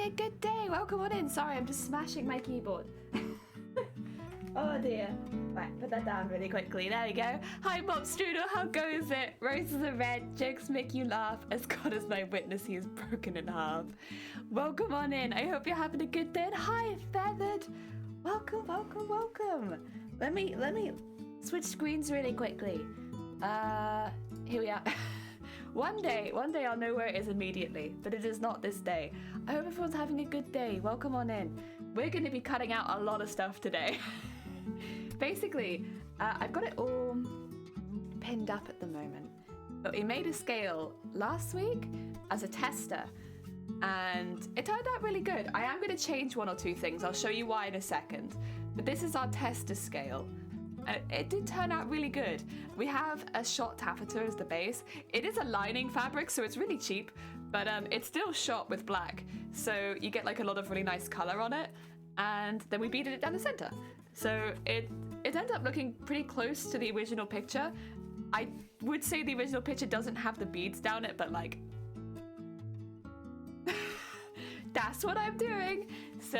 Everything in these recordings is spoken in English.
a good day. Welcome on in. Sorry, I'm just smashing my keyboard. Oh dear. Right, put that down really quickly. There we go. Hi, Bob Strudel. How goes it? Roses are red. Jokes make you laugh. As God is my witness, he is broken in half. Welcome on in. I hope you're having a good day. And hi, Feathered. Welcome, welcome, welcome. Let me switch screens really quickly. Here we are. One day I'll know where it is immediately, but it is not this day. I hope everyone's having a good day. Welcome on in. We're going to be cutting out a lot of stuff today. Basically, I've got it all pinned up at the moment, but we made a scale last week as a tester, and it turned out really good. I am going to change one or two things. I'll show you why in a second, but this is our tester scale. It did turn out really good. We have a shot taffeta as the base. It is a lining fabric, so it's really cheap, but it's still shot with black, so you get like a lot of really nice color on it, and then we beaded it down the center. So it ended up looking pretty close to the original picture. I would say the original picture doesn't have the beads down it, but like, that's what I'm doing. So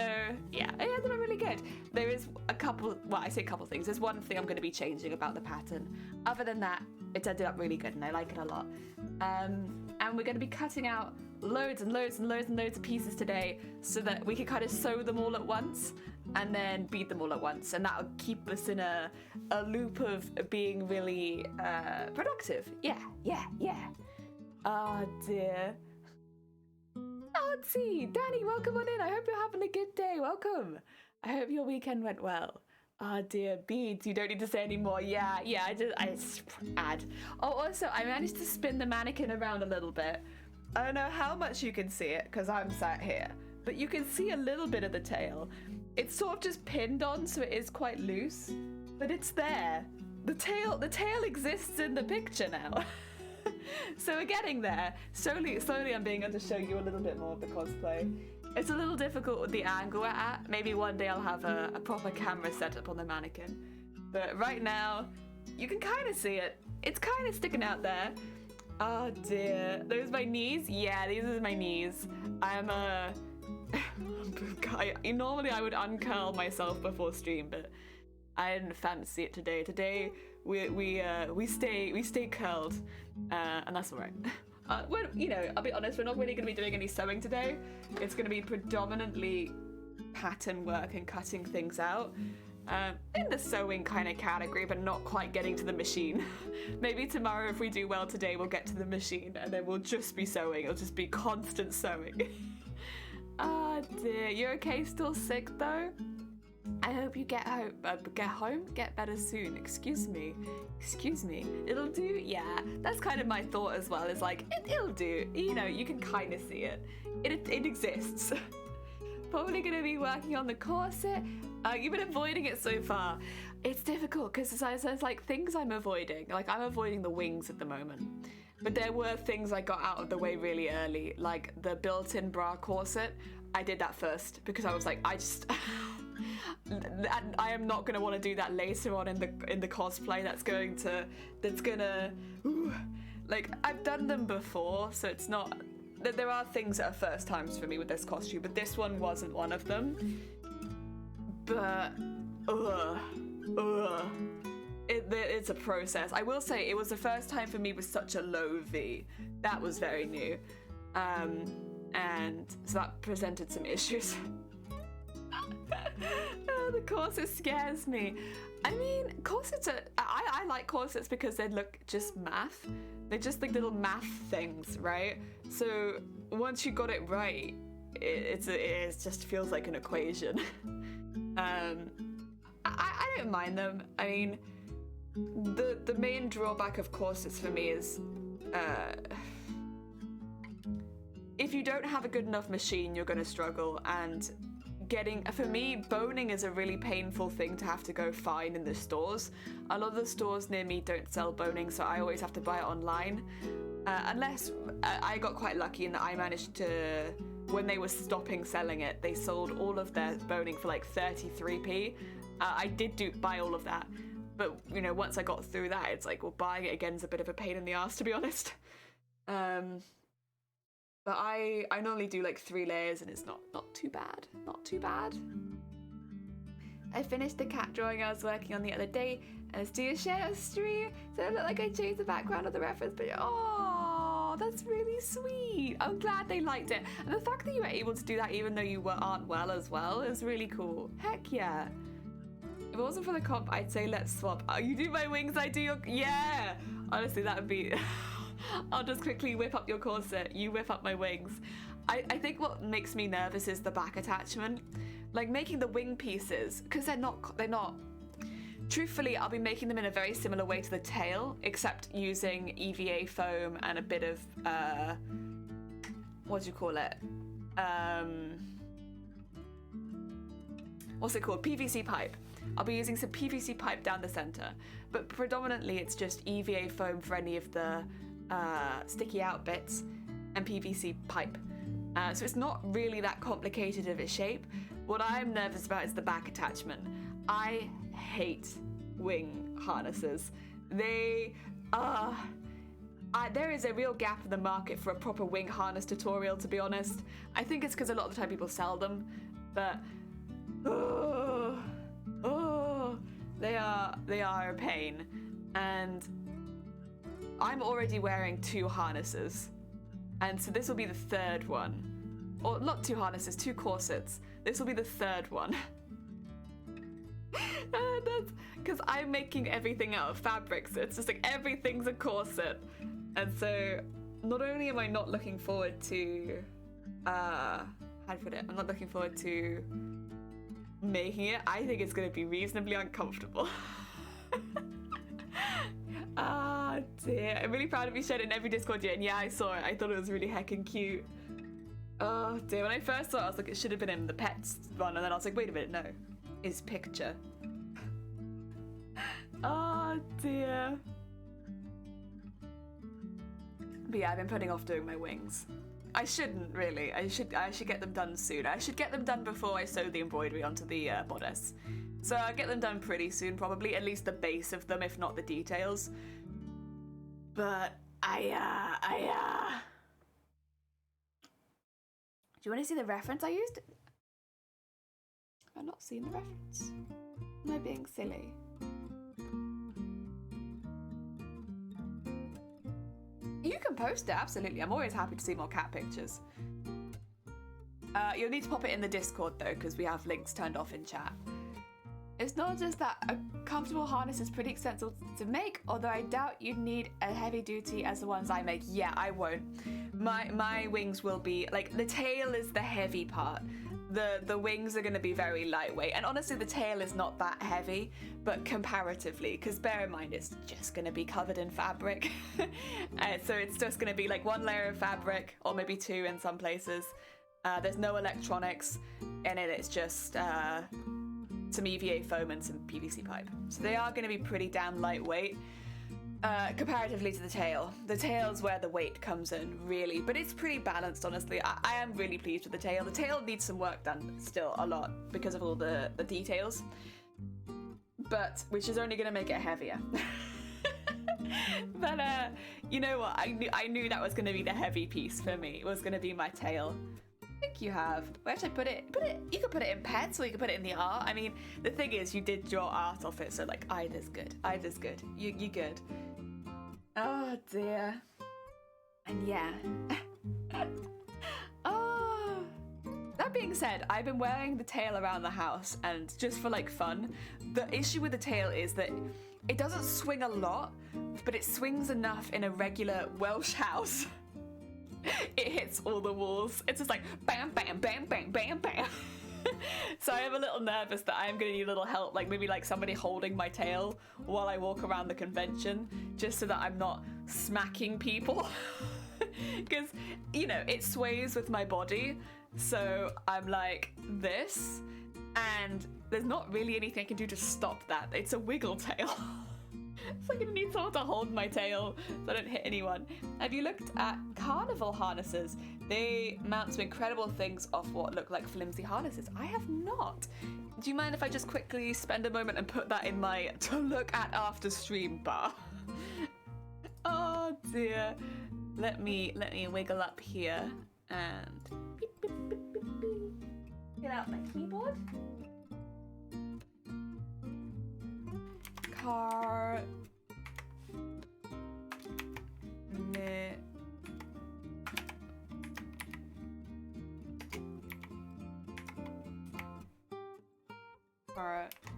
yeah, it ended up really good. There is a couple, well, I say a couple things. There's one thing I'm going to be changing about the pattern. Other than that, it ended up really good and I like it a lot. And we're going to be cutting out loads and loads and loads and loads of pieces today so that we can kind of sew them all at once and then bead them all at once. And that'll keep us in a loop of being really productive. Yeah. Oh dear. Artsy! Danny, welcome on in. I hope you're having a good day. Welcome. I hope your weekend went well. Oh dear, beads, you don't need to say anymore. Yeah, I just add. Oh, also, I managed to spin the mannequin around a little bit. I don't know how much you can see it because I'm sat here, but you can see a little bit of the tail. It's sort of just pinned on, so it is quite loose, but it's there. The tail exists in the picture now. So we're getting there. Slowly I'm being able to show you a little bit more of the cosplay. It's a little difficult with the angle we're at. Maybe one day I'll have a proper camera set up on the mannequin. But right now, you can kind of see it. It's kind of sticking out there. Oh dear. Those my knees? Yeah, these are my knees. I'm a... Normally I would uncurl myself before stream, but I didn't fancy it today. Today we stay curled, and that's all right. Well, you know, I'll be honest, we're not really going to be doing any sewing today. It's going to be predominantly pattern work and cutting things out. In the sewing kind of category, but not quite getting to the machine. Maybe tomorrow, if we do well today, we'll get to the machine, and then we'll just be sewing. It'll just be constant sewing. Ah dear, you're okay? Still sick though? I hope you get better soon. Excuse me. It'll do? Yeah, that's kind of my thought as well. Is like, it'll do. You know, you can kind of see it. It exists. Probably going to be working on the corset. You've been avoiding it so far. It's difficult because there's like things I'm avoiding. Like I'm avoiding the wings at the moment. But there were things I got out of the way really early, like the built-in bra corset. I did that first because I was like, I am not going to want to do that later on in the cosplay. That's gonna like, I've done them before, so it's not that there are things that are first times for me with this costume, but this one wasn't one of them. But it's a process. I will say it was the first time for me with such a low V. That was very new, and so that presented some issues. Oh, the corset scares me. I mean, corsets are... I like corsets because they look just math. They're just like little math things, right? So once you got it right, it just feels like an equation. I don't mind them. I mean, the main drawback of corsets for me is... if you don't have a good enough machine, you're going to struggle, and for me, boning is a really painful thing to have to go find in the stores. A lot of the stores near me don't sell boning, so I always have to buy it online. Unless I got quite lucky in that I managed to, when they were stopping selling it, they sold all of their boning for like 33p. I did buy all of that, but you know, once I got through that, it's like, well, buying it again is a bit of a pain in the ass, to be honest. But But I normally do like 3 layers and it's not too bad. Not too bad. I finished the cat drawing I was working on the other day and it's due to share a stream, so it looked like I changed the background of the reference, but oh, that's really sweet. I'm glad they liked it. And the fact that you were able to do that even though you aren't well as well is really cool. Heck yeah. If it wasn't for the comp, I'd say let's swap. Oh, you do my wings, I do your... Yeah! Honestly, that would be... I'll just quickly whip up your corset, you whip up my wings. I think what makes me nervous is the back attachment. Like making the wing pieces, because they're not... Truthfully, I'll be making them in a very similar way to the tail, except using EVA foam and a bit of, what do you call it? What's it called? PVC pipe. I'll be using some PVC pipe down the center, but predominantly it's just EVA foam for any of the sticky out bits and PVC pipe. So it's not really that complicated of a shape. What I'm nervous about is the back attachment. I hate wing harnesses. They there is a real gap in the market for a proper wing harness tutorial, to be honest. I think it's because a lot of the time people sell them, but they are a pain. And I'm already wearing 2 harnesses, and so this will be the 3rd one. Or not 2 harnesses, 2 corsets. This will be the 3rd one. That's because I'm making everything out of fabric, so it's just like everything's a corset. And so not only am I not looking forward to how to put it, I'm not looking forward to making it, I think it's going to be reasonably uncomfortable. Ah dear, I'm really proud of you shared it in every Discord yet, and yeah, I saw it. I thought it was really heckin' cute. Oh dear, when I first saw it I was like, it should have been in the pets one, and then I was like, wait a minute, no, it's picture. Oh dear. But yeah, I've been putting off doing my wings. I shouldn't really. I should get them done soon. I should get them done before I sew the embroidery onto the bodice. So I'll get them done pretty soon, probably, at least the base of them, if not the details. But do you want to see the reference I used? Have I not seen the reference? Am I being silly? You can post it, absolutely. I'm always happy to see more cat pictures. You'll need to pop it in the Discord though, because we have links turned off in chat. It's not just that a comfortable harness is pretty expensive to make, although I doubt you'd need a heavy duty as the ones I make. Yeah, I won't. My wings will be, like, the tail is the heavy part. The wings are going to be very lightweight, and honestly the tail is not that heavy, but comparatively, because bear in mind it's just going to be covered in fabric. So it's just going to be like 1 layer of fabric, or maybe 2 in some places. There's no electronics in it, it's just some EVA foam and some PVC pipe. So they are going to be pretty damn lightweight. Comparatively to the tail. The tail's where the weight comes in, really, but it's pretty balanced, honestly. I am really pleased with the tail. The tail needs some work done still, a lot, because of all the details, but which is only going to make it heavier. But you know what, I knew that was going to be the heavy piece for me. It was going to be my tail. I think you have. Where should I put it? You could put it in pets, or you could put it in the art. I mean, the thing is, you did draw art off it, so like either's good. Either's good. You good. Oh dear. And yeah. Oh. That being said, I've been wearing the tail around the house, and just for like fun. The issue with the tail is that it doesn't swing a lot, but it swings enough in a regular Welsh house. It hits all the walls. It's just like bam, bam, bam, bam, bam, bam. So I am a little nervous that I am going to need a little help, like maybe like somebody holding my tail while I walk around the convention, just so that I'm not smacking people. Because, you know, it sways with my body, so I'm like this, and there's not really anything I can do to stop that. It's a wiggle tail. So I'm gonna need someone to hold my tail so I don't hit anyone. Have you looked at carnival harnesses? They mount some incredible things off what look like flimsy harnesses. I have not. Do you mind if I just quickly spend a moment and put that in my to look at after stream bar? Oh dear. Let me wiggle up here. And beep, beep, beep, beep, beep. Get out my keyboard. Car.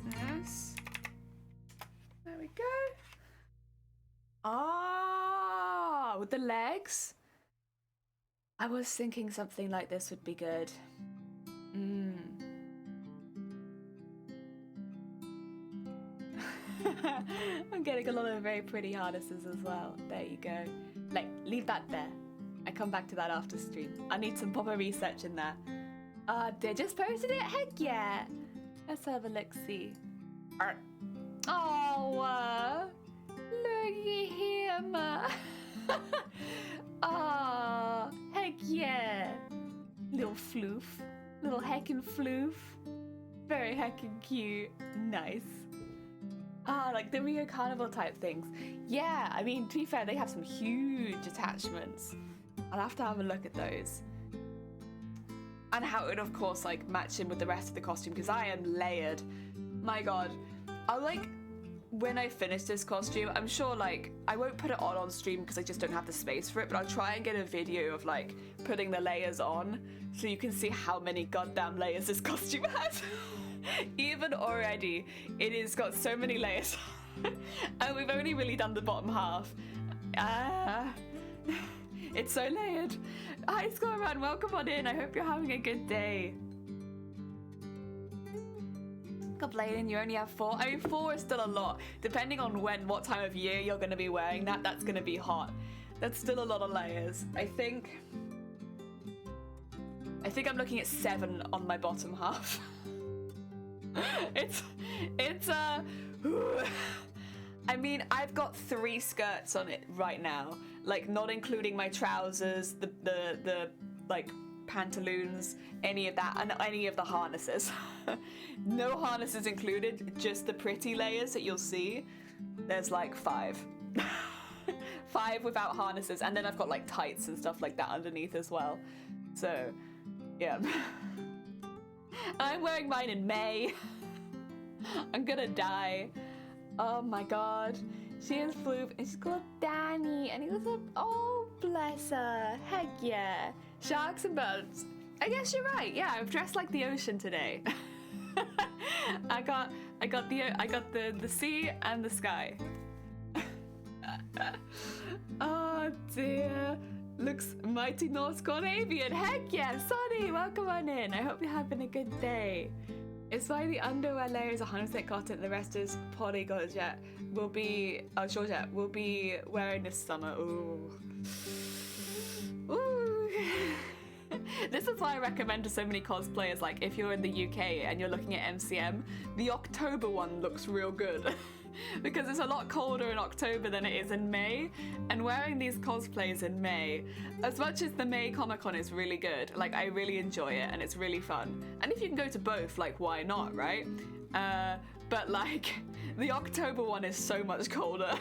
This. There we go. Ah, with the legs. I was thinking something like this would be good. I'm getting a lot of very pretty harnesses as well. There you go. Like, leave that there. I come back to that after stream. I need some proper research in there. They just posted it? Heck yeah. Let's have a look-see. Oh, looky him. Oh, heck yeah. Little floof. Little heckin' floof. Very heckin' cute. Nice. Like the Rio Carnival type things. Yeah, I mean, to be fair, they have some huge attachments. I'll have to have a look at those. And how it would, of course, like, match in with the rest of the costume, because I am layered. My god. I'll, like, when I finish this costume, I'm sure, like, I won't put it on stream because I just don't have the space for it, but I'll try and get a video of, like, putting the layers on so you can see how many goddamn layers this costume has. Even already, it has got so many layers. And we've only really done the bottom half. It's so layered. Hi, Scoreman, welcome on in. I hope you're having a good day. Complaining you only have 4. I mean, 4 is still a lot. Depending on what time of year you're going to be wearing that, that's going to be hot. That's still a lot of layers. I think I'm looking at 7 on my bottom half. It's I mean, I've got 3 skirts on it right now, like not including my trousers, the like pantaloons, any of that, and any of the harnesses. No harnesses included, just the pretty layers that you'll see. There's like 5. 5 without harnesses, and then I've got like tights and stuff like that underneath as well. So, yeah. I'm wearing mine in May. I'm gonna die. Oh my god. She is Floof and she's called Danny and he was a oh bless her. Heck yeah. Sharks and birds. I guess you're right. Yeah, I've dressed like the ocean today. I got the sea and the sky. Oh dear. Looks mighty North Scandinavian. Heck yeah, Sonny, welcome on in. I hope you're having a good day. It's why the underwear layer is 100% cotton, the rest is polygeorgette. We'll be wearing this summer. Ooh. Ooh. This is why I recommend to so many cosplayers, like if you're in the UK and you're looking at MCM, the October one looks real good. Because it's a lot colder in October than it is in May, and wearing these cosplays in May, as much as the May Comic-Con is really good, like I really enjoy it and it's really fun, and if you can go to both, like why not, right? But like the October one is so much colder.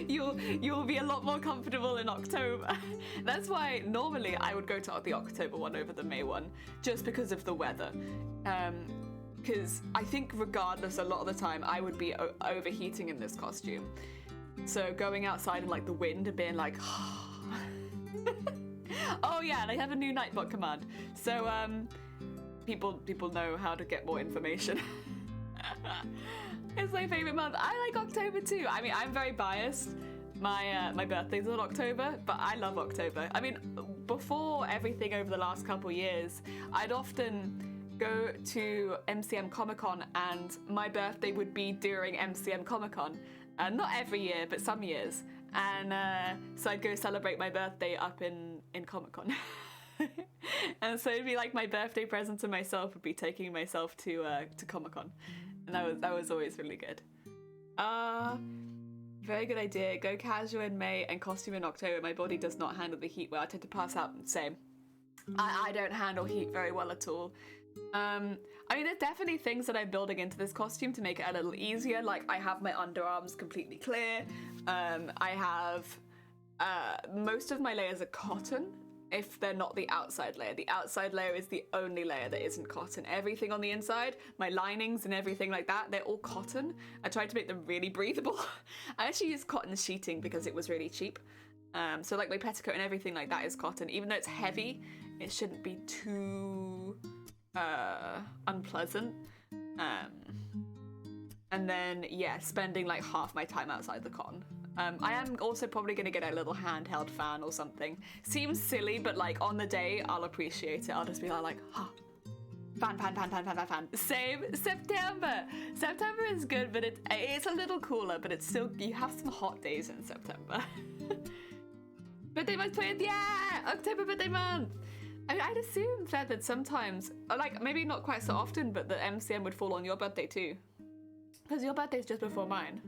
You'll be a lot more comfortable in October. That's why normally I would go to the October one over the May one, just because of the weather. Because I think regardless, a lot of the time I would be overheating in this costume. So going outside in like the wind and being like, oh yeah, they have a new Nightbot command. So people know how to get more information. It's my favorite month. I like October too. I mean, I'm very biased. My birthday's in October, but I love October. I mean, before everything over the last couple years, I'd often go to MCM Comic-Con and my birthday would be during MCM Comic-Con. Not every year, but some years. And so I'd go celebrate my birthday up in Comic-Con. And so it'd be like my birthday present to myself would be taking myself to Comic-Con. And that was always really good. Very good idea. Go casual in May and costume in October. My body does not handle the heat well. I tend to pass out. Same. I don't handle heat very well at all. I mean, there's definitely things that I'm building into this costume to make it a little easier. Like, I have my underarms completely clear. I have most of my layers are cotton, if they're not the outside layer. The outside layer is the only layer that isn't cotton. Everything on the inside, my linings and everything like that, they're all cotton. I tried to make them really breathable. I actually used cotton sheeting because it was really cheap. So like my petticoat and everything like that is cotton. Even though it's heavy, it shouldn't be too unpleasant. And then, yeah, spending like half my time outside the con. I am also probably going to get a little handheld fan or something. Seems silly, but like on the day, I'll appreciate it. I'll just be like, huh. Fan. Same September. September is good, but it's a little cooler, but it's still, you have some hot days in September. Birthday month 20th, yeah! October birthday month! I'd assume that sometimes, like maybe not quite so often, but the MCM would fall on your birthday too. Because your birthday's just before mine.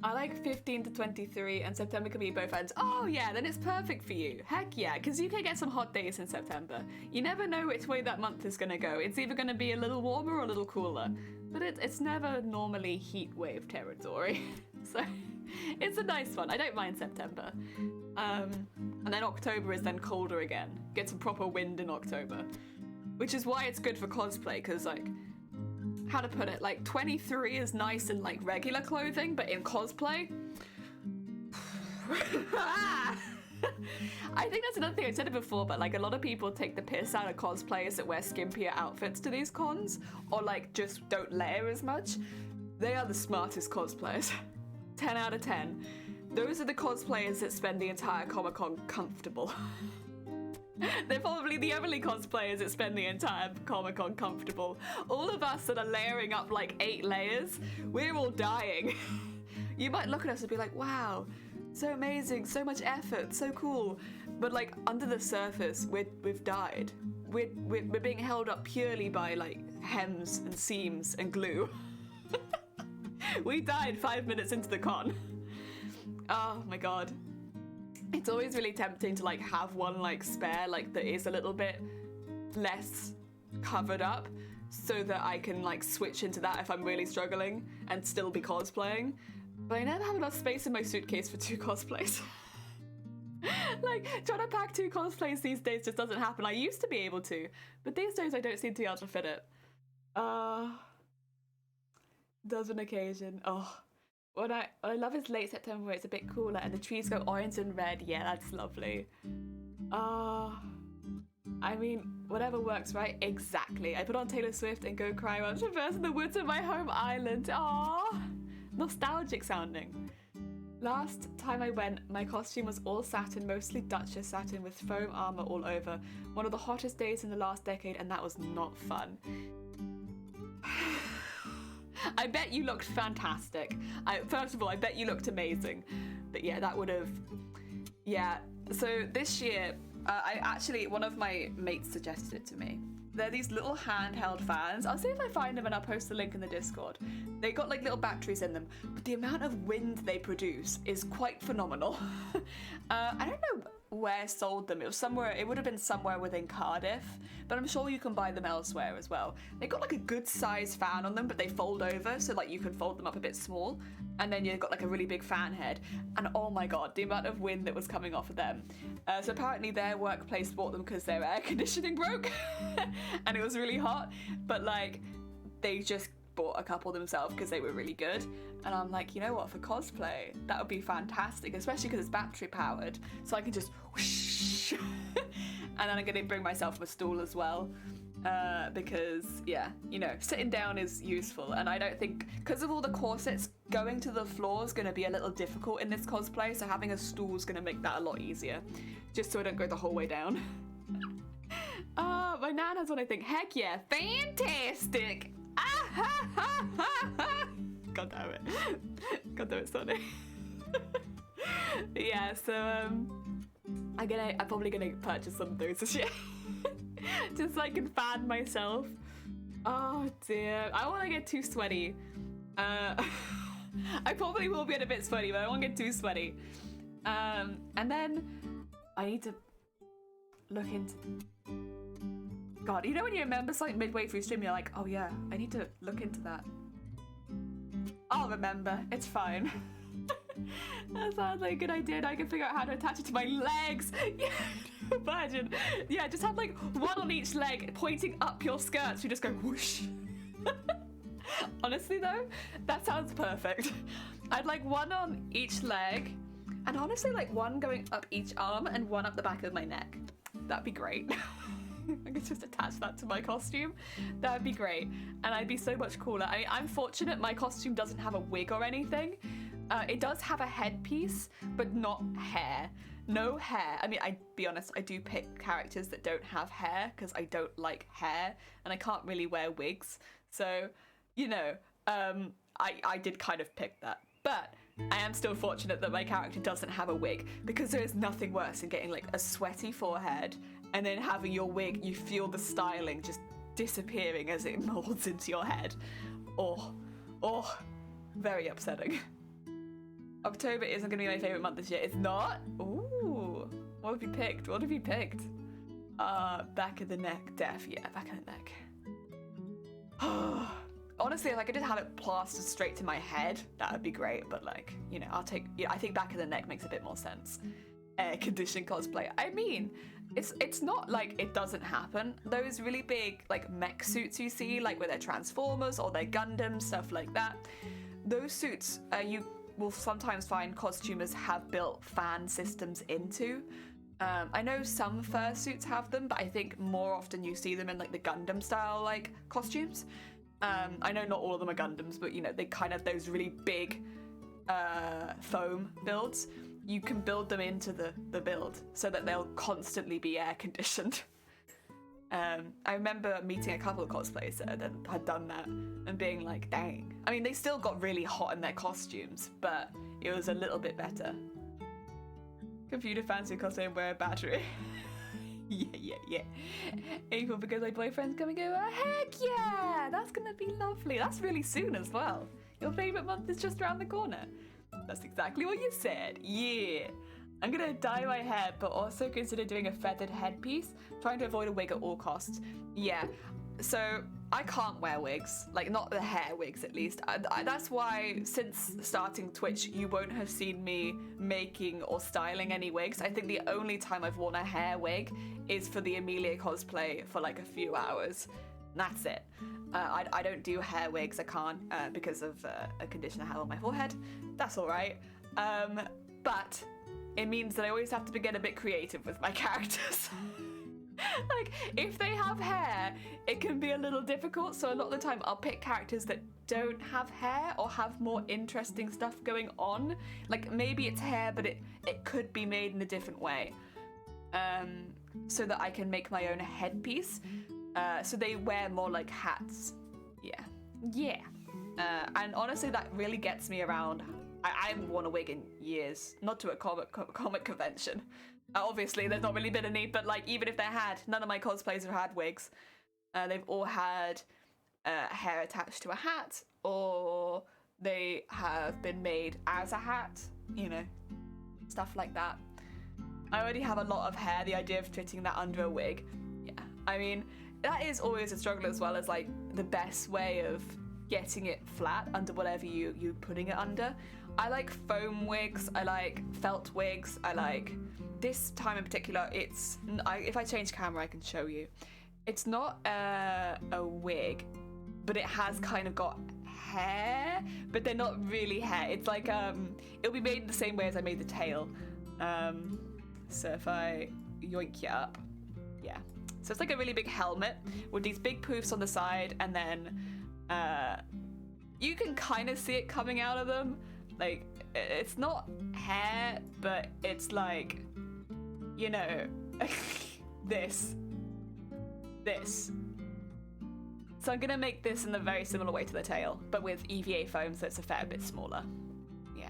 I like 15 to 23 and September can be both ends. Oh yeah, then it's perfect for you. Heck yeah, because you can get some hot days in September. You never know which way that month is going to go. It's either going to be a little warmer or a little cooler. But it's never normally heat wave territory. So it's a nice one. I don't mind September. And then October is then colder again. Get some proper wind in October. Which is why it's good for cosplay, because like, how to put it, like 23 is nice in like regular clothing, but in cosplay, I think that's another thing. I said it before, but like a lot of people take the piss out of cosplayers that wear skimpier outfits to these cons, or like just don't layer as much. They are the smartest cosplayers. 10 out of 10. Those are the cosplayers that spend the entire Comic-Con comfortable. They're probably the only cosplayers that spend the entire Comic-Con comfortable. All of us that are layering up like 8 layers, we're all dying. You might look at us and be like, wow, so amazing, so much effort, so cool. But like under the surface, we've died. We're being held up purely by like hems and seams and glue. We died 5 minutes into the con. Oh my god. It's always really tempting to like have one like spare, like that is a little bit less covered up, so that I can like switch into that if I'm really struggling and still be cosplaying. But I never have enough space in my suitcase for 2 cosplays. Like trying to pack 2 cosplays these days just doesn't happen. I used to be able to, but these days I don't seem to be able to fit it. Does an occasion. Oh. What I love is late September where it's a bit cooler and the trees go orange and red. Yeah, that's lovely. I mean, whatever works, right? Exactly. I put on Taylor Swift and go cry while traversing in the woods of my home island. Nostalgic sounding. Last time I went, my costume was all satin, mostly Duchess satin with foam armor all over. One of the hottest days in the last decade, and that was not fun. I bet you looked fantastic. First of all, I bet you looked amazing. But yeah, that would have... Yeah, so this year, one of my mates suggested it to me. They're these little handheld fans. I'll see if I find them and I'll post the link in the Discord. They got like little batteries in them, but the amount of wind they produce is quite phenomenal. I don't know where sold them. It would have been somewhere within Cardiff, but I'm sure you can buy them elsewhere as well. They got like a good size fan on them, but they fold over, so like you can fold them up a bit small, and then you've got like a really big fan head. And oh my god, the amount of wind that was coming off of them. So apparently their workplace bought them because their air conditioning broke, and it was really hot, but like they just bought a couple themselves because they were really good. And I'm like, you know what, for cosplay that would be fantastic, especially because it's battery powered, so I can just whoosh. And then I'm gonna bring myself a stool as well, because yeah, you know, sitting down is useful, and I don't think, because of all the corsets, going to the floor is gonna be a little difficult in this cosplay, so having a stool is gonna make that a lot easier, just so I don't go the whole way down. My nan has one, I think. Heck yeah, fantastic. God damn it, Sonny. Yeah, so I'm probably gonna purchase some of those this year. Just so I can fan myself. Oh dear, I don't want to get too sweaty. I probably will get a bit sweaty, but I won't get too sweaty. And then I need to look into... God, you know when you remember something midway through stream, you're like, oh yeah, I need to look into that. I'll remember, it's fine. That sounds like a good idea. Now I can figure out how to attach it to my legs. Yeah, imagine. Yeah, just have like one on each leg pointing up your skirts. You just go whoosh. Honestly though, that sounds perfect. I'd like one on each leg, and honestly like one going up each arm and one up the back of my neck. That'd be great. I could just attach that to my costume. That'd be great. And I'd be so much cooler. I mean, I'm fortunate my costume doesn't have a wig or anything. It does have a headpiece, but not hair. No hair. I mean, I'd be honest, I do pick characters that don't have hair because I don't like hair and I can't really wear wigs. So, you know, I did kind of pick that. But I am still fortunate that my character doesn't have a wig, because there is nothing worse than getting like a sweaty forehead and then having your wig, you feel the styling just disappearing as it molds into your head. Oh, very upsetting. October isn't going to be my favourite month this year. It's not? Ooh, what have you picked? What have you picked? Back of the neck, yeah, back of the neck. Honestly, if I could just have it plastered straight to my head, that would be great. But like, you know, I think back of the neck makes a bit more sense. Air conditioned cosplay. I mean, it's not like it doesn't happen. Those really big like mech suits you see, like with their Transformers or their Gundams, stuff like that. Those suits, you will sometimes find costumers have built fan systems into. I know some fursuits have them, but I think more often you see them in like the Gundam style like costumes. I know not all of them are Gundams, but you know, they kind of those really big foam builds. You can build them into the build so that they'll constantly be air conditioned. I remember meeting a couple of cosplayers that had done that and being like, dang. I mean, they still got really hot in their costumes, but it was a little bit better. Computer fancy cosplay and wear a battery. Yeah. April because my boyfriend's coming over. Heck yeah! That's gonna be lovely. That's really soon as well. Your favourite month is just around the corner. That's exactly what you said. Yeah. I'm gonna dye my hair, but also consider doing a feathered headpiece, trying to avoid a wig at all costs. Yeah, so I can't wear wigs, like not the hair wigs at least. That's why since starting Twitch, you won't have seen me making or styling any wigs. I think the only time I've worn a hair wig is for the Amelia cosplay for like a few hours. That's it. I don't do hair wigs, I can't, because of a condition I have on my forehead. That's all right. But it means that I always have to get a bit creative with my characters. Like, if they have hair, it can be a little difficult, so a lot of the time I'll pick characters that don't have hair or have more interesting stuff going on. Like, maybe it's hair, but it could be made in a different way. So that I can make my own headpiece. So they wear more like hats. Yeah. And honestly, that really gets me around. I haven't worn a wig in years, not to a comic convention. Obviously, there's not really been a need, but like even if they had, none of my cosplayers have had wigs. They've all had hair attached to a hat, or they have been made as a hat, you know, stuff like that. I already have a lot of hair, the idea of fitting that under a wig. Yeah, I mean, that is always a struggle as well as like the best way of getting it flat under whatever you're putting it under. I like foam wigs, I like felt wigs, I like, this time in particular, it's, if I change camera I can show you. It's not a wig, but it has kind of got hair, but they're not really hair. It's like, it'll be made in the same way as I made the tail. So if I yoink it up, yeah. So it's like a really big helmet with these big poofs on the side, and then you can kind of see it coming out of them. Like, it's not hair, but it's like, you know, this. So I'm gonna make this in a very similar way to the tail, but with EVA foam, so it's a fair bit smaller. Yeah.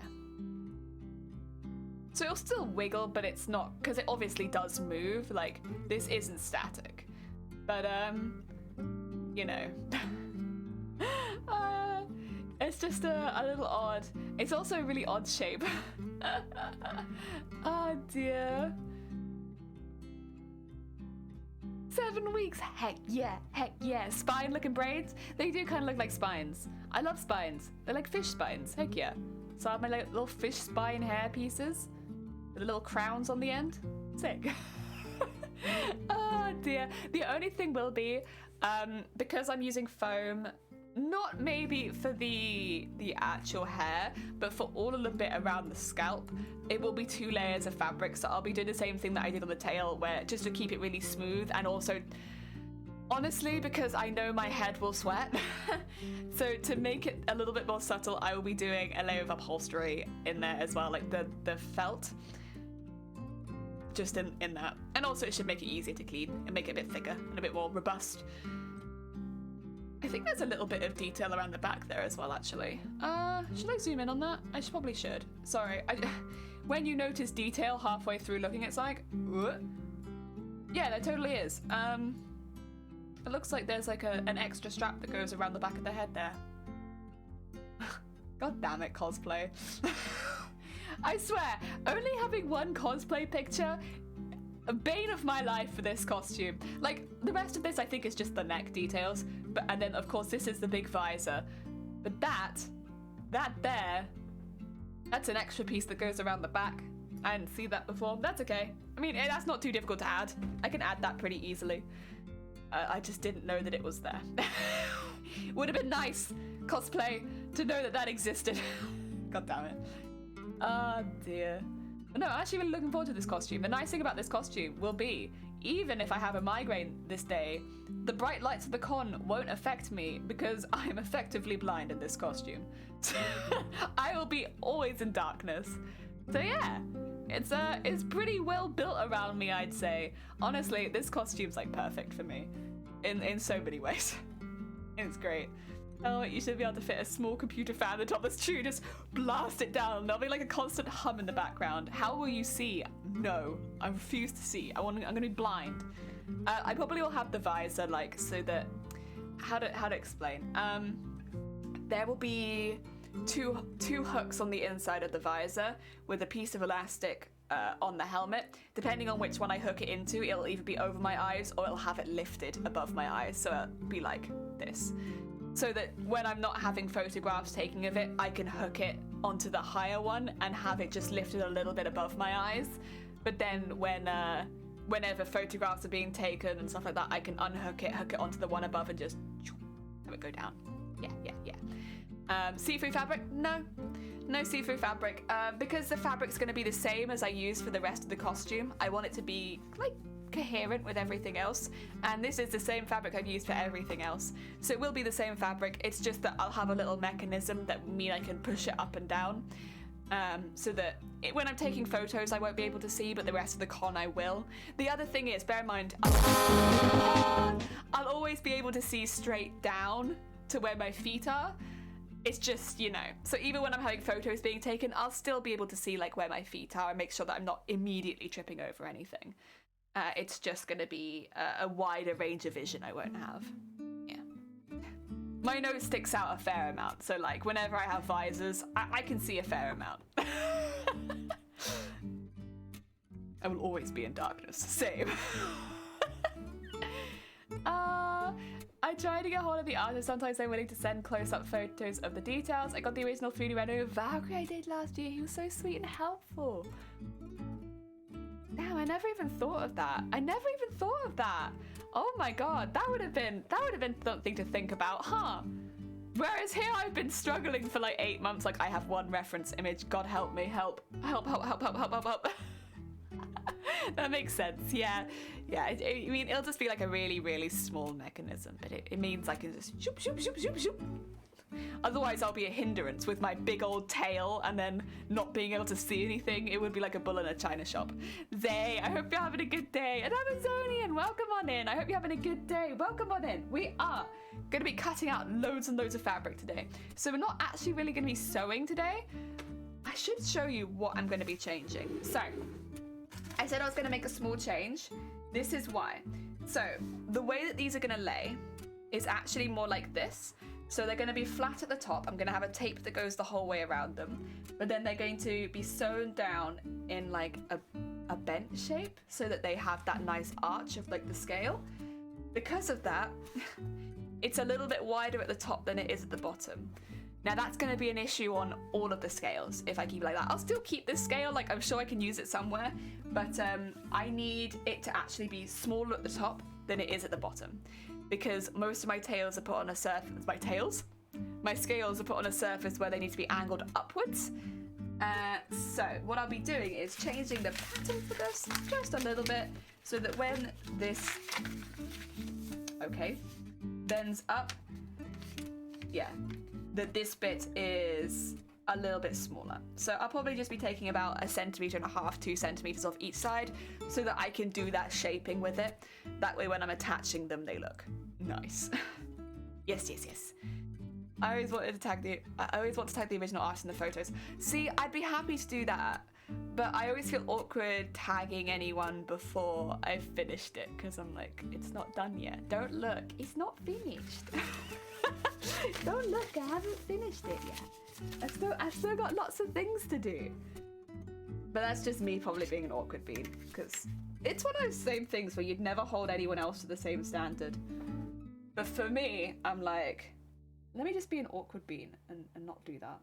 So it'll still wiggle, but it's not, because it obviously does move. Like, this isn't static. But, you know. It's just a little odd. It's also a really odd shape. Oh dear. 7 weeks, heck yeah. Spine looking braids, they do kind of look like spines. I love spines. They're like fish spines, heck yeah. So I have my little fish spine hair pieces with the little crowns on the end. Sick. Oh dear. The only thing will be, because I'm using foam, not maybe for the actual hair, but for all of the bit around the scalp, it will be 2 layers of fabric. So I'll be doing the same thing that I did on the tail, where just to keep it really smooth, and also honestly because I know my head will sweat. So to make it a little bit more subtle, I will be doing a layer of upholstery in there as well, like the felt, just in that. And also it should make it easier to clean and make it a bit thicker and a bit more robust. I think there's a little bit of detail around the back there as well, actually. Should I zoom in on that? I probably should. Sorry. When you notice detail halfway through looking, it's like, what? Yeah, there totally is. It looks like there's like an extra strap that goes around the back of the head there. God damn it, cosplay. I swear, only having one cosplay picture, a bane of my life for this costume. Like, the rest of this I think is just the neck details, and then of course this is the big visor. But that there, that's an extra piece that goes around the back. I didn't see that before. That's okay. I mean, that's not too difficult to add. I can add that pretty easily. I just didn't know that it was there. Would have been nice, cosplay, to know that that existed. God damn it. Oh dear. No, I'm actually really looking forward to this costume. The nice thing about this costume will be, even if I have a migraine this day, the bright lights of the con won't affect me because I'm effectively blind in this costume. I will be always in darkness. So yeah, it's pretty well built around me, I'd say. Honestly, this costume's like perfect for me in so many ways. It's great. Oh, you should be able to fit a small computer fan at the top. That's true. Just blast it down. There'll be like a constant hum in the background. How will you see? No, I refuse to see. I'm gonna be blind. I probably will have the visor, like, so that how to explain. There will be two hooks on the inside of the visor with a piece of elastic on the helmet. Depending on which one I hook it into, it'll either be over my eyes or it'll have it lifted above my eyes. So it'll be like this. So that when I'm not having photographs taken of it, I can hook it onto the higher one and have it just lifted a little bit above my eyes. But then whenever photographs are being taken and stuff like that, I can unhook it, hook it onto the one above and just have it go down. Yeah. See-through fabric? No see-through fabric. Because the fabric's going to be the same as I use for the rest of the costume, I want it to be like coherent with everything else, and this is the same fabric I've used for everything else, so it will be the same fabric. It's just that I'll have a little mechanism that mean I can push it up and down, so that when I'm taking photos I won't be able to see, but the rest of the con I will. The other thing is, bear in mind, I'll always be able to see straight down to where my feet are. It's just, you know, so even when I'm having photos being taken, I'll still be able to see like where my feet are and make sure that I'm not immediately tripping over anything. It's just going to be a wider range of vision I won't have. Yeah. My nose sticks out a fair amount, so like whenever I have visors, I can see a fair amount. I will always be in darkness. Same. I try to get hold of the artist. Sometimes they're willing to send close-up photos of the details. I got the original 3D render of Valkyrie I did last year. He was so sweet and helpful. Damn, I never even thought of that. Oh my god, that would have been something to think about, huh? Whereas here I've been struggling for like 8 months, like I have one reference image. God help me, help. That makes sense, yeah. I mean, it'll just be like a really, really small mechanism, but it means I can just shoop, shoop, shoop, shoop, shoop. Otherwise I'll be a hindrance with my big old tail and then not being able to see anything. It would be like a bull in a china shop. Zay, I hope you're having a good day. And Amazonian, welcome on in. I hope you're having a good day. Welcome on in. We are going to be cutting out loads and loads of fabric today. So we're not actually really going to be sewing today. I should show you what I'm going to be changing. So I said I was going to make a small change. This is why. So the way that these are going to lay is actually more like this. So they're going to be flat at the top. I'm going to have a tape that goes the whole way around them. But then they're going to be sewn down in like a bent shape so that they have that nice arch of like the scale. Because of that, it's a little bit wider at the top than it is at the bottom. Now that's going to be an issue on all of the scales if I keep it like that. I'll still keep this scale, like I'm sure I can use it somewhere, but I need it to actually be smaller at the top than it is at the bottom, because most of my tails are put on a surface, my scales are put on a surface where they need to be angled upwards. So what I'll be doing is changing the pattern for this just a little bit, so that when this, bends up, that this bit is a little bit smaller. So I'll probably just be taking about 1.5 centimeters, 2 centimeters off each side, so that I can do that shaping with it. That way when I'm attaching them, they look nice. Yes. I always want to tag the original art in the photos. See, I'd be happy to do that, but I always feel awkward tagging anyone before I've finished it, because I'm like, it's not done yet. Don't look, it's not finished. Don't look, I haven't finished it yet. I've still got lots of things to do. But that's just me probably being an awkward bean, because it's one of those same things where you'd never hold anyone else to the same standard. But for me, I'm like, let me just be an awkward bean and not do that.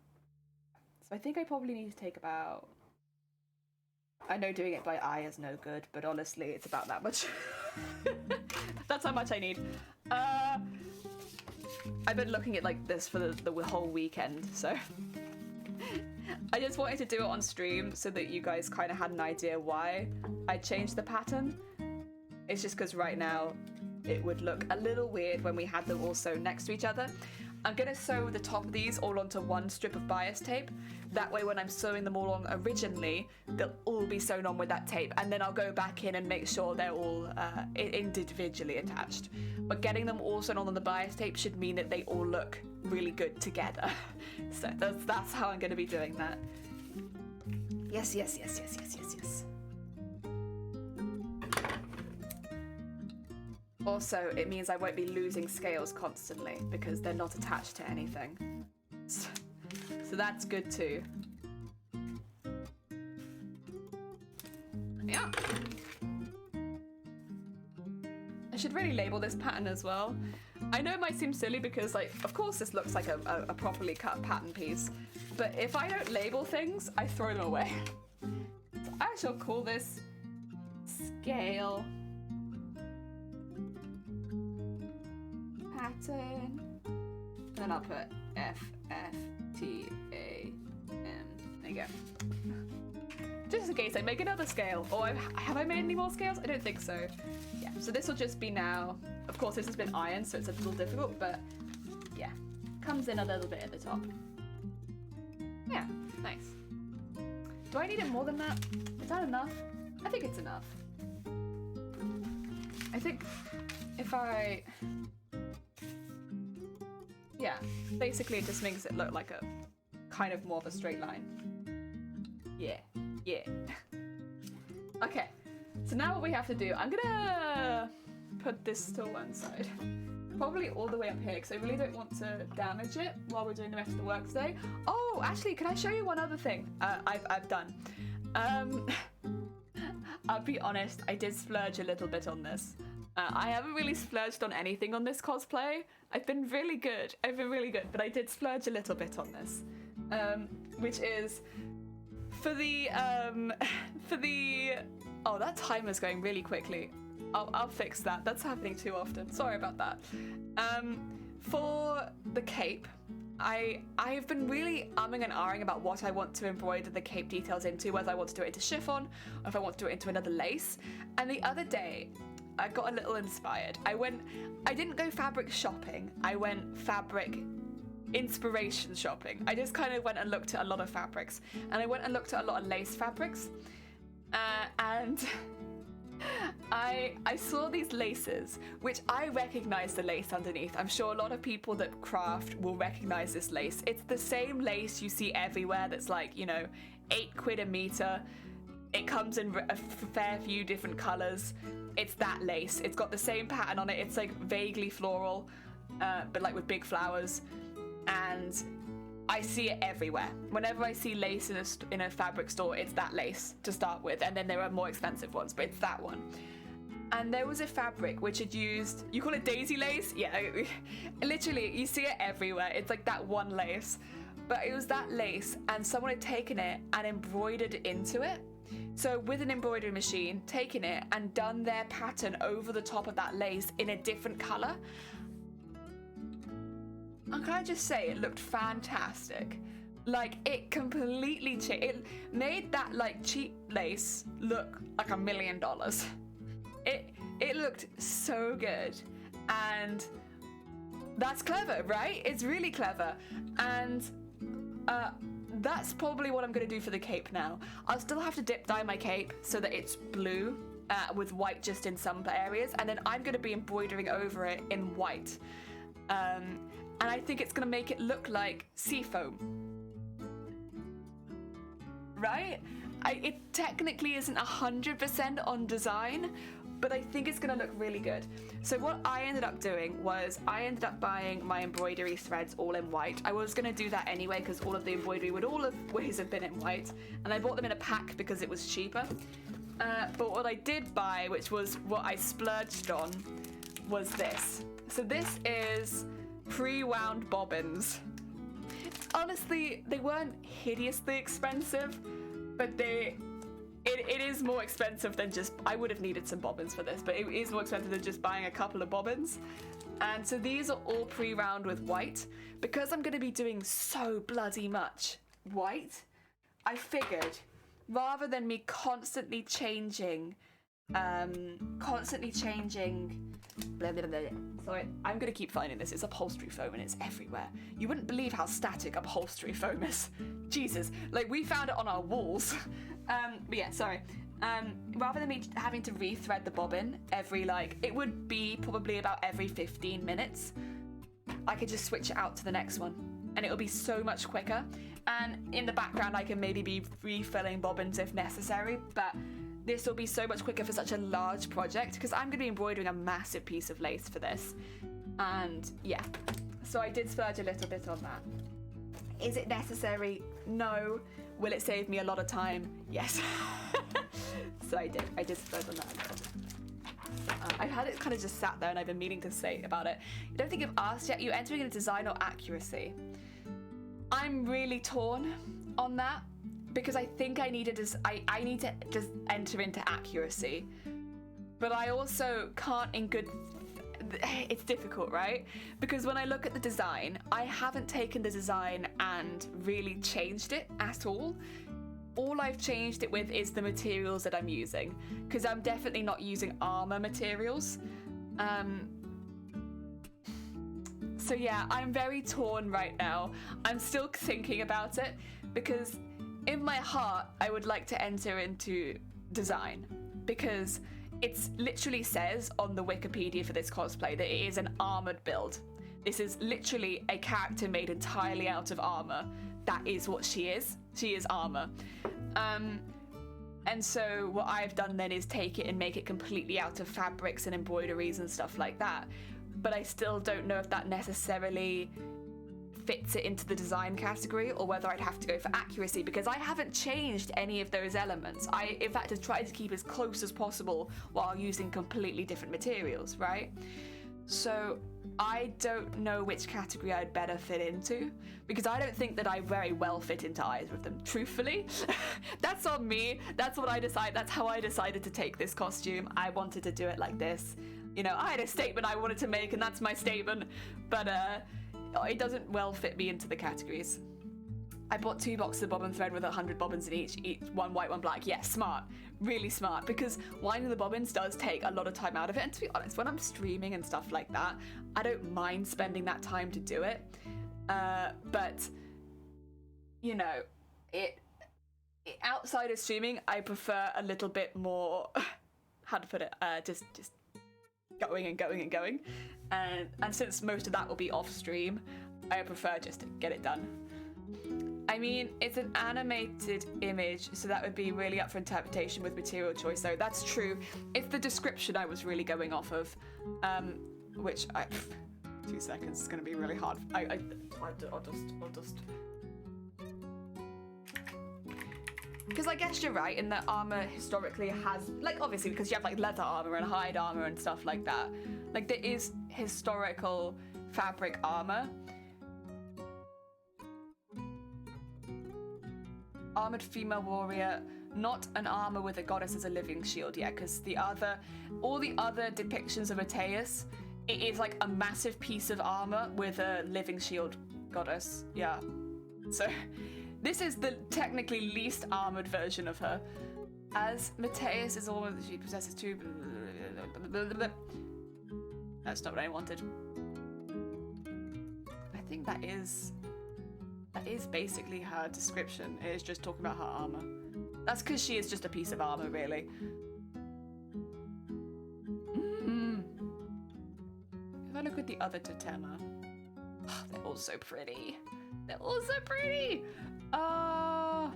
So I think I probably need to take about... I know doing it by eye is no good, but honestly, it's about that much. That's how much I need. I've been looking at like this for the whole weekend, so... I just wanted to do it on stream so that you guys kind of had an idea why I changed the pattern. It's just because right now it would look a little weird when we had them all sewn next to each other. I'm going to sew the top of these all onto one strip of bias tape. That way when I'm sewing them all on originally, they'll all be sewn on with that tape. And then I'll go back in and make sure they're all individually attached. But getting them all sewn on the bias tape should mean that they all look really good together. So that's how I'm going to be doing that. Yes. Also, it means I won't be losing scales constantly because they're not attached to anything. So that's good too. Yeah. I should really label this pattern as well. I know it might seem silly because, like, of course this looks like a properly cut pattern piece, but if I don't label things, I throw them away. So I shall call this scale pattern. Then I'll put FFTAM. There you go. Just in case I make another scale, or have I made any more scales? I don't think so. Yeah, so this will just be now. Of course, this has been ironed, so it's a little difficult, but yeah, comes in a little bit at the top. Yeah, nice. Do I need it more than that? Is that enough? I think it's enough. I think if I... Yeah, basically it just makes it look like a kind of more of a straight line. Yeah. Okay, so now what we have to do, I'm gonna put this to one side. Probably all the way up here, because I really don't want to damage it while we're doing the rest of the work today. Oh, actually, can I show you one other thing I've done? I'll be honest, I did splurge a little bit on this. I haven't really splurged on anything on this cosplay. I've been really good, but I did splurge a little bit on this. Which is, for the, oh, that timer's going really quickly. I'll fix that. That's happening too often. Sorry about that. For the cape, I've been really umming and ahhing about what I want to embroider the cape details into, whether I want to do it into chiffon, or if I want to do it into another lace. And the other day, I got a little inspired. I didn't go fabric shopping. I went fabric inspiration shopping. I just kind of went and looked at a lot of fabrics, and I went and looked at a lot of lace fabrics, and I saw these laces, which I recognize the lace underneath. I'm sure a lot of people that craft will recognize this lace. It's the same lace you see everywhere that's like, you know, £8 a meter. It comes in a fair few different colors. It's that lace. It's got the same pattern on it. It's like vaguely floral, but like with big flowers. And I see it everywhere. Whenever I see lace in a fabric store, it's that lace to start with, and then there are more expensive ones, but it's that one. And there was a fabric which had used, you call it daisy lace? Yeah, literally, you see it everywhere. It's like that one lace. But it was that lace, and someone had taken it and embroidered into it. So with an embroidery machine, taken it and done their pattern over the top of that lace in a different color. And can I just say, it looked fantastic. Like, it completely changed. It made that, like, cheap lace look like $1 million. It looked so good. And that's clever, right? It's really clever. And that's probably what I'm going to do for the cape now. I'll still have to dip dye my cape so that it's blue with white just in some areas. And then I'm going to be embroidering over it in white. And I think it's going to make it look like seafoam. Right? It technically isn't 100% on design, but I think it's gonna look really good. So what I ended up doing was I ended up buying my embroidery threads all in white. I was gonna do that anyway because all of the embroidery would always have been in white, and I bought them in a pack because it was cheaper. But what I did buy, which was what I splurged on, was this. So this is pre-wound bobbins. Honestly, they weren't hideously expensive, but it is more expensive than just, I would have needed some bobbins for this, but it is more expensive than just buying a couple of bobbins. And so these are all pre-wound with white. Because I'm going to be doing so bloody much white, I figured rather than me constantly changing, blah, blah, blah, blah. Sorry, I'm gonna keep finding this. It's upholstery foam and it's everywhere. You wouldn't believe how static upholstery foam is. Jesus, like we found it on our walls. But yeah, sorry. Rather than me having to rethread the bobbin every, like, it would be probably about every 15 minutes, I could just switch it out to the next one and it'll be so much quicker. And in the background, I can maybe be refilling bobbins if necessary, but this will be so much quicker for such a large project because I'm going to be embroidering a massive piece of lace for this. And yeah, so I did splurge a little bit on that. Is it necessary? No. Will it save me a lot of time? Yes. So I did splurge on that a little bit. I've had it kind of just sat there and I've been meaning to say about it. I don't think you've asked yet. You're entering into design or accuracy. I'm really torn on that because I think I need to just enter into accuracy, but I also can't in good. It's difficult, right? Because when I look at the design, I haven't taken the design and really changed it at all. All I've changed it with is the materials that I'm using, because I'm definitely not using armor materials. So yeah, I'm very torn right now. I'm still thinking about it because in my heart, I would like to enter into design because it literally says on the Wikipedia for this cosplay that it is an armored build. This is literally a character made entirely out of armor. That is what she is. She is armor. And so what I've done then is take it and make it completely out of fabrics and embroideries and stuff like that. But I still don't know if that necessarily fits it into the design category or whether I'd have to go for accuracy because I haven't changed any of those elements. I, in fact, have tried to keep as close as possible while using completely different materials, right? So I don't know which category I'd better fit into because I don't think that I very well fit into either of them, truthfully. That's on me. That's what I decide. That's how I decided to take this costume. I wanted to do it like this. You know, I had a statement I wanted to make and that's my statement, but it doesn't well fit me into the categories. I bought 2 boxes of bobbin thread with 100 bobbins in each, one white, one black. Yes, smart, really smart, because winding the bobbins does take a lot of time out of it. And to be honest, when I'm streaming and stuff like that, I don't mind spending that time to do it. But you know, outside of streaming, I prefer a little bit more. How to put it? Just going and going and going. And since most of that will be off stream, I prefer just to get it done. I mean, it's an animated image, so that would be really up for interpretation with material choice, so that's true. It's the description I was really going off of, which 2 seconds, it's gonna be really hard. I'll just. Because I guess you're right in that armor historically has, like, obviously because you have like leather armor and hide armor and stuff like that. Like there is historical fabric armor. Armored female warrior, not an armor with a goddess as a living shield. Yeah, because all the other depictions of Mateus, it is like a massive piece of armor with a living shield goddess. Yeah. So this is the technically least armored version of her. As Mateus is all she possesses two. That's not what I wanted. I think that is basically her description. It is just talking about her armor. That's because she is just a piece of armor, really. If I look at the other Totema, oh, they're all so pretty. They're all so pretty. I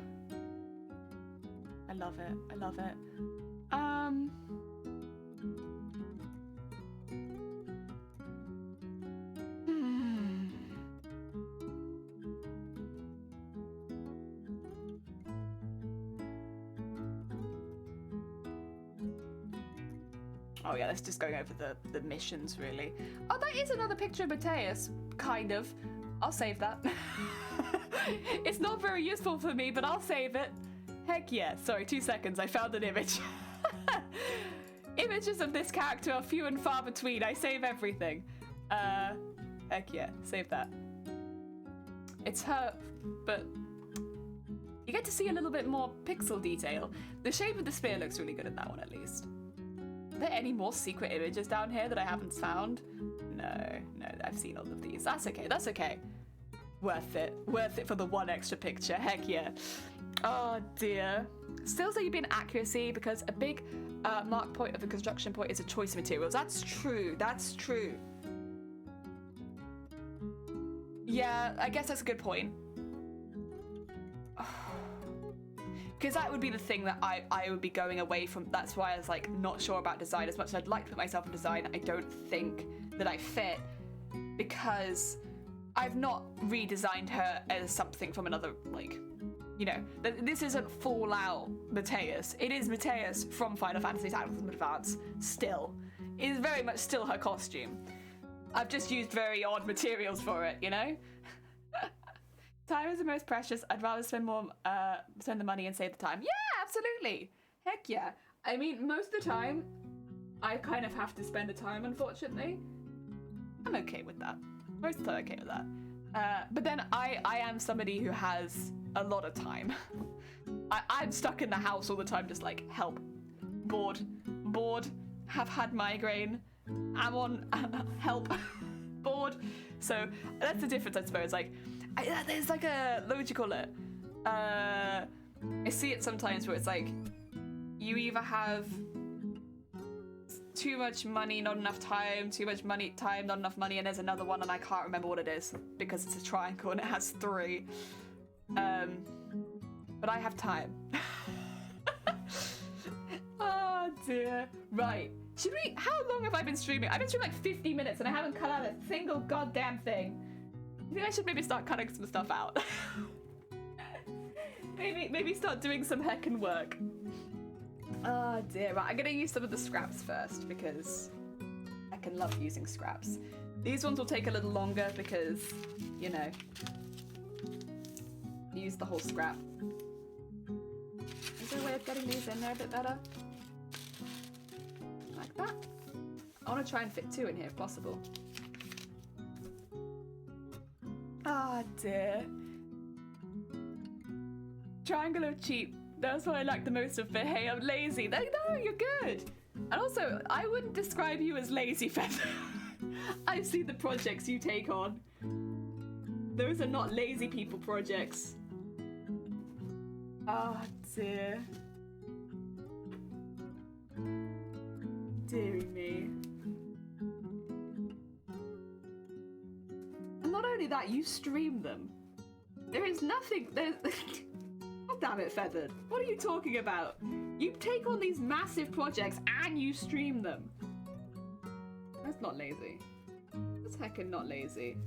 love it. I love it. Oh yeah, let's just going over the missions, really. Oh, that is another picture of Mateus, kind of. I'll save that. It's not very useful for me, but I'll save it. Heck yeah. Sorry, 2 seconds. I found an image. Images of this character are few and far between. I save everything. Heck yeah. Save that. It's her, but you get to see a little bit more pixel detail. The shape of the spear looks really good in that one, at least. Are there any more secret images down here that I haven't found? No, I've seen all of these. That's okay, that's okay. Worth it for the one extra picture, heck yeah. Oh dear. Still say you've been accuracy because a big mark point of the construction point is a choice of materials. That's true, that's true. Yeah, I guess that's a good point. Because that would be the thing that I would be going away from. That's why I was like not sure about design as much as I'd like to put myself in design. I don't think that I fit because I've not redesigned her as something from another, like, you know, this isn't Fallout Mateus. It is Mateus from Final Fantasy Tactics Advance still. It is very much still her costume. I've just used very odd materials for it, you know? Time is the most precious. I'd rather spend the money and save the time. Yeah, absolutely. Heck yeah. I mean, most of the time, I kind of have to spend the time, unfortunately. I'm okay with that. Most of the time, I'm okay with that. But then I am somebody who has a lot of time. I'm stuck in the house all the time, just like, help. Bored, have had migraine. I'm on help, bored. So that's the difference, I suppose. Like, there's like a, what would you call it? I see it sometimes where it's like, you either have too much money, not enough time, too much money, time, not enough money, and there's another one and I can't remember what it is because it's a triangle and it has 3. But I have time. Oh dear. Right. Should we, how long have I been streaming? I've been streaming like 50 minutes and I haven't cut out a single goddamn thing. I think I should maybe start cutting some stuff out. maybe start doing some heckin' work. Oh dear, right, I'm gonna use some of the scraps first because I can love using scraps. These ones will take a little longer because, you know, use the whole scrap. Is there a way of getting these in there a bit better? Like that? I want to try and fit 2 in here if possible. Ah, dear. Triangle of cheap. That's what I like the most of it. Hey, I'm lazy. No, you're good. And also, I wouldn't describe you as lazy, Feather. I've seen the projects you take on. Those are not lazy people projects. Ah, dear. Deary me. And not only that, you stream them. There is nothing. There's. God damn it, Feathered. What are you talking about? You take on these massive projects and you stream them. That's not lazy. That's heckin' not lazy.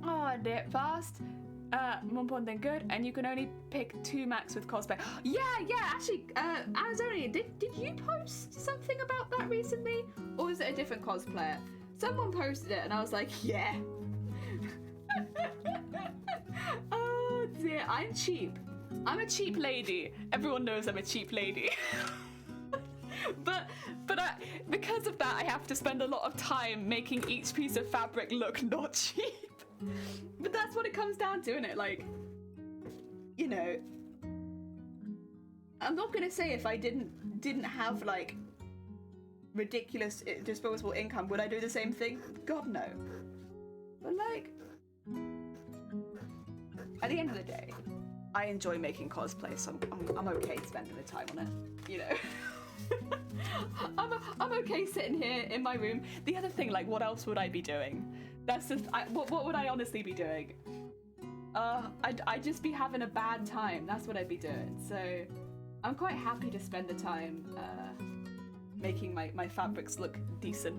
Oh, did it fast. more important than good, and you can only pick 2 max with cosplay. Yeah, actually, Amazonia, did you post something about that recently? Or was it a different cosplayer? Someone posted it, and I was like, yeah. Oh dear, I'm cheap. I'm a cheap lady. Everyone knows I'm a cheap lady. But because of that, I have to spend a lot of time making each piece of fabric look not cheap. But that's what it comes down to, isn't it? Like, you know, I'm not gonna say if I didn't have like ridiculous disposable income, would I do the same thing? God no. But like, at the end of the day, I enjoy making cosplay, so I'm okay spending the time on it, you know. I'm okay sitting here in my room. The other thing, like, what else would I be doing? That's just, what would I honestly be doing? I'd just be having a bad time. That's what I'd be doing. So I'm quite happy to spend the time making my fabrics look decent.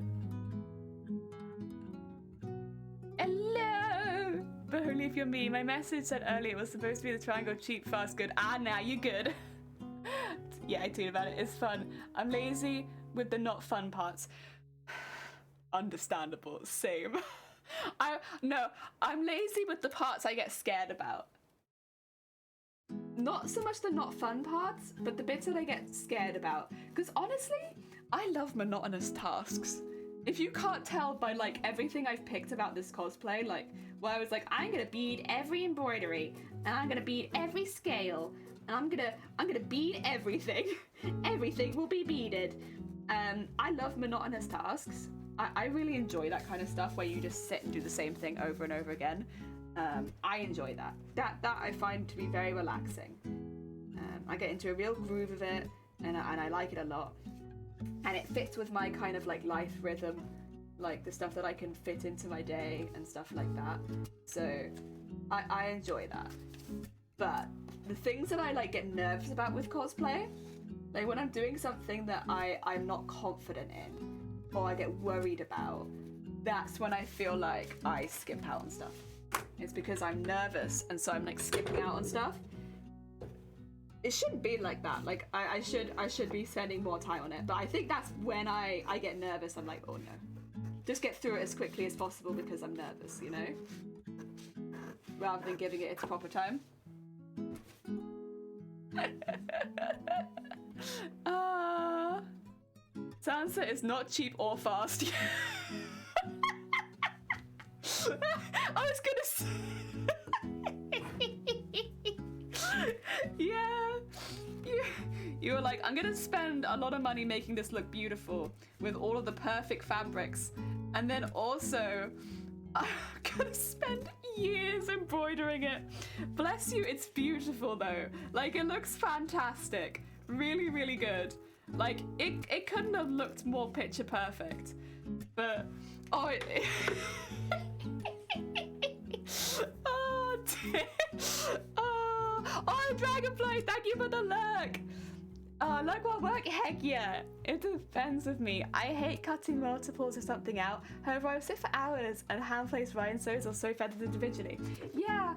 Hello! But only if you're me. My message said earlier it was supposed to be the triangle cheap, fast, good. Ah, now you're good. Yeah, I tweeted about it. It's fun. I'm lazy with the not fun parts. Understandable. Same. I'm lazy with the parts I get scared about. Not so much the not fun parts, but the bits that I get scared about. Because honestly, I love monotonous tasks. If you can't tell by like everything I've picked about this cosplay, like where I was like, I'm gonna bead every embroidery, and I'm gonna bead every scale, and I'm gonna bead everything. Everything will be beaded. I love monotonous tasks. I really enjoy that kind of stuff where you just sit and do the same thing over and over again. I enjoy that. That I find to be very relaxing. I get into a real groove of it, and I like it a lot. And it fits with my kind of like life rhythm, like the stuff that I can fit into my day and stuff like that. So I enjoy that. But the things that I like get nervous about with cosplay, like when I'm doing something that I'm not confident in, or I get worried about, that's when I feel like I skip out on stuff. It's because I'm nervous, and so I'm like skipping out on stuff. It shouldn't be like that. Like I should be spending more time on it. But I think that's when I get nervous. I'm like, oh no. Just get through it as quickly as possible because I'm nervous, you know? Rather than giving it its proper time. Sansa is not cheap or fast. I was gonna say. Yeah. You were like, I'm gonna spend a lot of money making this look beautiful with all of the perfect fabrics. And then also, I'm gonna spend years embroidering it. Bless you, it's beautiful though. Like, it looks fantastic. Really, really good. Like, it couldn't have looked more picture perfect. But, oh, oh, dear. Oh, Dragonfly, thank you for the look. Look what work, heck yeah. It depends with me. I hate cutting multiples of something out. However, I will sit for hours and hand place rhinestones or sew feathers individually. Yeah,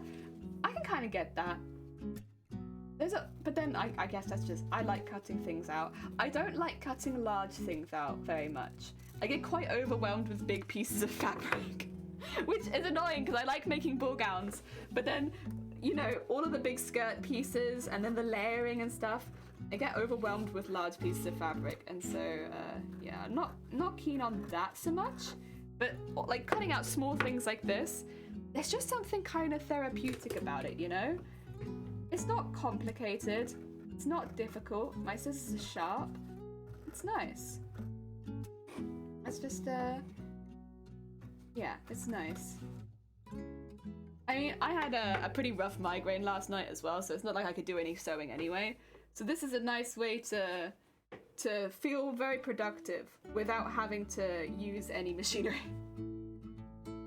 I can kind of get that. But then I guess that's just, I like cutting things out. I don't like cutting large things out very much. I get quite overwhelmed with big pieces of fabric, which is annoying because I like making ball gowns. But then, you know, all of the big skirt pieces and then the layering and stuff, I get overwhelmed with large pieces of fabric. And so, yeah, I'm not keen on that so much. But like cutting out small things like this, there's just something kind of therapeutic about it, you know? It's not complicated. It's not difficult. My scissors are sharp. It's nice. It's just, yeah, it's nice. I mean, I had a pretty rough migraine last night as well, so it's not like I could do any sewing anyway. So this is a nice way to feel very productive without having to use any machinery.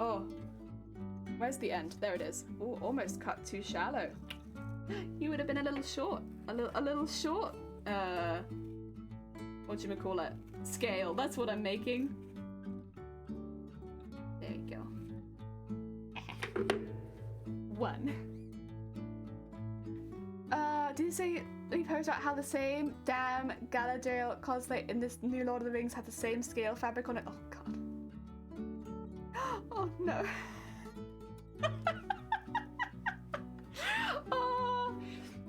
Oh, where's the end? There it is. Oh, almost cut too shallow. You would have been a little short. A little short. Whatchamacallit? Scale. That's what I'm making. There you go. 1. did you say we posted about how the same damn Galadriel cosplay in this new Lord of the Rings had the same scale fabric on it? Oh god. Oh no. Oh,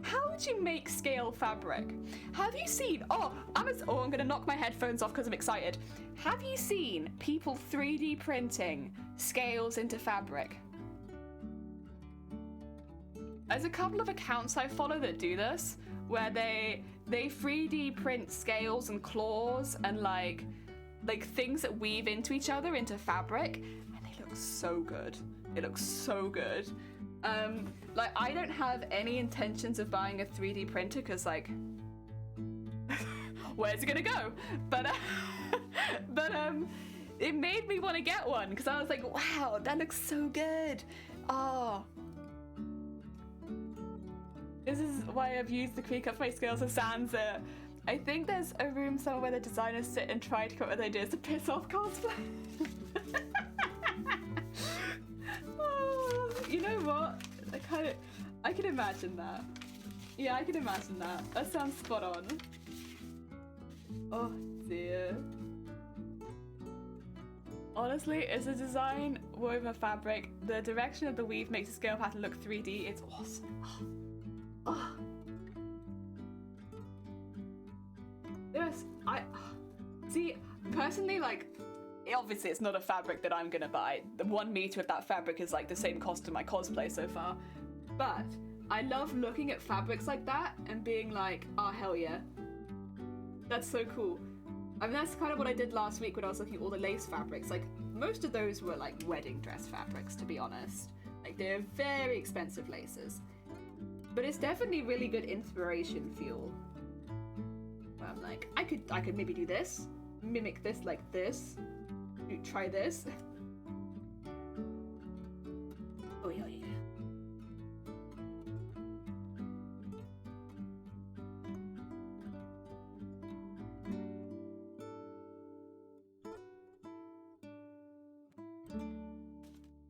how would you make scale fabric? Have you seen? I'm gonna knock my headphones off because I'm excited. Have you seen people 3D printing scales into fabric? There's a couple of accounts I follow that do this, where they 3D print scales and claws and like things that weave into each other into fabric, and they look so good. It looks so good. Like I don't have any intentions of buying a 3D printer because like, where's it gonna go? But it made me want to get one because I was like, wow, that looks so good. Oh. This is why I've used the Creek Up My Scales of Sansa. I think there's a room somewhere where the designers sit and try to come up with ideas to piss off cosplay. Oh, you know what? I can imagine that. Yeah, I can imagine that. That sounds spot on. Oh dear. Honestly, it's a design woven fabric. The direction of the weave makes the scale pattern look 3D. It's awesome. Oh. Yes, see, personally, like, obviously it's not a fabric that I'm gonna buy. The 1 meter of that fabric is like the same cost of my cosplay so far. But I love looking at fabrics like that and being like, oh hell yeah. That's so cool. I mean, that's kind of what I did last week when I was looking at all the lace fabrics. Like, most of those were like wedding dress fabrics, to be honest. Like, they're very expensive laces. But it's definitely really good inspiration fuel. Where I'm like, I could maybe do this, mimic this like this, try this. Oh yeah, yeah.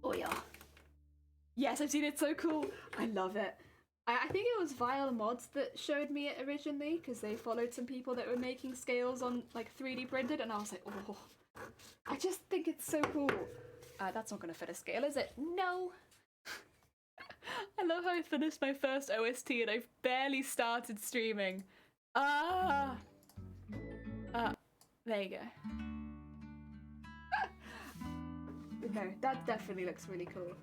Oh yeah. Yes, I've seen it. So cool. I love it. I think it was Vile Mods that showed me it originally because they followed some people that were making scales on like 3D printed, and I was like, oh, I just think it's so cool. That's not gonna fit a scale, is it? No. I love how I finished my first OST and I've barely started streaming. There you go. No, that definitely looks really cool.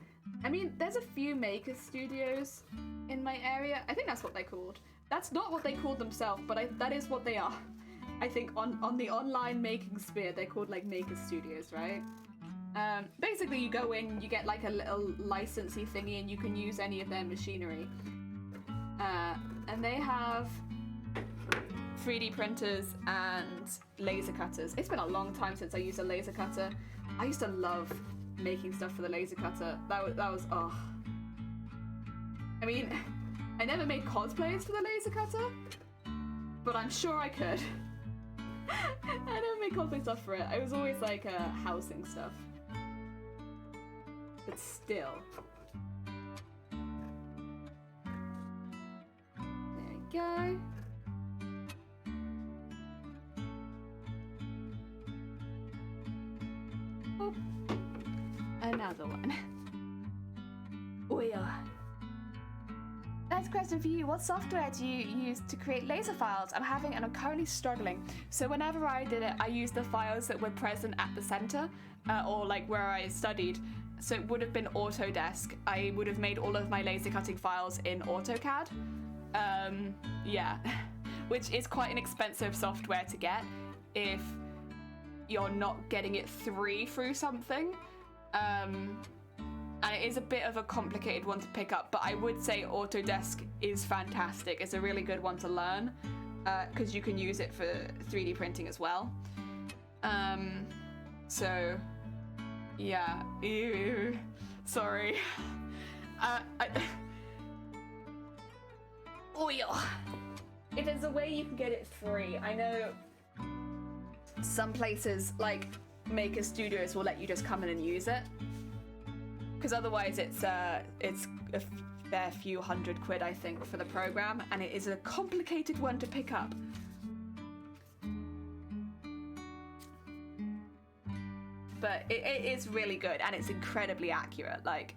I mean, there's a few maker studios in my area. I think that's what they're called. That's not what they call themselves, but that is what they are. I think on the online making sphere, they're called like maker studios, right? Basically, you go in, you get like a little licensee thingy, and you can use any of their machinery. And they have 3D printers and laser cutters. It's been a long time since I used a laser cutter. I used to love making stuff for the laser cutter. That was oh. I mean, I never made cosplays for the laser cutter, but I'm sure I could. I never made cosplay stuff for it. I was always like housing stuff. But still. There we go. Oh. Another one. Oh yeah. Next question for you. What software do you use to create laser files? I'm currently struggling. So whenever I did it, I used the files that were present at the center, or like where I studied. So it would have been Autodesk. I would have made all of my laser cutting files in AutoCAD. Yeah, which is quite an expensive software to get if you're not getting it through something. And it is a bit of a complicated one to pick up, but I would say Autodesk is fantastic. It's a really good one to learn because you can use it for 3D printing as well. So, yeah. Ew. Sorry. Oh yeah. If there's a way you can get it free, I know some places like Maker Studios will let you just come in and use it. Because otherwise it's a bare few £100, I think, for the program, and it is a complicated one to pick up. But it is really good, and it's incredibly accurate. Like,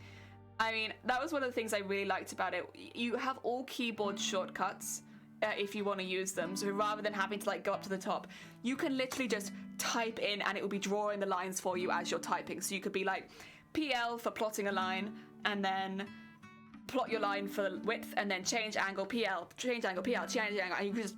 I mean, that was one of the things I really liked about it. You have all keyboard shortcuts if you want to use them. So rather than having to like go up to the top, you can literally just type in and it will be drawing the lines for you as you're typing. So you could be like PL for plotting a line, and then plot your line for width, and then change angle PL, change angle PL, change angle, and you can just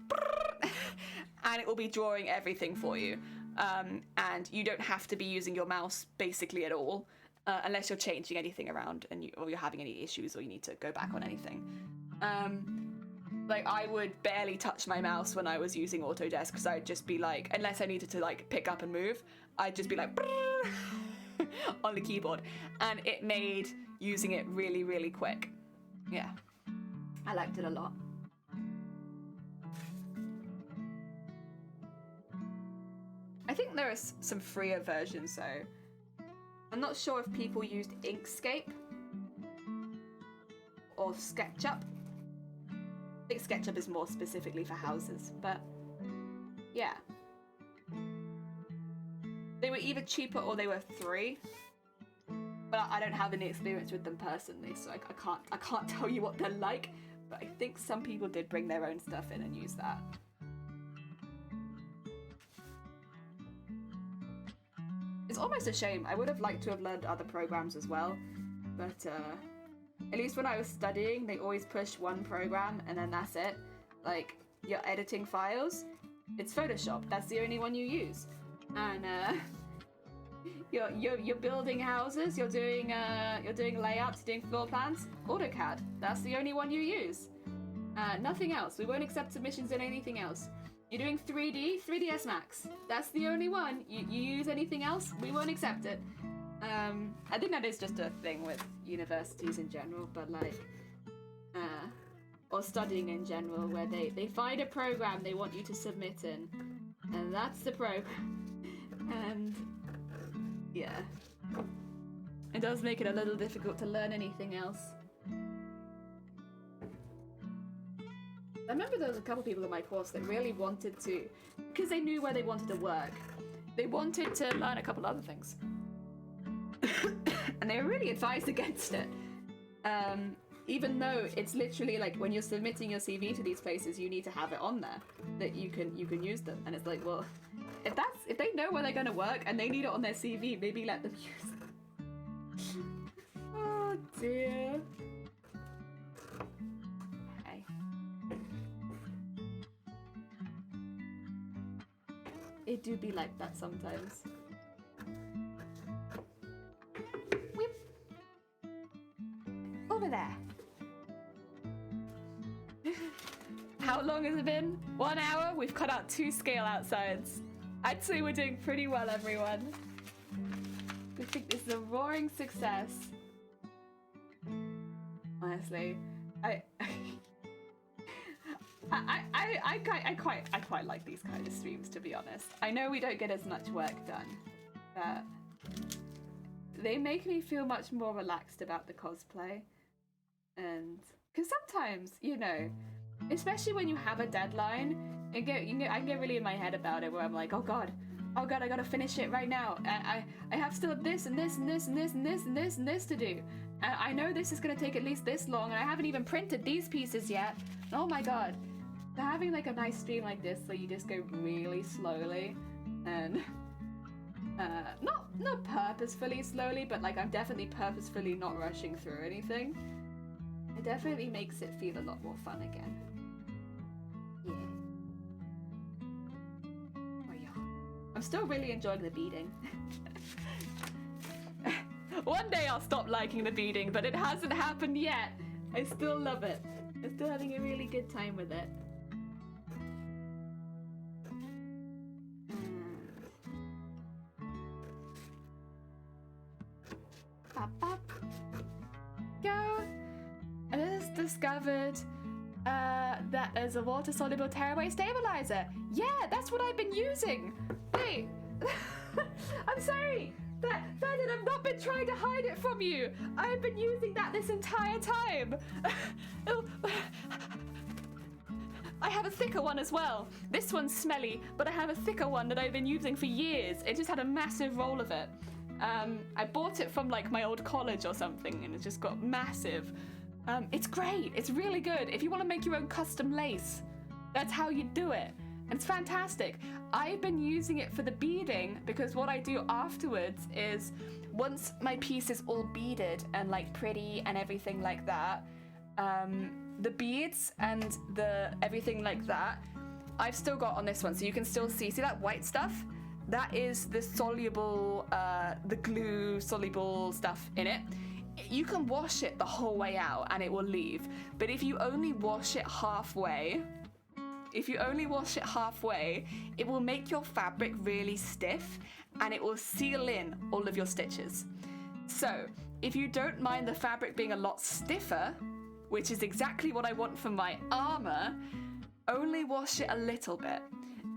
and it will be drawing everything for you. And you don't have to be using your mouse basically at all. Unless you're changing anything around or you're having any issues or you need to go back on anything. Like, I would barely touch my mouse when I was using Autodesk, because I'd just be like, unless I needed to like pick up and move, I'd just be like on the keyboard, and it made using it really, really quick. Yeah, I liked it a lot. I think there are some freer versions though. I'm not sure if people used Inkscape or SketchUp. I think SketchUp is more specifically for houses, but yeah. They were either cheaper or they were free, but I don't have any experience with them personally, so I can't tell you what they're like, but I think some people did bring their own stuff in and use that. It's almost a shame. I would have liked to have learned other programs as well, but at least when I was studying, they always push one program and then that's it. Like, you're editing files, it's Photoshop. That's the only one you use. And you're building houses. You're doing layouts. You're doing floor plans. AutoCAD. That's the only one you use. Nothing else. We won't accept submissions in anything else. You're doing 3D, 3ds Max. That's the only one. You use anything else, we won't accept it. I think that is just a thing with universities in general, but like, or studying in general, where they find a program they want you to submit in, and that's the program. And yeah, it does make it a little difficult to learn anything else. I remember there was a couple people in my course that really wanted to, because they knew where they wanted to work, they wanted to learn a couple other things. And they were really advised against it. Even though it's literally like when you're submitting your CV to these places, you need to have it on there that you can use them. And it's like, well, if they know where they're gonna work and they need it on their CV, maybe let them use it. Oh dear. It do be like that sometimes. Whip. Over there. How long has it been? 1 hour? We've cut out 2 scale outsides. I'd say we're doing pretty well, everyone. I think this is a roaring success. Honestly, I quite like these kind of streams, to be honest. I know we don't get as much work done, but they make me feel much more relaxed about the cosplay. And because sometimes, you know, especially when you have a deadline, I get really in my head about it, where I'm like, oh god, I gotta finish it right now. I have still this and this and this and this and this and this and this to do. And I know this is gonna take at least this long, and I haven't even printed these pieces yet. Oh my god. So having like a nice stream like this, so you just go really slowly, and not purposefully slowly, but like I'm definitely purposefully not rushing through anything. It definitely makes it feel a lot more fun again. Yeah. Oh yeah. I'm still really enjoying the beading. One day I'll stop liking the beading, but it hasn't happened yet. I still love it. I'm still having a really good time with it. Go. I just discovered that there's a water-soluble tearaway stabilizer. Yeah, that's what I've been using. Wait, I'm sorry. Vernon, I've not been trying to hide it from you. I've been using that this entire time. Oh. I have a thicker one as well. This one's smelly, but I have a thicker one that I've been using for years. It just had a massive roll of it. I bought it from like my old college or something, and it's just got massive. It's great. It's really good. If you want to make your own custom lace, that's how you do it. And it's fantastic. I've been using it for the beading because what I do afterwards is once my piece is all beaded and like pretty and everything like that, the beads and the everything like that, I've still got on this one. So you can still see that white stuff? That is the soluble, the glue soluble stuff in it. You can wash it the whole way out and it will leave. But if you only wash it halfway, it will make your fabric really stiff and it will seal in all of your stitches. So if you don't mind the fabric being a lot stiffer, which is exactly what I want for my armor, only wash it a little bit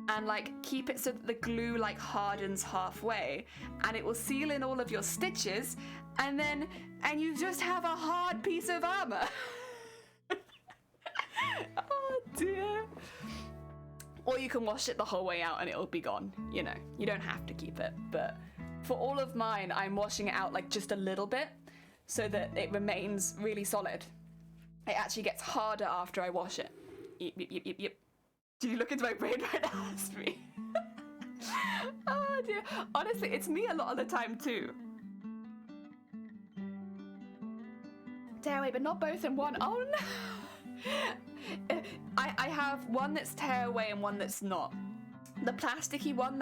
and like keep it so that the glue like hardens halfway and it will seal in all of your stitches and you just have a hard piece of armor. Oh dear. Or you can wash it the whole way out and it'll be gone. You know, you don't have to keep it. But for all of mine, I'm washing it out like just a little bit so that it remains really solid. It actually gets harder after I wash it. Yep. Did you look into my brain right now? That's me. Oh dear. Honestly, it's me a lot of the time too. Tearaway, but not both in one. Oh no. I have one that's tearaway and one that's not. The plasticky one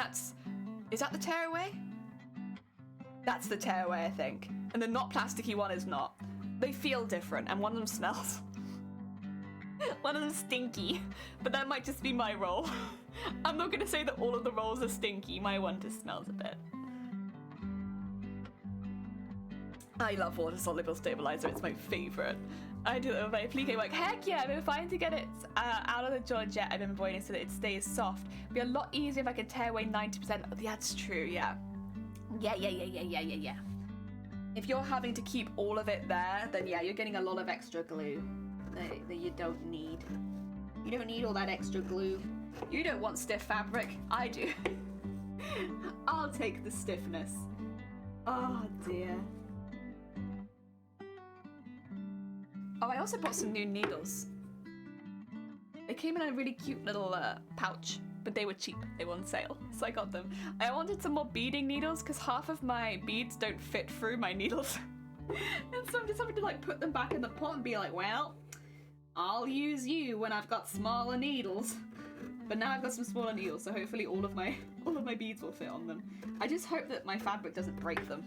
is that the tearaway? That's the tearaway, I think. And the not plasticky one is not. They feel different and one of them smells. One of them's stinky, but that might just be my roll. I'm not gonna say that all of the rolls are stinky. My one just smells a bit. I love water soluble stabilizer. It's my favorite. I do it with my applique work. Heck yeah, I've been fine to get it out of the Georgette. I've been avoiding so that it stays soft. It'd be a lot easier if I could tear away 90%. That's true, yeah. Yeah. If you're having to keep all of it there, then yeah, you're getting a lot of extra glue that you don't need. You don't need all that extra glue. You don't want stiff fabric. I do. I'll take the stiffness. Oh dear. Oh, I also bought some new needles. They came in a really cute little pouch, but they were cheap. They were on sale, so I got them. I wanted some more beading needles because half of my beads don't fit through my needles. And so I'm just having to like put them back in the pot and be like, well, I'll use you when I've got smaller needles. But now I've got some smaller needles, so hopefully all of my beads will fit on them. I just hope that my fabric doesn't break them.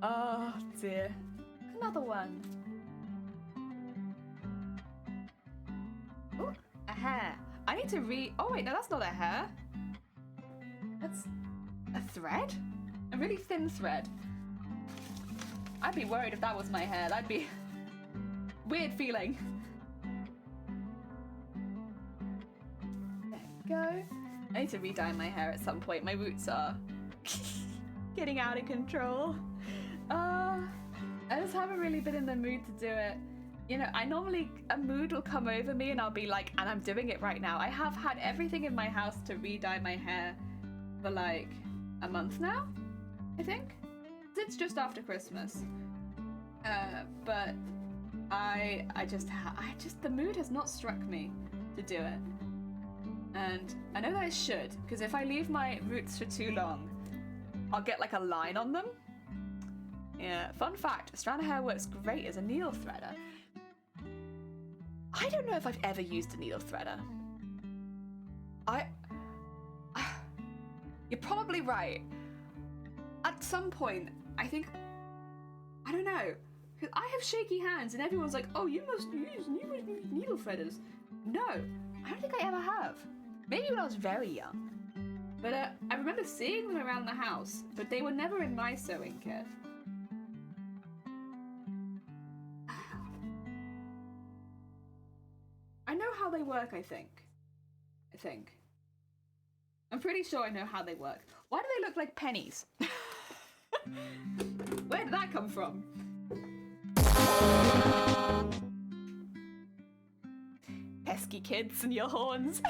Oh dear. Another one. Ooh, a hair. I need to oh wait, no, that's not a hair. That's a thread? A really thin thread. I'd be worried if that was my hair. That'd be weird feeling. There we go. I need to re-dye my hair at some point. My roots are getting out of control. I just haven't really been in the mood to do it. You know, a mood will come over me and I'll be like, and I'm doing it right now. I have had everything in my house to re-dye my hair for like a month now, I think. It's just after Christmas. But the mood has not struck me to do it. And I know that I should, because if I leave my roots for too long, I'll get like a line on them. Yeah, fun fact, a strand of hair works great as a needle threader. I don't know if I've ever used a needle threader. You're probably right. At some point, I think, I don't know, because I have shaky hands and everyone's like, oh, you must use needle threaders. No, I don't think I ever have. Maybe when I was very young. But I remember seeing them around the house, but they were never in my sewing kit. I know how they work, I think. I'm pretty sure I know how they work. Why do they look like pennies? Where did that come from? Pesky kids and your horns.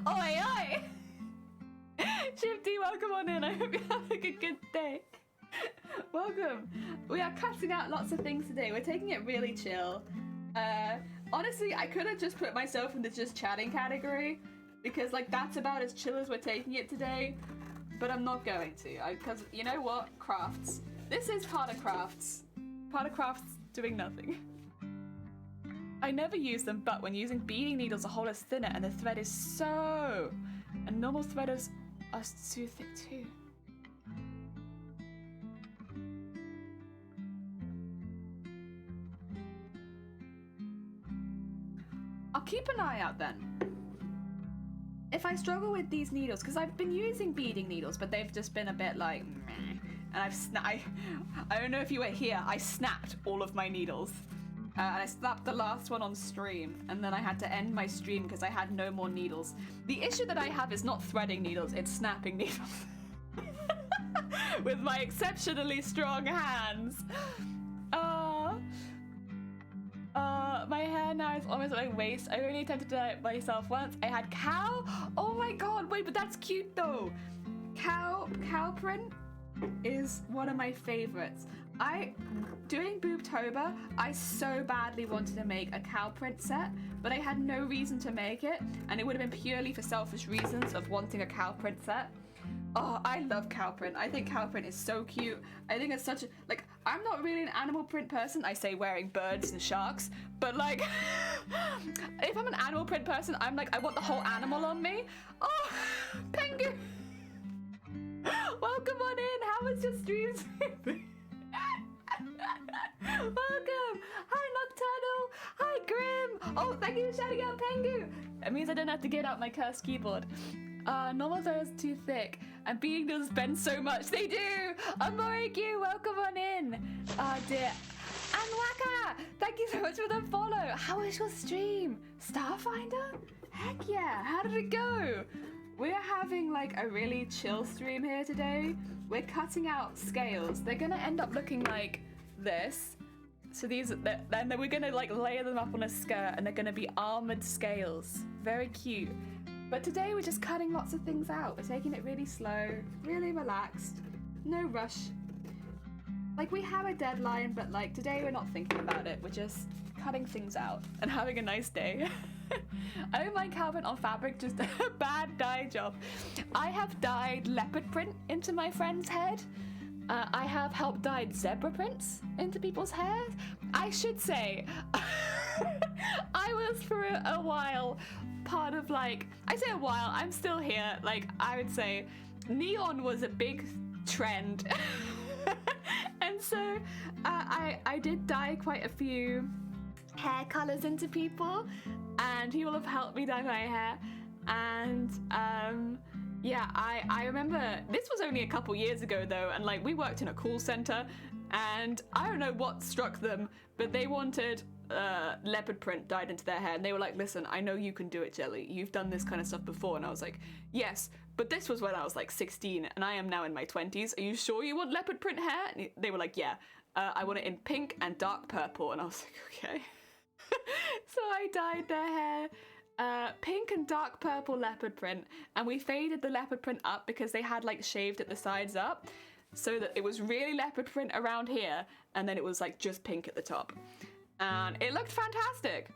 Oi, oi! Shifty, welcome on in. I hope you're having a good day. Welcome. We are cutting out lots of things today. We're taking it really chill. Honestly, I could have just put myself in the just chatting category because like that's about as chill as we're taking it today. But I'm not going to, because you know what? Crafts. This is part of crafts. Part of crafts doing nothing. I never use them, but when using beading needles, the hole is thinner and the thread is so... And normal threaders are too thick too. I'll keep an eye out then. If I struggle with these needles, because I've been using beading needles, but they've just been a bit like meh. And I don't know if you were here, I snapped all of my needles. And I snapped the last one on stream, and then I had to end my stream because I had no more needles. The issue that I have is not threading needles, it's snapping needles. With my exceptionally strong hands. My hair now is almost at my waist. I only attempted to dye it myself once. I had cow. Oh my god, wait, but that's cute though. Cow print is one of my favorites. Doing Boobtober, I so badly wanted to make a cow print set, but I had no reason to make it, and it would have been purely for selfish reasons of wanting a cow print set. Oh, I love cow print. I think cow print is so cute. I think it's such a, like, I'm not really an animal print person. I say wearing birds and sharks, but like, if I'm an animal print person, I'm like, I want the whole animal on me. Oh, Pengu! Welcome on in. How was your stream? Welcome. Hi, Nocturnal. Hi, Grim. Oh, thank you for shouting out Pengu. That means I don't have to get out my cursed keyboard. Normal though is too thick. And being does bend so much. They do. Amorigu, welcome on in. Dear. And Waka, thank you so much for the follow. How was your stream? Starfinder? Heck yeah. How did it go? We're having like a really chill stream here today. We're cutting out scales. They're gonna end up looking like this. So then we're gonna like layer them up on a skirt, and they're gonna be armored scales. Very cute. But today we're just cutting lots of things out. We're taking it really slow, really relaxed, no rush. Like we have a deadline, but like today we're not thinking about it. We're just cutting things out and having a nice day. I don't mind cow print on fabric, just a bad dye job. I have dyed leopard print into my friend's head. I have helped dye zebra prints into people's hair. I should say, I was for a while part of like, I say a while, I'm still here. Like I would say neon was a big trend. And so I did dye quite a few hair colors into people, and people have helped me dye my hair. And yeah, I remember this was only a couple years ago though, and like we worked in a call center, and I don't know what struck them, but they wanted leopard print dyed into their hair, and they were like, listen, I know you can do it, Jelly, you've done this kind of stuff before. And I was like, yes, but this was when I was like 16 and I am now in my 20s. Are you sure you want leopard print hair? And they were like, yeah, I want it in pink and dark purple. And I was like, okay. So I dyed their hair pink and dark purple leopard print, and we faded the leopard print up because they had like shaved at the sides up, so that it was really leopard print around here, and then it was like just pink at the top. And it looked fantastic.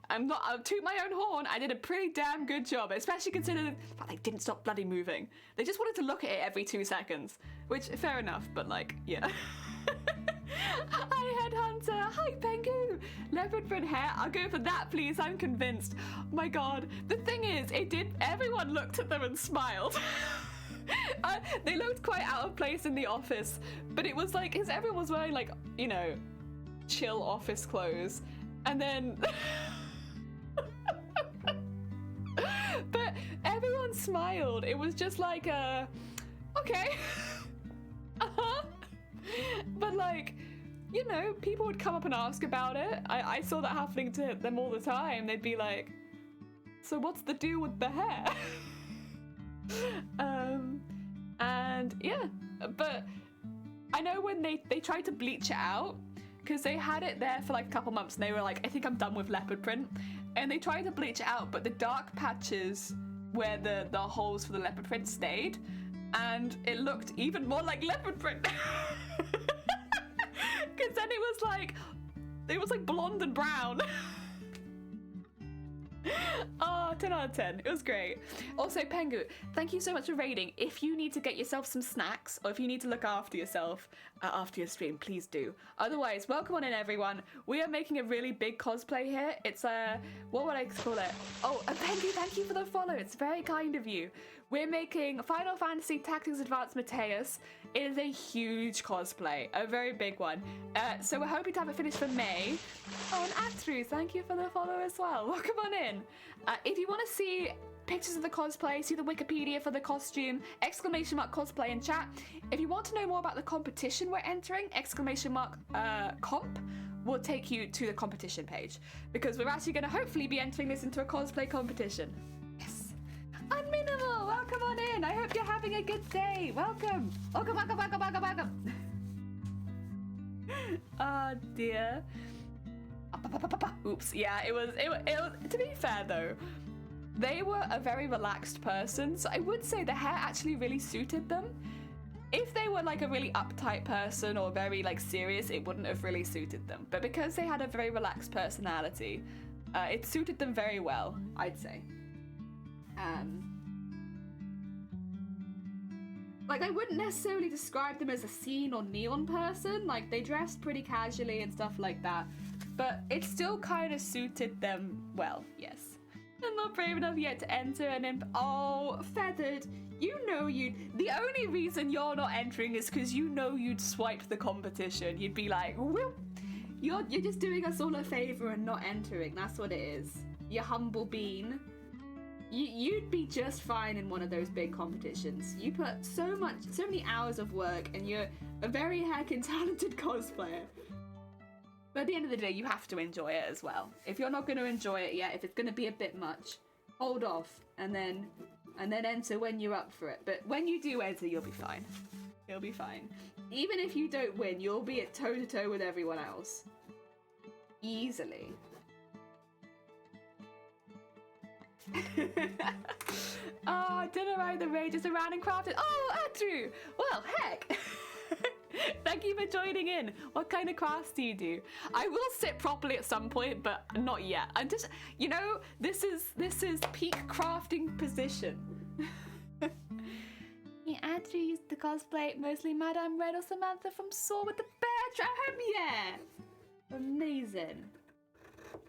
I'll toot my own horn, I did a pretty damn good job, especially considering the fact they didn't stop bloody moving. They just wanted to look at it every 2 seconds, which, fair enough, but like, yeah. Hi, Headhunter. Hi, Pengu. Leopard print hair. I'll go for that, please. I'm convinced. My God. The thing is, everyone looked at them and smiled. They looked quite out of place in the office, but it was like, because everyone was wearing like, you know, chill office clothes, and then but everyone smiled. It was just like okay. But like, you know, people would come up and ask about it. I saw that happening to them all the time. They'd be like, so what's the deal with the hair? And yeah, but I know when they tried to bleach it out, because they had it there for like a couple months and they were like, I think I'm done with leopard print. And they tried to bleach it out, but the dark patches where the holes for the leopard print stayed, and it looked even more like leopard print. Because then it was like blonde and brown. Oh, 10 out of 10. It was great. Also, Pengu, thank you so much for raiding. If you need to get yourself some snacks, or if you need to look after yourself after your stream, please do. Otherwise, welcome on in, everyone. We are making a really big cosplay here. It's what would I call it? Oh, Pengu, thank you for the follow. It's very kind of you. We're making Final Fantasy Tactics Advanced Mateus. It is a huge cosplay, a very big one. So we're hoping to have it finished for May. Oh, and Atru, thank you for the follow as well. Welcome on in. If you want to see pictures of the cosplay, see the Wikipedia for the costume, !cosplay in chat. If you want to know more about the competition we're entering, !comp will take you to the competition page, because we're actually going to hopefully be entering this into a cosplay competition. Yes. Unminimal, welcome on in. I hope you're having a good day. Welcome. Welcome, welcome, welcome, welcome, welcome. Oh dear. Oops, yeah, it was, to be fair though, they were a very relaxed person, so I would say the hair actually really suited them. If they were like a really uptight person or very like serious, it wouldn't have really suited them. But because they had a very relaxed personality, it suited them very well, I'd say. Like, I wouldn't necessarily describe them as a scene or neon person. Like, they dressed pretty casually and stuff like that. But it still kind of suited them well, yes. I'm not brave enough yet to enter an imp. Oh, Feathered, you know the only reason you're not entering is because you know you'd swipe the competition. You'd be like, whoop. You're just doing us all a favor and not entering. That's what it is. You humble bean. You'd be just fine in one of those big competitions. You put so many hours of work, and you're a very heckin' talented cosplayer. But at the end of the day, you have to enjoy it as well. If you're not going to enjoy it yet, if it's going to be a bit much, hold off and then enter when you're up for it. But when you do enter, you'll be fine. You'll be fine. Even if you don't win, you'll be at toe-to-toe with everyone else. Easily. Oh, dinner ride the rages around and crafted. Oh, Andrew! Well, heck! Thank you for joining in. What kind of crafts do you do? I will sit properly at some point, but not yet. I'm just, you know, this is peak crafting position. Yeah, Andrew used to cosplay mostly Madame Red or Samantha from Saw with the bear trap. Yeah! Amazing.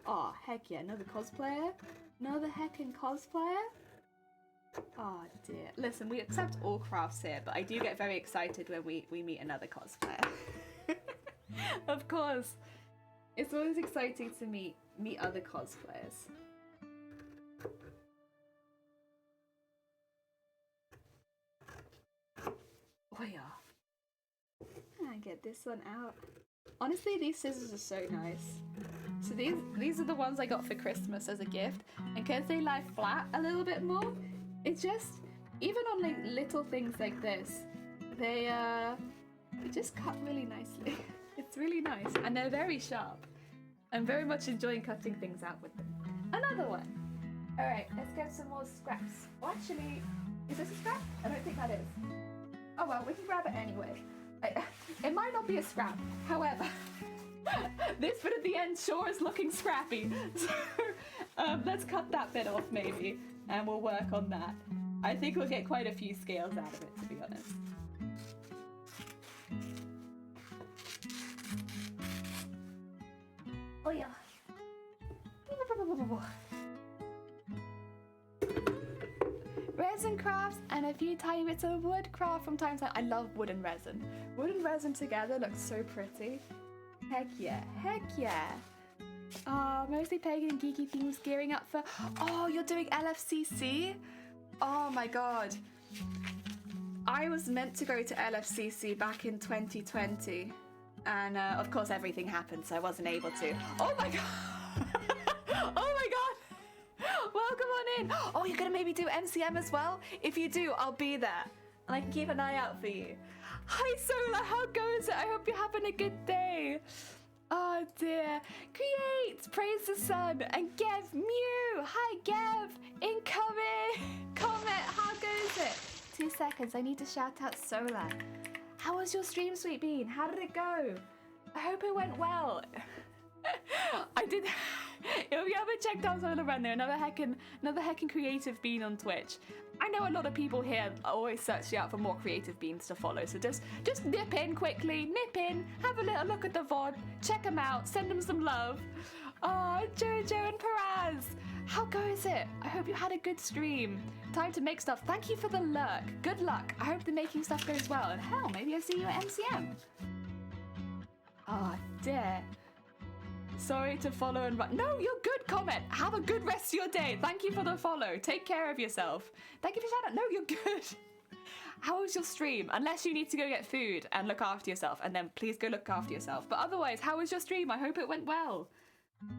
Oh, heck yeah, another cosplayer? Another heckin' cosplayer? Oh dear. Listen, we accept all crafts here, but I do get very excited when we meet another cosplayer. Of course. It's always exciting to meet other cosplayers. Oh yeah. I get this one out. Honestly, these scissors are so nice. So these are the ones I got for Christmas as a gift, and because they lie flat a little bit more, it just, even on like little things like this, they just cut really nicely. It's really nice, and they're very sharp. I'm very much enjoying cutting things out with them. Another one. All right, let's get some more scraps. Oh, actually, is this a scrap? I don't think that is. Oh well, we can grab it anyway. It might not be a scrap, however, this bit at the end sure is looking scrappy. So let's cut that bit off maybe, and we'll work on that. I think we'll get quite a few scales out of it, to be honest. Oh yeah. Resin crafts and a few tiny bits of wood craft from time to time. I love wood and resin. Wood and resin together looks so pretty. Heck yeah, heck yeah. Mostly pagan and geeky themes gearing up for... Oh, you're doing LFCC? Oh my god. I was meant to go to LFCC back in 2020. And of course everything happened, so I wasn't able to. Oh my god. Oh my god. Welcome on in. Oh, you're gonna maybe do MCM as well? If you do, I'll be there. And I can keep an eye out for you. Hi Sola, how goes it? I hope you're having a good day. Oh dear. Create, praise the sun, and Gev Mew. Hi Gev, incoming. Comment, how goes it? 2 seconds, I need to shout out Sola. How was your stream, Sweet Bean? How did it go? I hope it went well. I did. If you haven't checked out Solar Run, there another heckin' creative bean on Twitch. I know a lot of people here are always searching out for more creative beans to follow, so just nip in quickly, nip in, have a little look at the VOD, check them out, send them some love. Oh, Jojo and Peraz, how goes it? I hope you had a good stream. Time to make stuff. Thank you for the lurk. Good luck. I hope the making stuff goes well, and hell, maybe I see you at MCM. Oh dear. Sorry to follow and run. No, you're good, Comment. Have a good rest of your day. Thank you for the follow. Take care of yourself. Thank you for shout out. No, you're good. How was your stream? Unless you need to go get food and look after yourself, and then please go look after yourself. But otherwise, how was your stream? I hope it went well.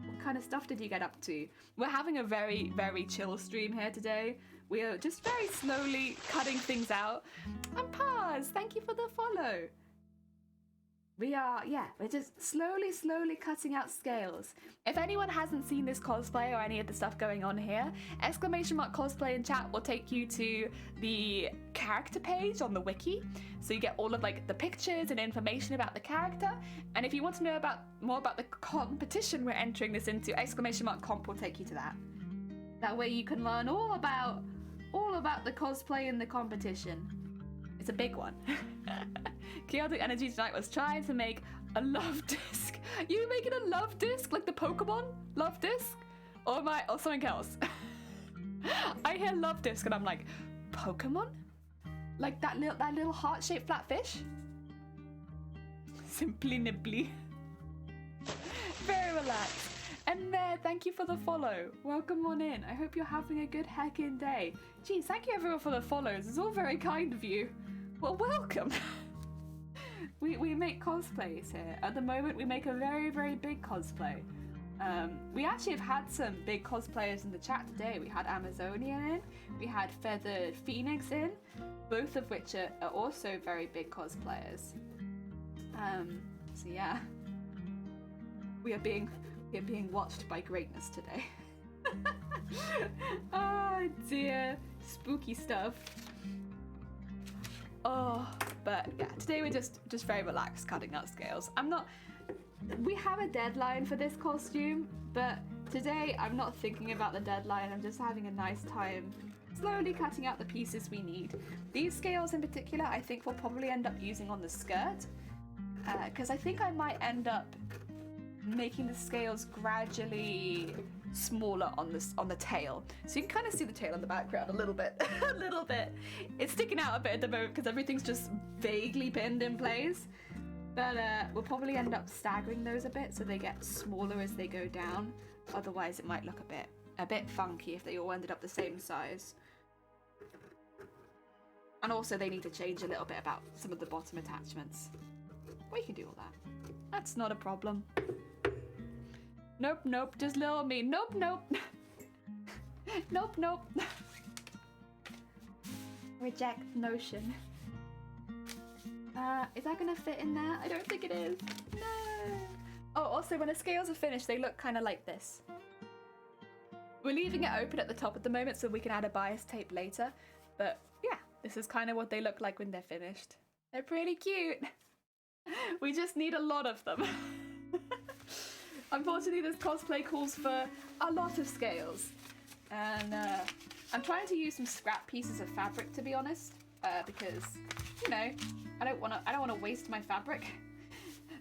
What kind of stuff did you get up to? We're having a very, very chill stream here today. We are just very slowly cutting things out. And Paz, thank you for the follow. We're just slowly cutting out scales. If anyone hasn't seen this cosplay or any of the stuff going on here, !cosplay in chat will take you to the character page on the wiki. So you get all of like the pictures and information about the character. And if you want to know more about the competition we're entering this into, !comp will take you to that. That way you can learn all about the cosplay in the competition. It's a big one. Chaotic Energy tonight was trying to make a love disc. You making a love disc like the Pokemon love disc, or something else? I hear love disc and I'm like, Pokemon, like that little heart-shaped flat fish. Simply nibbly. Very relaxed. And there, thank you for the follow. Welcome on in. I hope you're having a good heckin' day. Geez, thank you everyone for the follows. It's all very kind of you. Well, welcome. We make cosplays here. At the moment, we make a very, very big cosplay. We actually have had some big cosplayers in the chat today. We had Amazonian in, we had Feathered Phoenix in, both of which are also very big cosplayers. So yeah, we are being watched by greatness today. Oh dear, spooky stuff. Oh, but yeah, today we're just very relaxed cutting out scales. We have a deadline for this costume, but today I'm not thinking about the deadline. I'm just having a nice time slowly cutting out the pieces we need. These scales in particular, I think we'll probably end up using on the skirt, because I think I might end up making the scales gradually smaller on the tail, so you can kind of see the tail in the background a little bit. A little bit. It's sticking out a bit at the moment because everything's just vaguely pinned in place, but we'll probably end up staggering those a bit so they get smaller as they go down. Otherwise it might look a bit funky if they all ended up the same size. And also they need to change a little bit about some of the bottom attachments. We can do all that. That's not a problem. Nope, just little me. Nope. Nope. Reject notion. Is that gonna fit in there? I don't think it is. No. Oh, also when the scales are finished, they look kind of like this. We're leaving it open at the top at the moment so we can add a bias tape later. But yeah, this is kind of what they look like when they're finished. They're pretty cute. We just need a lot of them. Unfortunately, this cosplay calls for a lot of scales, and I'm trying to use some scrap pieces of fabric, to be honest, because you know I don't want to waste my fabric.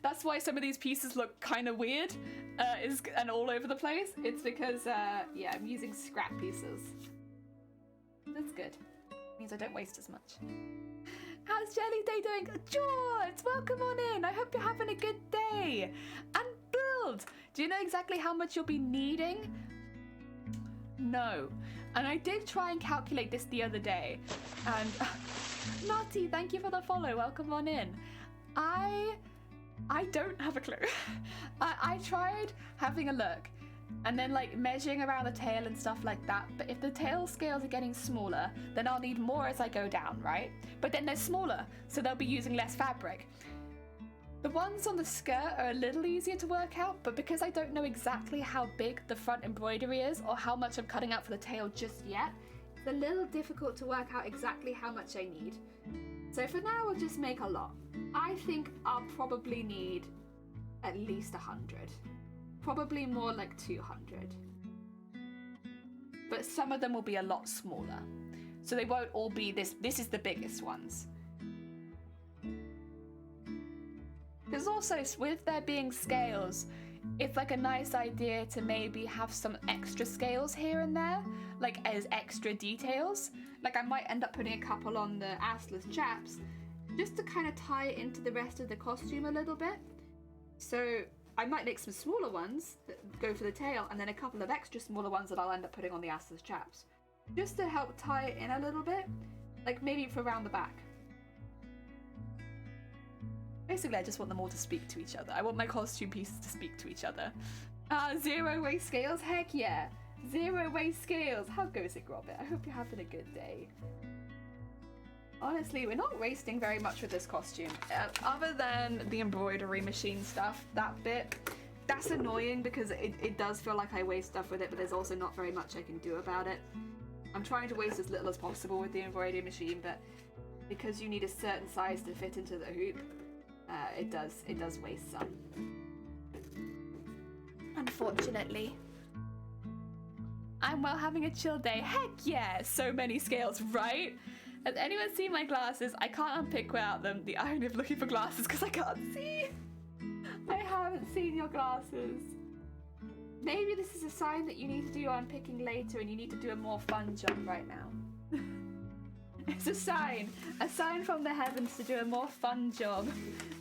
That's why some of these pieces look kind of weird, and all over the place. It's because yeah, I'm using scrap pieces. That's good. It means I don't waste as much. How's Jelly Day doing? George, welcome on in. I hope you're having a good day. And Build, do you know exactly how much you'll be needing? No. And I did try and calculate this the other day. And Naughty, thank you for the follow. Welcome on in. I don't have a clue. I tried having a look, and then like measuring around the tail and stuff like that. But if the tail scales are getting smaller, then I'll need more as I go down, right? But then they're smaller, so they'll be using less fabric. The ones on the skirt are a little easier to work out, but because I don't know exactly how big the front embroidery is or how much I'm cutting out for the tail just yet, it's a little difficult to work out exactly how much I need. So for now, I'll just make a lot. I think I'll probably need at least 100. Probably more like 200. But some of them will be a lot smaller. So they won't all be this is the biggest ones. Because also, with there being scales, it's like a nice idea to maybe have some extra scales here and there, like as extra details. Like I might end up putting a couple on the assless chaps, just to kind of tie it into the rest of the costume a little bit. So I might make some smaller ones that go for the tail, and then a couple of extra smaller ones that I'll end up putting on the assless chaps, just to help tie it in a little bit, like maybe for around the back. Basically, I just want them all to speak to each other. I want my costume pieces to speak to each other. Zero waste scales? Heck yeah! Zero waste scales! How goes it, Grobbit? I hope you're having a good day. Honestly, we're not wasting very much with this costume. Other than the embroidery machine stuff, that bit, that's annoying because it does feel like I waste stuff with it, but there's also not very much I can do about it. I'm trying to waste as little as possible with the embroidery machine, but because you need a certain size to fit into the hoop, it does waste some. Unfortunately. I'm well having a chill day. Heck yeah! So many scales, right? Has anyone seen my glasses? I can't unpick without them. The irony of looking for glasses because I can't see. I haven't seen your glasses. Maybe this is a sign that you need to do your unpicking later and you need to do a more fun job right now. It's a sign from the heavens to do a more fun job.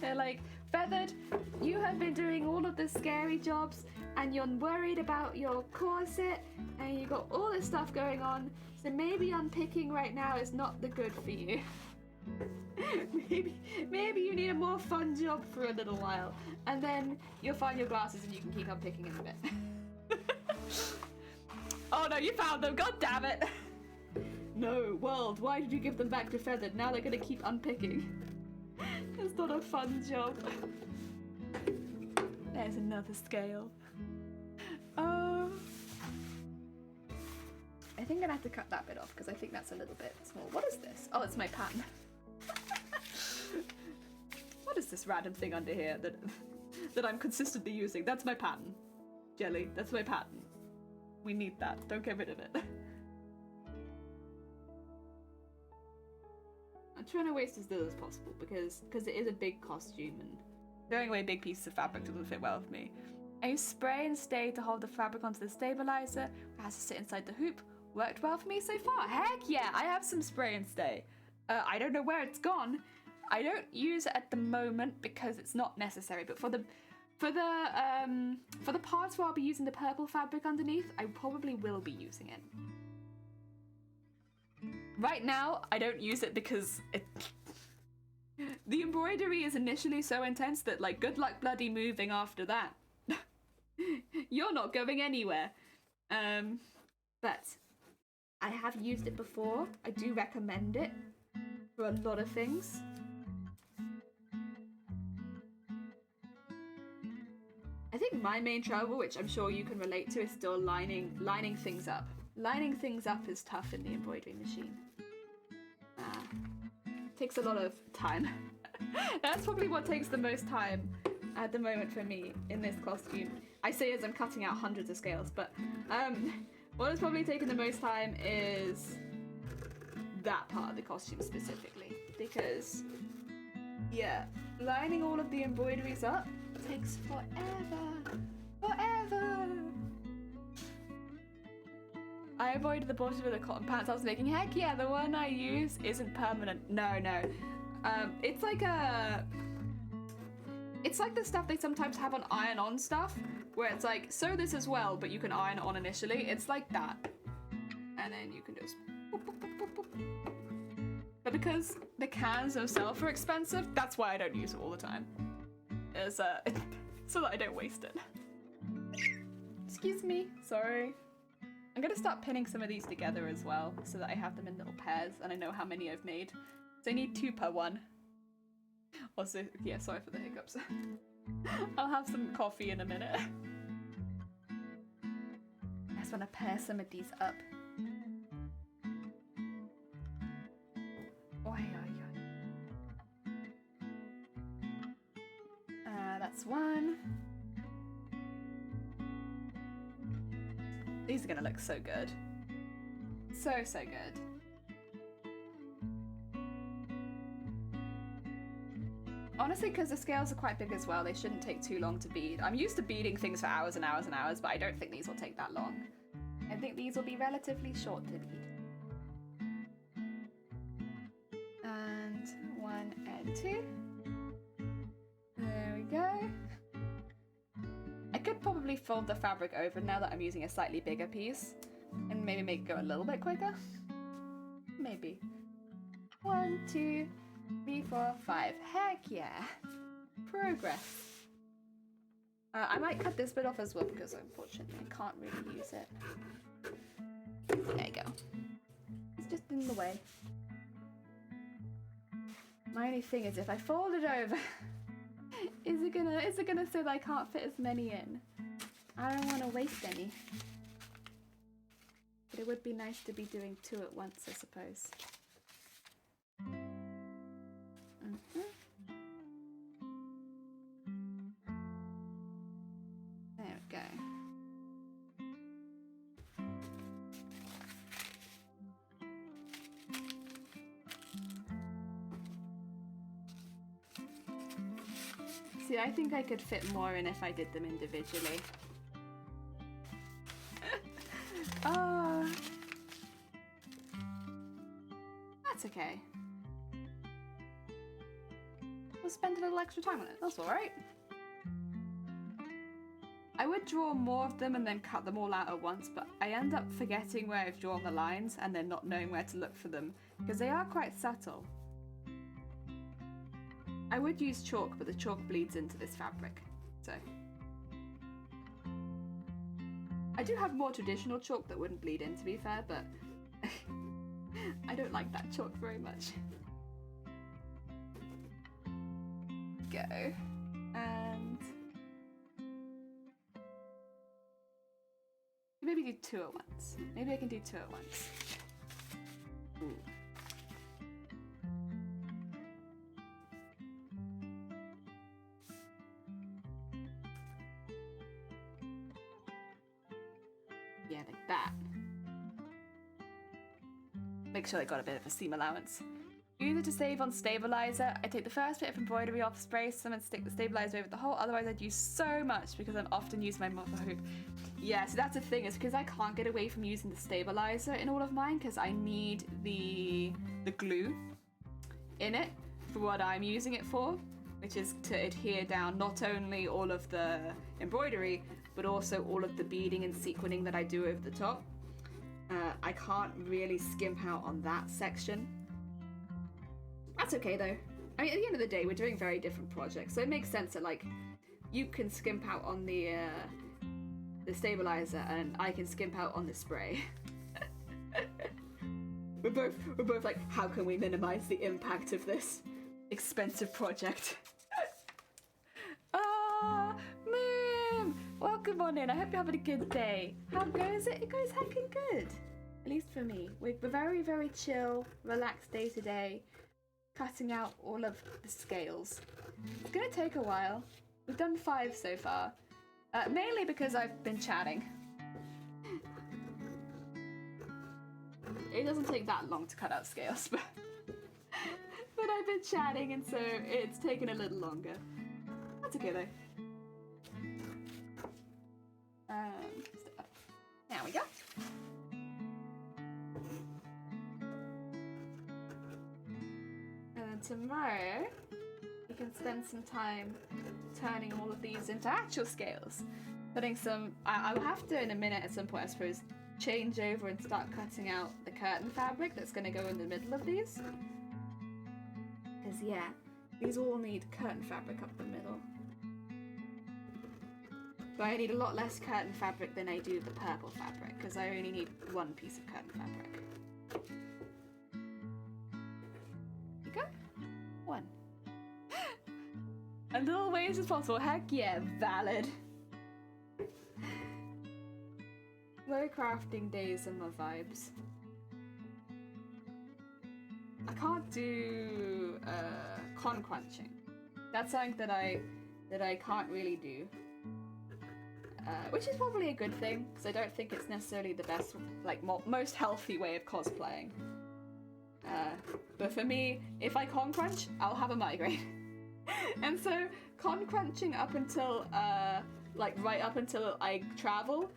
They're like, Feathered, you have been doing all of the scary jobs and you're worried about your corset and you got all this stuff going on, so maybe unpicking right now is not the good for you. maybe you need a more fun job for a little while, and then you'll find your glasses and you can keep unpicking in a bit. Oh no, you found them, god damn it! No, world, why did you give them back to Feathered? Now they're gonna keep unpicking. It's not a fun job. There's another scale. I think I'm gonna have to cut that bit off because I think that's a little bit small. What is this? Oh, it's my pattern. What is this random thing under here that I'm consistently using? That's my pattern. Jelly, that's my pattern. We need that. Don't get rid of it. I'm trying to waste as little as possible because it is a big costume and throwing away big pieces of fabric doesn't fit well with me. I use spray and stay to hold the fabric onto the stabilizer. It has to sit inside the hoop. Worked well for me so far. Heck yeah, I have some spray and stay. I don't know where it's gone. I don't use it at the moment because it's not necessary, but for the parts where I'll be using the purple fabric underneath, I probably will be using it. Right now, I don't use it because the embroidery is initially so intense that, like, good luck bloody moving after that. You're not going anywhere. But I have used it before. I do recommend it for a lot of things. I think my main trouble, which I'm sure you can relate to, is still lining things up. Lining things up is tough in the embroidery machine. Takes a lot of time. That's probably what takes the most time at the moment for me in this costume. I say as I'm cutting out hundreds of scales, but what is probably taking the most time is that part of the costume specifically, because yeah, lining all of the embroideries up takes forever. I embroidered the bottom of the cotton pants I was making. Heck yeah, the one I use isn't permanent. No. It's like the stuff they sometimes have on iron-on stuff, where it's like, sew this as well, but you can iron it on initially. It's like that. And then you can just boop, boop, boop, boop, boop. But because the cans themselves are expensive, that's why I don't use it all the time. Is so that I don't waste it. excuse me, sorry. I'm gonna start pinning some of these together as well so that I have them in little pairs and I know how many I've made. So I need 2 per one. Also, yeah, sorry for the hiccups. I'll have some coffee in a minute. I just want to pair some of these up. Oh, that's one. These are gonna look so good. So good. Honestly, because the scales are quite big as well, they shouldn't take too long to bead. I'm used to beading things for hours and hours and hours, but I don't think these will take that long. I think these will be relatively short to bead. And 1 and 2. There we go. I could probably fold the fabric over now that I'm using a slightly bigger piece and maybe make it go a little bit quicker. Maybe. 1, 2, 3, 4, 5. Heck yeah. Progress. I might cut this bit off as well because unfortunately I can't really use it. There you go. It's just in the way. My only thing is if I fold it over, is it gonna say that I can't fit as many in? I don't want to waste any. But it would be nice to be doing 2 at once, I suppose. There we go. See, I think I could fit more in if I did them individually. Oh, that's okay. We'll spend a little extra time on it. That's all right. I would draw more of them and then cut them all out at once, but I end up forgetting where I've drawn the lines and then not knowing where to look for them because they are quite subtle. I would use chalk, but the chalk bleeds into this fabric, so. I do have more traditional chalk that wouldn't bleed in, to be fair, but I don't like that chalk very much. Go. And maybe do 2 at once. Maybe I can do 2 at once. Ooh. Yeah, like that. Make sure I got a bit of a seam allowance. Use it to save on stabilizer. I take the first bit of embroidery off, spray some and stick the stabilizer over the whole, otherwise I'd use so much because I'm often use my mother hoop. Yeah, so that's the thing, is because I can't get away from using the stabilizer in all of mine because I need the glue in it for what I'm using it for, which is to adhere down not only all of the embroidery, but also all of the beading and sequining that I do over the top. I can't really skimp out on that section. That's okay though. I mean, at the end of the day, we're doing very different projects, so it makes sense that like you can skimp out on the stabilizer and I can skimp out on the spray. we're both like, how can we minimize the impact of this expensive project? Ah, Moom! Welcome on in. I hope you're having a good day. How goes it? It goes heckin' good. At least for me. We're very, very chill, relaxed day to day. Cutting out all of the scales. It's gonna take a while. We've done 5 so far. Mainly because I've been chatting. It doesn't take that long to cut out scales, but I've been chatting and so it's taken a little longer. That's okay though. There we go. And then tomorrow we can spend some time turning all of these into actual scales. Putting some, I'll have to in a minute at some point I suppose, change over and start cutting out the curtain fabric that's going to go in the middle of these. Because yeah, these all need curtain fabric up the middle. But I need a lot less curtain fabric than I do the purple fabric, because I only need one piece of curtain fabric. Here you go. One. A little ways as possible. Heck yeah, valid. Low crafting days are my vibes. I can't do con crunching. That's something that I can't really do. Which is probably a good thing, because I don't think it's necessarily the best, like, most healthy way of cosplaying. But for me, if I con crunch, I'll have a migraine. And so, con crunching up until, like, right up until I travel,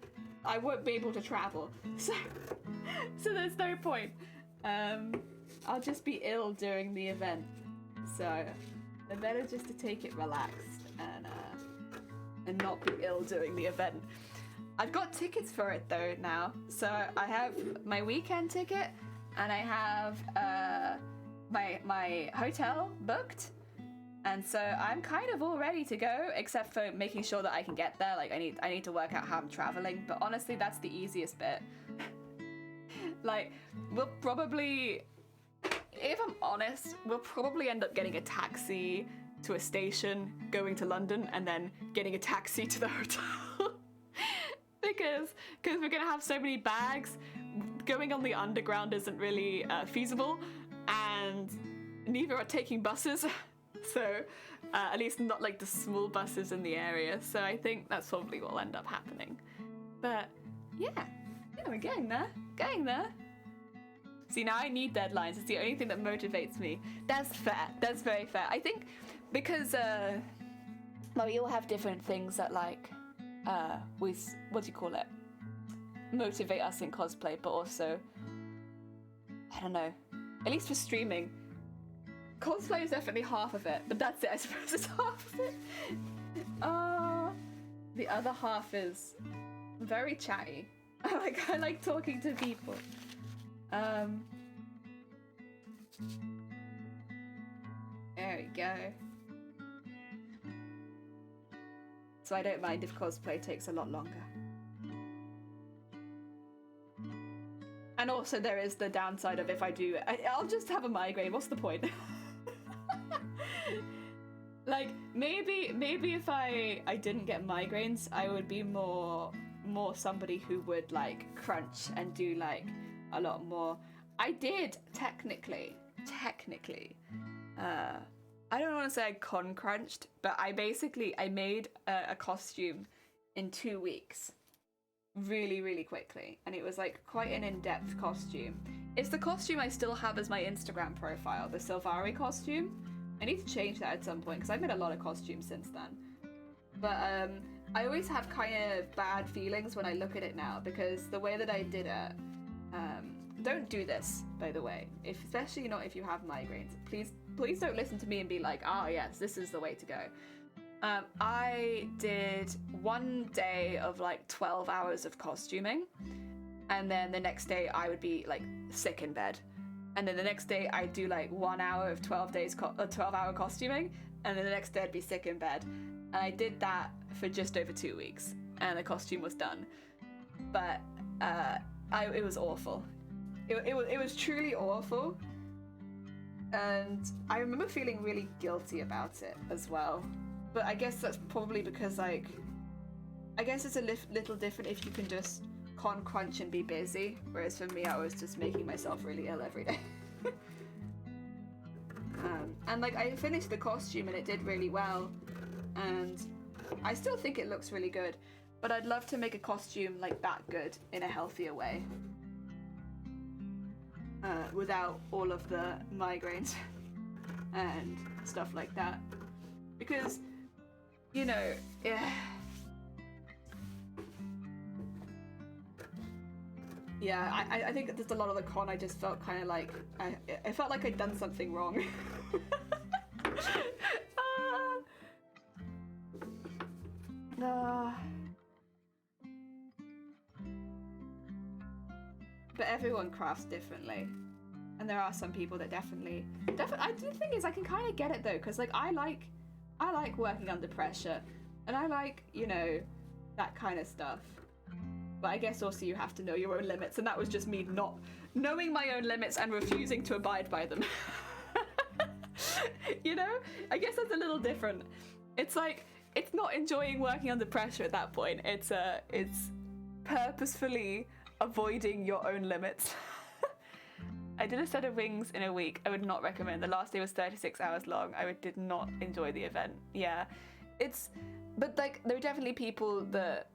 I won't be able to travel. So there's no point. I'll just be ill during the event. So, the better just to take it relaxed and not be ill during the event. I've got tickets for it though now. So I have my weekend ticket and I have my hotel booked. And so I'm kind of all ready to go, except for making sure that I can get there. Like I need to work out how I'm traveling, but honestly that's the easiest bit. Like we'll probably, if I'm honest, we'll probably end up getting a taxi to a station, going to London, and then getting a taxi to the hotel. because we're gonna have so many bags, going on the underground isn't really feasible, and neither are taking buses. So at least not like the small buses in the area. So I think that's probably what will end up happening. But yeah, we're getting there. See, now I need deadlines. It's the only thing that motivates me. That's fair. That's very fair. I think because, well, we all have different things that, like, motivate us in cosplay, but also, I don't know, at least for streaming, cosplay is definitely half of it, but that's it, I suppose it's half of it. The other half is very chatty. I like talking to people. There we go. So I don't mind if cosplay takes a lot longer. And also there is the downside of if I do, I'll just have a migraine, what's the point? Like, maybe if I didn't get migraines, I would be more somebody who would, like, crunch and do, like, a lot more. I did, technically. I don't want to say I con crunched, but I made a costume in 2 weeks. Really, really quickly. And it was, like, quite an in-depth costume. It's the costume I still have as my Instagram profile, the Sylvari costume. I need to change that at some point, because I've made a lot of costumes since then. But, I always have kind of bad feelings when I look at it now, because the way that I did it, don't do this, by the way, especially not if you have migraines. Please don't listen to me and be like, oh yes, this is the way to go. I did 1 day of like 12 hours of costuming, and then the next day I would be like sick in bed. And then the next day I'd do like 1 hour of 12-hour costuming, and then the next day I'd be sick in bed. And I did that for just over 2 weeks, and the costume was done. But it was awful. It was truly awful. And I remember feeling really guilty about it as well. But I guess that's probably because, like, I guess it's a little different if you can just con crunch and be busy, whereas for me I was just making myself really ill every day. And like, I finished the costume and it did really well, and I still think it looks really good, but I'd love to make a costume like that good in a healthier way, without all of the migraines and stuff like that, because, you know, yeah, I think there's a lot of the con I just felt kind of like, I felt like I'd done something wrong. But everyone crafts differently, and there are some people that definitely. I do think is I can kind of get it though, because like I like working under pressure, and I like, you know, that kind of stuff. But I guess also you have to know your own limits, and that was just me not knowing my own limits and refusing to abide by them. You know? I guess that's a little different. It's like, it's not enjoying working under pressure at that point. It's purposefully avoiding your own limits. I did a set of wings in a week. I would not recommend. The last day was 36 hours long. Did not enjoy the event. Yeah. But like, there are definitely people that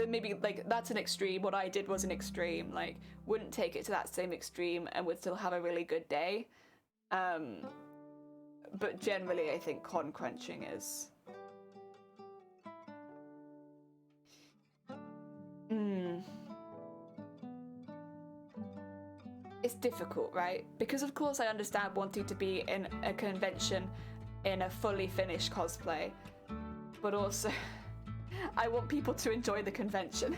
maybe, like, that's an extreme. What I did was an extreme. Like, wouldn't take it to that same extreme and would still have a really good day. But generally, I think con crunching is... It's difficult, right? Because of course I understand wanting to be in a convention in a fully finished cosplay, but also I want people to enjoy the convention.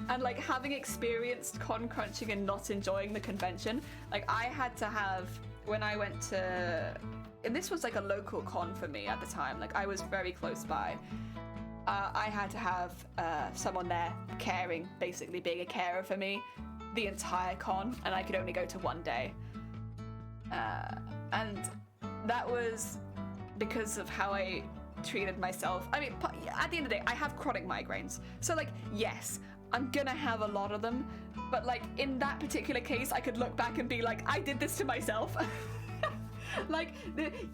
And like, having experienced con crunching and not enjoying the convention, like I had to have, when I went to, and this was like a local con for me at the time, like I was very close by, I had to have someone there caring, basically being a carer for me the entire con, and I could only go to one day. And that was because of how I treated myself. I mean, at the end of the day, I have chronic migraines. So like, yes, I'm gonna have a lot of them, but like in that particular case, I could look back and be like, I did this to myself. Like,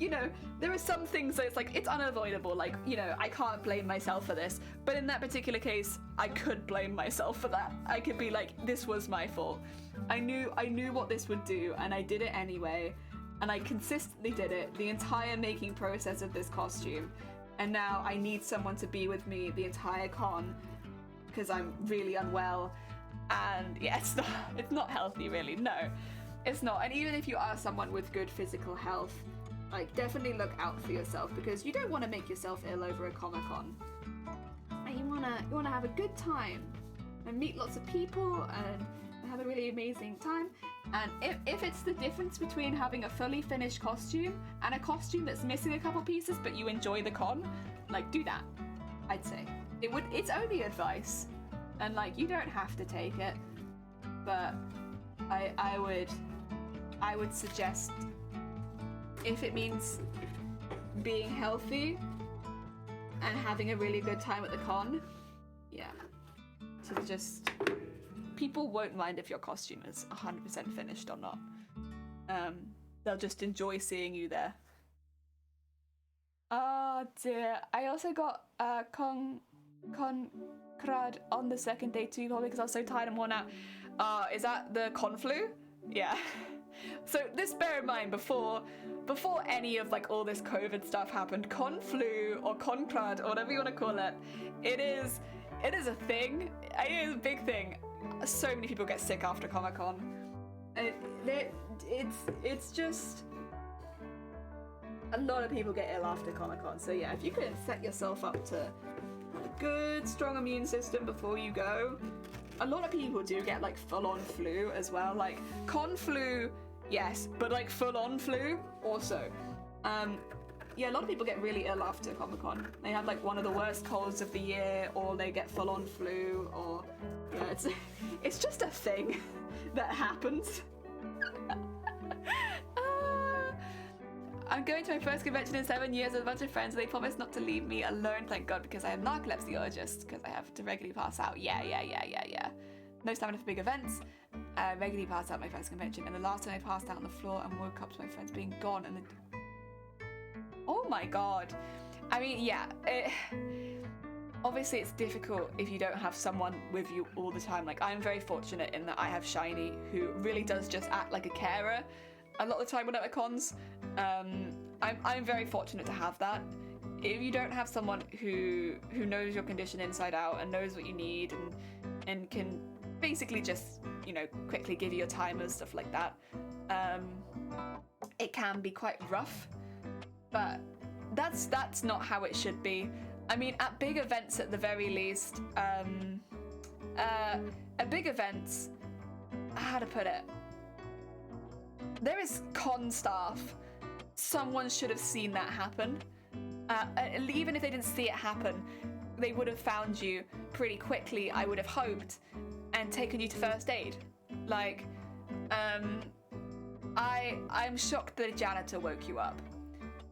you know, there are some things that it's like, it's unavoidable. Like, you know, I can't blame myself for this. But in that particular case, I could blame myself for that. I could be like, this was my fault. I knew what this would do, and I did it anyway. And I consistently did it the entire making process of this costume. And now I need someone to be with me the entire con because I'm really unwell. And yeah, it's not healthy, really. No. It's not. And even if you are someone with good physical health, like, definitely look out for yourself, because you don't want to make yourself ill over a Comic-Con. And you wanna have a good time and meet lots of people and have a really amazing time. And if it's the difference between having a fully finished costume and a costume that's missing a couple pieces but you enjoy the con, like, do that. I'd say it's only advice, and like, you don't have to take it, but I would suggest, if it means being healthy and having a really good time at the con, yeah, to just, people won't mind if your costume is 100% finished or not. They'll just enjoy seeing you there. Oh dear, I also got con crud on the second day too, probably because I was so tired and worn out. Is that the con flu? Yeah. So this, bear in mind, before any of like all this COVID stuff happened, con flu or con crud or whatever you want to call it, it is a thing. It is a big thing. So many people get sick after Comic-Con. It's just, a lot of people get ill after Comic-Con. So yeah, if you can set yourself up to have a good, strong immune system before you go. A lot of people do get like full-on flu as well. Like, con flu, yes, but like full-on flu also. Yeah, a lot of people get really ill after Comic-Con. They have like one of the worst colds of the year, or they get full-on flu, or yeah, it's just a thing that happens. I'm going to my first convention in 7 years with a bunch of friends, and they promised not to leave me alone, thank God, because I have narcolepsy, or just because I have to regularly pass out. Yeah. No stamina for big events. Regularly passed out my first convention, and the last time I passed out on the floor and woke up to my friends being gone, and oh my God. I mean, yeah, obviously it's difficult if you don't have someone with you all the time. Like, I'm very fortunate in that I have Shiny, who really does just act like a carer a lot of the time when I'm at cons. I'm very fortunate to have that. If you don't have someone who knows your condition inside out and knows what you need and can basically just, you know, quickly give you your timers, stuff like that, it can be quite rough. But that's not how it should be. I mean, at big events at the very least, at big events, how to put it, there is con staff. Someone should have seen that happen. Even if they didn't see it happen, they would have found you pretty quickly, I would have hoped, and taken you to first aid. Like, I'm shocked that a janitor woke you up.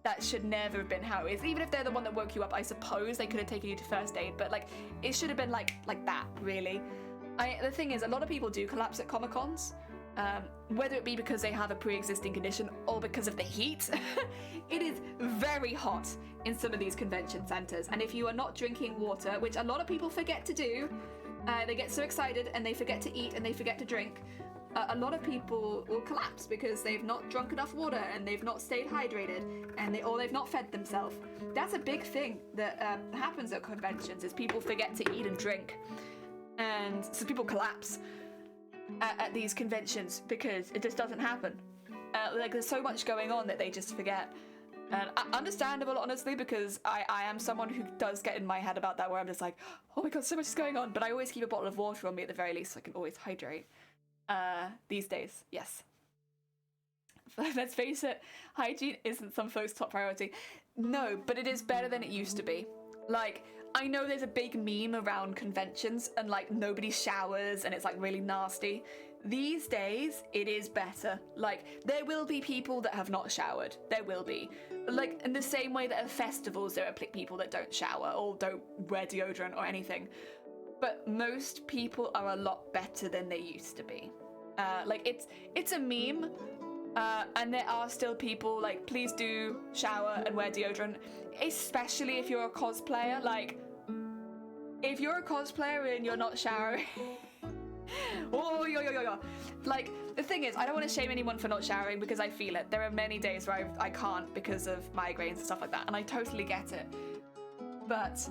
That should never have been how it is. Even if they're the one that woke you up, I suppose they could have taken you to first aid, but like, it should have been like that, really. The thing is, a lot of people do collapse at Comic-Cons, whether it be because they have a pre-existing condition or because of the heat. It is very hot in some of these convention centers, and if you are not drinking water, which a lot of people forget to do, they get so excited and they forget to eat and they forget to drink, a lot of people will collapse because they've not drunk enough water and they've not stayed hydrated and they've not fed themselves. That's a big thing that happens at conventions, is people forget to eat and drink, and so people collapse at these conventions because it just doesn't happen. Like, there's so much going on that they just forget. And understandable, honestly, because I am someone who does get in my head about that, where I'm just like, oh my god, so much is going on. But I always keep a bottle of water on me at the very least, so I can always hydrate. These days, yes. Let's face it, hygiene isn't some folks' top priority. No, but it is better than it used to be. Like, I know there's a big meme around conventions and like nobody showers and it's like really nasty. These days, it is better. Like, there will be people that have not showered. There will be. Like, in the same way that at festivals, there are people that don't shower or don't wear deodorant or anything. But most people are a lot better than they used to be. Like, it's a meme, and there are still people, like, please do shower and wear deodorant, especially if you're a cosplayer. Like, if you're a cosplayer and you're not showering, like, the thing is, I don't want to shame anyone for not showering because I feel it. There are many days where I can't because of migraines and stuff like that, and I totally get it. But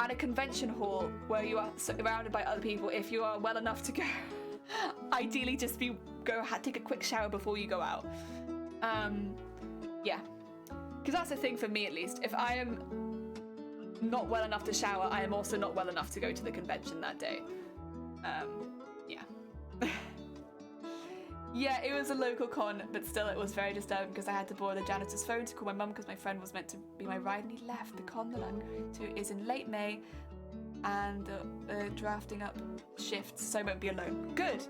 at a convention hall where you are surrounded by other people, if you are well enough to go, ideally just take a quick shower before you go out. Yeah, because that's the thing for me, at least. If I am not well enough to shower, I am also not well enough to go to the convention that day. Yeah. Yeah, it was a local con, but still it was very disturbing because I had to borrow the janitor's phone to call my mum because my friend was meant to be my ride and he left. The con that I'm going to is in late May and drafting up shifts, so I won't be alone. Good.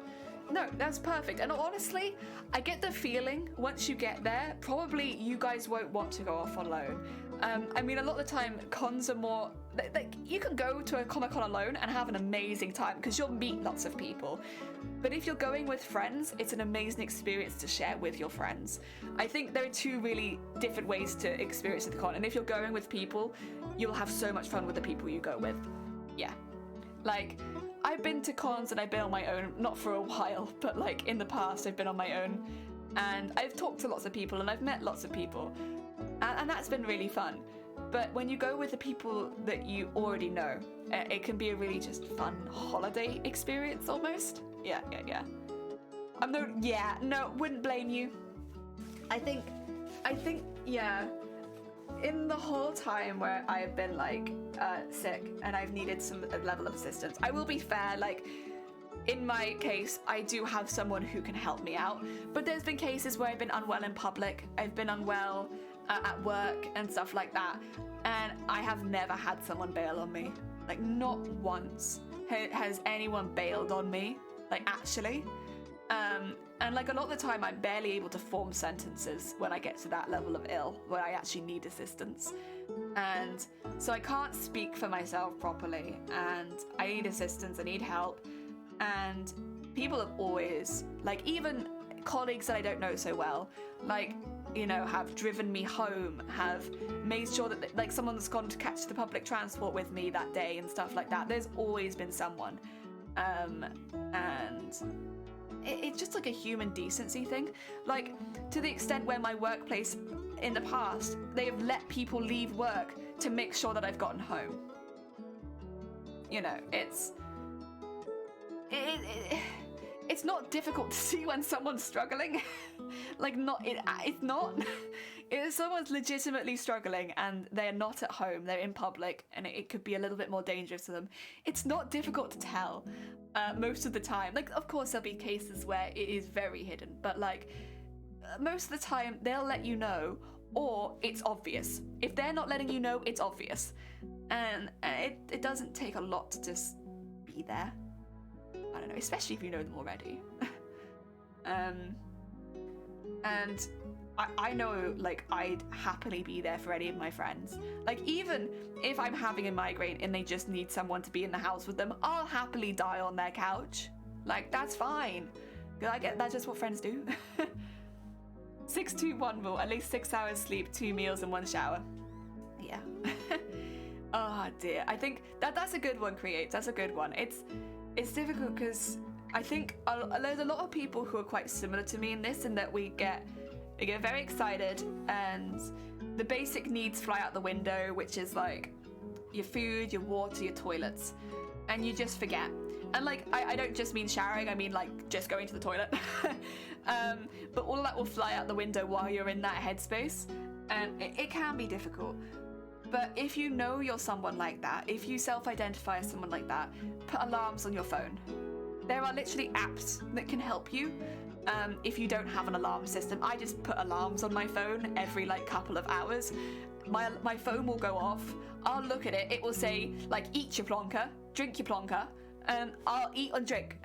No, that's perfect. And honestly, I get the feeling once you get there, probably you guys won't want to go off alone. I mean, a lot of the time, cons are more... Like, you can go to a Comic-Con alone and have an amazing time because you'll meet lots of people. But if you're going with friends, it's an amazing experience to share with your friends. I think there are two really different ways to experience the con. And if you're going with people, you'll have so much fun with the people you go with. Yeah. Like, I've been to cons and I've been on my own, not for a while, but like in the past I've been on my own. And I've talked to lots of people and I've met lots of people. And that's been really fun. But when you go with the people that you already know, it can be a really just fun holiday experience almost. Yeah. No, wouldn't blame you. I think, yeah. In the whole time where I've been like sick and I've needed some level of assistance, I will be fair, like in my case, I do have someone who can help me out. But there's been cases where I've been unwell in public, I've been unwell at work and stuff like that, and I have never had someone bail on me. Like, not once has anyone bailed on me, like actually. And like a lot of the time I'm barely able to form sentences when I get to that level of ill where I actually need assistance. And so I can't speak for myself properly and I need assistance, I need help. And people have always, like even colleagues that I don't know so well, like, you know, have driven me home, have made sure that like someone's gone to catch the public transport with me that day and stuff like that. There's always been someone. And it's just like a human decency thing. Like, to the extent where my workplace in the past, they have let people leave work to make sure that I've gotten home. You know, it's not difficult to see when someone's struggling. Like, it's not. If someone's legitimately struggling and they're not at home, they're in public, and it could be a little bit more dangerous to them, it's not difficult to tell most of the time. Like, of course, there'll be cases where it is very hidden, but like most of the time, they'll let you know, or it's obvious. If they're not letting you know, it's obvious. And it doesn't take a lot to just be there. I don't know, especially if you know them already. And I know, like, I'd happily be there for any of my friends. Like, even if I'm having a migraine and they just need someone to be in the house with them, I'll happily die on their couch. Like, that's fine. I get that's just what friends do. 6-2-1 rule, at least 6 hours sleep, 2 meals and 1 shower. Yeah. Oh dear. I think that's a good one, Create. That's a good one. It's difficult because I think there's a lot of people who are quite similar to me in this, in that we get very excited and the basic needs fly out the window, which is like your food, your water, your toilets, and you just forget. And like, I don't just mean showering, I mean like just going to the toilet. But all of that will fly out the window while you're in that headspace, and it can be difficult. But if you know you're someone like that, if you self-identify as someone like that, put alarms on your phone. There are literally apps that can help you. If you don't have an alarm system, I just put alarms on my phone every like couple of hours. My phone will go off, I'll look at it, it will say like, eat your plonker, drink your plonker, and I'll eat and drink.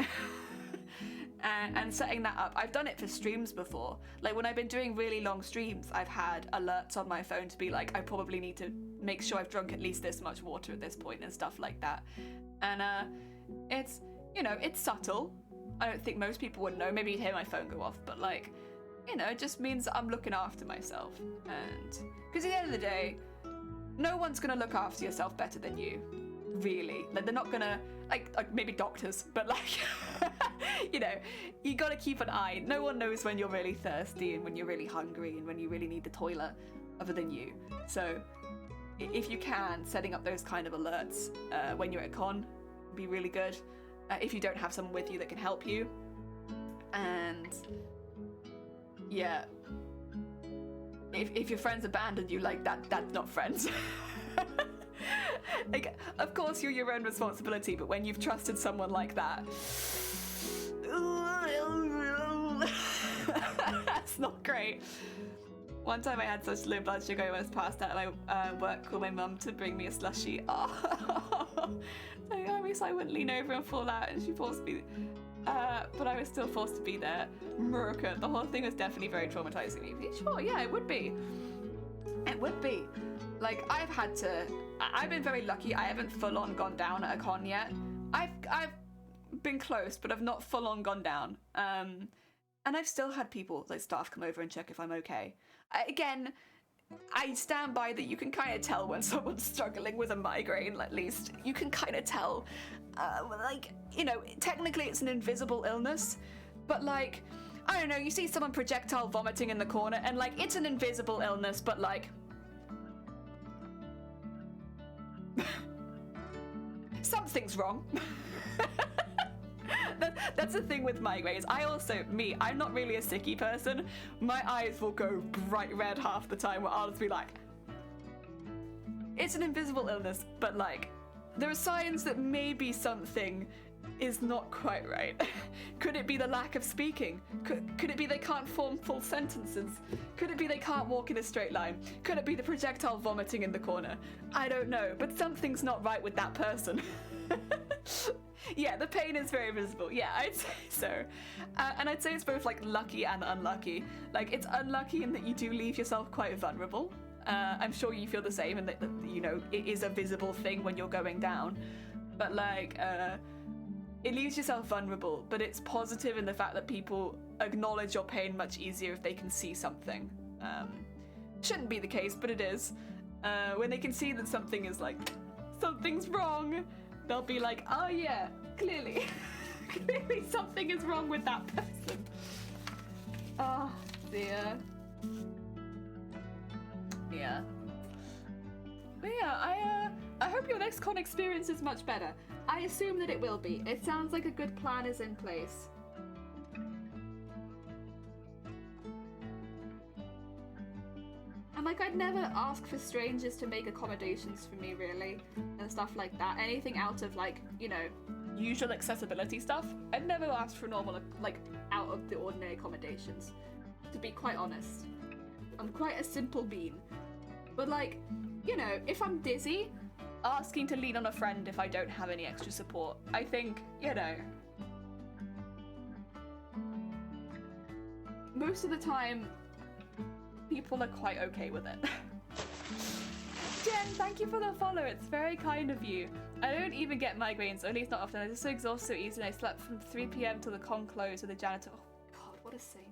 And setting that up, I've done it for streams before. Like when I've been doing really long streams, I've had alerts on my phone to be like, I probably need to make sure I've drunk at least this much water at this point and stuff like that. And it's, you know, it's subtle. I don't think most people would know. Maybe you'd hear my phone go off, but like, you know, it just means I'm looking after myself. And because at the end of the day, no one's gonna look after yourself better than you, really. Like they're not gonna, like maybe doctors, but like, you know, you gotta keep an eye. No one knows when you're really thirsty and when you're really hungry and when you really need the toilet other than you. So if you can, setting up those kind of alerts when you're at con, be really good. If you don't have someone with you that can help you. And yeah, if your friends abandon you, like that's not friends. Like, of course you're your own responsibility, but when you've trusted someone like that, that's not great. One time I had such low blood sugar I almost passed out at my work, called my mum to bring me a slushie. Oh. I wish I wouldn't lean over and fall out, and she forced me, but I was still forced to be there. Murka. The whole thing was definitely very traumatizing me. Sure, yeah, it would be. It would be. Like, I've been very lucky. I haven't full on gone down at a con yet. I've been close, but I've not full on gone down. And I've still had people, like staff, come over and check if I'm okay. Again, I stand by that you can kind of tell when someone's struggling with a migraine, at least. You can kind of tell. Like, you know, technically it's an invisible illness, but like, I don't know, you see someone projectile vomiting in the corner and like, it's an invisible illness, but like, something's wrong. That's the thing with migraines. I'm not really a sicky person. My eyes will go bright red half the time, where I'll just be like, it's an invisible illness, but like, there are signs that maybe something is not quite right. Could it be the lack of speaking? Could it be they can't form full sentences? Could it be they can't walk in a straight line? Could it be the projectile vomiting in the corner? I don't know, but something's not right with that person. Yeah, the pain is very visible. Yeah, I'd say so. And I'd say it's both like lucky and unlucky. Like, it's unlucky in that you do leave yourself quite vulnerable. I'm sure you feel the same, and that, you know, it is a visible thing when you're going down. But like, it leaves yourself vulnerable, but it's positive in the fact that people acknowledge your pain much easier if they can see something. Shouldn't be the case, but it is. When they can see that something is like, something's wrong, they'll be like, oh yeah, clearly. Clearly something is wrong with that person. Oh dear. Yeah. But yeah, I hope your next con experience is much better. I assume that it will be. It sounds like a good plan is in place. And like, I'd never ask for strangers to make accommodations for me, really, and stuff like that. Anything out of like, you know, usual accessibility stuff. I'd never asked for normal, like, out of the ordinary accommodations, to be quite honest. I'm quite a simple bean. But like, you know, if I'm dizzy, asking to lean on a friend if I don't have any extra support. I think, you know, most of the time, people are quite okay with it. Jen, thank you for the follow. It's very kind of you. I don't even get migraines, or at least not often. I just so exhausted so easily. I slept from 3 p.m. till the con closed with the janitor. Oh god, what a saint.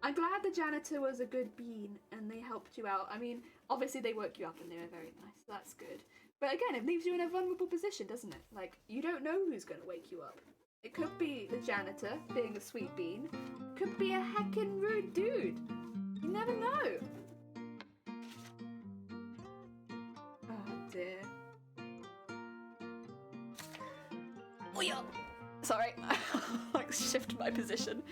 I'm glad the janitor was a good bean and they helped you out. I mean, obviously they woke you up and they were very nice. That's good. But again, it leaves you in a vulnerable position, doesn't it? Like, you don't know who's going to wake you up. It could be the janitor being a sweet bean. Could be a heckin' rude dude. You never know. Oh dear. Oh yeah. Sorry, like shift my position.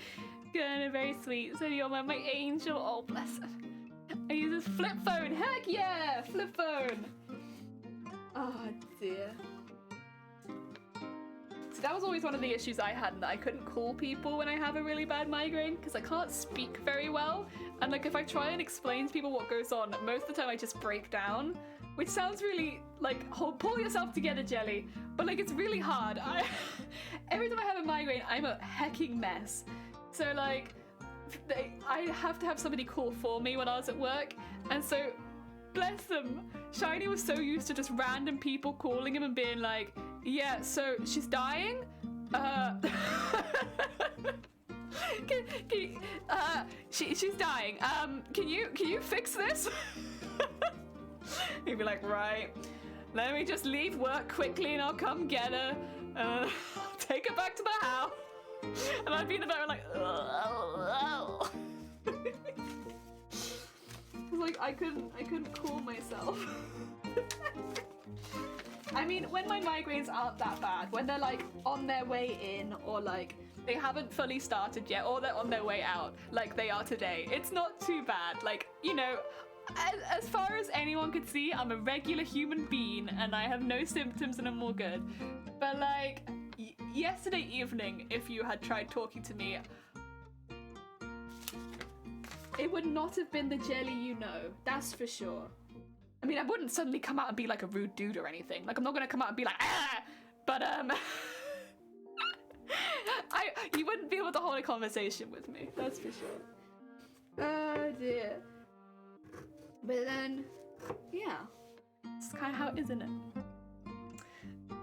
Good, very sweet. So you're my angel. Oh bless her. I use this flip phone. Heck yeah, flip phone. Oh dear. So that was always one of the issues I had, that I couldn't call people when I have a really bad migraine because I can't speak very well. And like if I try and explain to people what goes on, most of the time I just break down, which sounds really like, pull yourself together, Jelly. But like it's really hard. Every time I have a migraine, I'm a hecking mess. So like, I have to have somebody call for me when I was at work, and so, bless them, Shiny was so used to just random people calling him and being like, yeah, so she's dying? She's dying. Can you fix this? He'd be like, right, let me just leave work quickly and I'll come get her. Take her back to the house. And I'd be in the back like, like I couldn't cool myself. I mean, when my migraines aren't that bad, when they're like on their way in, or like they haven't fully started yet, or they're on their way out, like they are today, it's not too bad. Like, you know, as far as anyone could see, I'm a regular human being and I have no symptoms and I'm all good. But like, yesterday evening, if you had tried talking to me, it would not have been the Jelly you know, that's for sure. I mean, I wouldn't suddenly come out and be like a rude dude or anything. Like, I'm not gonna come out and be like, ah! But, you wouldn't be able to hold a conversation with me, that's for sure. Oh dear. But then, yeah, it's kind of how it is, isn't it?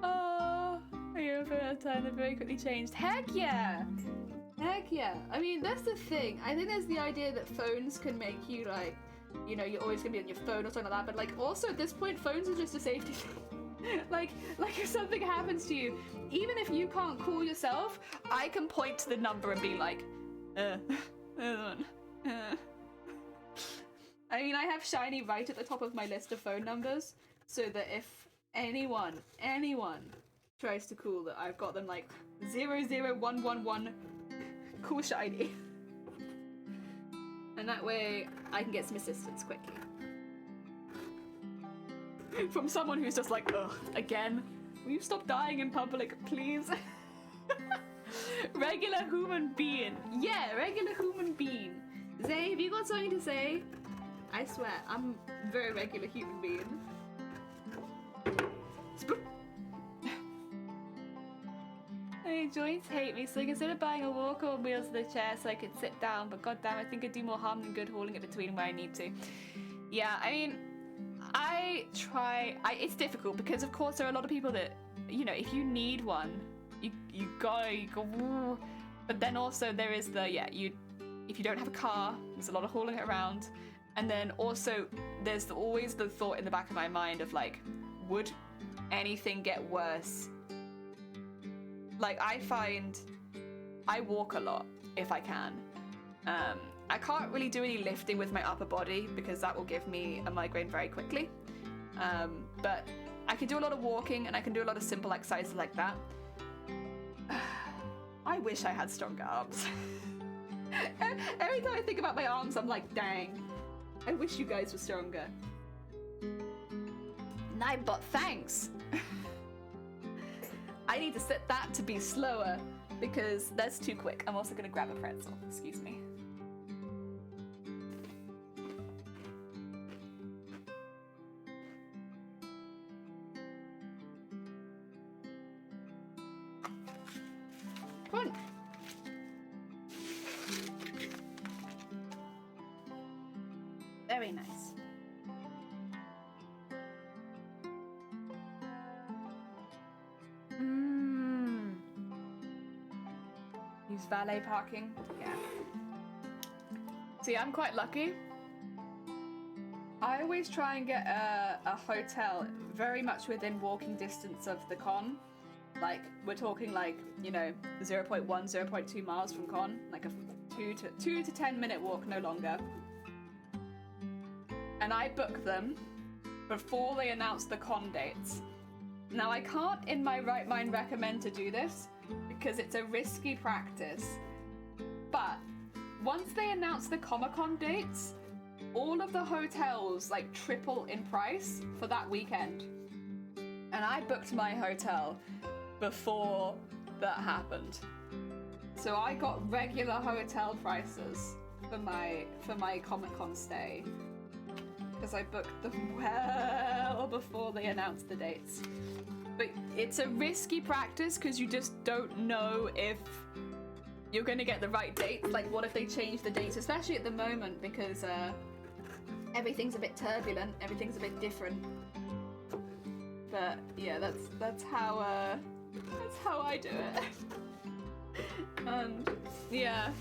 Oh, your time that very quickly changed. Heck yeah! Heck yeah. I mean, that's the thing. I think there's the idea that phones can make you like, you know, you're always gonna be on your phone or something like that, but like also at this point, phones are just a safety thing. like if something happens to you, even if you can't call yourself, I can point to the number and be like, I mean, I have Shiny right at the top of my list of phone numbers, so that if anyone tries to call, that I've got them like 00111 call Shiny. And that way I can get some assistance quickly. From someone who's just like, ugh, again? Will you stop dying in public, please? Regular human being. Yeah, regular human being. Zay, have you got something to say? I swear, I'm a very regular human being. My joints hate me, so I consider buying a walker on wheels of the chair so I could sit down, but goddamn, I think I'd do more harm than good hauling it between where I need to. Yeah, I mean, it's difficult because of course there are a lot of people that, you know, if you need one, you go, but then also there is the, if you don't have a car, there's a lot of hauling it around. And then also, there's always the thought in the back of my mind of like, would anything get worse? Like, I find I walk a lot if I can. I can't really do any lifting with my upper body because that will give me a migraine very quickly. But I can do a lot of walking and I can do a lot of simple exercises like that. I wish I had stronger arms. Every time I think about my arms, I'm like, dang. I wish you guys were stronger. Nightbot, thanks! I need to set that to be slower because that's too quick. I'm also gonna grab a pretzel, excuse me. Fun. Very nice. Use valet parking. Yeah. See, I'm quite lucky. I always try and get a hotel very much within walking distance of the con. Like, we're talking like, you know, 0.1, 0.2 miles from con. Like a 2 to 10 minute walk, no longer. And I book them before they announce the con dates. Now, I can't in my right mind recommend to do this because it's a risky practice. But once they announce the Comic-Con dates, all of the hotels like triple in price for that weekend. And I booked my hotel before that happened. So I got regular hotel prices for my Comic-Con stay. Because I booked them well before they announced the dates. But it's a risky practice because you just don't know if you're going to get the right dates. Like, what if they change the dates, especially at the moment, because everything's a bit turbulent, everything's a bit different. But yeah, that's how I do it. And yeah,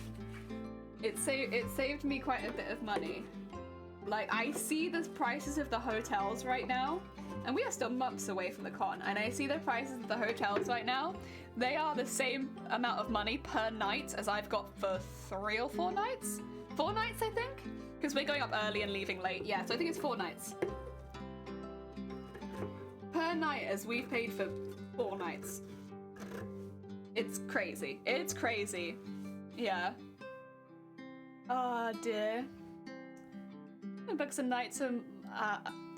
it saved me quite a bit of money. Like, I see the prices of the hotels right now, and we are still months away from the con, and I see the prices of the hotels right now. They are the same amount of money per night as I've got for 3 or 4 nights. 4 nights, I think? Because we're going up early and leaving late. Yeah, so I think it's 4 nights. Per night as we've paid for 4 nights. It's crazy. It's crazy. Yeah. Oh dear. I booked some nights to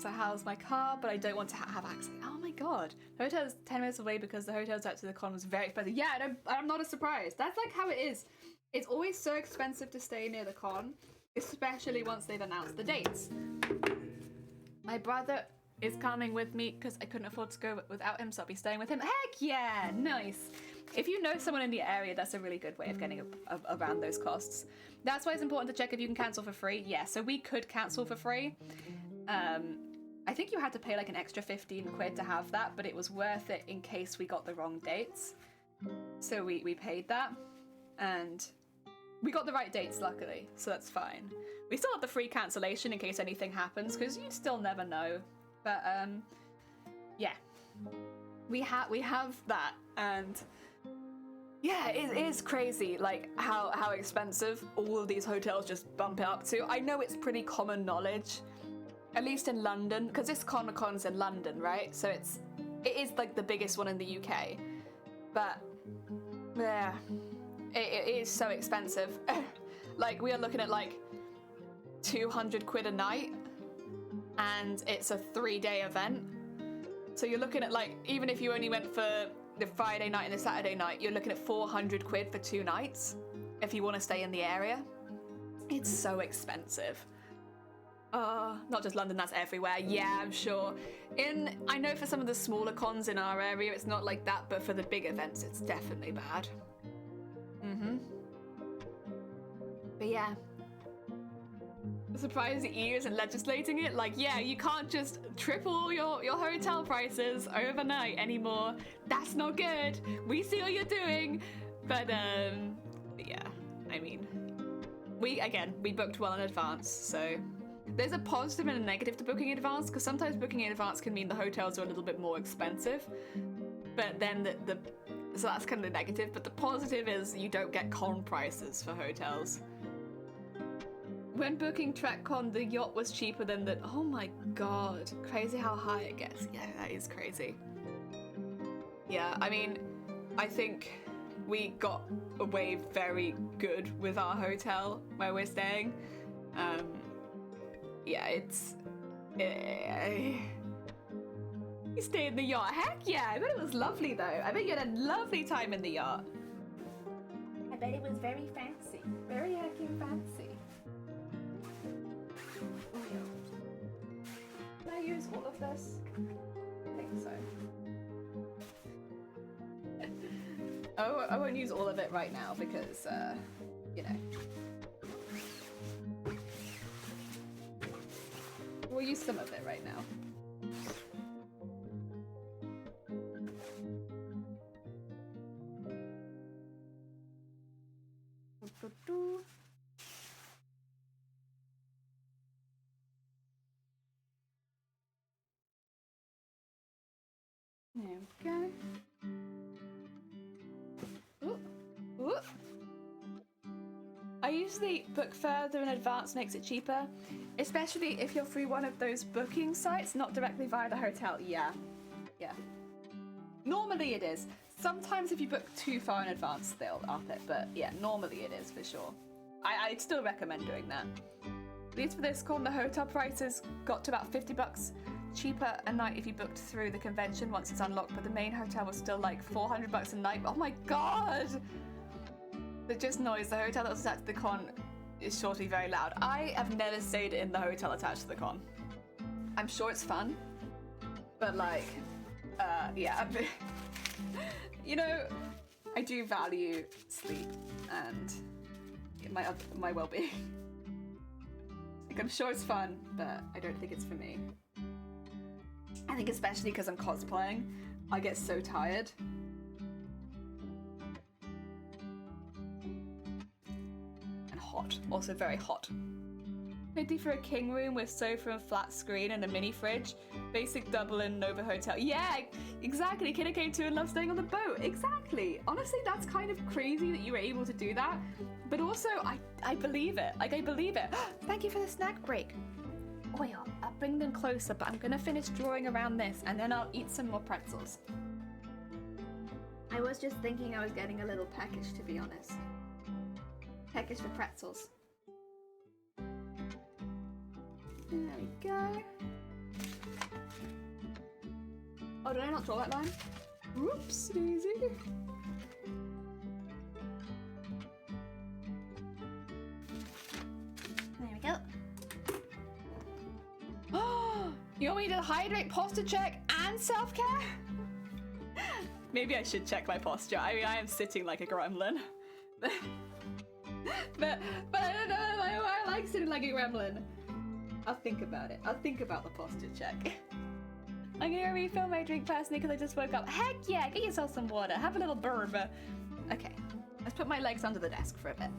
house my car, but I don't want to have access. Oh my god. The hotel's 10 minutes away because the hotel's out to the con was very expensive. Yeah, I'm not surprised. That's like how it is. It's always so expensive to stay near the con, especially once they've announced the dates. My brother is coming with me because I couldn't afford to go without him, so I'll be staying with him. Heck yeah, nice. If you know someone in the area, that's a really good way of getting around those costs. That's why it's important to check if you can cancel for free. Yeah, so we could cancel for free. I think you had to pay like an extra 15 quid to have that, but it was worth it in case we got the wrong dates. So we paid that, and we got the right dates, luckily, so that's fine. We still have the free cancellation in case anything happens, because you still never know. But yeah, we have that, and yeah, it is crazy, like how expensive all of these hotels just bump it up to. I know it's pretty common knowledge, at least in London, because this Comic-Con's in London, right? So it is like the biggest one in the UK, but yeah, it is so expensive. Like, we are looking at like 200 quid a night, and it's a 3-day event. So you're looking at, like, even if you only went for the Friday night and the Saturday night, you're looking at 400 quid for 2 nights if you want to stay in the area. It's so expensive. Not just London, that's everywhere. Yeah, I'm sure. I know for some of the smaller cons in our area, it's not like that, but for the big events, it's definitely bad. But yeah. I'm surprised the EU isn't legislating it. Like, yeah, you can't just triple your hotel prices overnight anymore. That's not good. We see what you're doing. But yeah, I mean, we booked well in advance, so there's a positive and a negative to booking in advance, because sometimes booking in advance can mean the hotels are a little bit more expensive. But then so that's kind of the negative, but the positive is you don't get con prices for hotels. When booking TrekCon, the yacht was cheaper than the... Oh my god. Crazy how high it gets. Yeah, that is crazy. Yeah, I mean, I think we got away very good with our hotel where we're staying. Yeah, it's... You stayed in the yacht. Heck yeah, I bet it was lovely though. I bet you had a lovely time in the yacht. I bet it was very fancy. Very heckin' fancy. Can I use all of this? I think so. I won't use all of it right now because, you know. We'll use some of it right now. There we go. Ooh. Ooh. I usually book further in advance, makes it cheaper, especially if you're through one of those booking sites, not directly via the hotel. Yeah. Normally it is. Sometimes if you book too far in advance, they'll up it, but yeah, normally it is for sure. I'd still recommend doing that. At least for this con, the hotel prices got to about $50 cheaper a night if you booked through the convention once it's unlocked, but the main hotel was still like $400 a night. Oh my god! But just noise, the hotel that was attached to the con is shortly very loud. I have never stayed in the hotel attached to the con. I'm sure it's fun, but like, yeah. You know, I do value sleep and my well-being. Like, I'm sure it's fun, but I don't think it's for me. I think especially because I'm cosplaying, I get so tired. And hot, also very hot. 50 for a king room with sofa and flat screen and a mini fridge. Basic Dublin Nova Hotel. Yeah, exactly. Kidda came to and loved staying on the boat. Exactly. Honestly, that's kind of crazy that you were able to do that. But also, I believe it. Like, I believe it. Thank you for the snack break. Oh yeah, I'll bring them closer, but I'm gonna finish drawing around this and then I'll eat some more pretzels. I was just thinking I was getting a little peckish, to be honest. Peckish for pretzels. There we go. Oh, did I not draw that line? Whoops, daisy. There we go. Oh, you want me to hydrate, posture check, and self-care? Maybe I should check my posture. I mean, I am sitting like a gremlin. but I don't know why I like sitting like a gremlin. I'll think about it. I'll think about the posture check. I'm gonna refill my drink personally because I just woke up. Heck yeah, get yourself some water. Have a little burb. Okay, let's put my legs under the desk for a bit.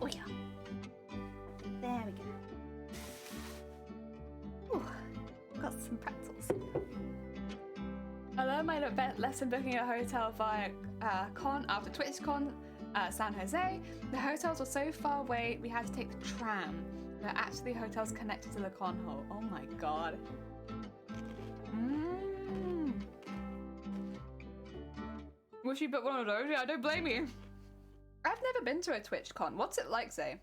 Oh yeah. There we go. Ooh, got some pretzels. Although my lesson booking a hotel via con after TwitchCon San Jose, the hotels were so far away we had to take the tram. There are actually hotels connected to the con hall. Oh my god. Wish you booked one of those? Yeah, I don't blame you. I've never been to a TwitchCon. What's it like, Zay?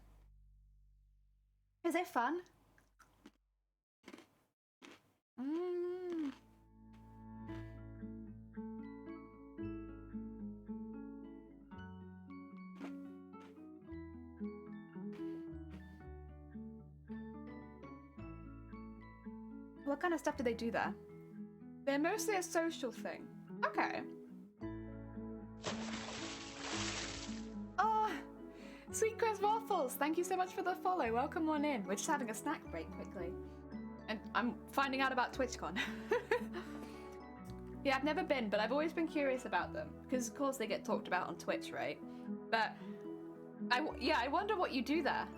Is it fun? What kind of stuff do they do there? They're mostly a social thing. Okay. Oh, Sweet Chris Waffles, thank you so much for the follow. Welcome on in. We're just having a snack break quickly. And I'm finding out about TwitchCon. Yeah, I've never been, but I've always been curious about them. Because of course they get talked about on Twitch, right? But, I wonder what you do there.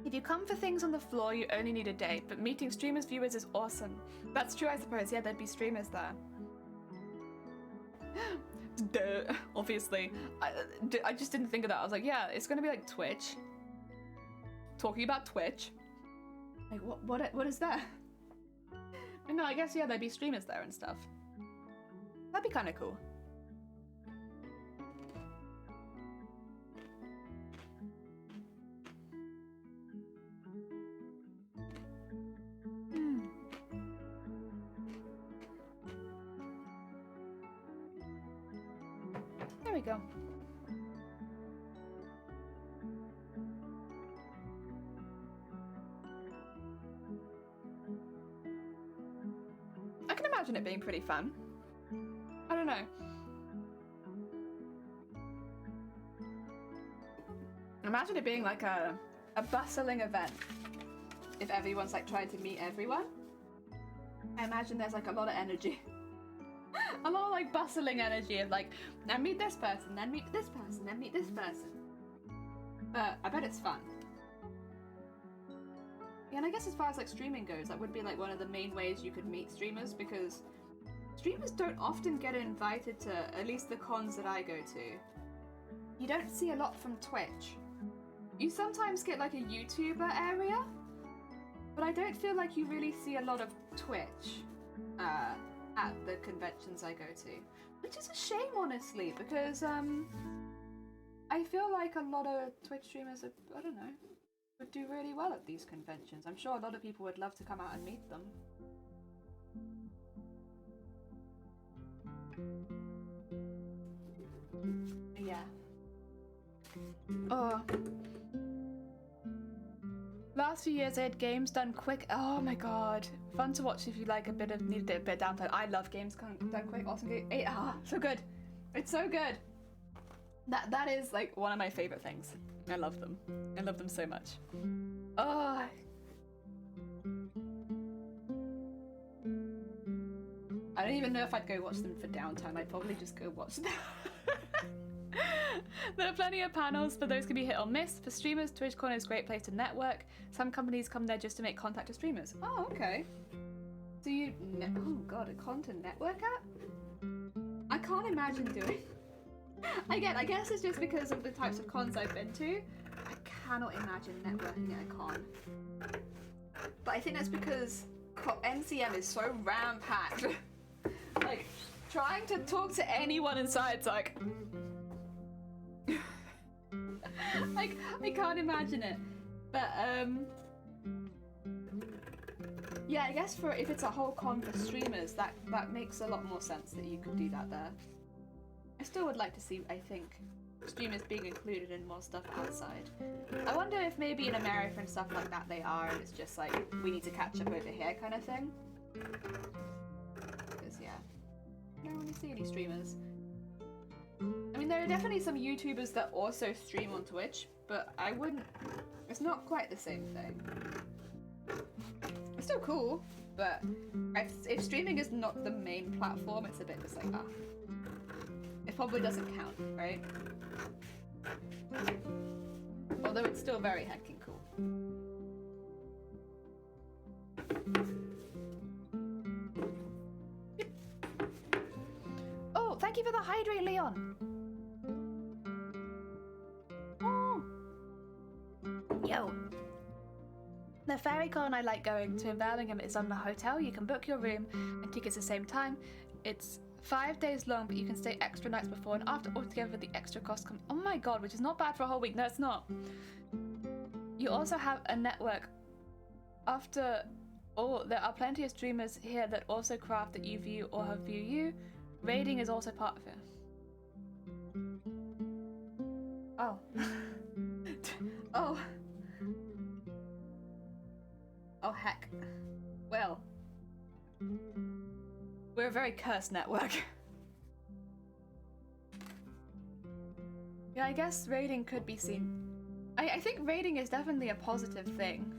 If you come for things on the floor, you only need a day, but meeting streamers, viewers is awesome. That's true, I suppose. Yeah, there'd be streamers there. Duh, obviously. I just didn't think of that. I was like, yeah, it's gonna be like Twitch. Talking about Twitch. Like, what is that? No, I guess, yeah, there'd be streamers there and stuff. That'd be kind of cool. you go. I can imagine it being pretty fun. I don't know. Imagine it being like a bustling event. If everyone's like trying to meet everyone. I imagine there's like a lot of energy. A lot of like bustling energy of like, now meet this person, then meet this person, then meet this person. But I bet it's fun. Yeah, and I guess as far as like streaming goes, that would be like one of the main ways you could meet streamers, because streamers don't often get invited to at least the cons that I go to. You don't see a lot from Twitch. You sometimes get like a YouTuber area, but I don't feel like you really see a lot of Twitch at the conventions I go to. Which is a shame, honestly, because I feel like a lot of Twitch streamers, I don't know, would do really well at these conventions. I'm sure a lot of people would love to come out and meet them. Yeah. Oh. Last few years I had games done quick. Oh my god. Fun to watch if you like need a bit of downtime. I love games done quick. Awesome game. So good. It's so good. That is like one of my favorite things. I love them. I love them so much. Oh. I don't even know if I'd go watch them for downtime. I'd probably just go watch them. There are plenty of panels, but those can be hit or miss. For streamers, TwitchCon is a great place to network. Some companies come there just to make contact with streamers. Oh, okay. So you... oh god, a content network app? I can't imagine doing... I guess it's just because of the types of cons I've been to. I cannot imagine networking at a con. But I think that's because NCM is so ram-packed. Like, trying to talk to anyone inside's like... like, I can't imagine it. But, yeah, I guess if it's a whole con for streamers, that makes a lot more sense that you could do that there. I still would like to see, I think, streamers being included in more stuff outside. I wonder if maybe in America and stuff like that they are, and it's just like, we need to catch up over here kind of thing. Because, yeah, I don't really see any streamers. I mean, there are definitely some YouTubers that also stream on Twitch, but I wouldn't... It's not quite the same thing. It's still cool, but if streaming is not the main platform, it's a bit just like, ah. It probably doesn't count, right? Although it's still very heckin' cool. Oh, thank you for the hydrate, Leon. Oh. Yo. The FairyCon I like going to in Birmingham is on the hotel. You can book your room and tickets at the same time. It's 5 days long, but you can stay extra nights before and after altogether with the extra cost come. Oh my god, which is not bad for a whole week. No, it's not. You also have a network. After all, there are plenty of streamers here that also craft that you view or have view you. Raiding is also part of it. Oh. Oh. Oh heck. Well. We're a very cursed network. Yeah, I guess raiding could be seen. I think raiding is definitely a positive thing.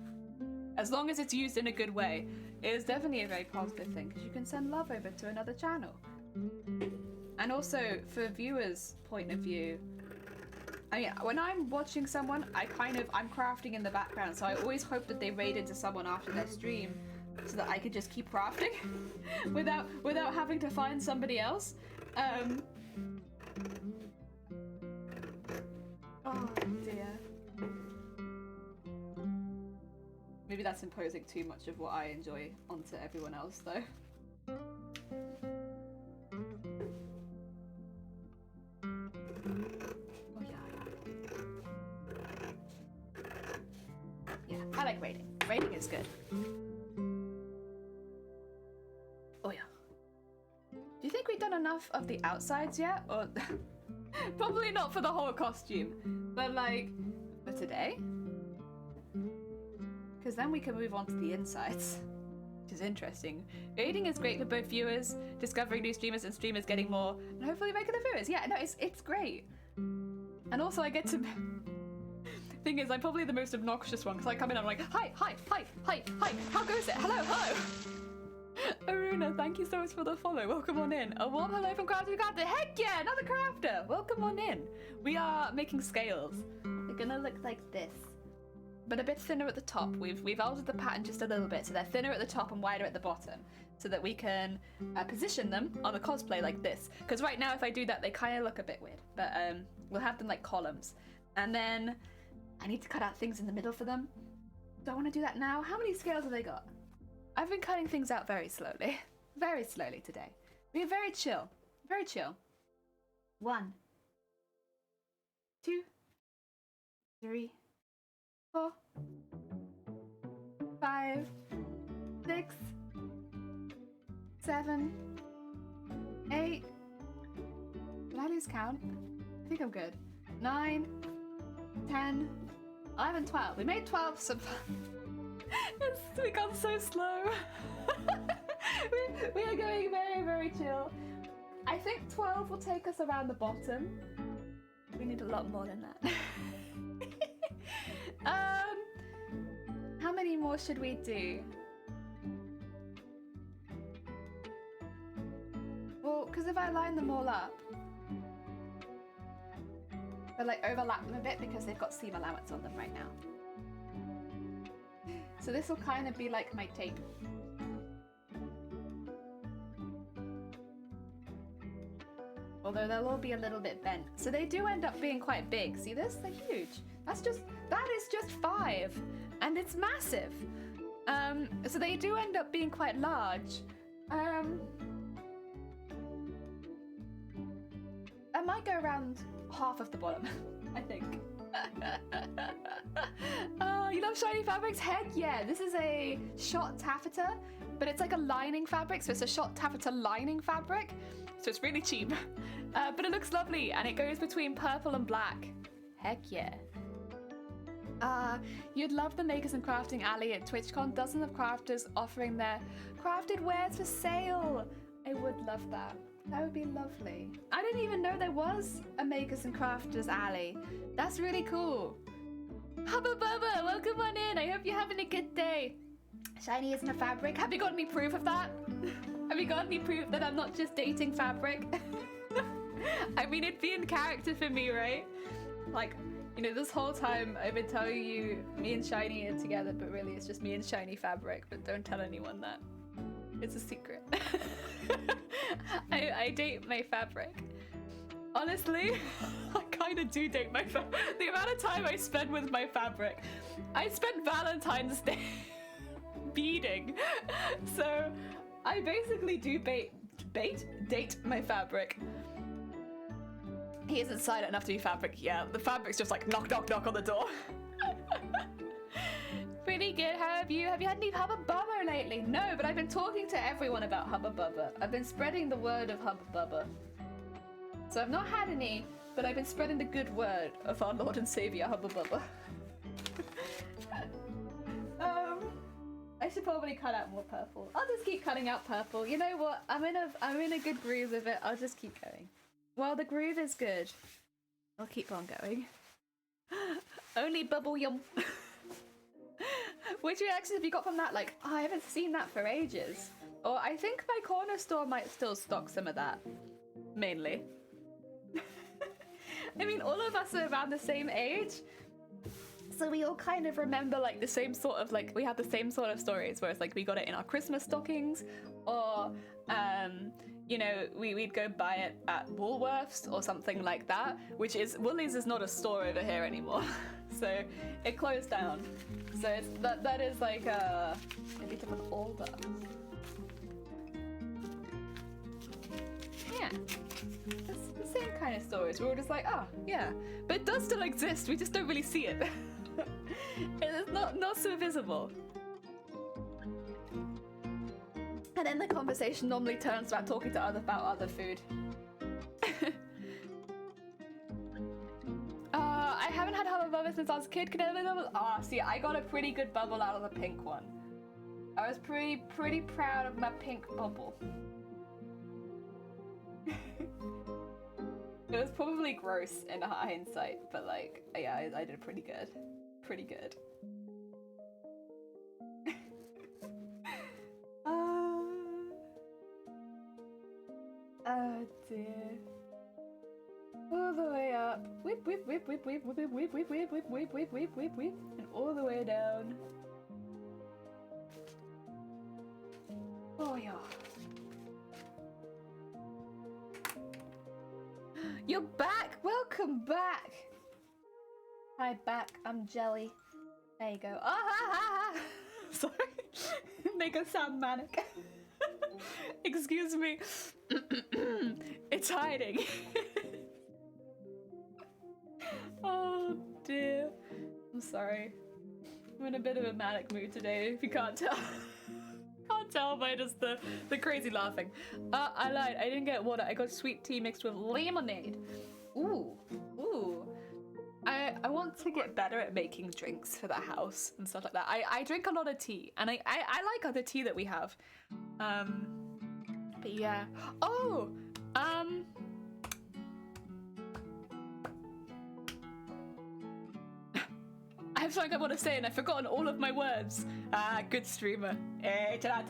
As long as it's used in a good way. It is definitely a very positive thing because you can send love over to another channel. And also, for viewers' point of view, I mean, when I'm watching someone, I'm crafting in the background, so I always hope that they raid into someone after their stream, so that I could just keep crafting without having to find somebody else. Oh dear. Maybe that's imposing too much of what I enjoy onto everyone else, though. Oh yeah. Yeah, I like raiding. Raiding is good. Oh yeah. Do you think we've done enough of the outsides yet? Or Probably not for the whole costume, but like for today. Because then we can move on to the insides, which is interesting. Rating is great for both viewers, discovering new streamers and streamers getting more, and hopefully regular viewers. Yeah, no, it's great. And also I get to... Thing is, I'm probably the most obnoxious one, because I come in and I'm like, hi, how goes it? Hello. Aruna, thank you so much for the follow. Welcome on in. A warm hello from Crafter to Crafter. Heck yeah, another crafter. Welcome on in. We are making scales. They're gonna look like this, but a bit thinner at the top. We've altered the pattern just a little bit, so they're thinner at the top and wider at the bottom, so that we can position them on a cosplay like this. Because right now, if I do that, they kind of look a bit weird. But we'll have them like columns, and then I need to cut out things in the middle for them. Do I want to do that now? How many scales have they got? I've been cutting things out very slowly today. We're very chill, very chill. 1, 2, 3, 4, 5, 6, 7, 8. Did I lose count? I think I'm good. 9, 10, 11, 12. We made 12 so we got so slow. we are going very, very chill. I think 12 will take us around the bottom. We need a lot more than that. How many more should we do? Well, because if I line them all up, but like overlap them a bit because they've got seam allowance on them right now. So this will kind of be like my tape. Although they'll all be a little bit bent. So they do end up being quite big. See this? They're huge. That is just 5. And it's massive. So they do end up being quite large. I might go around half of the bottom, I think. Oh, you love shiny fabrics? Heck yeah! This is a shot taffeta, but it's like a lining fabric, so it's a shot taffeta lining fabric. So it's really cheap, but it looks lovely, and it goes between purple and black. Heck yeah. You'd love the Makers and Crafting Alley at TwitchCon. Dozens of crafters offering their crafted wares for sale. I would love that. That would be lovely. I didn't even know there was a Makers and Crafters Alley. That's really cool. Hubba Bubba, welcome on in. I hope you're having a good day. Shiny isn't a fabric. Have you got any proof of that? Have you got any proof that I'm not just dating fabric? I mean, it'd be in character for me, right? Like, you know, this whole time I've been telling you me and Shiny are together, but really it's just me and Shiny fabric, but don't tell anyone that. It's a secret. I date my fabric. Honestly, I kind of do date my fabric. The amount of time I spend with my fabric. I spent Valentine's Day beading. So I basically do date my fabric. He isn't silent enough to be fabric. Yeah, the fabric's just like knock, knock, knock on the door. Pretty good. How have you? Have you had any Hubba Bubba lately? No, but I've been talking to everyone about Hubba Bubba. I've been spreading the word of Hubba Bubba. So I've not had any, but I've been spreading the good word of our Lord and Savior Hubba Bubba. I should probably cut out more purple. I'll just keep cutting out purple. You know what? I'm in a good groove with it. I'll just keep going. Well, the groove is good. I'll keep on going. Only bubble yum. Which reactions have you got from that? Like, oh, I haven't seen that for ages. Or I think my corner store might still stock some of that. Mainly. I mean, all of us are around the same age. So we all kind of remember like the same sort of like, we have the same sort of stories where it's like we got it in our Christmas stockings, or you know, we'd go buy it at Woolworths or something like that, which is, Woolies is not a store over here anymore. So it closed down. So it's, that is like a bit of an older. Yeah. It's the same kind of stories. We're all just like, oh, yeah. But it does still exist, we just don't really see it. It's not so visible. And then the conversation normally turns about talking to others about other food. above it since I was a kid. Can never bubble. Ah, see, I got a pretty good bubble out of the pink one. I was pretty proud of my pink bubble. It was probably gross in hindsight, but like, yeah, I did pretty good. Pretty good. Oh dear. All the way up. Whip, whip, whip, whip, whip, whip, whip, whip, whip, whip, whip, whip, whip, whip, whip, whip, and all the way down. Oh yeah. You're back! Welcome back! Hi, back. I'm Jelly. There you go. Ah ha ha ha! Sorry. Make us sound manic. Excuse me. It's hiding. Oh dear. I'm sorry. I'm in a bit of a manic mood today, if you can't tell. Can't tell by just the crazy laughing. I lied. I didn't get water. I got sweet tea mixed with lemonade. Ooh. Ooh. I want to get better at making drinks for the house and stuff like that. I drink a lot of tea, and I like other tea that we have. But yeah. Oh! I have something I want to say and I've forgotten all of my words. Good streamer. 10 out of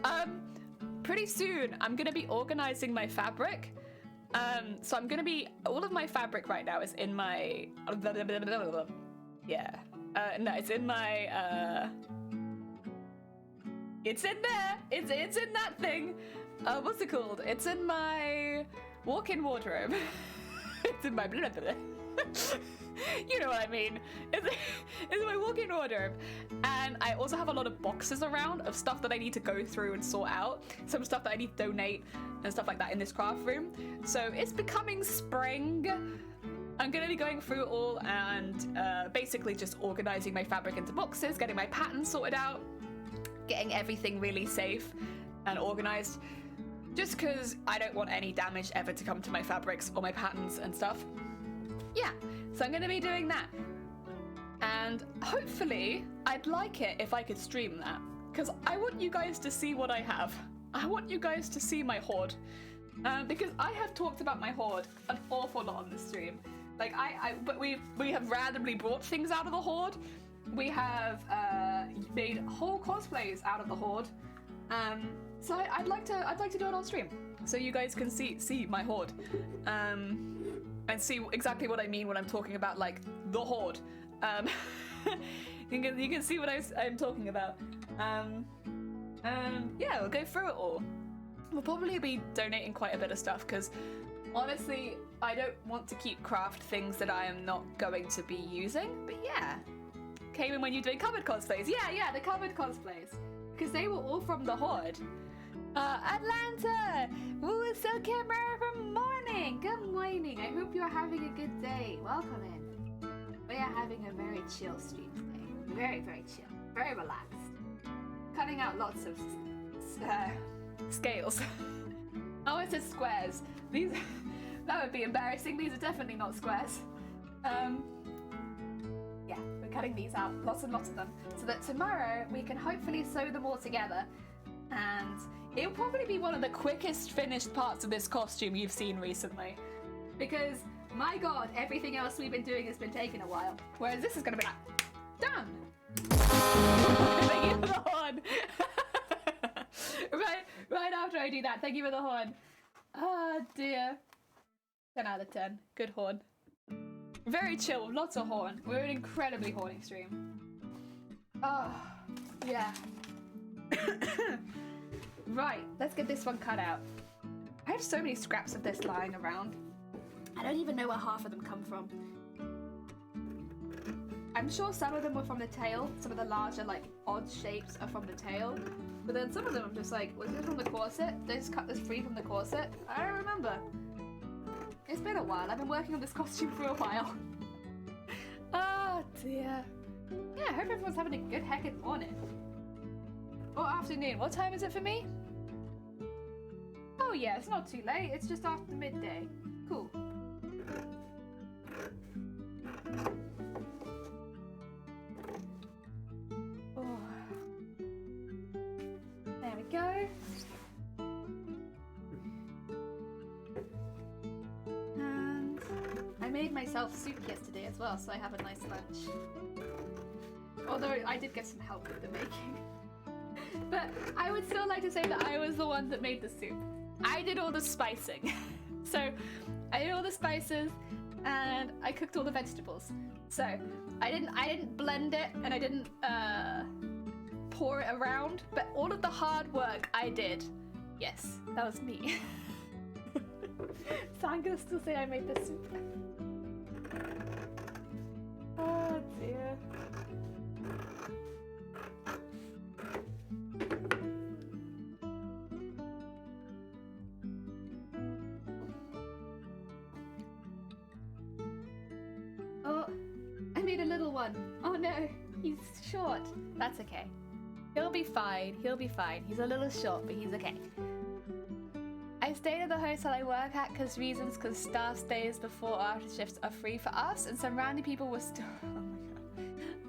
10. Pretty soon I'm gonna be organizing my fabric. So I'm gonna be, all of my fabric right now is in my, yeah. No, it's in my, it's in there. It's in that thing. What's it called? It's in my walk-in wardrobe. It's in my blah, blah, blah. You know what I mean. It's in my walk-in wardrobe. And I also have a lot of boxes around of stuff that I need to go through and sort out. Some stuff that I need to donate and stuff like that in this craft room. So it's becoming spring. I'm gonna be going through it all and basically just organizing my fabric into boxes, getting my patterns sorted out, getting everything really safe and organized. Just because I don't want any damage ever to come to my fabrics or my patterns and stuff. Yeah, so I'm gonna be doing that. And hopefully, I'd like it if I could stream that. Because I want you guys to see what I have. I want you guys to see my hoard. Because I have talked about my hoard an awful lot on the stream. Like, but we have randomly brought things out of the hoard. We have made whole cosplays out of the hoard. So I'd like to do it on stream. So you guys can see my hoard. And see exactly what I mean when I'm talking about, like, the hoard. You can see what I'm talking about. Yeah, we'll go through it all. We'll probably be donating quite a bit of stuff, because honestly, I don't want to keep craft things that I am not going to be using. But yeah, came in when you're doing covered cosplays. Yeah, the covered cosplays. Because they were all from the hoard. Atlanta! Ooh, it's so camera from morning! Good morning! I hope you're having a good day. Welcome in. We are having a very chill stream today. Very, very chill. Very relaxed. Cutting out lots of scales. Oh, it says squares. These, that would be embarrassing. These are definitely not squares. Yeah, we're cutting these out. Lots and lots of them. So that tomorrow we can hopefully sew them all together. And it'll probably be one of the quickest finished parts of this costume you've seen recently. Because, my god, everything else we've been doing has been taking a while. Whereas this is going to be like, done! Thank you for the horn! right after I do that, thank you for the horn. Oh dear. 10 out of 10. Good horn. Very chill, lots of horn. We're an incredibly horny stream. Oh, yeah. Right, let's get this one cut out. I have so many scraps of this lying around. I don't even know where half of them come from. I'm sure some of them were from the tail. Some of the larger, like, odd shapes are from the tail. But then some of them I'm just like, was this from the corset? Did I just cut this free from the corset? I don't remember. It's been a while. I've been working on this costume for a while. Oh dear. Yeah, I hope everyone's having a good heckin' morning. Or afternoon. What time is it for me? Oh yeah, it's not too late. It's just after midday. Cool. Oh. There we go. And I made myself soup yesterday as well, so I have a nice lunch. Although I did get some help with the making. But I would still like to say that I was the one that made the soup. I did all the spicing. So I did all the spices and I cooked all the vegetables. So I didn't blend it and I didn't pour it around, but all of the hard work I did. Yes, that was me. So I'm gonna still say I made the soup. Oh dear. Oh, I made a little one. Oh no, he's short. That's okay. He'll be fine. He'll be fine. He's a little short, but he's okay. I stayed at the hotel I work at because staff stays before or after shifts are free for us, and some random people were still. Oh my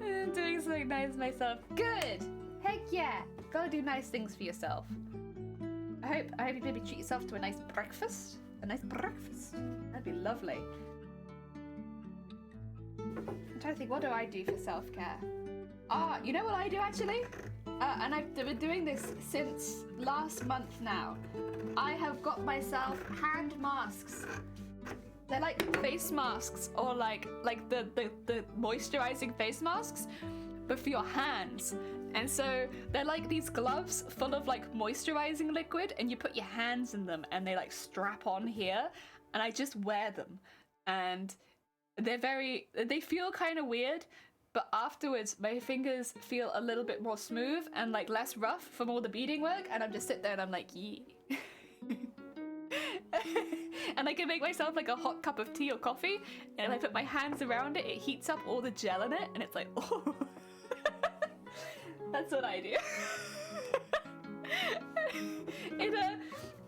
god. Doing something nice myself. Good! Heck yeah! Gotta do nice things for yourself. I hope you maybe treat yourself to a nice breakfast. A nice breakfast. That'd be lovely. I'm trying to think, what do I do for self-care? Ah, you know what I do actually? And I've been doing this since last month now. I have got myself hand masks. They're like face masks, or like the moisturizing face masks, but for your hands. And so they're like these gloves full of like moisturizing liquid, and you put your hands in them and they like strap on here, and I just wear them. And they feel kind of weird, but afterwards my fingers feel a little bit more smooth and like less rough from all the beading work, and I'm just sit there and I'm like, yee. And I can make myself like a hot cup of tea or coffee, and if I put my hands around it, it heats up all the gel in it, and it's like, oh. That's what I do.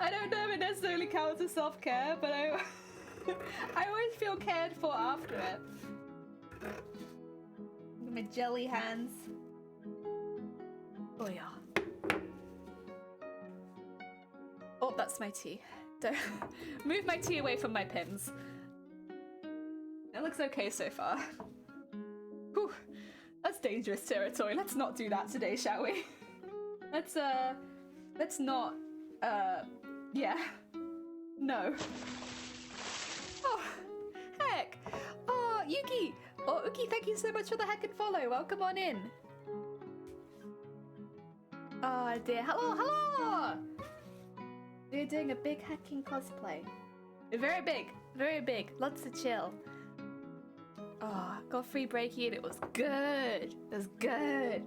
I don't know if it necessarily counts as self-care, but I always feel cared for after it. With my jelly hands. Oh yeah. Oh, that's my tea. Don't move my tea away from my pins. It looks okay so far. Whew. That's dangerous territory. Let's not do that today, shall we? Let's not, yeah. No. Oh, heck. Oh, Yuki. Oh, Uki, thank you so much for the heck and follow. Welcome on in. Oh dear. Hello, hello. We're doing a big hacking cosplay. Very big, very big. Lots of chill. Oh, got free breaky and it was good. It was good.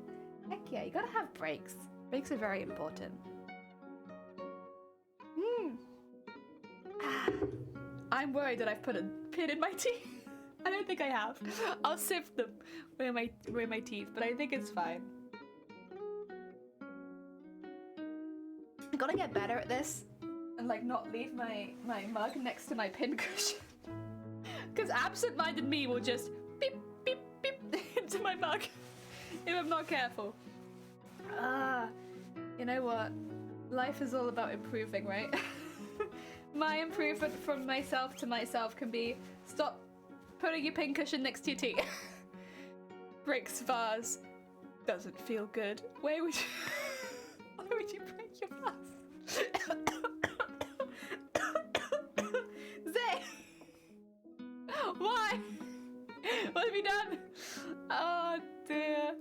Heck yeah, you gotta have breaks. Breaks are very important. I'm worried that I've put a pin in my teeth. I don't think I have. I'll sift them with my teeth, but I think it's fine. I gotta get better at this and like not leave my mug next to my pin cushion. Because absent-minded me will just beep, beep, beep into my mug if I'm not careful. You know what? Life is all about improving, right? My improvement from myself to myself can be stop putting your pin cushion next to your tea. Breaks vase. Doesn't feel good. Why would you break your vase? Zay! Why? What have you done? Oh dear.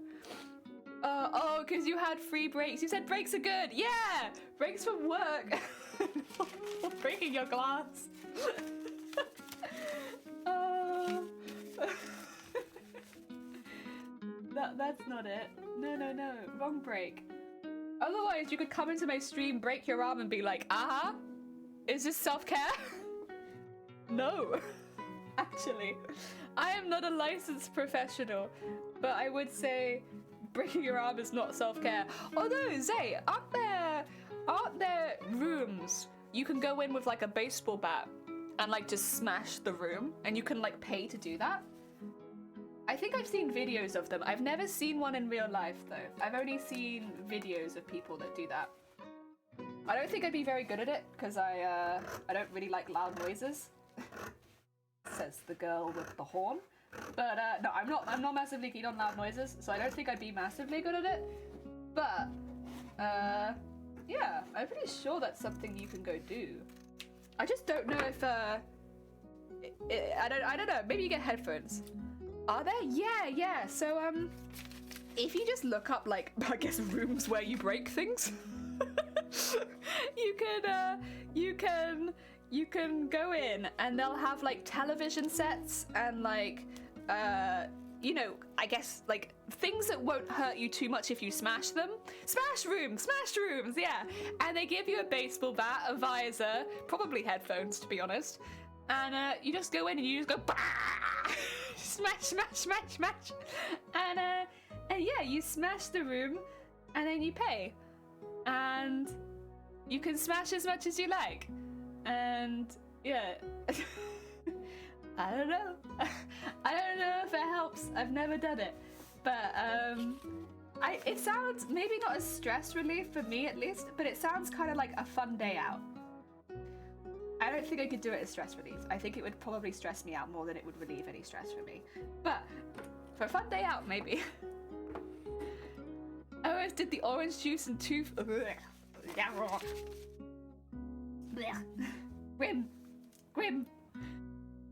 Oh, because you had free breaks. You said breaks are good. Yeah! Breaks from work. For breaking your glass. That's not it. No. Wrong break. Otherwise, you could come into my stream, break your arm, and be like, aha! Is this self-care? No. Actually, I am not a licensed professional, but I would say breaking your arm is not self-care. Although, Zay, aren't there rooms you can go in with like a baseball bat and like just smash the room, and you can like pay to do that? I think I've seen videos of them. I've never seen one in real life though. I've only seen videos of people that do that. I don't think I'd be very good at it because I don't really like loud noises. Says the girl with the horn. But no, I'm not massively keen on loud noises, so I don't think I'd be massively good at it. But yeah, I'm pretty sure that's something you can go do. I just don't know if I don't know. Maybe you get headphones. Are there? Yeah. So if you just look up like I guess rooms where you break things, you can go in and they'll have like television sets and like you know, I guess like things that won't hurt you too much if you smash them. Smash rooms, yeah. And they give you a baseball bat, a visor, probably headphones to be honest. And you just go in and you just go bah! smash. And yeah, you smash the room and then you pay. And you can smash as much as you like. And yeah. I don't know. I don't know if it helps. I've never done it. But it sounds maybe not as stress relief for me at least, but it sounds kind of like a fun day out. I don't think I could do it as stress relief. I think it would probably stress me out more than it would relieve any stress from me. But for a fun day out, maybe. I always did the orange juice and tooth. Grim.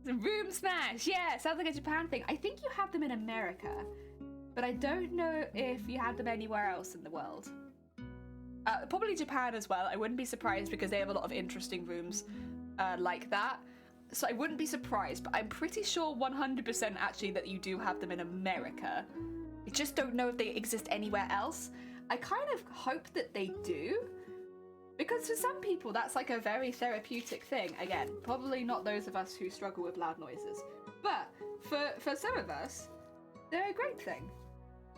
The room smash. Yeah, sounds like a Japan thing. I think you have them in America, but I don't know if you have them anywhere else in the world. Probably Japan as well. I wouldn't be surprised because they have a lot of interesting rooms like that. So I wouldn't be surprised, but I'm pretty sure 100% actually that you do have them in America. I just don't know if they exist anywhere else. I kind of hope that they do, because for some people that's like a very therapeutic thing. Again, probably not those of us who struggle with loud noises, but for some of us, they're a great thing.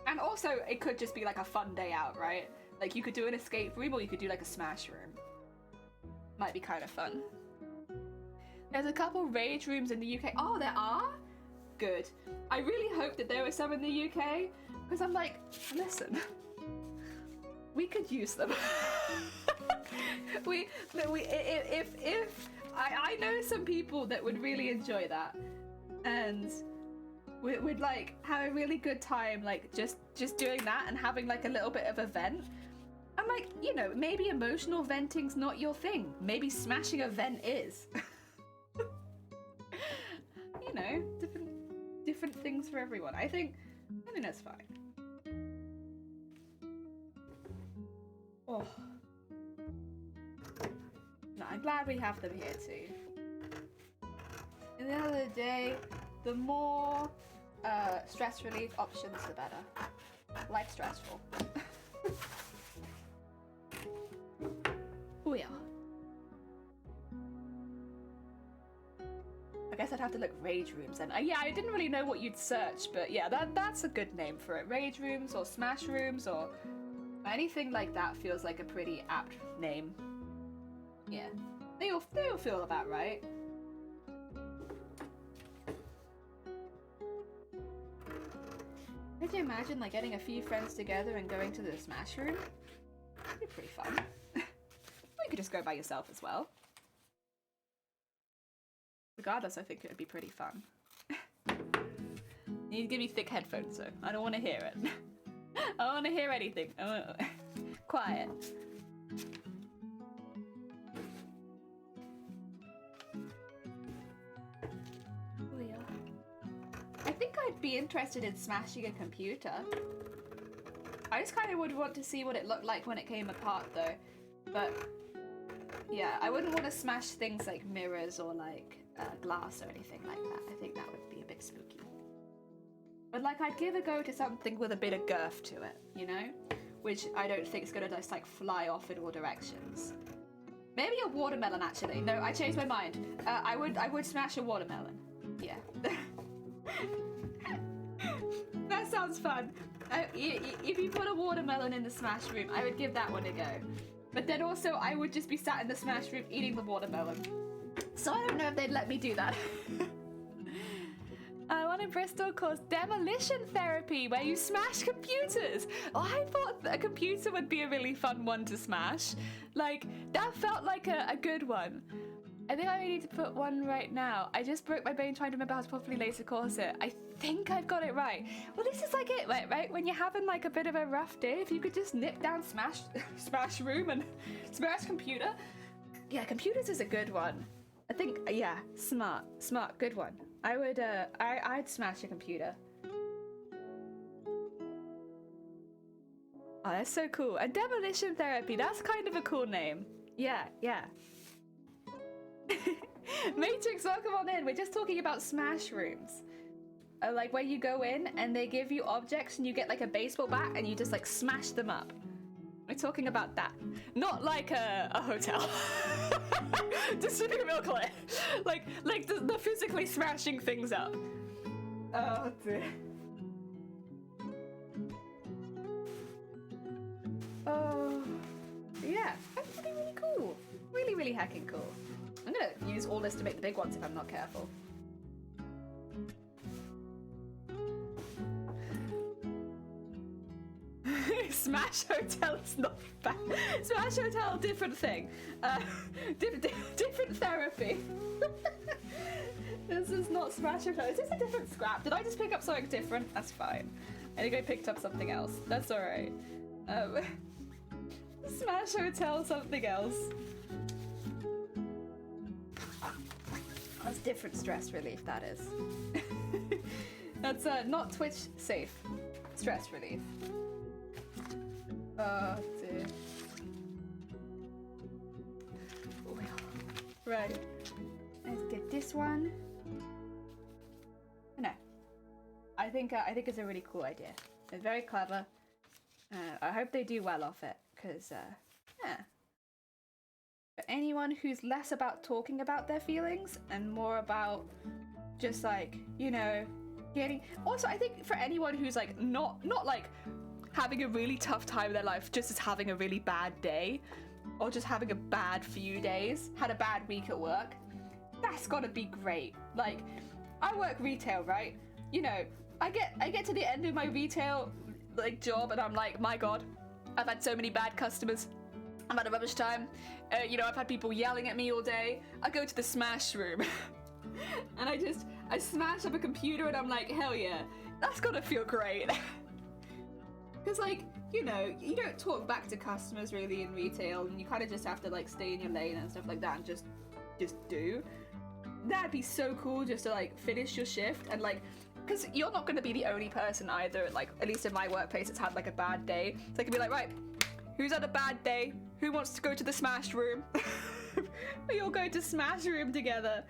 And also it could just be like a fun day out, right? Like you could do an escape room or you could do like a smash room. Might be kind of fun. There's a couple rage rooms in the UK. Oh, there are? Good. I really hope that there were some in the UK, because I'm like, listen, we could use them. I know some people that would really enjoy that, and we'd like have a really good time, like just doing that and having like a little bit of a vent. I'm like, you know, maybe emotional venting's not your thing. Maybe smashing a vent is. You know, different things for everyone. I think that's fine. Oh. No, I'm glad we have them here too. At the end of the day, the more stress relief options, the better. Life's stressful. Oh yeah. I guess I'd have to look rage rooms then. Yeah, I didn't really know what you'd search, but yeah, that's a good name for it. Rage rooms or smash rooms or anything like that feels like a pretty apt name. Yeah, they all feel about right. Could you imagine like getting a few friends together and going to the smash room? That'd be pretty fun. Or you could just go by yourself as well. Regardless, I think it would be pretty fun. You need to give me thick headphones though. I don't want to hear it. I don't want to hear anything. Quiet. Oh yeah. I think I'd be interested in smashing a computer. I just kind of would want to see what it looked like when it came apart though. But yeah, I wouldn't want to smash things like mirrors or like glass or anything like that. I think that would be a bit spooky. But like I'd give a go to something with a bit of girth to it, you know? Which I don't think is gonna just like fly off in all directions. Maybe a watermelon actually. No, I changed my mind. I would smash a watermelon. Yeah. That sounds fun. If you put a watermelon in the smash room, I would give that one a go. But then also I would just be sat in the smash room eating the watermelon. So I don't know if they'd let me do that. I want one in Bristol called demolition therapy, where you smash computers. Oh, I thought a computer would be a really fun one to smash. Like, that felt like a good one. I think I need to put one right now. I just broke my brain trying to remember how to properly laser corset. I think I've got it right. Well, this is like it, right? When you're having like a bit of a rough day, if you could just nip down smash room and smash computer. Yeah, computers is a good one. I think, yeah, smart, good one. I would, I'd smash a computer. Oh, that's so cool. A demolition therapy, that's kind of a cool name. Yeah. Matrix, welcome on in. We're just talking about smash rooms. Like where you go in and they give you objects and you get like a baseball bat and you just like smash them up. We're talking about that. Not like a hotel. Just to be real clear. Like the physically smashing things up. Oh dear. Oh, yeah, that's really, really cool. Really, really heckin' cool. I'm gonna use all this to make the big ones if I'm not careful. Smash Hotel is not bad. Smash Hotel, different thing. Different therapy. This is not Smash Hotel. Is this a different scrap? Did I just pick up something different? That's fine. I think I picked up something else. That's alright. Smash Hotel, something else. That's different stress relief, that is. That's not Twitch safe. Stress relief. Oh dear. Right. Let's get this one. No. I think it's a really cool idea. It's very clever. I hope they do well off it, because yeah. For anyone who's less about talking about their feelings and more about just like, you know, getting. Also, I think for anyone who's like not like having a really tough time in their life, just as having a really bad day, or just having a bad few days, had a bad week at work, that's gotta be great. Like, I work retail, right? You know, I get to the end of my retail like job and I'm like, my god, I've had so many bad customers. I'm at a rubbish time. You know, I've had people yelling at me all day. I go to the smash room and I smash up a computer and I'm like, hell yeah, that's gotta feel great. Because like, you know, you don't talk back to customers really in retail and you kind of just have to like stay in your lane and stuff like that and just do. That'd be so cool just to like finish your shift and like, because you're not going to be the only person either, like at least in my workplace it's had like a bad day. So I can be like, right, who's had a bad day? Who wants to go to the smash room? We all go to smash room together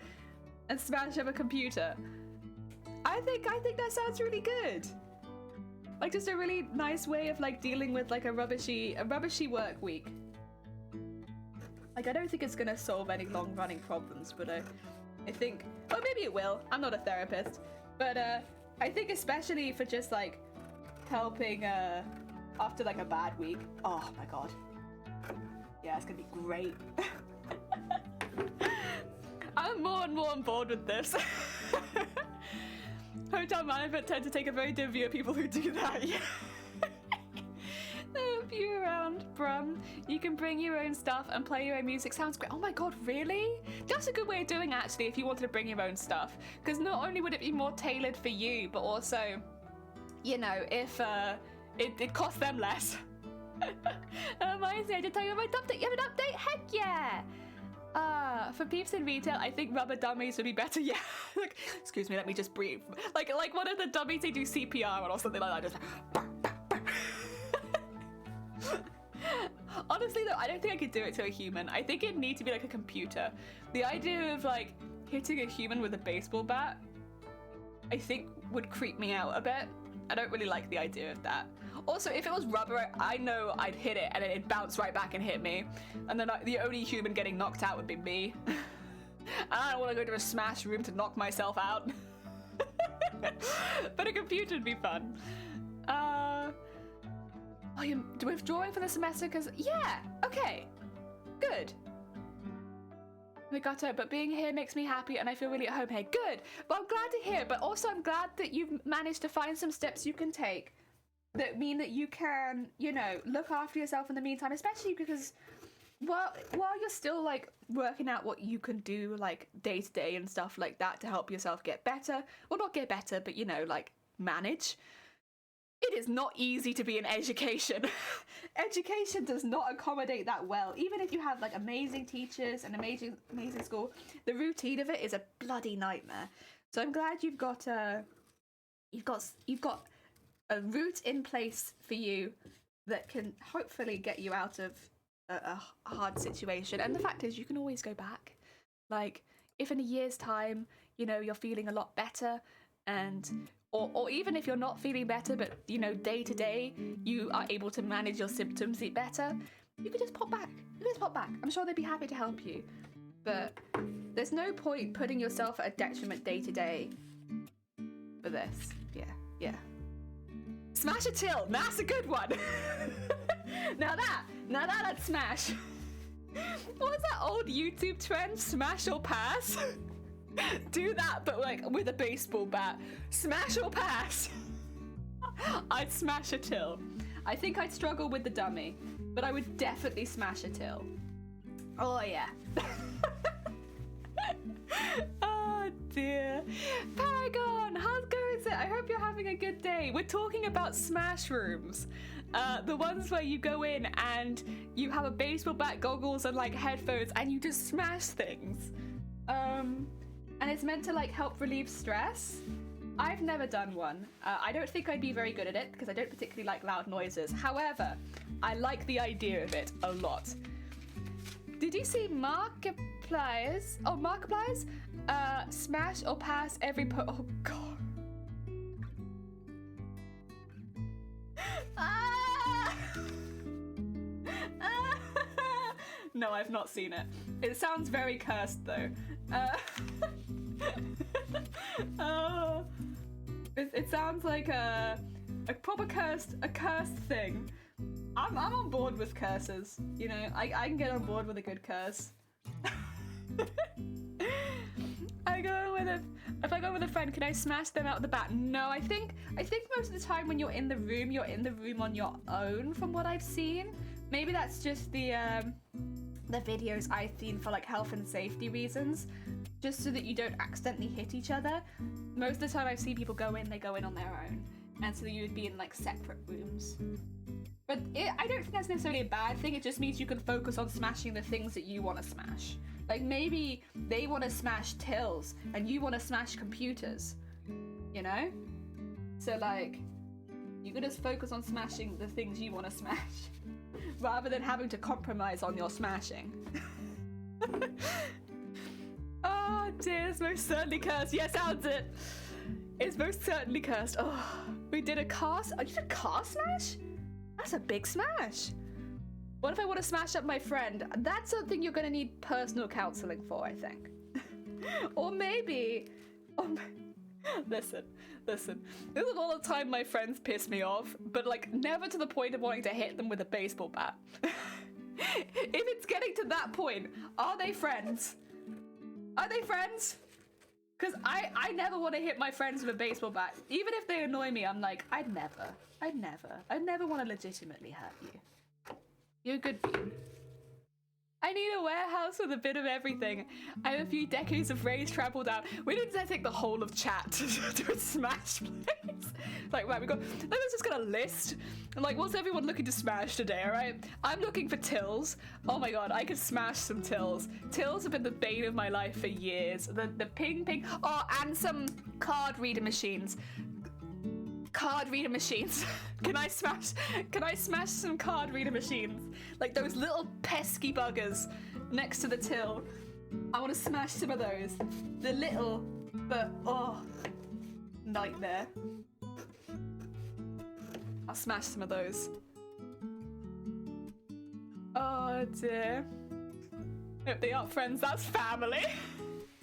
and smash up a computer. I think that sounds really good. Like just a really nice way of like dealing with like a rubbishy work week. Like I don't think it's gonna solve any long running problems, but I think, well maybe it will. I'm not a therapist, but I think especially for just like helping after like a bad week. Oh my god. Yeah, it's gonna be great. I'm more and more on board with this. Hotel management tend to take a very dim view of people who do that. Yeah. You around, Brum. You can bring your own stuff and play your own music. Sounds great. Oh my god, really? That's a good way of doing it, actually, if you wanted to bring your own stuff. Because not only would it be more tailored for you, but also, you know, if it costs them less. Amazing, I did tell you about my update. You have an update? Heck yeah! For peeps in retail, I think rubber dummies would be better. Yeah. Like, excuse me, let me just breathe. Like one of the dummies they do CPR on or something like that. Just honestly though, I don't think I could do it to a human. I think it'd need to be like a computer. The idea of like hitting a human with a baseball bat, I think would creep me out a bit. I don't really like the idea of that. Also, if it was rubber, I know I'd hit it and it'd bounce right back and hit me. And then the only human getting knocked out would be me. And I don't want to go to a smash room to knock myself out. But a computer would be fun. Oh, you're withdrawing from the semester because, yeah, okay, good. Migato, but being here makes me happy and I feel really at home here. Good. But I'm glad to hear. But also I'm glad that you've managed to find some steps you can take that mean that you can, you know, look after yourself in the meantime, especially because while you're still like working out what you can do like day to day and stuff like that to help yourself get better. Well, not get better, but you know, like manage. It is not easy to be in education. Education does not accommodate that well. Even if you have like amazing teachers and amazing school, the routine of it is a bloody nightmare. So I'm glad you've got a route in place for you that can hopefully get you out of a hard situation. And the fact is, you can always go back. Like if in a year's time, you know, you're feeling a lot better and or even if you're not feeling better, but you know, day to day you are able to manage your symptoms better, you could just pop back. I'm sure they'd be happy to help you. But there's no point putting yourself at a detriment day to day for this. Yeah. Smash a till. That's a good one. Now that's smash. What was that old YouTube trend? Smash or pass? Do that, but like with a baseball bat. Smash or pass? I'd smash a till. I think I'd struggle with the dummy, but I would definitely smash a till. Oh yeah. Oh dear. Paragon, how goes it? I hope you're having a good day. We're talking about smash rooms. The ones where you go in and you have a baseball bat, goggles, and like headphones, and you just smash things. And it's meant to like help relieve stress. I've never done one. I don't think I'd be very good at it because I don't particularly like loud noises. However, I like the idea of it a lot. Did you see Markiplier's? Oh, Markiplier's? Smash or pass every oh god. No, I've not seen it. It sounds very cursed though. It sounds like a proper cursed thing. I'm on board with curses. You know, I can get on board with a good curse. If I go with a friend, can I smash them out of the bat? No, I think most of the time when you're in the room on your own, from what I've seen. Maybe that's just the videos I've seen for like health and safety reasons, just so that you don't accidentally hit each other. Most of the time I've seen people they go in on their own, and so you would be in like separate rooms. But I don't think that's necessarily a bad thing. It just means you can focus on smashing the things that you want to smash. Like maybe they want to smash tills and you want to smash computers, you know? So like, you can just focus on smashing the things you want to smash rather than having to compromise on your smashing. Oh dear, it's most certainly cursed. Yes, sounds it. It's most certainly cursed. Oh, we did a car. Oh, you did a car smash? That's a big smash. What if I want to smash up my friend? That's something you're going to need personal counseling for, I think. Or maybe... Listen. This is all the time my friends piss me off, but like never to the point of wanting to hit them with a baseball bat. If it's getting to that point, are they friends? Are they friends? Because I never want to hit my friends with a baseball bat. Even if they annoy me, I'm like, I'd never want to legitimately hurt you. You're a good bean. I need a warehouse with a bit of everything. I have a few decades of rage trampled out. We didn't take the whole of chat to a smash place. Like, right, let's just get a list. And like, what's everyone looking to smash today, alright? I'm looking for tills. Oh my god, I could smash some tills. Tills have been the bane of my life for years. The ping. Oh, and some card reader machines. Card reader machines. Can I smash some card reader machines? Like those little pesky buggers next to the till. I want to smash some of those. The little, but nightmare. I'll smash some of those. Oh dear. Hope they aren't friends, that's family.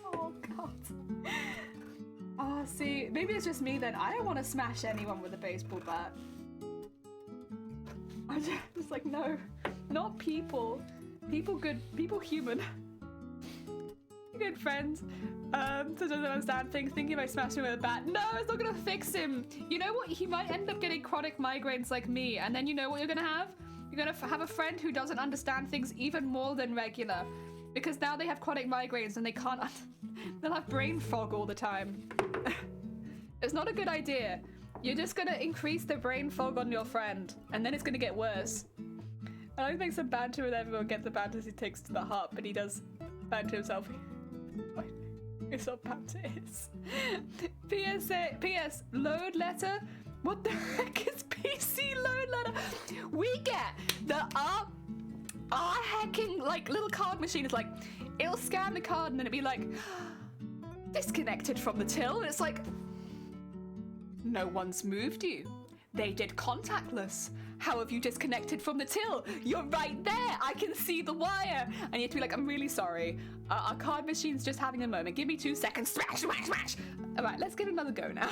Oh god. Oh, see, maybe it's just me then. I don't want to smash anyone with a baseball bat. I'm just like, no, not people. People good, people human. good friend. So doesn't understand things, thinking about smashing him with a bat. No, it's not gonna fix him. You know what? He might end up getting chronic migraines like me, and then you know what you're gonna have? You're gonna have a friend who doesn't understand things even more than regular, because now they have chronic migraines and they can't. They'll have brain fog all the time. It's not a good idea. You're just gonna increase the brain fog on your friend, and then it's gonna get worse. I like to make some banter with everyone, get the banter he takes to the heart, but he does banter himself. It's what banter is. P.S. Load letter? What the heck is PC load letter? We get our hacking like little card machine is like, it'll scan the card and then it'd be like, disconnected from the till, and it's like, no one's moved you. They did contactless. How have you disconnected from the till? You're right there. I can see the wire. And you have to be like, I'm really sorry. Our card machine's just having a moment. Give me 2 seconds. Smash, smash, smash. All right, let's give it another go now.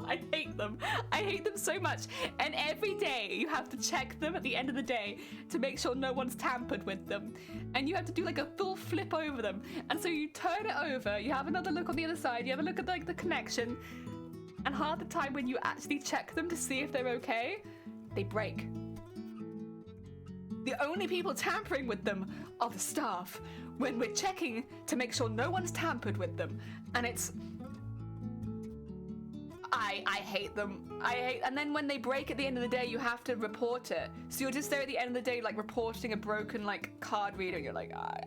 I hate them. I hate them so much. And every day you have to check them at the end of the day to make sure no one's tampered with them. And you have to do like a full flip over them. And so you turn it over, you have another look on the other side, you have a look at like the connection. And half the time when you actually check them to see if they're okay, they break. The only people tampering with them are the staff when we're checking to make sure no one's tampered with them. And it's... I hate them. And then when they break at the end of the day, you have to report it. So you're just there at the end of the day, like reporting a broken like card reader. You're like, I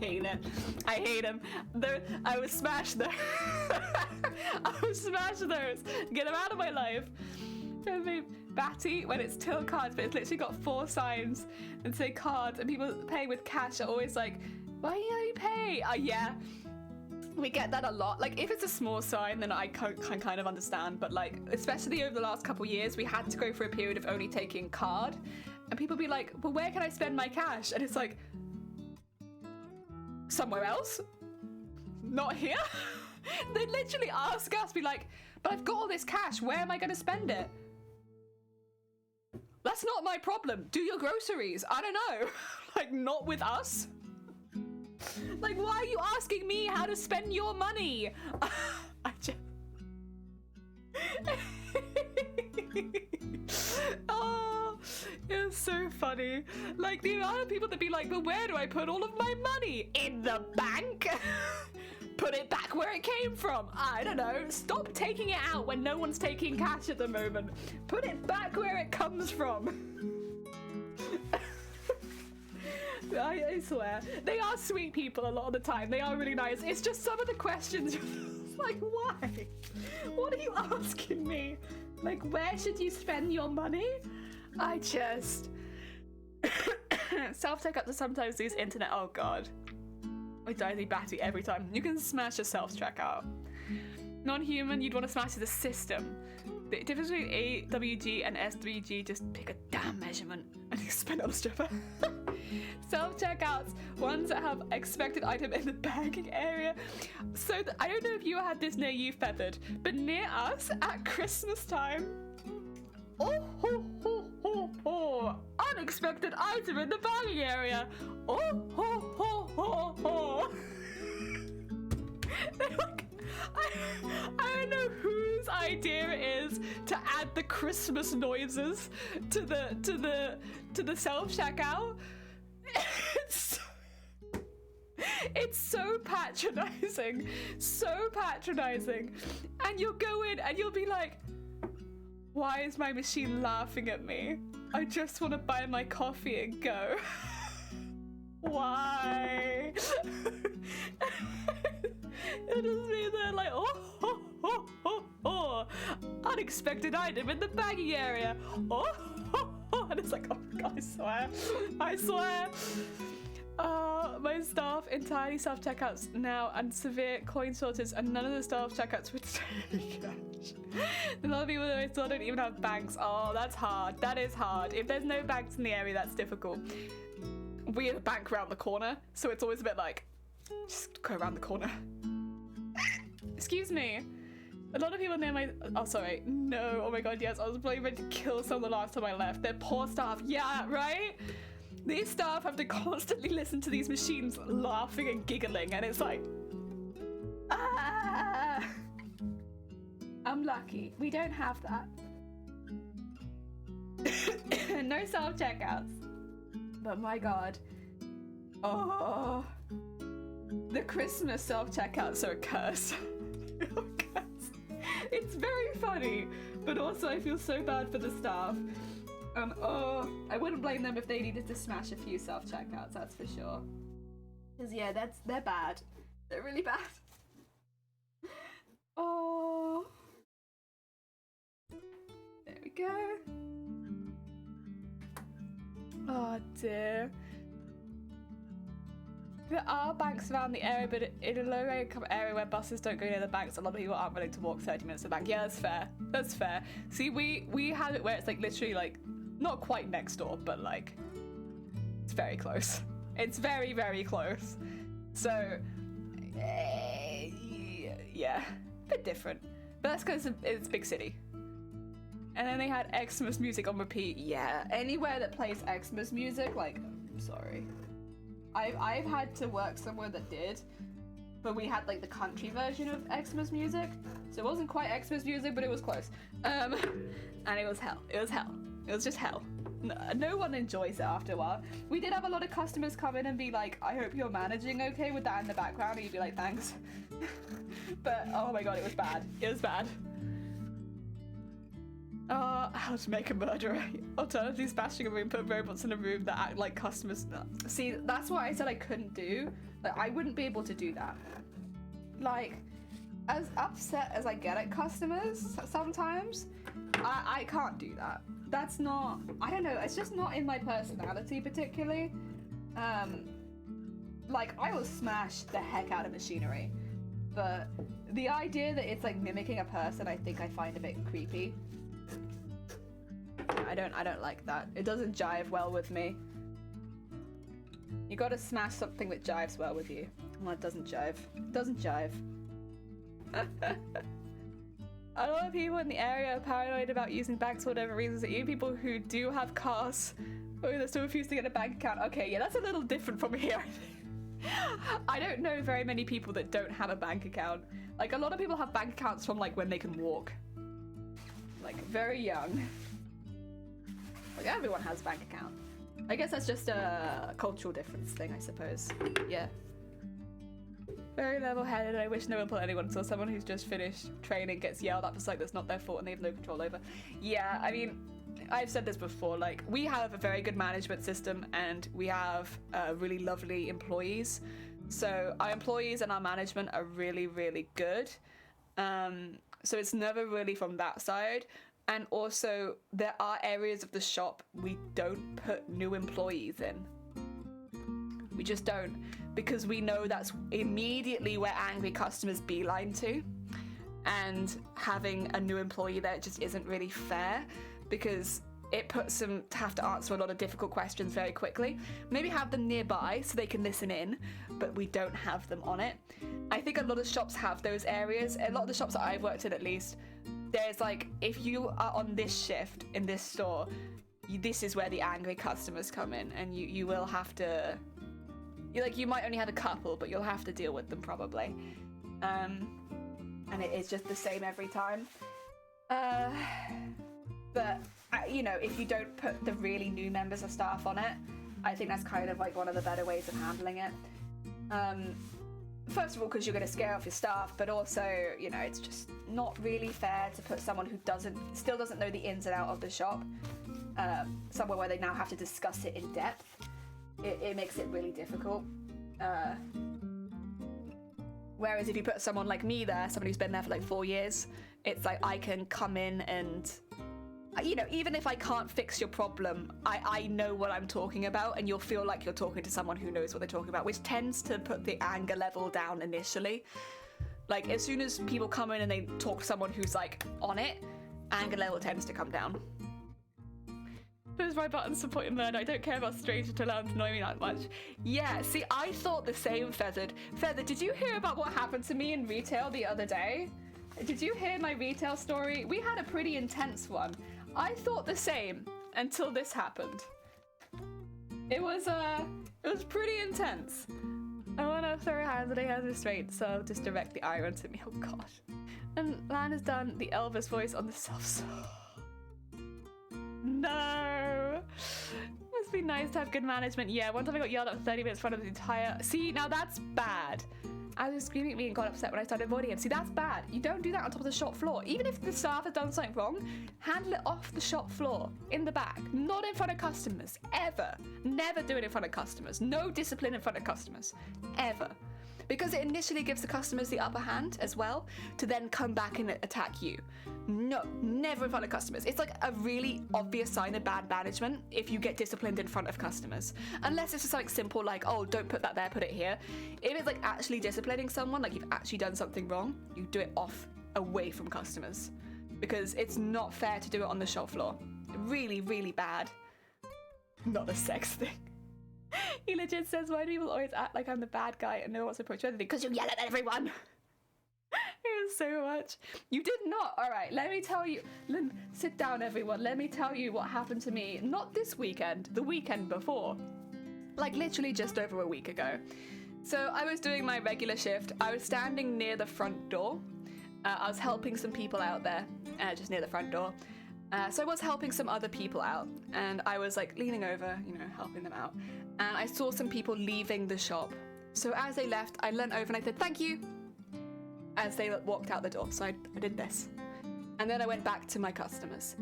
hate it. I hate him. I would smash those. I would smash those. Get them out of my life. Batty when it's till cards, but it's literally got 4 signs and say cards, and people paying with cash are always like, why do you pay? Yeah. We get that a lot. Like, if it's a small sign, then I can kind of understand. But, like, especially over the last couple years, we had to go for a period of only taking card. And people be like, well, where can I spend my cash? And it's like, somewhere else? Not here? They literally ask us, be like, but I've got all this cash. Where am I going to spend it? That's not my problem. Do your groceries. I don't know. Like, not with us. Like, why are you asking me how to spend your money? I just... Oh, it was so funny. Like, the amount of people that be like, but where do I put all of my money? In the bank? Put it back where it came from. I don't know. Stop taking it out when no one's taking cash at the moment. Put it back where it comes from. I swear. They are sweet people a lot of the time. They are really nice. It's just some of the questions. Like, why? What are you asking me? Like, where should you spend your money? I just... Self-checkouts are sometimes these internet... Oh, God. I die batty every time. You can smash a self-checkout. Non-human, you'd want to smash the system. The difference between AWG and S3G, just pick a damn measurement and you spend it on a stripper. Self-checkouts, ones that have expected item in the bagging area. So I don't know if you had this near you, Feathered, but near us at Christmas time, unexpected item in the bagging area. Like, I don't know whose idea it is to add the Christmas noises to the self-checkout. It's so patronizing, and you'll go in and you'll be like, why is my machine laughing at me? I just want to buy my coffee and go. Why? It'll just be there like, unexpected item in the bagging area. And it's like, oh God, I swear. My staff entirely self-checkouts now and severe coin sorters, and none of the staff checkouts would take cash. A lot of people that still don't even have banks. Oh, that's hard. That is hard. If there's no banks in the area, that's difficult. We have a bank around the corner, so it's always a bit like, just go around the corner. Excuse me. A lot of people near my... Oh, sorry. No. Oh my god, yes. I was probably ready to kill someone the last time I left. They're poor staff. Yeah, right? These staff have to constantly listen to these machines laughing and giggling, and it's like... Ah! I'm lucky. We don't have that. No self-checkouts. But my god. Oh. The Christmas self-checkouts are a curse. It's very funny, but also I feel so bad for the staff. And I wouldn't blame them if they needed to smash a few self-checkouts, that's for sure. Because yeah, they're bad. They're really bad. Oh. There we go. Oh dear. There are banks around the area, but in a low-income area where buses don't go near the banks, a lot of people aren't willing to walk 30 minutes to the bank. Yeah, that's fair. That's fair. See, we have it where it's like literally like, not quite next door, but like, it's very close. It's very, very close. So, yeah, a bit different. But that's because it's a big city. And then they had Xmas music on repeat. Yeah, anywhere that plays Xmas music, like, I'm sorry. I've had to work somewhere that did, but we had like the country version of Xmas music, so it wasn't quite Xmas music, but it was close. And it was hell. It was hell. It was just hell. No one enjoys it after a while. We did have a lot of customers come in and be like, I hope you're managing okay with that in the background, and you'd be like, thanks. But oh my god, it was bad. It was bad. How to make a murderer. Alternatively, smashing a room, put robots in a room that act like customers. See, that's what I said I couldn't do. Like, I wouldn't be able to do that. Like, as upset as I get at customers sometimes, I can't do that. That's not, I don't know, it's just not in my personality particularly. Like, I will smash the heck out of machinery. But the idea that it's like mimicking a person, I think I find a bit creepy. I don't like that. It doesn't jive well with me. You gotta smash something that jives well with you. Well, it doesn't jive. It doesn't jive. A lot of people in the area are paranoid about using banks for whatever reasons. Even people who do have cars, they still refuse to get a bank account. Okay, yeah, that's a little different from here. I don't know very many people that don't have a bank account. Like, a lot of people have bank accounts from like when they can walk. Like, very young. Like, everyone has a bank account. I guess that's just a cultural difference thing, I suppose. Yeah. Very level-headed. I wish no one put anyone until someone who's just finished training gets yelled at for something that's not their fault and they have no control over. Yeah, I mean, I've said this before, like, we have a very good management system and we have really lovely employees. So our employees and our management are really, really good. So it's never really from that side. And also, there are areas of the shop we don't put new employees in. We just don't, because we know that's immediately where angry customers beeline to. And having a new employee there just isn't really fair, because it puts them to have to answer a lot of difficult questions very quickly. Maybe have them nearby so they can listen in, but we don't have them on it. I think a lot of shops have those areas. A lot of the shops that I've worked in, at least, there's like, if you are on this shift in this store, this is where the angry customers come in, and you will have to, you might only have a couple, but you'll have to deal with them probably. And it is just the same every time. But, you know, if you don't put the really new members of staff on it, I think that's kind of like one of the better ways of handling it. First of all, because you're going to scare off your staff, but also, you know, it's just not really fair to put someone who still doesn't know the ins and out of the shop somewhere where they now have to discuss it in depth. It makes it really difficult. Whereas if you put someone like me there, someone who's been there for like 4 years, it's like I can come in and, you know, even if I can't fix your problem, I know what I'm talking about, and you'll feel like you're talking to someone who knows what they're talking about, which tends to put the anger level down initially. Like, as soon as people come in and they talk to someone who's like on it, anger level tends to come down. Those my buttons supporting murder. I don't care about strangers to allow them to annoy me that much. Yeah, see, I thought the same, Feathered. Feathered, did you hear about what happened to me in retail the other day? did you hear my retail story? We had a pretty intense one. I thought the same until this happened. It was pretty intense. I want to throw hands and he has restraint, so just direct the eye onto me. Oh gosh. And Lan has done the Elvis voice on the self. No. Must be nice to have good management. Yeah, one time I got yelled at for 30 minutes in front of the entire... See, now that's bad. I was screaming at me and got upset when I started avoiding him. See, that's bad. You don't do that on top of the shop floor. Even if the staff has done something wrong, handle it off the shop floor, in the back, not in front of customers, ever. Never do it in front of customers. No discipline in front of customers, ever. Because it initially gives the customers the upper hand as well to then come back and attack you. No, never in front of customers. It's like a really obvious sign of bad management if you get disciplined in front of customers. Unless it's just something simple like, oh, don't put that there, put it here. If it's like actually disciplining someone, like you've actually done something wrong, you do it off away from customers. Because it's not fair to do it on the shop floor. Really, really bad. Not a sex thing. He legit says, why do people always act like I'm the bad guy and no one wants to approach anything? Because you yell at everyone. It was so much. You did not. All right, let me tell you. Sit down, everyone. Let me tell you what happened to me. Not this weekend, the weekend before. Like literally just over a week ago. So I was doing my regular shift. I was standing near the front door. I was helping some people out there, just near the front door. So I was helping some other people out, and I was like leaning over, you know, helping them out. And I saw some people leaving the shop. So as they left, I leant over and I said, thank you, as they walked out the door. So I did this. And then I went back to my customers.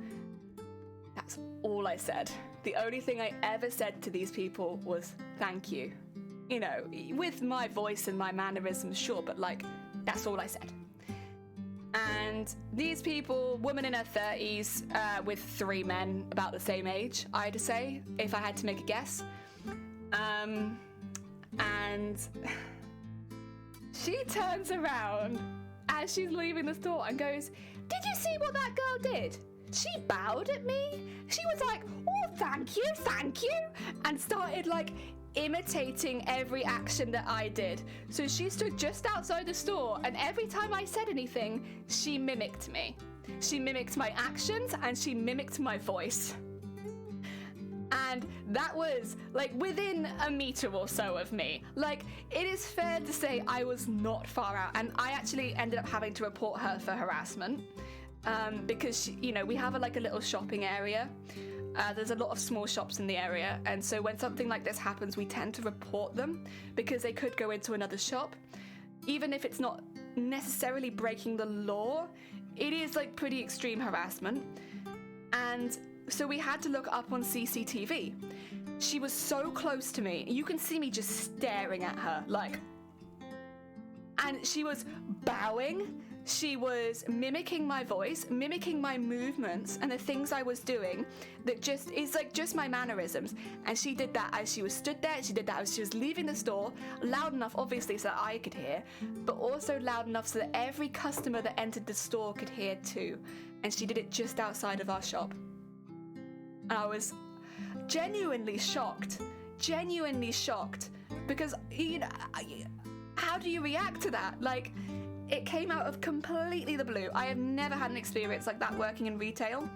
That's all I said. The only thing I ever said to these people was thank you. You know, with my voice and my mannerisms, sure, but like, that's all I said. And these people, woman in her 30s, with 3 men about the same age, I'd say, if I had to make a guess. And she turns around as she's leaving the store and goes, did you see what that girl did? She bowed at me. She was like, oh, thank you, and started like imitating every action that I did. So she stood just outside the store, and every time I said anything, she mimicked me. She mimicked my actions and she mimicked my voice. And that was like within a meter or so of me. Like, it is fair to say I was not far out, and I actually ended up having to report her for harassment because she, you know, we have a little shopping area. There's a lot of small shops in the area, and so when something like this happens, we tend to report them because they could go into another shop. Even if it's not necessarily breaking the law, it is like pretty extreme harassment. And so we had to look up on CCTV. She was so close to me. You can see me just staring at her, like, and she was bowing. She was mimicking my voice, mimicking my movements and the things I was doing that just is like just my mannerisms. And she did that as she was stood there. She did that as she was leaving the store, loud enough, obviously, so that I could hear, but also loud enough so that every customer that entered the store could hear too. And she did it just outside of our shop. And I was genuinely shocked because, you know, how do you react to that? Like, it came out of completely the blue. I have never had an experience like that working in retail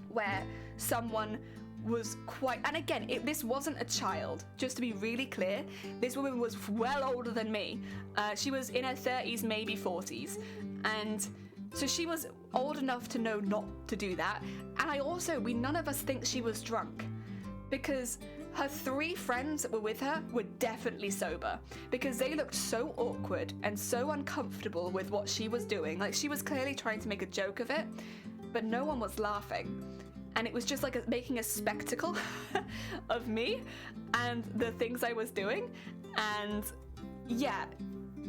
where someone was quite, and again, this wasn't a child, just to be really clear. This woman was well older than me. She was in her 30s, maybe 40s. And so she was old enough to know not to do that. And we none of us think she was drunk because her 3 friends that were with her were definitely sober because they looked so awkward and so uncomfortable with what she was doing. Like, she was clearly trying to make a joke of it, but no one was laughing. And it was just like making a spectacle of me and the things I was doing. And yeah,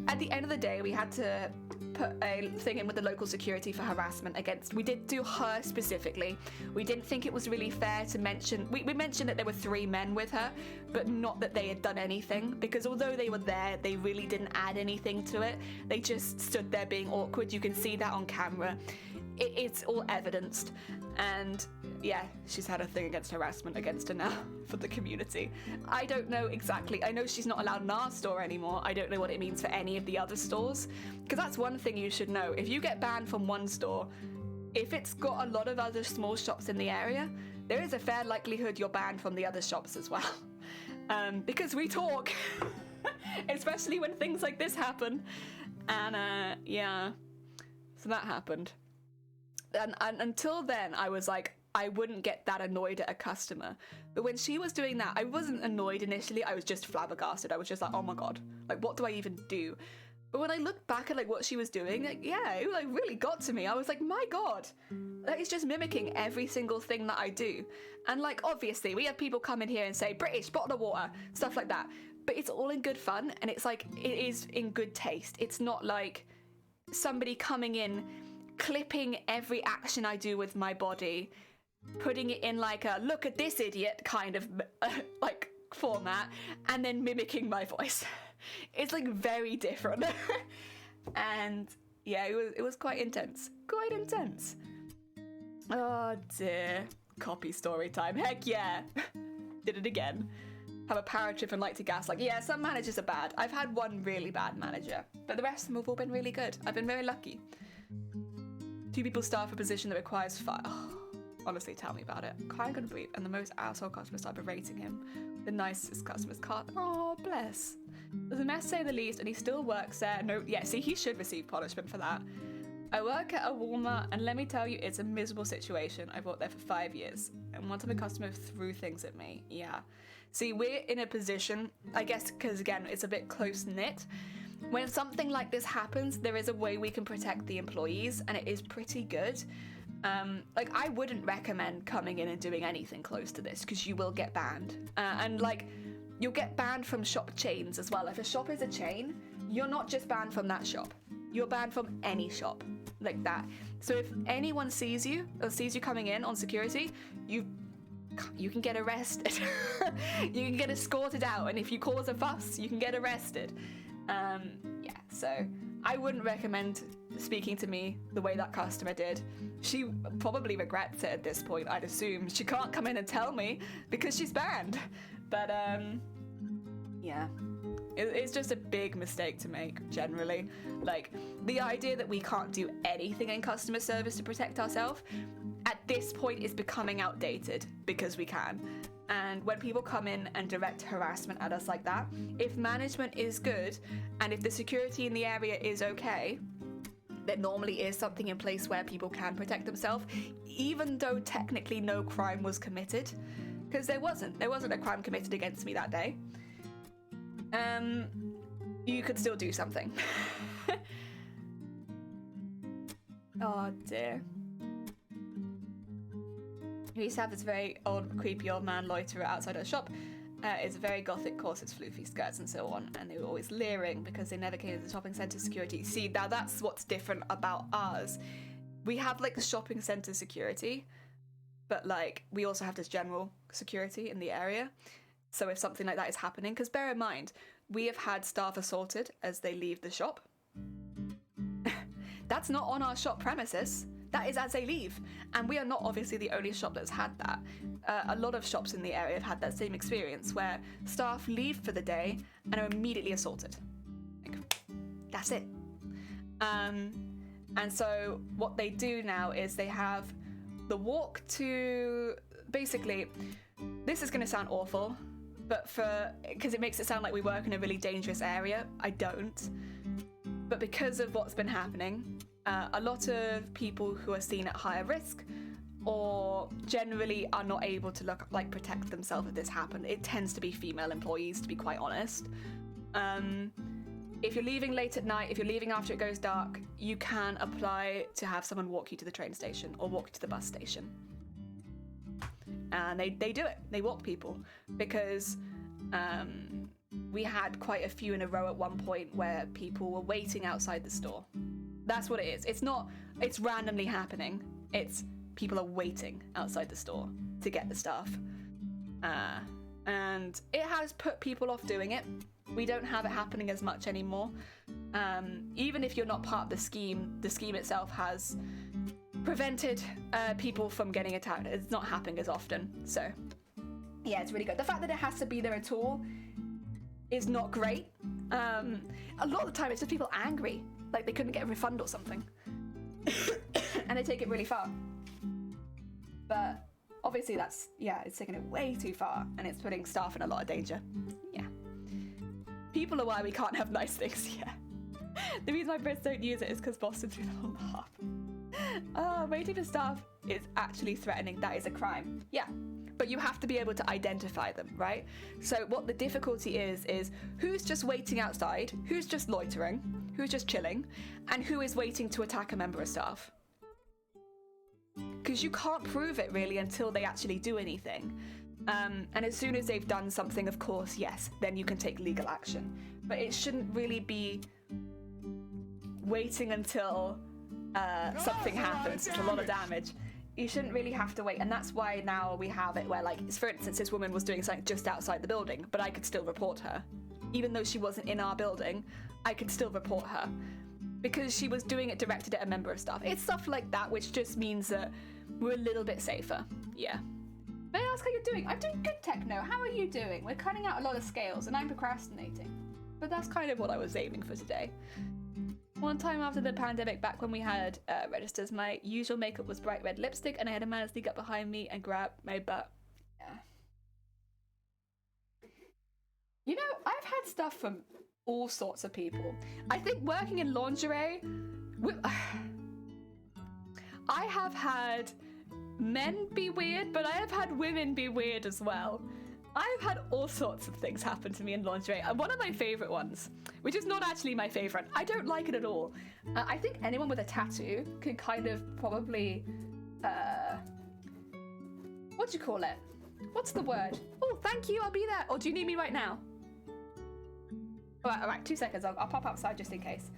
at the end of the day, we had to put a thing in with the local security for harassment against. We did do her specifically. We didn't think it was really fair to mention. We mentioned that there were 3 men with her, but not that they had done anything, because although they were there, they really didn't add anything to it. They just stood there being awkward. You can see that on camera. it's all evidenced. And yeah, she's had a thing against harassment against her now for the community. I don't know exactly. I know she's not allowed in our store anymore. I don't know what it means for any of the other stores, because that's one thing you should know. If you get banned from one store, if it's got a lot of other small shops in the area, there is a fair likelihood you're banned from the other shops as well. Because we talk, especially when things like this happen. And yeah, so that happened. And until then, I was like, I wouldn't get that annoyed at a customer. But when she was doing that, I wasn't annoyed initially. I was just flabbergasted. I was just like, oh my God, like, what do I even do? But when I look back at like what she was doing, like, yeah, it like really got to me. I was like, my God, that is just mimicking every single thing that I do. And like, obviously, we have people come in here and say, British, bottle of water, stuff like that. But it's all in good fun. And it's like, it is in good taste. It's not like somebody coming in, clipping every action I do with my body, putting it in like a look at this idiot kind of like format, and then mimicking my voice. It's like very different. And yeah, it was quite intense. Quite intense. Oh dear. Copy story time. Heck yeah. Did it again. Have a power trip and like to gas. Like, yeah, some managers are bad. I've had one really bad manager, but the rest of them have all been really good. I've been very lucky. 2 people staff a position that requires fire. Oh, honestly, tell me about it. Can't gonna breathe. And the most asshole customer started berating him. The nicest customers can't. Oh, bless. There's a mess, to say the least, and he still works there. No, yeah, see, he should receive punishment for that. I work at a Walmart, and let me tell you, it's a miserable situation. I've worked there for 5 years, and one time a customer threw things at me. Yeah. See, we're in a position, I guess, because again, it's a bit close-knit. When something like this happens, there is a way we can protect the employees, and it is pretty good. Like, I wouldn't recommend coming in and doing anything close to this, because you will get banned. And like, you'll get banned from shop chains as well. If a shop is a chain, you're not just banned from that shop. You're banned from any shop like that. So if anyone sees you or sees you coming in on security, you can get arrested. You can get escorted out, and if you cause a fuss, you can get arrested. Yeah, so I wouldn't recommend speaking to me the way that customer did. She probably regrets it at this point, I'd assume. She can't come in and tell me because she's banned. But yeah, it's just a big mistake to make, generally. Like, the idea that we can't do anything in customer service to protect ourselves, at this point is becoming outdated, because we can. And when people come in and direct harassment at us like that, if management is good, and if the security in the area is okay, there normally is something in place where people can protect themselves, even though technically no crime was committed. Because there wasn't a crime committed against me that day. You could still do something. Oh dear. We used to have this very old, creepy old man loiterer outside our shop. It's a very gothic corsets, floofy skirts and so on, and they were always leering because they never came to the shopping centre security. See, now that's what's different about ours. We have like the shopping centre security, but like we also have this general security in the area. So if something like that is happening, because bear in mind, we have had staff assaulted as they leave the shop. That's not on our shop premises. That is as they leave. And we are not obviously the only shop that's had that. A lot of shops in the area have had that same experience where staff leave for the day and are immediately assaulted. Like, that's it. And so what they do now is they have the walk to, basically, this is going to sound awful, but because it makes it sound like we work in a really dangerous area. I don't. But because of what's been happening, a lot of people who are seen at higher risk or generally are not able to protect themselves if this happened. It tends to be female employees, to be quite honest. If you're leaving late at night, if you're leaving after it goes dark, you can apply to have someone walk you to the train station or walk you to the bus station. And they do it. They walk people because we had quite a few in a row at one point where people were waiting outside the store. That's what it is. It's randomly happening. It's people are waiting outside the store to get the stuff. And it has put people off doing it. We don't have it happening as much anymore. Even if you're not part of the scheme itself has prevented people from getting attacked. It's not happening as often, so yeah, it's really good. The fact that it has to be there at all is not great. A lot of the time it's just people angry, like they couldn't get a refund or something. And they take it really far. But obviously that's, yeah, it's taking it way too far and it's putting staff in a lot of danger. Yeah. People are why we can't have nice things, yeah. The reason my Brits don't use it is because Boston threw them on the harp. Waiting for staff is actually threatening. That is a crime. Yeah. But you have to be able to identify them, right? So what the difficulty is who's just waiting outside, who's just loitering, who's just chilling, and who is waiting to attack a member of staff. Because you can't prove it really until they actually do anything. And as soon as they've done something, of course, yes, then you can take legal action. But it shouldn't really be waiting until something happens. It's a lot of damage. You shouldn't really have to wait, and that's why now we have it where, like, for instance, this woman was doing something just outside the building, but I could still report her. Even though she wasn't in our building, I could still report her. Because she was doing it directed at a member of staff. It's stuff like that, which just means that we're a little bit safer. Yeah. May I ask how you're doing? I'm doing good, Techno. How are you doing? We're cutting out a lot of scales, and I'm procrastinating. But that's kind of what I was aiming for today. One time after the pandemic, back when we had registers, my usual makeup was bright red lipstick, and I had a man sneak up behind me and grab my butt. Yeah. You know, I've had stuff from all sorts of people. I think working in lingerie, I have had men be weird, but I have had women be weird as well. I've had all sorts of things happen to me in lingerie. One of my favourite ones, which is not actually my favourite, I don't like it at all. I think anyone with a tattoo can kind of probably, what do you call it? What's the word? Oh, thank you, I'll be there. Or do you need me right now? All right, 2 seconds, I'll pop outside just in case.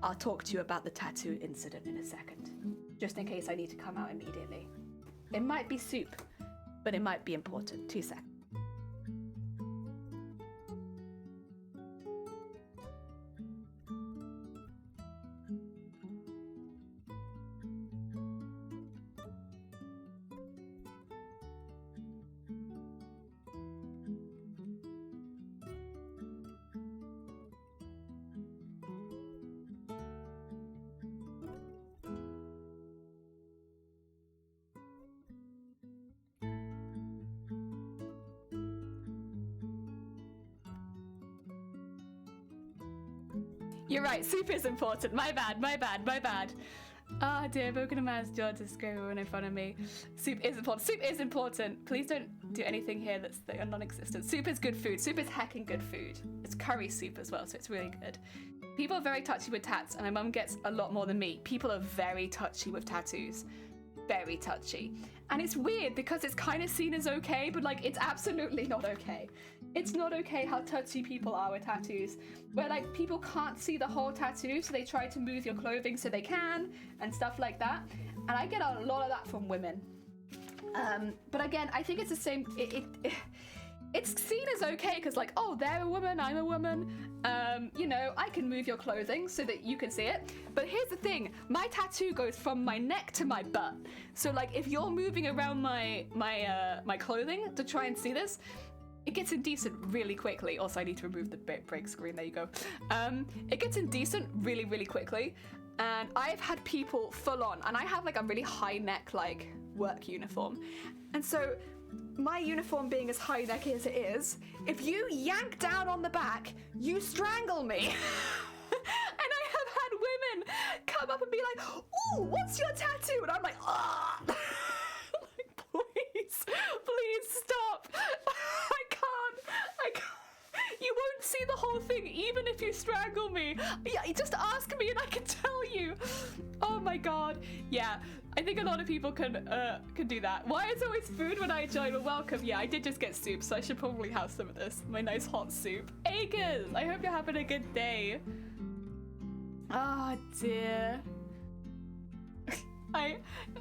I'll talk to you about the tattoo incident in a second, just in case I need to come out immediately. It might be soup, but it might be important. 2 seconds. You're right, soup is important. My bad. Ah, dear, I've broken a man's jaw to scream everyone in front of me. Soup is important. Soup is important. Please don't do anything here that's non-existent. Soup is good food. Soup is heckin' good food. It's curry soup as well, so it's really good. People are very touchy with tats, and my mum gets a lot more than me. People are very touchy with tattoos. Very touchy. And it's weird because it's kind of seen as okay, but like it's absolutely not okay. It's not okay how touchy people are with tattoos, where like people can't see the whole tattoo, so they try to move your clothing so they can and stuff like that. And I get a lot of that from women. But again, I think it's the same. It's seen as okay because like, oh, they're a woman, I'm a woman. You know, I can move your clothing so that you can see it. But here's the thing, my tattoo goes from my neck to my butt. So like, if you're moving around my clothing to try and see this, it gets indecent really quickly. Also, I need to remove the break screen. There you go. It gets indecent really, really quickly. And I've had people full on, and I have like a really high neck like work uniform. And so my uniform being as high neck as it is, if you yank down on the back, you strangle me. And I have had women come up and be like, ooh, what's your tattoo? And I'm like, ah. Like, please stop. I can't. You won't see the whole thing even if you strangle me. Yeah, just ask me and I can tell you. Oh my god. Yeah, I think a lot of people can do that. Why is always food when I join? Well, welcome. Yeah, I did just get soup, so I should probably have some of this. My nice hot soup. Acres, I hope you're having a good day. Oh dear.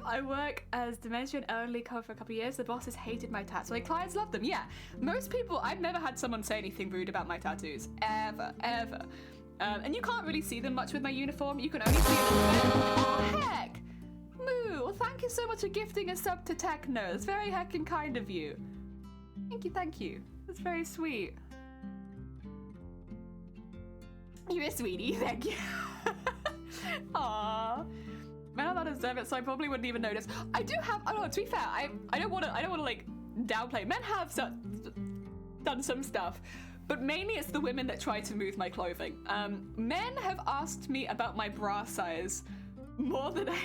I work as dementia and elderly cover for a couple of years. The bosses hated my tats. My clients love them. Yeah, most people, I've never had someone say anything rude about my tattoos. Ever. And you can't really see them much with my uniform. You can only see them. Oh, heck! thank you so much for gifting a sub to Techno. It's very heckin' kind of you. Thank you. That's very sweet. You're a sweetie, thank you. Aww. Men are not observant, so I probably wouldn't even notice. I do have, I don't know, to be fair, I don't wanna like downplay. Men have done some stuff, but mainly it's the women that try to move my clothing. Men have asked me about my bra size more than I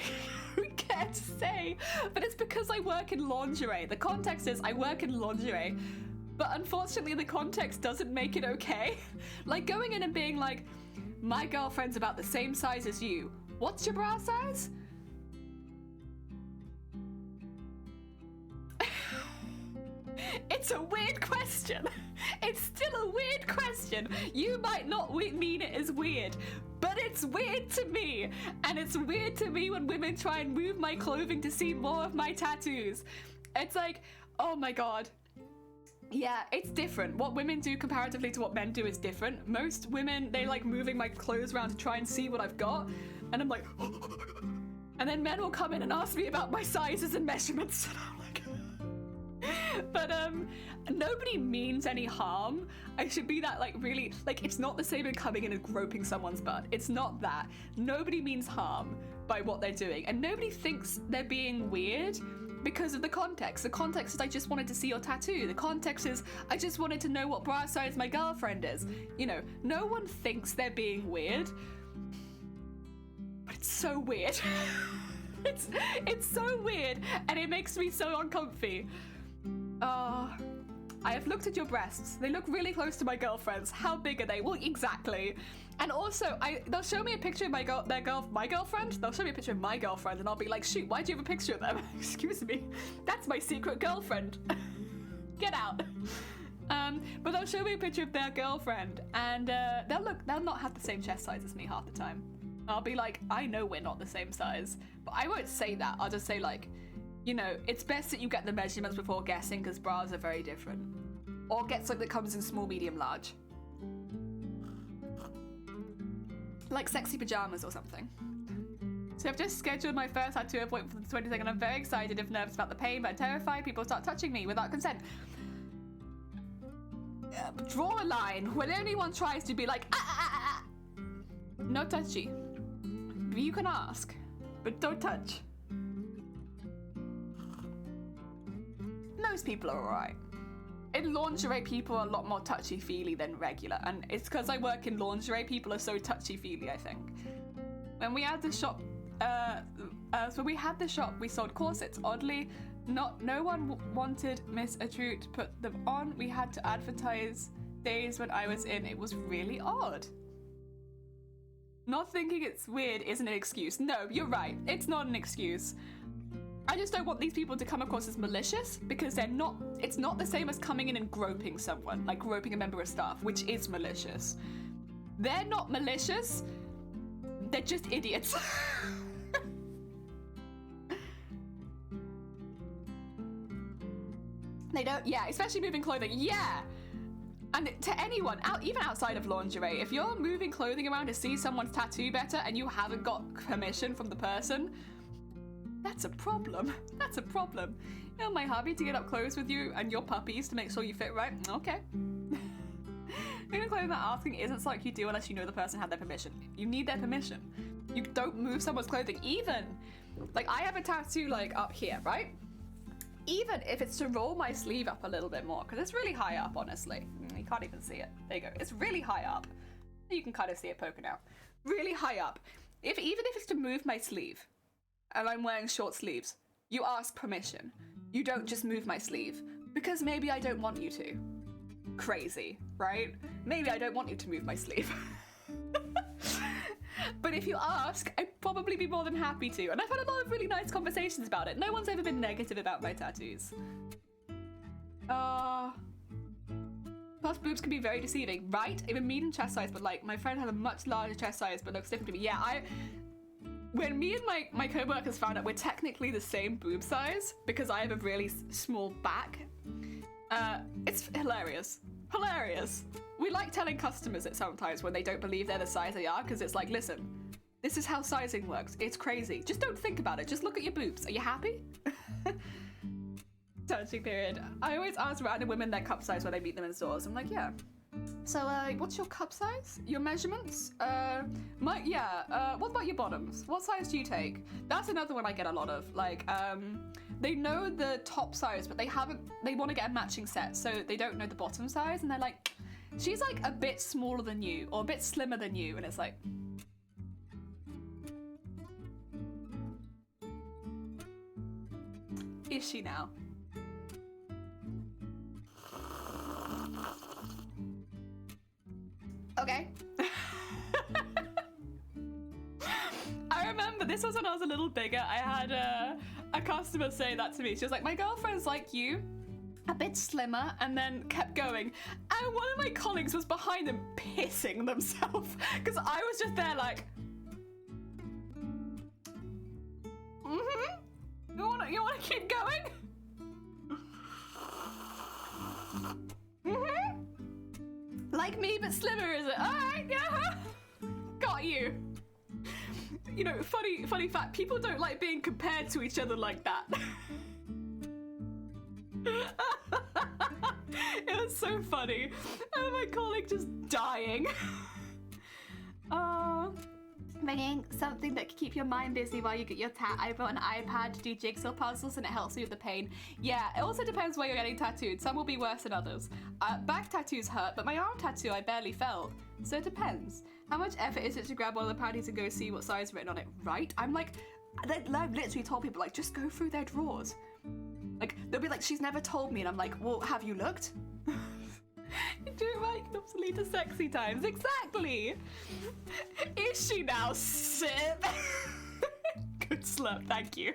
care to say, but it's because I work in lingerie. The context is I work in lingerie, but unfortunately the context doesn't make it okay. Like going in and being like, my girlfriend's about the same size as you. What's your bra size? It's a weird question. It's still a weird question. You might not mean it as weird, but it's weird to me. And it's weird to me when women try and move my clothing to see more of my tattoos. It's like, oh my God. Yeah, it's different. What women do comparatively to what men do is different. Most women, they like moving my clothes around to try and see what I've got. And I'm like, and then men will come in and ask me about my sizes and measurements. And I'm like, but nobody means any harm. I should be that like really, like it's not the same as coming in and groping someone's butt. It's not that. Nobody means harm by what they're doing. And nobody thinks they're being weird because of the context. The context is I just wanted to see your tattoo. The context is I just wanted to know what bra size my girlfriend is. You know, no one thinks they're being weird. But it's so weird. It's so weird and it makes me so uncomfy. I have looked at your breasts. They look really close to my girlfriend's. How big are they? Well, exactly. And also, they'll show me a picture of my girlfriend. They'll show me a picture of my girlfriend, and I'll be like, shoot, why do you have a picture of them? Excuse me, that's my secret girlfriend. Get out. But they'll show me a picture of their girlfriend, and they'll not have the same chest size as me half the time. I'll be like, I know we're not the same size, but I won't say that. I'll just say like, you know, it's best that you get the measurements before guessing because bras are very different. Or get something that comes in small, medium, large. Like sexy pajamas or something. So I've just scheduled my first tattoo appointment for the 22nd. I'm very excited, if nervous about the pain, but terrified people start touching me without consent. Draw a line when anyone tries to be like, No touchy. You can ask, but don't touch. Most people are alright. In lingerie, people are a lot more touchy-feely than regular, and it's because I work in lingerie, people are so touchy-feely, I think. When we had the shop, we sold corsets. Oddly, no one wanted Miss Atru to put them on. We had to advertise days when I was in. It was really odd. Not thinking it's weird isn't an excuse. No, you're right. It's not an excuse. I just don't want these people to come across as malicious because they're not. It's not the same as coming in and groping someone, like groping a member of staff, which is malicious. They're not malicious. They're just idiots. They don't, yeah, especially moving clothing, yeah. And to anyone, even outside of lingerie, if you're moving clothing around to see someone's tattoo better and you haven't got permission from the person, that's a problem. That's a problem. You know, my hobby to get up close with you and your puppies to make sure you fit right? Okay. Moving clothing without asking isn't something you do unless you know the person had their permission. You need their permission. You don't move someone's clothing, even. Like, I have a tattoo, like, up here, right? Even if it's to roll my sleeve up a little bit more, because it's really high up, honestly. You can't even see it. There you go. It's really high up. You can kind of see it poking out. Really high up. Even if it's to move my sleeve, and I'm wearing short sleeves, you ask permission. You don't just move my sleeve, because maybe I don't want you to. Crazy, right? Maybe I don't want you to move my sleeve. But if you ask, I'd probably be more than happy to. And I've had a lot of really nice conversations about it. No one's ever been negative about my tattoos. Plus boobs can be very deceiving, right? Even medium chest size, but like my friend has a much larger chest size but looks different to me. Yeah, when me and my co-workers found out we're technically the same boob size because I have a really small back, it's hilarious. Hilarious. We like telling customers it sometimes when they don't believe they're the size they are, because it's like, listen, This is how sizing works. It's crazy. Just don't think about it. Just look at your boobs. Are you happy? Touching period. I always ask random women their cup size when I meet them in stores. I'm like, yeah. So, what's your cup size? Your measurements? What about your bottoms? What size do you take? That's another one I get a lot of. Like, they know the top size, but they want to get a matching set, so they don't know the bottom size, and they're like, she's like a bit smaller than you, or a bit slimmer than you, and it's like, is she now? Okay. I remember this was when I was a little bigger. I had a customer say that to me. She was like, my girlfriend's like you, a bit slimmer, and then kept going. And one of my colleagues was behind them pissing themselves because I was just there like, you wanna keep going? Like me, but slimmer, is it? All right, yeah. Got you. You know, funny fact, people don't like being compared to each other like that. It was so funny. And my colleague just dying. Making something that can keep your mind busy while you get your tat. I bought an iPad to do jigsaw puzzles and it helps me with the pain. Yeah, it also depends where you're getting tattooed. Some will be worse than others. Back tattoos hurt, but my arm tattoo I barely felt. So it depends. How much effort is it to grab one of the panties and go see what size is written on it, right? I'm like, I've literally told people, like, just go through their drawers. Like, they'll be like, she's never told me, and I'm like, well, have you looked? You do it right, you can also lead to sexy times. Exactly! Is she now, sip? Good slut, thank you.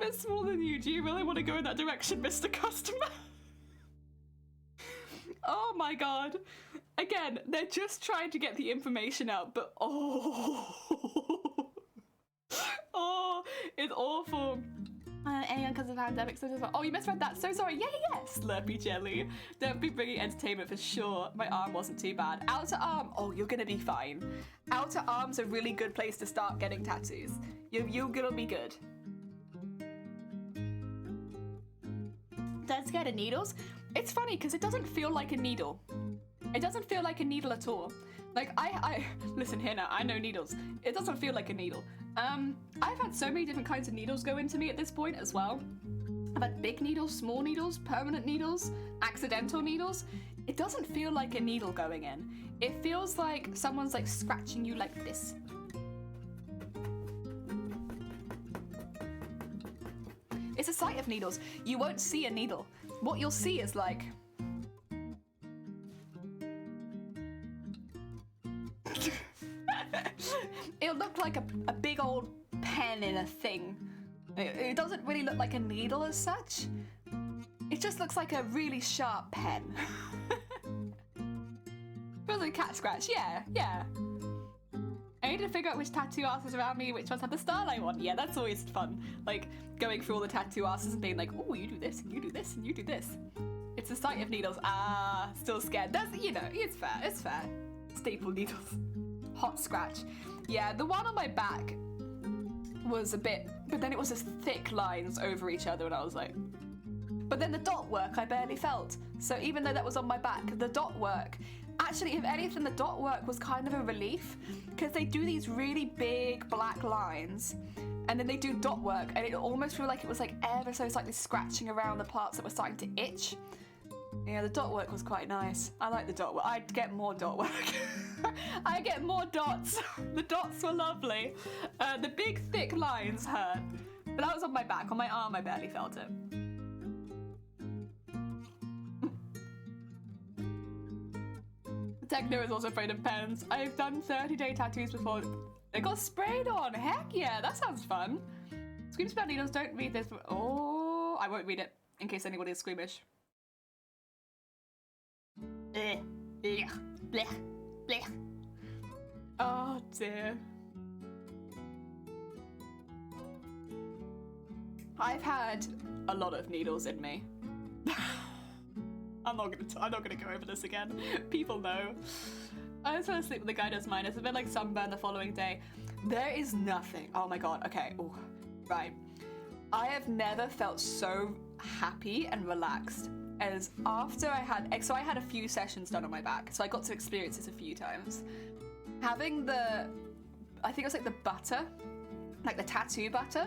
It's smaller than you. Do you really want to go in that direction, Mr. Customer? Oh my god. Again, they're just trying to get the information out, but oh, it's awful. Anyone because of the pandemic, so oh, you misread that. So sorry. Yeah. Slurpy jelly. Definitely bringing entertainment for sure. My arm wasn't too bad. Outer arm. Oh, you're gonna be fine. Outer arm's a really good place to start getting tattoos. You're gonna be good. Don't scared of needles? It's funny because it doesn't feel like a needle. It doesn't feel like a needle at all. Like I listen here now, I know needles. It doesn't feel like a needle. I've had so many different kinds of needles go into me at this point as well. I've had big needles, small needles, permanent needles, accidental needles. It doesn't feel like a needle going in. It feels like someone's like scratching you like this. It's a sight of needles. You won't see a needle. What you'll see is like it'll look like a big old pen in a thing. It doesn't really look like a needle as such. It just looks like a really sharp pen. Feels like a cat scratch, yeah. I need to figure out which tattoo artists around me, which ones have the style I want. Yeah, that's always fun. Like, going through all the tattoo artists and being like, oh, you do this, and you do this, and you do this. It's a sight of needles. Still scared. That's, you know, it's fair. Staple needles. Hot scratch. Yeah, the one on my back was a bit, but then it was just thick lines over each other, and I was like, but then the dot work I barely felt. So even though that was on my back, the dot work, actually, if anything, the dot work was kind of a relief, because they do these really big black lines, and then they do dot work, and it almost felt like it was like ever so slightly scratching around the parts that were starting to itch. Yeah, the dot work was quite nice. I like the dot work. I'd get more dot work. I get more dots. The dots were lovely. The big thick lines hurt. But that was on my back. On my arm, I barely felt it. Techno is also afraid of pens. I've done 30-day tattoos before. They got sprayed on. Heck yeah, that sounds fun. Screams about needles, don't read this. Oh, I won't read it in case anybody is squeamish. Oh dear. I've had a lot of needles in me. I'm not gonna go over this again. People know. I just want to sleep when the guy does mine. It's a bit like sunburn the following day. There is nothing. Oh my god. Okay. Ooh. Right. I have never felt so happy and relaxed as after I had. So I had a few sessions done on my back, so I got to experience this a few times. Having the, I think it was like the butter, like the tattoo butter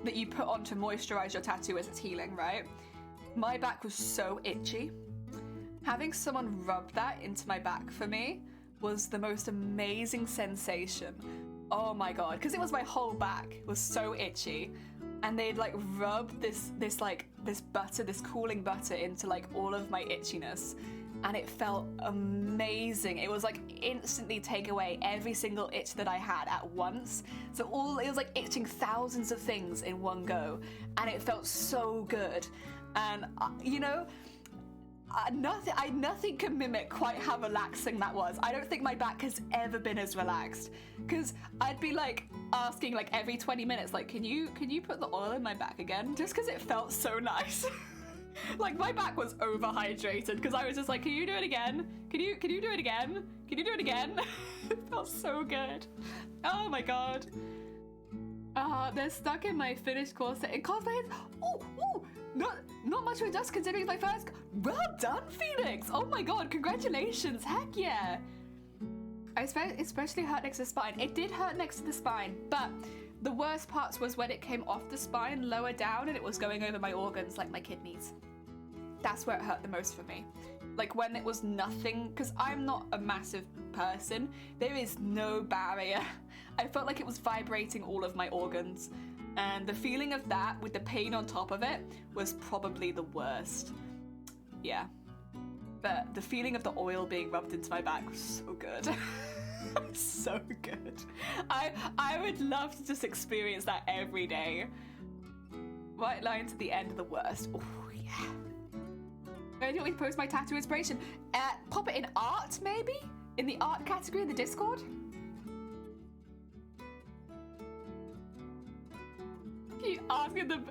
that you put on to moisturize your tattoo as it's healing, right? My back was so itchy. Having someone rub that into my back for me was the most amazing sensation. Oh my god, because it was my whole back. It was so itchy. And they'd like rub this butter, this cooling butter into like all of my itchiness. And it felt amazing. It was like instantly take away every single itch that I had at once. So it was like itching thousands of things in one go. And it felt so good. And you know, nothing can mimic quite how relaxing that was. I don't think my back has ever been as relaxed, because I'd be like asking like every 20 minutes, like, can you put the oil in my back again? Just because it felt so nice. Like my back was overhydrated because I was just like, can you do it again? Can you do it again? Can you do it again? It felt so good. Oh my god. They're stuck in my finished corset. In cosplay, not much of a dust considering it's my first. Well done, Phoenix! Oh my god, congratulations! Heck yeah! I especially hurt next to the spine. It did hurt next to the spine, but the worst parts was when it came off the spine, lower down, and it was going over my organs, like my kidneys. That's where it hurt the most for me. Like when it was nothing, because I'm not a massive person, there is no barrier. I felt like it was vibrating all of my organs. And the feeling of that with the pain on top of it was probably the worst. Yeah. But the feeling of the oil being rubbed into my back was so good. So good. I would love to just experience that every day. Right line to the end of the worst. Oh, yeah. Where do you want me to post my tattoo inspiration? Pop it in art, maybe? In the art category in the Discord? Keep asking the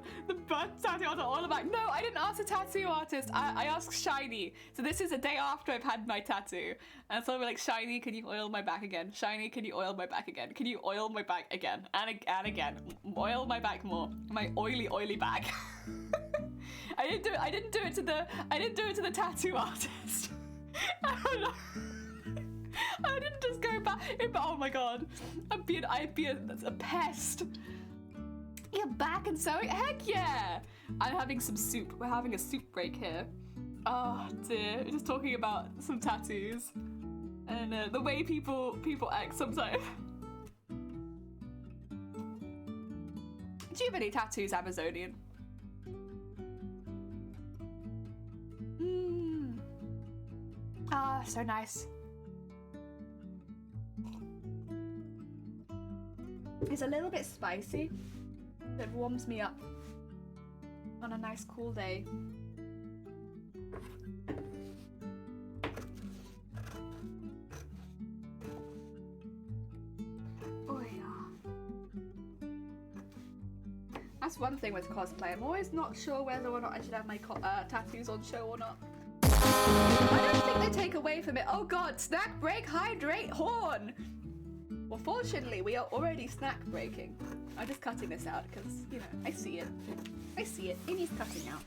tattoo artist all about. No, I didn't ask a tattoo artist. I asked Shiny. So this is a day after I've had my tattoo, and so I'm like, Shiny, can you oil my back again? Shiny, can you oil my back again? Can you oil my back again and again? Oil my back more. My oily back. I didn't do it to the tattoo artist. I don't know. I didn't just go back. Oh my god, I'd be a pest. You're back and sewing? Heck yeah! I'm having some soup. We're having a soup break here. Oh dear, we're just talking about some tattoos and the way people act sometimes. Do you have any tattoos, Amazonian? Ah, so nice. It's a little bit spicy. It warms me up on a nice cool day. Oh yeah. That's one thing with cosplay. I'm always not sure whether or not I should have my tattoos on show or not. I don't think they take away from it. Oh god, snack break, hydrate, horn! Well, fortunately, we are already snack breaking. I'm just cutting this out because, you know, I see it. I see it. Amy's cutting out.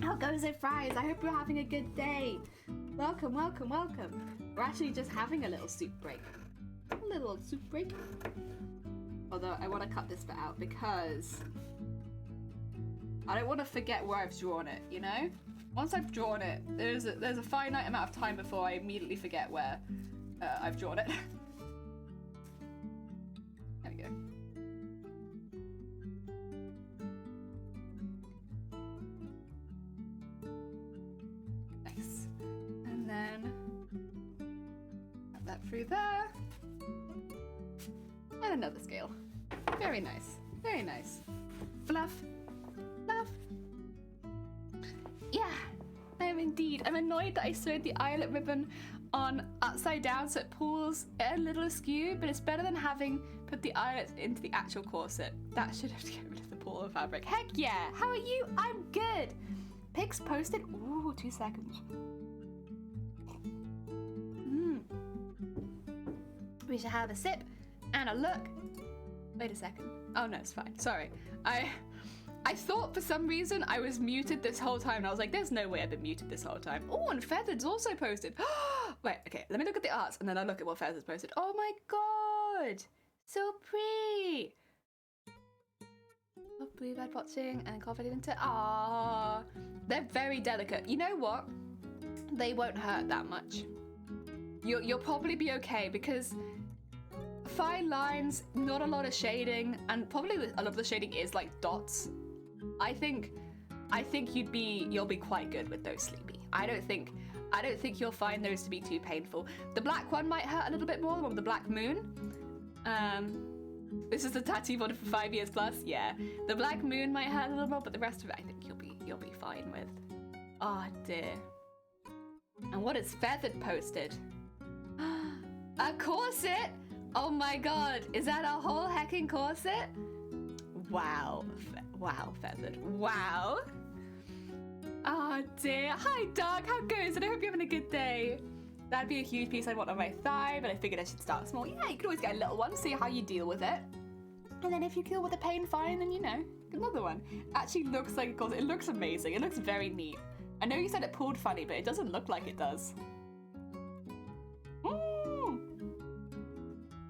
How goes it, Fries? I hope you're having a good day. Welcome, welcome, welcome. We're actually just having a little soup break. A little soup break. Although I want to cut this bit out because I don't want to forget where I've drawn it, you know? Once I've drawn it, there's a finite amount of time before I immediately forget where I've drawn it. There we go. Nice. And then put that through there. And another scale. Very nice. Very nice. Fluff. Fluff. Yeah, I am indeed. I'm annoyed that I sewed the eyelet ribbon on upside down so it pulls a little askew, but it's better than having put the eyelets into the actual corset. That should have to get rid of the pull of fabric. Heck yeah! How are you? I'm good! Pics posted? Ooh, 2 seconds. we should have a sip and a look. Wait a second. Oh no, it's fine. Sorry. I thought for some reason I was muted this whole time, and I was like, there's no way I've been muted this whole time. Oh, and Feathered's also posted. Wait, okay, let me look at the arts, and then I'll look at what Feathered's posted. Oh my god! So pretty! Oh, Bluebird watching, and coffee into. Ah, they're very delicate. You know what? They won't hurt that much. You'll probably be okay, because fine lines, not a lot of shading, and probably a lot of the shading is like dots. I think you'll be quite good with those, Sleepy. I don't think you'll find those to be too painful. The black one might hurt a little bit more, the one with the black moon. This is the tattoo wanted for 5 years plus. Yeah, the black moon might hurt a little more, but the rest of it I think you'll be fine with. Oh dear. And what is Feathered posted? A corset? Oh my god, is that a whole heckin' corset? Wow. Wow, Feathered. Wow. Oh dear. Hi, dog. How goes it? I hope you're having a good day. That'd be a huge piece I'd want on my thigh, but I figured I should start small. Yeah, you could always get a little one, see how you deal with it. And then if you deal with the pain fine, then, you know, another one. Actually looks like a corset. It looks amazing. It looks very neat. I know you said it pulled funny, but it doesn't look like it does.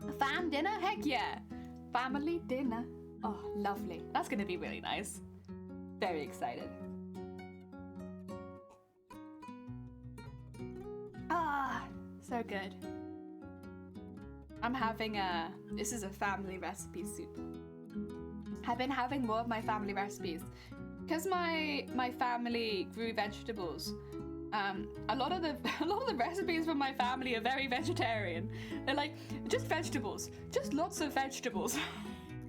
A fam dinner? Heck yeah. Family dinner. Oh, lovely. That's going to be really nice. Very excited. Ah, so good. I'm having this is a family recipe soup. I've been having more of my family recipes. Because my family grew vegetables, a lot of the recipes from my family are very vegetarian. They're like, just vegetables, just lots of vegetables.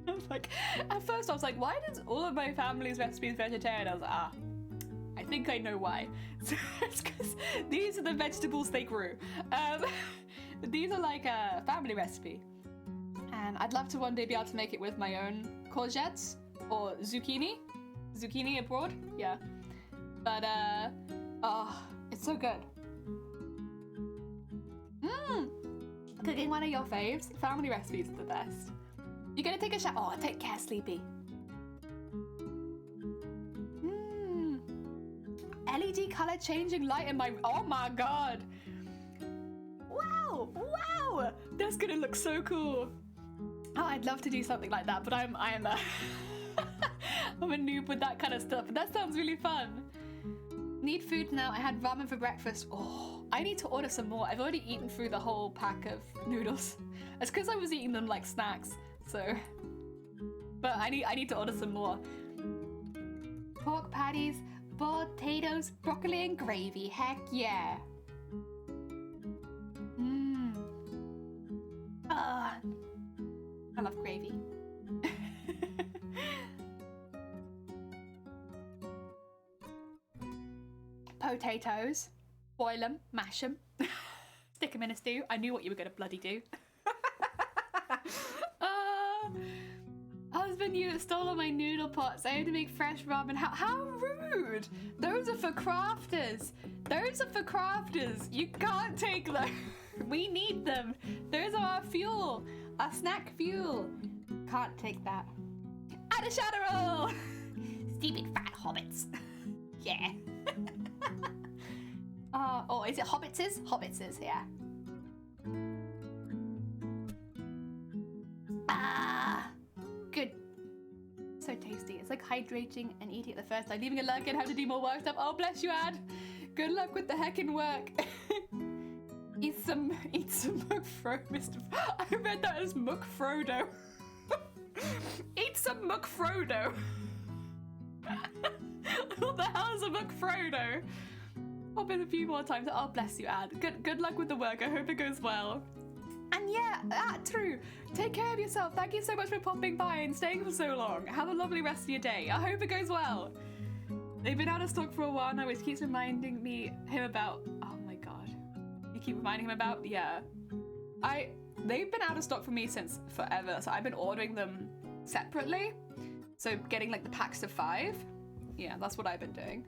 I was like, at first I was like, why does all of my family's recipes vegetarian? I was like, I think I know why. So it's because these are the vegetables they grew. These are like a family recipe. And I'd love to one day be able to make it with my own courgettes or zucchini. Zucchini abroad, yeah. But, oh, it's so good. Cooking one of your faves. Family recipes are the best. You're gonna take a shower? Oh, take care, Sleepy. LED color changing light in my, oh my god. Wow, wow. That's gonna look so cool. Oh, I'd love to do something like that, but I'm I'm a noob with that kind of stuff, but that sounds really fun. Need food now. I had ramen for breakfast. Oh, I need to order some more. I've already eaten through the whole pack of noodles. It's because I was eating them like snacks, so. But I need to order some more. Pork patties, potatoes, broccoli and gravy. Heck yeah. I love gravy. Potatoes, boil them, mash them, stick them in a stew. I knew what you were going to bloody do. Husband, you stole all my noodle pots. I had to make fresh ramen. How rude! Those are for crafters. Those are for crafters. You can't take them. We need them. Those are our fuel. Our snack fuel. Can't take that. Add a shadow roll! Stupid fat hobbits. Yeah. Oh, is it hobbitses? Hobbitses, yeah. Good. So tasty. It's like hydrating and eating it the first time. Leaving a like and have to do more work stuff. Oh, bless you, Ad. Good luck with the heckin' work. Eat some McFro, Mr. I read that as McFrodo. Eat some McFrodo. What the hell is a McFrodo? Pop in a few more times. Oh, bless you, Ad. Good luck with the work. I hope it goes well. And yeah, true. Take care of yourself. Thank you so much for popping by and staying for so long. Have a lovely rest of your day. I hope it goes well. They've been out of stock for a while now, which keeps reminding him about. Oh my god. You keep reminding him about? Yeah. They've been out of stock for me since forever, so I've been ordering them separately. So getting like the packs of 5. Yeah, that's what I've been doing.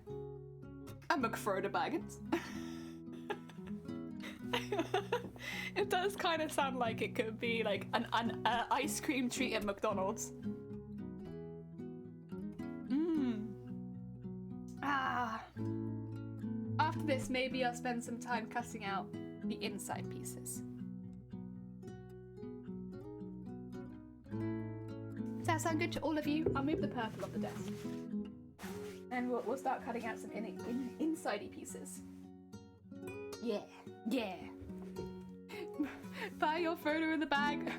I'm McFrodo Baggins. It does kind of sound like it could be like an ice cream treat at McDonald's. After this, maybe I'll spend some time cutting out the inside pieces. Does that sound good to all of you? I'll move the purple off the desk. And we'll start cutting out some insidey pieces. Yeah, yeah. Buy your Frodo in the bag.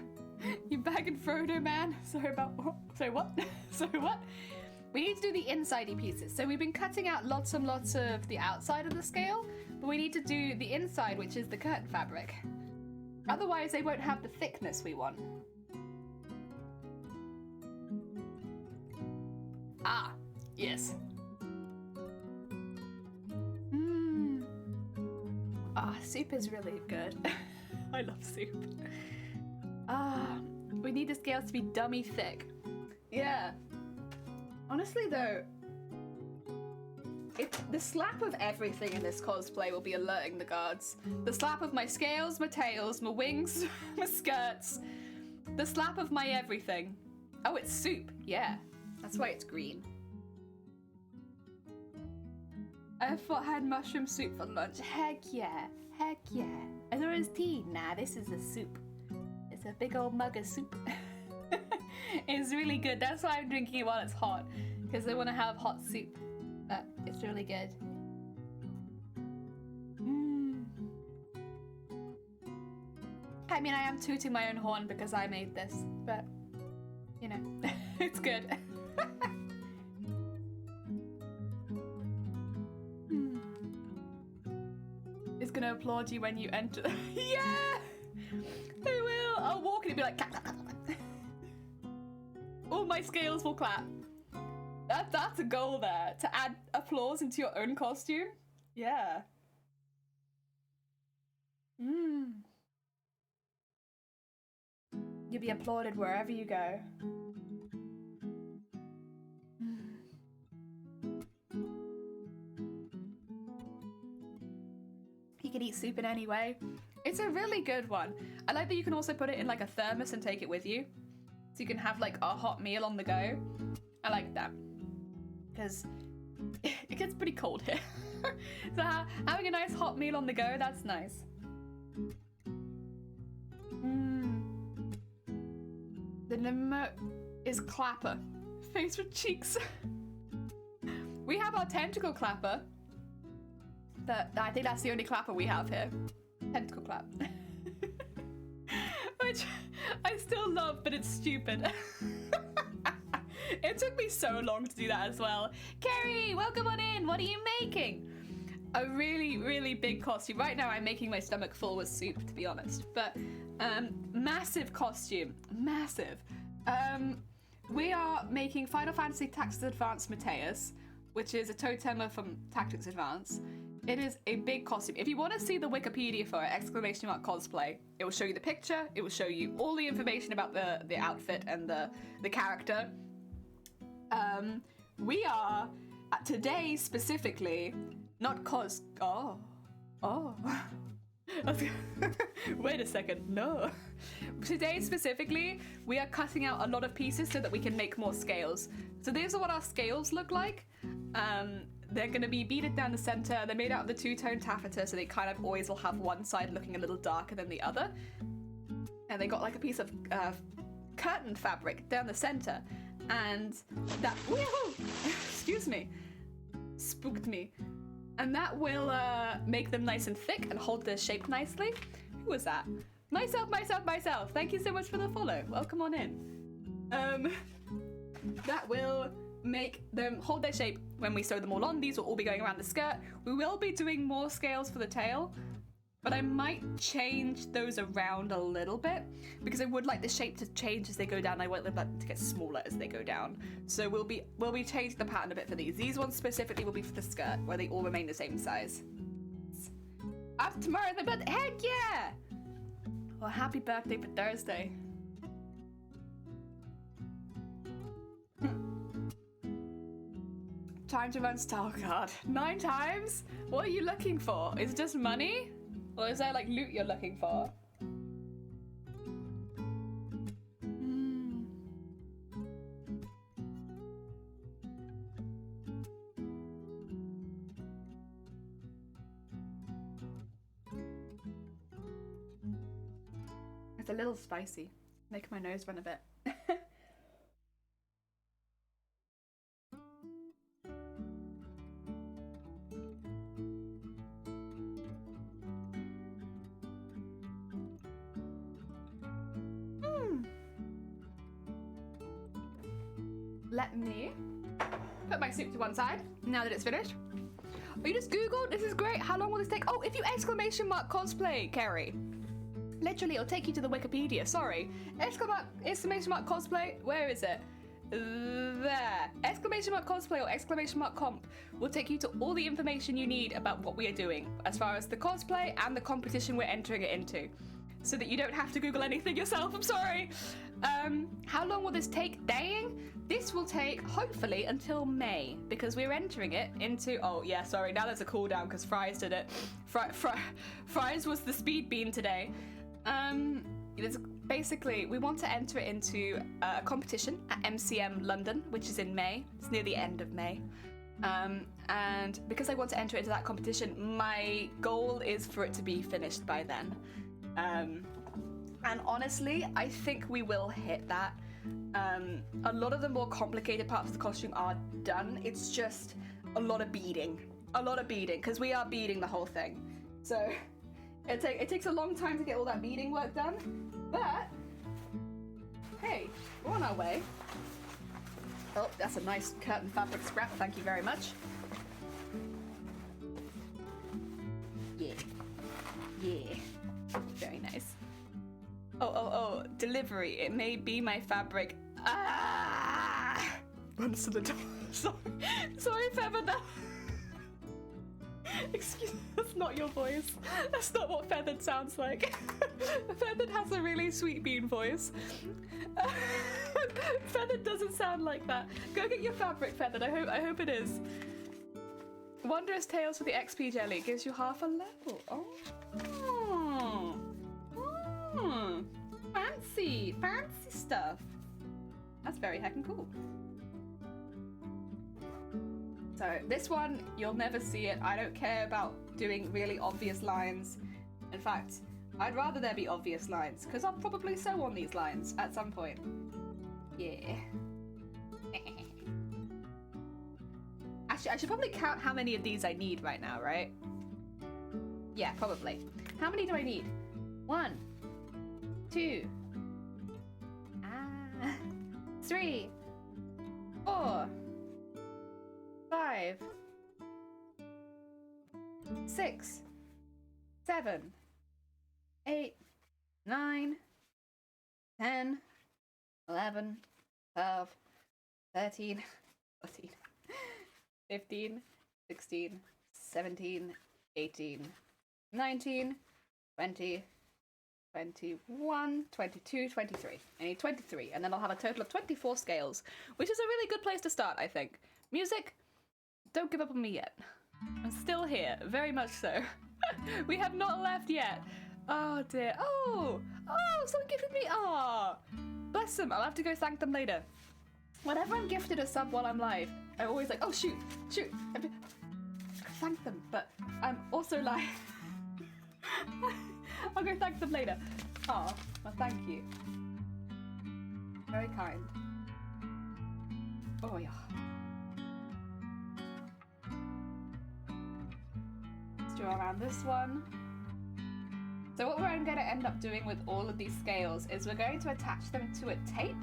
You bagging Frodo, man. Sorry about what? Sorry, what? Sorry, what? We need to do the insidey pieces. So we've been cutting out lots and lots of the outside of the scale, but we need to do the inside, which is the curtain fabric. Otherwise, they won't have the thickness we want. Ah, yes. Soup is really good. I love soup. We need the scales to be dummy thick. Yeah. Honestly though, the slap of everything in this cosplay will be alerting the guards. The slap of my scales, my tails, my wings, my skirts. The slap of my everything. Oh, it's soup. Yeah. That's why it's green. I thought I had mushroom soup for lunch. Heck yeah. Heck yeah. I thought it was tea. Nah, this is a soup. It's a big old mug of soup. It's really good. That's why I'm drinking it while it's hot. Because I want to have hot soup. But it's really good. I mean, I am tooting my own horn because I made this. But, you know, it's good. Is gonna applaud you when you enter. Yeah! They will! I'll walk and it'll be like clap, clap, clap, clap. All my scales will clap. That's a goal there. To add applause into your own costume. Yeah. You'll be applauded wherever you go. You can eat soup in any way. It's a really good one. I like that you can also put it in like a thermos and take it with you. So you can have like a hot meal on the go. I like that. Because it gets pretty cold here. So having a nice hot meal on the go, that's nice. The emote is clapper. Face with cheeks. We have our tentacle clapper. But I think that's the only clapper we have here. Tentacle clap. Which I still love, but it's stupid. It took me so long to do that as well. Carrie, welcome on in. What are you making? A really, really big costume. Right now I'm making my stomach full with soup, to be honest. But massive costume. Massive. We are making Final Fantasy Tactics Advance Mateus, which is a totem from Tactics Advance. It is a big costume. If you want to see the Wikipedia for it, _cosplay, it will show you the picture, it will show you all the information about the outfit and the character. We are, today specifically, not wait a second, no. Today specifically, we are cutting out a lot of pieces so that we can make more scales. So these are what our scales look like. They're going to be beaded down the center. They're made out of the two-tone taffeta, so they kind of always will have one side looking a little darker than the other. And they got like a piece of curtain fabric down the center. And that, excuse me, spooked me. And that will make them nice and thick and hold their shape nicely. Who was that? Myself. Thank you so much for the follow. Welcome on in. That will make them hold their shape when we sew them all on. These will all be going around the skirt. We will be doing more scales for the tail, but I might change those around a little bit because I would like the shape to change as they go down. I want them to get smaller as they go down. So we'll be changing the pattern a bit for these. These ones specifically will be for the skirt, where they all remain the same size. After tomorrow, the birthday. Heck yeah! Well, happy birthday for Thursday. Time to run Star Card. 9 times? What are you looking for? Is it just money? Or is there like loot you're looking for? It's a little spicy. Making my nose run a bit. Let me put my soup to one side now that it's finished. Oh, you just Googled? This is great. How long will this take? Oh, if you exclamation mark cosplay, Kerry. Literally, it'll take you to the Wikipedia. Sorry. Exclamation mark cosplay. Where is it? There. Exclamation mark cosplay or exclamation mark comp will take you to all the information you need about what we are doing as far as the cosplay and the competition we're entering it into, so that you don't have to Google anything yourself. I'm sorry. How long will this take? Dang. This will take, hopefully, until May, because we're entering it into... Oh, yeah, sorry. Now there's a cooldown because Fries did it. Fries was the speed bean today. It's basically, we want to enter it into a competition at MCM London, which is in May. It's near the end of May. And because I want to enter into that competition, my goal is for it to be finished by then. And honestly, I think we will hit that. A lot of the more complicated parts of the costume are done. It's just a lot of beading. Because we are beading the whole thing. So it takes a long time to get all that beading work done. But, hey, we're on our way. Oh, that's a nice curtain fabric scrap. Thank you very much. Yeah. Very nice. Oh, delivery. It may be my fabric. Runs to the door. Sorry, Feather. Excuse me, that's not your voice. That's not what Feathered sounds like. Feathered has a really sweet bean voice. Feathered doesn't sound like that. Go get your fabric, Feathered. I hope it is. Wondrous Tales for the XP Jelly gives you half a level. Oh. Fancy stuff. That's very heckin' cool. So this one, you'll never see it. I don't care about doing really obvious lines. In fact, I'd rather there be obvious lines, because I'll probably sew on these lines at some point. Yeah. Actually, I should probably count how many of these I need right now, right? Yeah, probably. How many do I need? 1, 2, 3, 4, 5, 6, 7, 8, 9, 10, 11, 12, 13, 14, 15, 16, 17, 18, 19, 20, 21, 22, 23. I need 23, and then I'll have a total of 24 scales, which is a really good place to start, I think. Music, don't give up on me yet. I'm still here, very much so. We have not left yet. Oh dear. Oh, someone gifted me. Oh, bless them. I'll have to go thank them later. Whenever I'm gifted a sub while I'm live, I'm always like, oh shoot. Thank them, but I'm also live. I'll go thank them later. Oh, well, thank you. Very kind. Oh yeah. Let's do around this one. So what we're going to end up doing with all of these scales is we're going to attach them to a tape,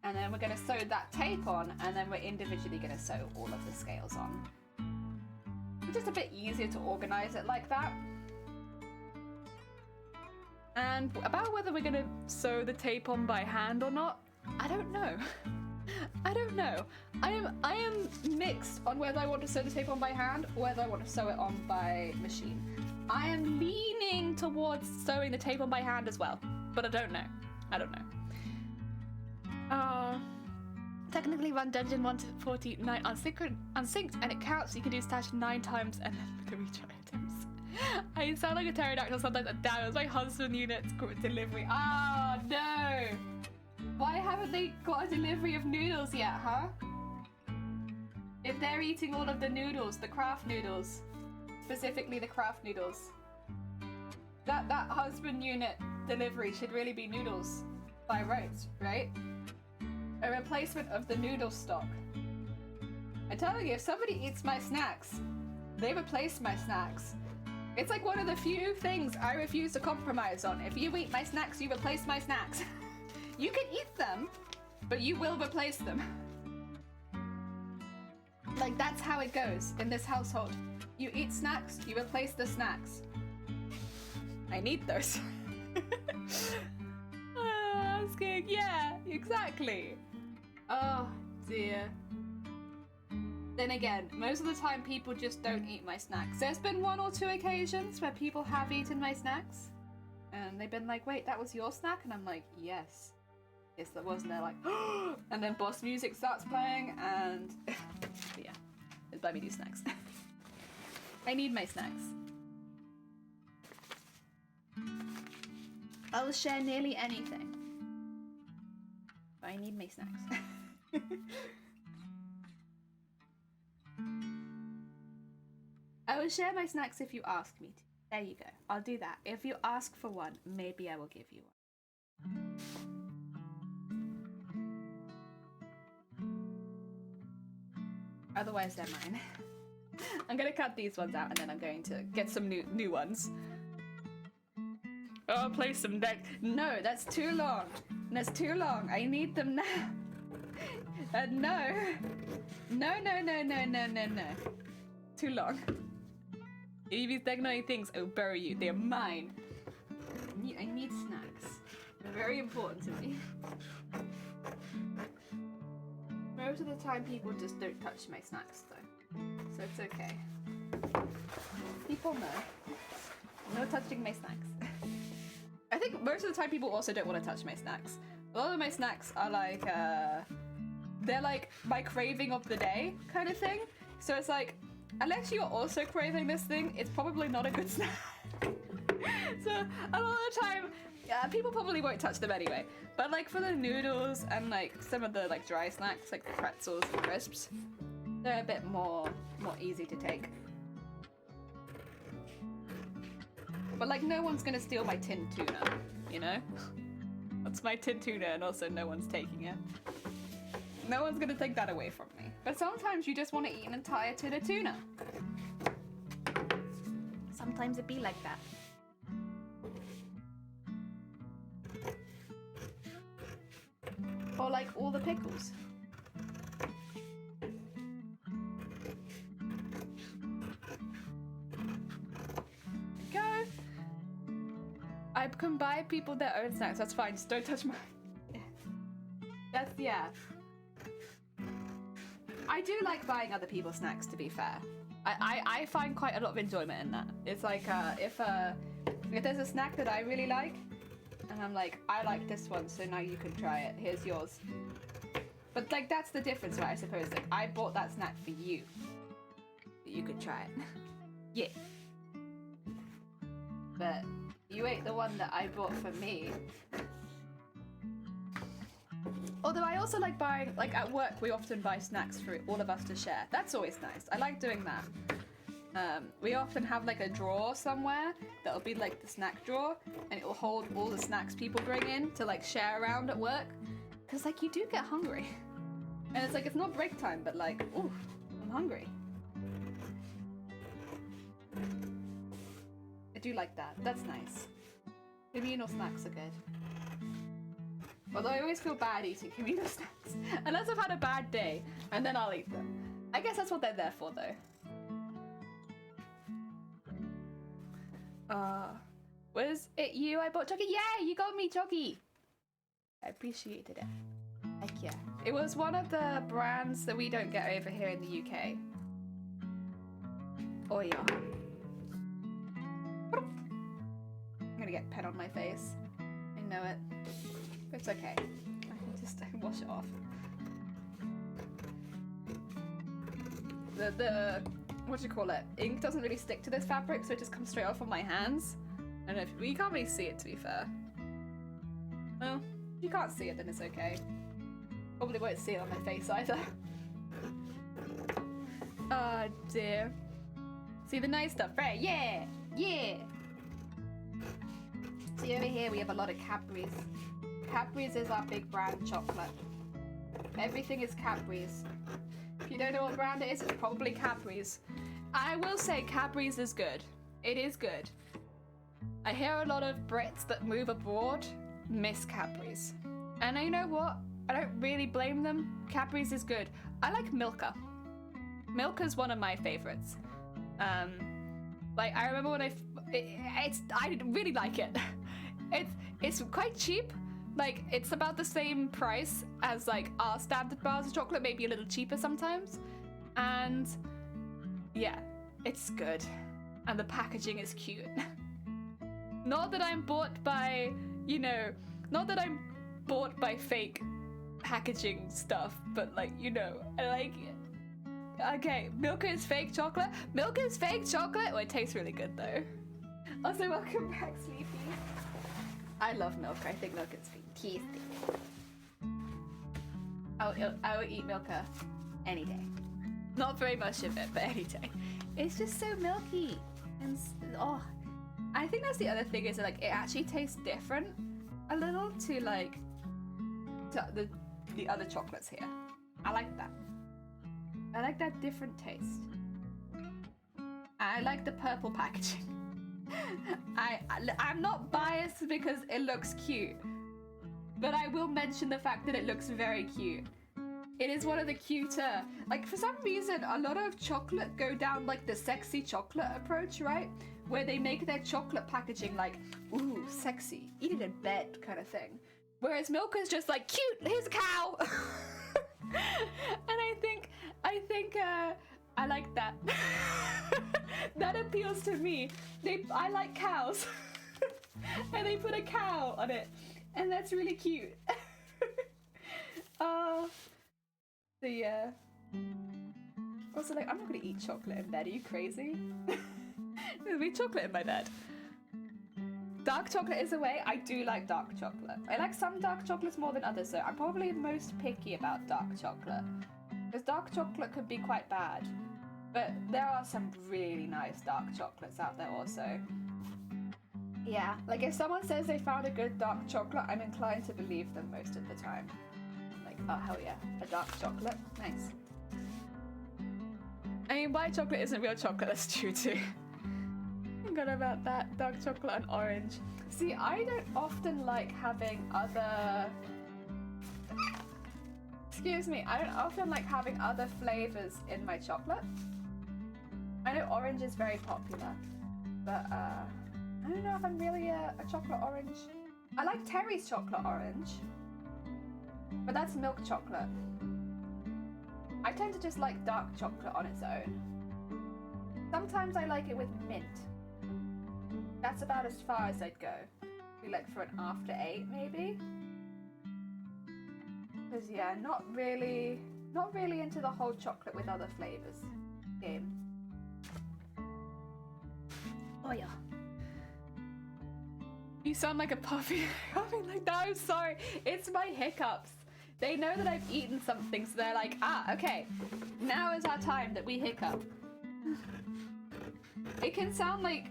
and then we're going to sew that tape on, and then we're individually going to sew all of the scales on. It's just a bit easier to organize it like that. And about whether we're going to sew the tape on by hand or not, I don't know. I don't know. I am mixed on whether I want to sew the tape on by hand or whether I want to sew it on by machine. I am leaning towards sewing the tape on by hand as well, but I don't know. Technically run dungeon 1 to 49 unsynced, and it counts. You can do stash 9 times and then the retry attempts. I sound like a pterodactyl sometimes. Damn, it was my husband unit's delivery. Ah, no. Why haven't they got a delivery of noodles yet, huh? If they're eating all of the noodles, the craft noodles, specifically the craft noodles, that husband unit delivery should really be noodles by rights, right? A replacement of the noodle stock. I'm telling you, if somebody eats my snacks, they replace my snacks. It's like one of the few things I refuse to compromise on. If you eat my snacks, you replace my snacks. You can eat them, but you will replace them. Like, that's how it goes in this household. You eat snacks, you replace the snacks. I need those. Asking, yeah, exactly. Oh, dear. Then again, most of the time people just don't eat my snacks. There's been 1 or 2 occasions where people have eaten my snacks. And they've been like, wait, that was your snack? And I'm like, yes. Yes, that was. And they're like, and then boss music starts playing and yeah, it's buy me new snacks. I need my snacks. I'll share nearly anything. But I need my snacks. I will share my snacks if you ask me to. There you go. I'll do that. If you ask for one, maybe I will give you one. Otherwise, they're mine. I'm gonna cut these ones out and then I'm going to get some new ones. Oh, I'll play some deck. No, that's too long. That's too long. I need them now. No. No, no, no, no, no, no, no. Too long. If these deck things, I will bury you. They are mine. I need snacks. They're very important to me. Most of the time people just don't touch my snacks though. So it's okay. People know. No touching my snacks. I think most of the time people also don't want to touch my snacks. A lot of my snacks are like, they're like my craving of the day kind of thing. So it's like, unless you're also craving this thing, it's probably not a good snack. So a lot of the time, yeah, people probably won't touch them anyway. But like for the noodles and like some of the like dry snacks, like the pretzels and crisps, they're a bit more easy to take. But like no one's gonna steal my tin tuna, you know? That's my tin tuna and also no one's taking it. No one's gonna take that away from me. But sometimes you just want to eat an entire tin of tuna. Sometimes it be like that. Or like all the pickles. Go. I can buy people their own snacks. That's fine. Just don't touch mine. That's yeah. I do like buying other people's snacks, to be fair. I find quite a lot of enjoyment in that. It's like if there's a snack that I really like, and I'm like, I like this one, so now you can try it. Here's yours. But like that's the difference, right? I suppose like I bought that snack for you. You could try it. Yeah. But you ate the one that I bought for me. Although I also like buying, like at work we often buy snacks for all of us to share. That's always nice. I like doing that. We often have like a drawer somewhere that'll be like the snack drawer and it will hold all the snacks people bring in to like share around at work. Cause like you do get hungry. And it's like, it's not break time, but like, ooh, I'm hungry. I do like that. That's nice. Communal snacks are good. Although I always feel bad eating communal snacks. Unless I've had a bad day, and then I'll eat them. I guess that's what they're there for, though. Was it you I bought Chucky? Yeah, you got me Chucky! I appreciated it. Heck yeah. It was one of the brands that we don't get over here in the UK. Oh yeah. I'm gonna get pen on my face. I know it. It's okay. I can just wash it off. what do you call it? Ink doesn't really stick to this fabric, so it just comes straight off on my hands. I don't know if you can't really see it, to be fair. Well, if you can't see it, then it's okay. Probably won't see it on my face either. Oh dear. See the nice stuff, right? Yeah, yeah. See over here, we have a lot of Cadbury's. Cadbury's is our big brand chocolate. Everything is Cadbury's. If you don't know what brand it is, it's probably Cadbury's. I will say Cadbury's is good. It is good. I hear a lot of Brits that move abroad miss Cadbury's. And you know what? I don't really blame them. Cadbury's is good. I like Milka. Milka's one of my favorites. Like I remember when I really like it. It's quite cheap. Like it's about the same price as like our standard bars of chocolate, maybe a little cheaper sometimes. And yeah, it's good. And the packaging is cute. Not that I'm bought by, you know, not that I'm bought by fake packaging stuff, but like, you know, I like it. Okay, Milka is fake chocolate. Milka is fake chocolate. Oh, it tastes really good though. Also, welcome back, Sleepy. I love Milka. I think Milka is tasty. I would eat Milka any day. Not very much of it, but any day. It's just so milky and oh, I think that's the other thing is that, like it actually tastes different a little to like to the other chocolates here. I like that. I like that different taste. I like the purple packaging. I'm not biased because it looks cute, but I will mention the fact that it looks very cute. It is one of the cuter, like for some reason a lot of chocolate go down like the sexy chocolate approach, right? Where they make their chocolate packaging like, ooh, sexy, eat it in bed kind of thing. Whereas Milka's just like, cute, here's a cow. And I think I like that. That appeals to me. I like cows. And they put a cow on it. And that's really cute. So yeah. Also like, I'm not gonna eat chocolate in bed, are you crazy? There'll be chocolate in my bed. Dark chocolate is a way. I do like dark chocolate. I like some dark chocolates more than others, so I'm probably most picky about dark chocolate. Because dark chocolate could be quite bad. But there are some really nice dark chocolates out there also. Yeah, like if someone says they found a good dark chocolate, I'm inclined to believe them most of the time. Like, oh hell yeah, a dark chocolate, nice. I mean, white chocolate isn't real chocolate, that's true too. Forgot about that, dark chocolate and orange. See, I don't often like having other... Excuse me, I don't often like having other flavors in my chocolate. I know orange is very popular, but I don't know if I'm really a chocolate orange. I like Terry's chocolate orange, but that's milk chocolate. I tend to just like dark chocolate on its own. Sometimes I like it with mint. That's about as far as I'd go. Be like for an after 8 maybe. Because yeah, not really into the whole chocolate with other flavors game. Oh yeah. You sound like a puffy. Like, no, I'm sorry. It's my hiccups. They know that I've eaten something, so they're like, ah, okay. Now is our time that we hiccup. It can sound like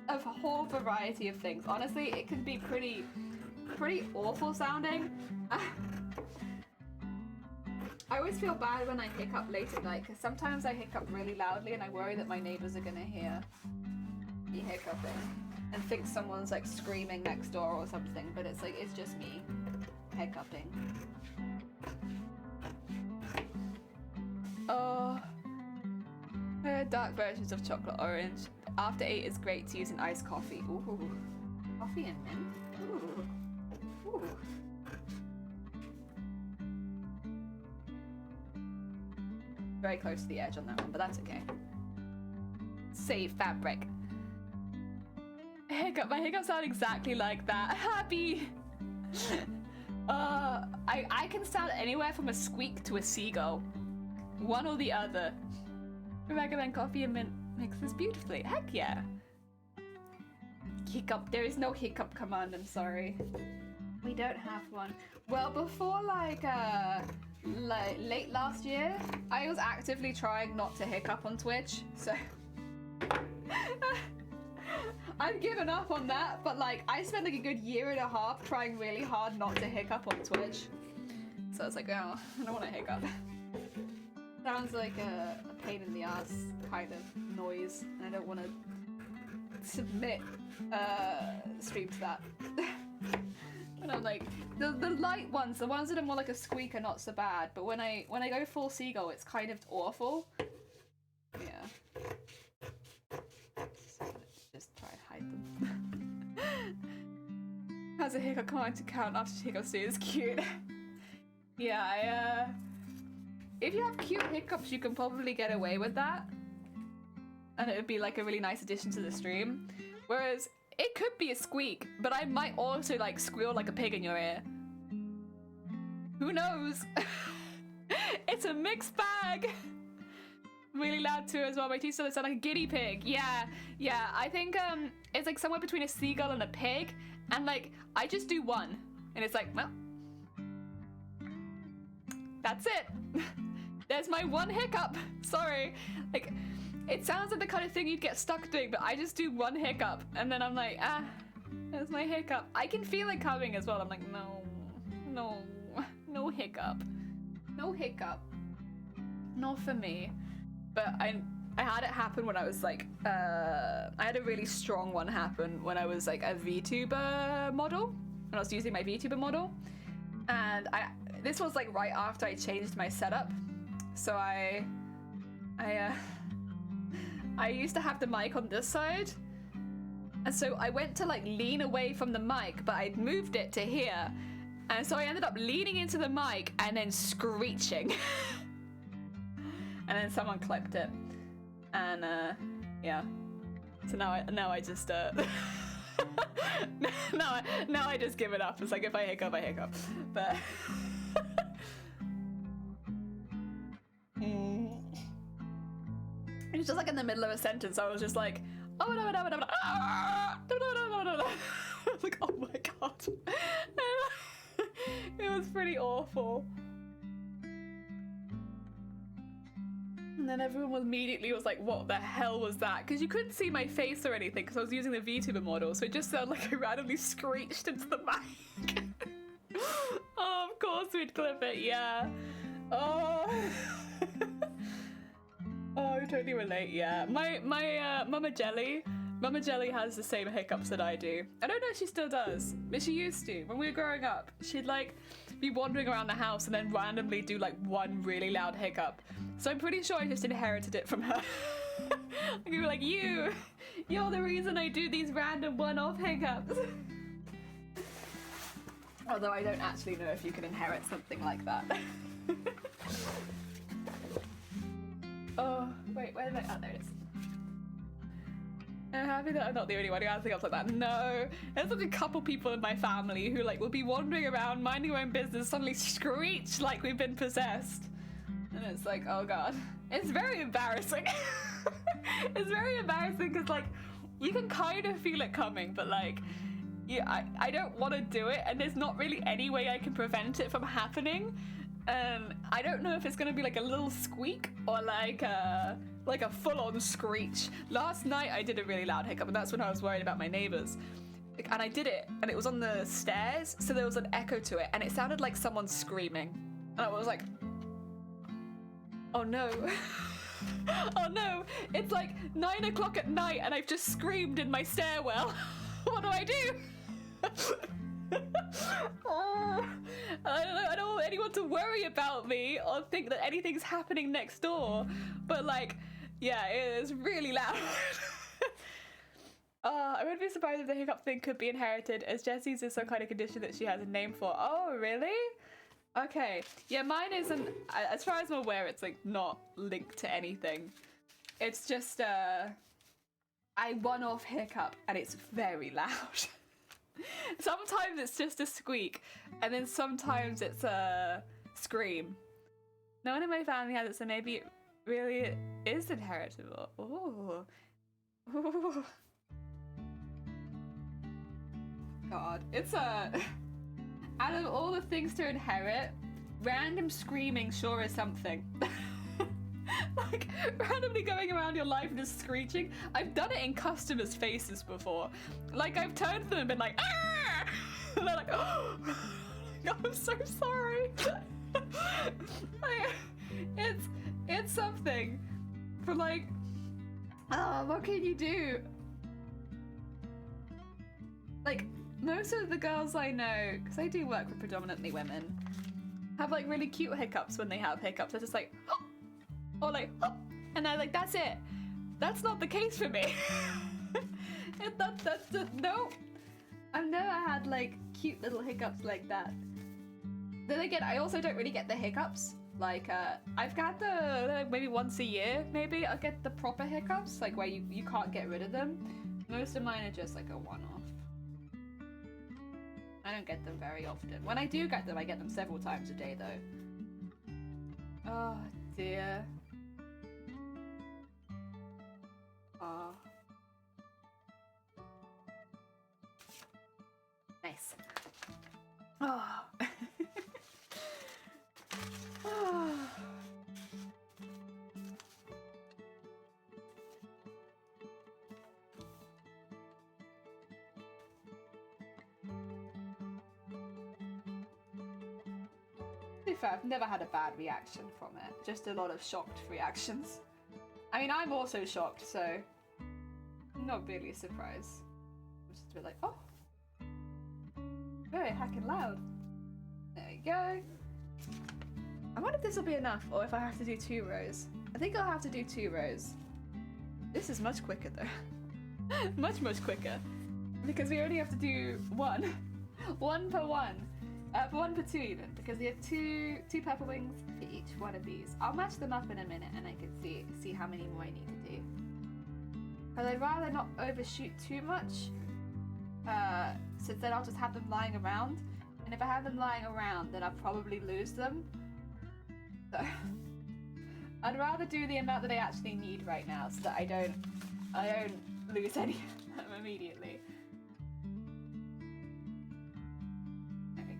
a whole variety of things. Honestly, it can be pretty awful sounding. I always feel bad when I hiccup late at night, because sometimes I hiccup really loudly and I worry that my neighbors are gonna hear me hiccuping and think someone's like screaming next door or something, but it's like, it's just me hiccuping. Oh, dark versions of chocolate orange. After 8 is great to use in iced coffee. Ooh, coffee and mint. Ooh. Very close to the edge on that one, but that's okay. Save fabric. Hiccup. My hiccups sound exactly like that. Happy. I can sound anywhere from a squeak to a seagull. One or the other. Recommend coffee and mint mixes beautifully. Heck yeah. Hiccup. There is no hiccup command, I'm sorry. We don't have one. Well, before like late last year, I was actively trying not to hiccup on Twitch, so I've given up on that, but like I spent like a good year and a half trying really hard not to hiccup on Twitch. So I was like, oh, I don't want to hiccup. Sounds like a pain in the ass kind of noise, and I don't want to submit stream to that. And I'm like, the light ones, the ones that are more like a squeak are not so bad, but when I go full seagull, it's kind of awful. Yeah. Just try and hide them. Has a hiccup command to count after hiccups too. It's cute. Yeah, if you have cute hiccups, you can probably get away with that. And it would be like a really nice addition to the stream. Whereas it could be a squeak, but I might also like squeal like a pig in your ear. Who knows? It's a mixed bag. Really loud too as well. My teeth sound like a guinea pig. Yeah. I think it's like somewhere between a seagull and a pig, and like I just do one, and it's like, well, that's it. There's my one hiccup. Sorry. Like, it sounds like the kind of thing you'd get stuck doing, but I just do one hiccup, and then I'm like, there's my hiccup. I can feel it coming as well. I'm like, no hiccup. No hiccup. Not for me. But I had it happen when I was like, I had a really strong one happen when I was like a VTuber model, when I was using my VTuber model. And this was like right after I changed my setup. So I used to have the mic on this side, and so I went to like lean away from the mic, but I'd moved it to here, and so I ended up leaning into the mic and then screeching. And then someone clipped it, and yeah. So now I just now I just give it up. It's like if I hiccup, I hiccup, but. It was just like in the middle of a sentence, I was just like, oh no. I was like, oh my god. It was pretty awful. And then everyone immediately was like, what the hell was that? Because you couldn't see my face or anything because I was using the VTuber model, so it just sounded like I randomly screeched into the mic. Oh, of course we'd clip it, yeah. Oh. Oh, I totally relate, yeah. My Mama Jelly has the same hiccups that I do. I don't know if she still does, but she used to. When we were growing up, she'd like be wandering around the house and then randomly do like one really loud hiccup. So I'm pretty sure I just inherited it from her. Like, we were like, you're the reason I do these random one-off hiccups. Although I don't actually know if you can inherit something like that. Oh, wait, where did I? Oh, there it is. I'm happy that I'm not the only one who has hiccups like that. No, there's like a couple people in my family who like will be wandering around, minding their own business, suddenly screech like we've been possessed. And it's like, oh god. It's very embarrassing. It's very embarrassing because like, you can kind of feel it coming, but like, yeah, I don't want to do it, and there's not really any way I can prevent it from happening. I don't know if it's gonna be like a little squeak or like a full-on screech. Last night I did a really loud hiccup, and that's when I was worried about my neighbors. And I did it, and it was on the stairs, so there was an echo to it, and it sounded like someone screaming. And I was like, oh no. Oh no, it's like 9 o'clock at night and I've just screamed in my stairwell. What do I do? Oh, I don't want anyone to worry about me or think that anything's happening next door. But like, yeah, it is really loud. I wouldn't be surprised if the hiccup thing could be inherited, as Jessie's is some kind of condition that she has a name for. Oh, really? Okay. Yeah, mine isn't, as far as I'm aware, it's like not linked to anything. It's just I one-off hiccup and it's very loud. Sometimes it's just a squeak, and then sometimes it's a scream. No one in my family has it, so maybe really is inheritable. Ooh. Ooh. God, it's a... Out of all the things to inherit, random screaming sure is something. Like, randomly going around your life and just screeching. I've done it in customers' faces before. Like, I've turned to them and been like, ah! And they're like, oh, I'm so sorry. Like, it's something. But like, oh, what can you do? Like, most of the girls I know, because I do work with predominantly women, have like really cute hiccups when they have hiccups. They're just like, oh! Or like, oh! And they're like, that's it. That's not the case for me. No. I've never had like cute little hiccups like that. Then again, I also don't really get the hiccups. Like, I've got the, maybe once a year, maybe I'll get the proper hiccups, like where you can't get rid of them. Most of mine are just like a one-off. I don't get them very often. When I do get them, I get them several times a day though. Oh dear. Oh. Nice. Oh. Oh. To be fair, I've never had a bad reaction from it. Just a lot of shocked reactions. I mean, I'm also shocked, so not really a surprise. I'm just a bit like, oh, very hacking loud. There we go. I wonder if this will be enough, or if I have to do 2 rows. I think I'll have to do 2 rows. This is much quicker though. much quicker, because we only have to do 1, 1 per 1. 1 per 2 even, because we have two purple wings for each one of these. I'll match them up in a minute and I can see how many more I need to do. But I'd rather not overshoot too much, since then I'll just have them lying around. And if I have them lying around, then I'll probably lose them. So I'd rather do the amount that I actually need right now, so that I don't lose any of them immediately.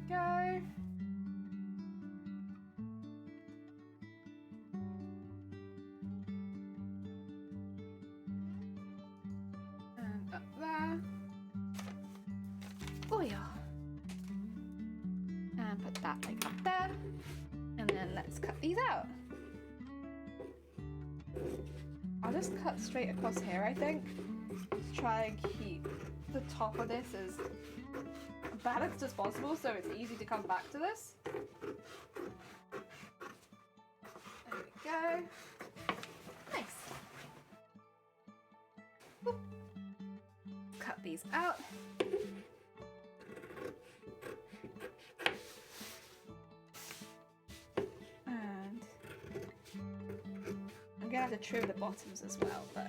Go. And up there. Oh yeah. And put that like up there. And then let's cut these out. I'll just cut straight across here, I think. Just try and keep the top of this as balanced as possible, so it's easy to come back to this. There we go. Nice. Whoop. Cut these out. And I'm gonna have to trim the bottoms as well, but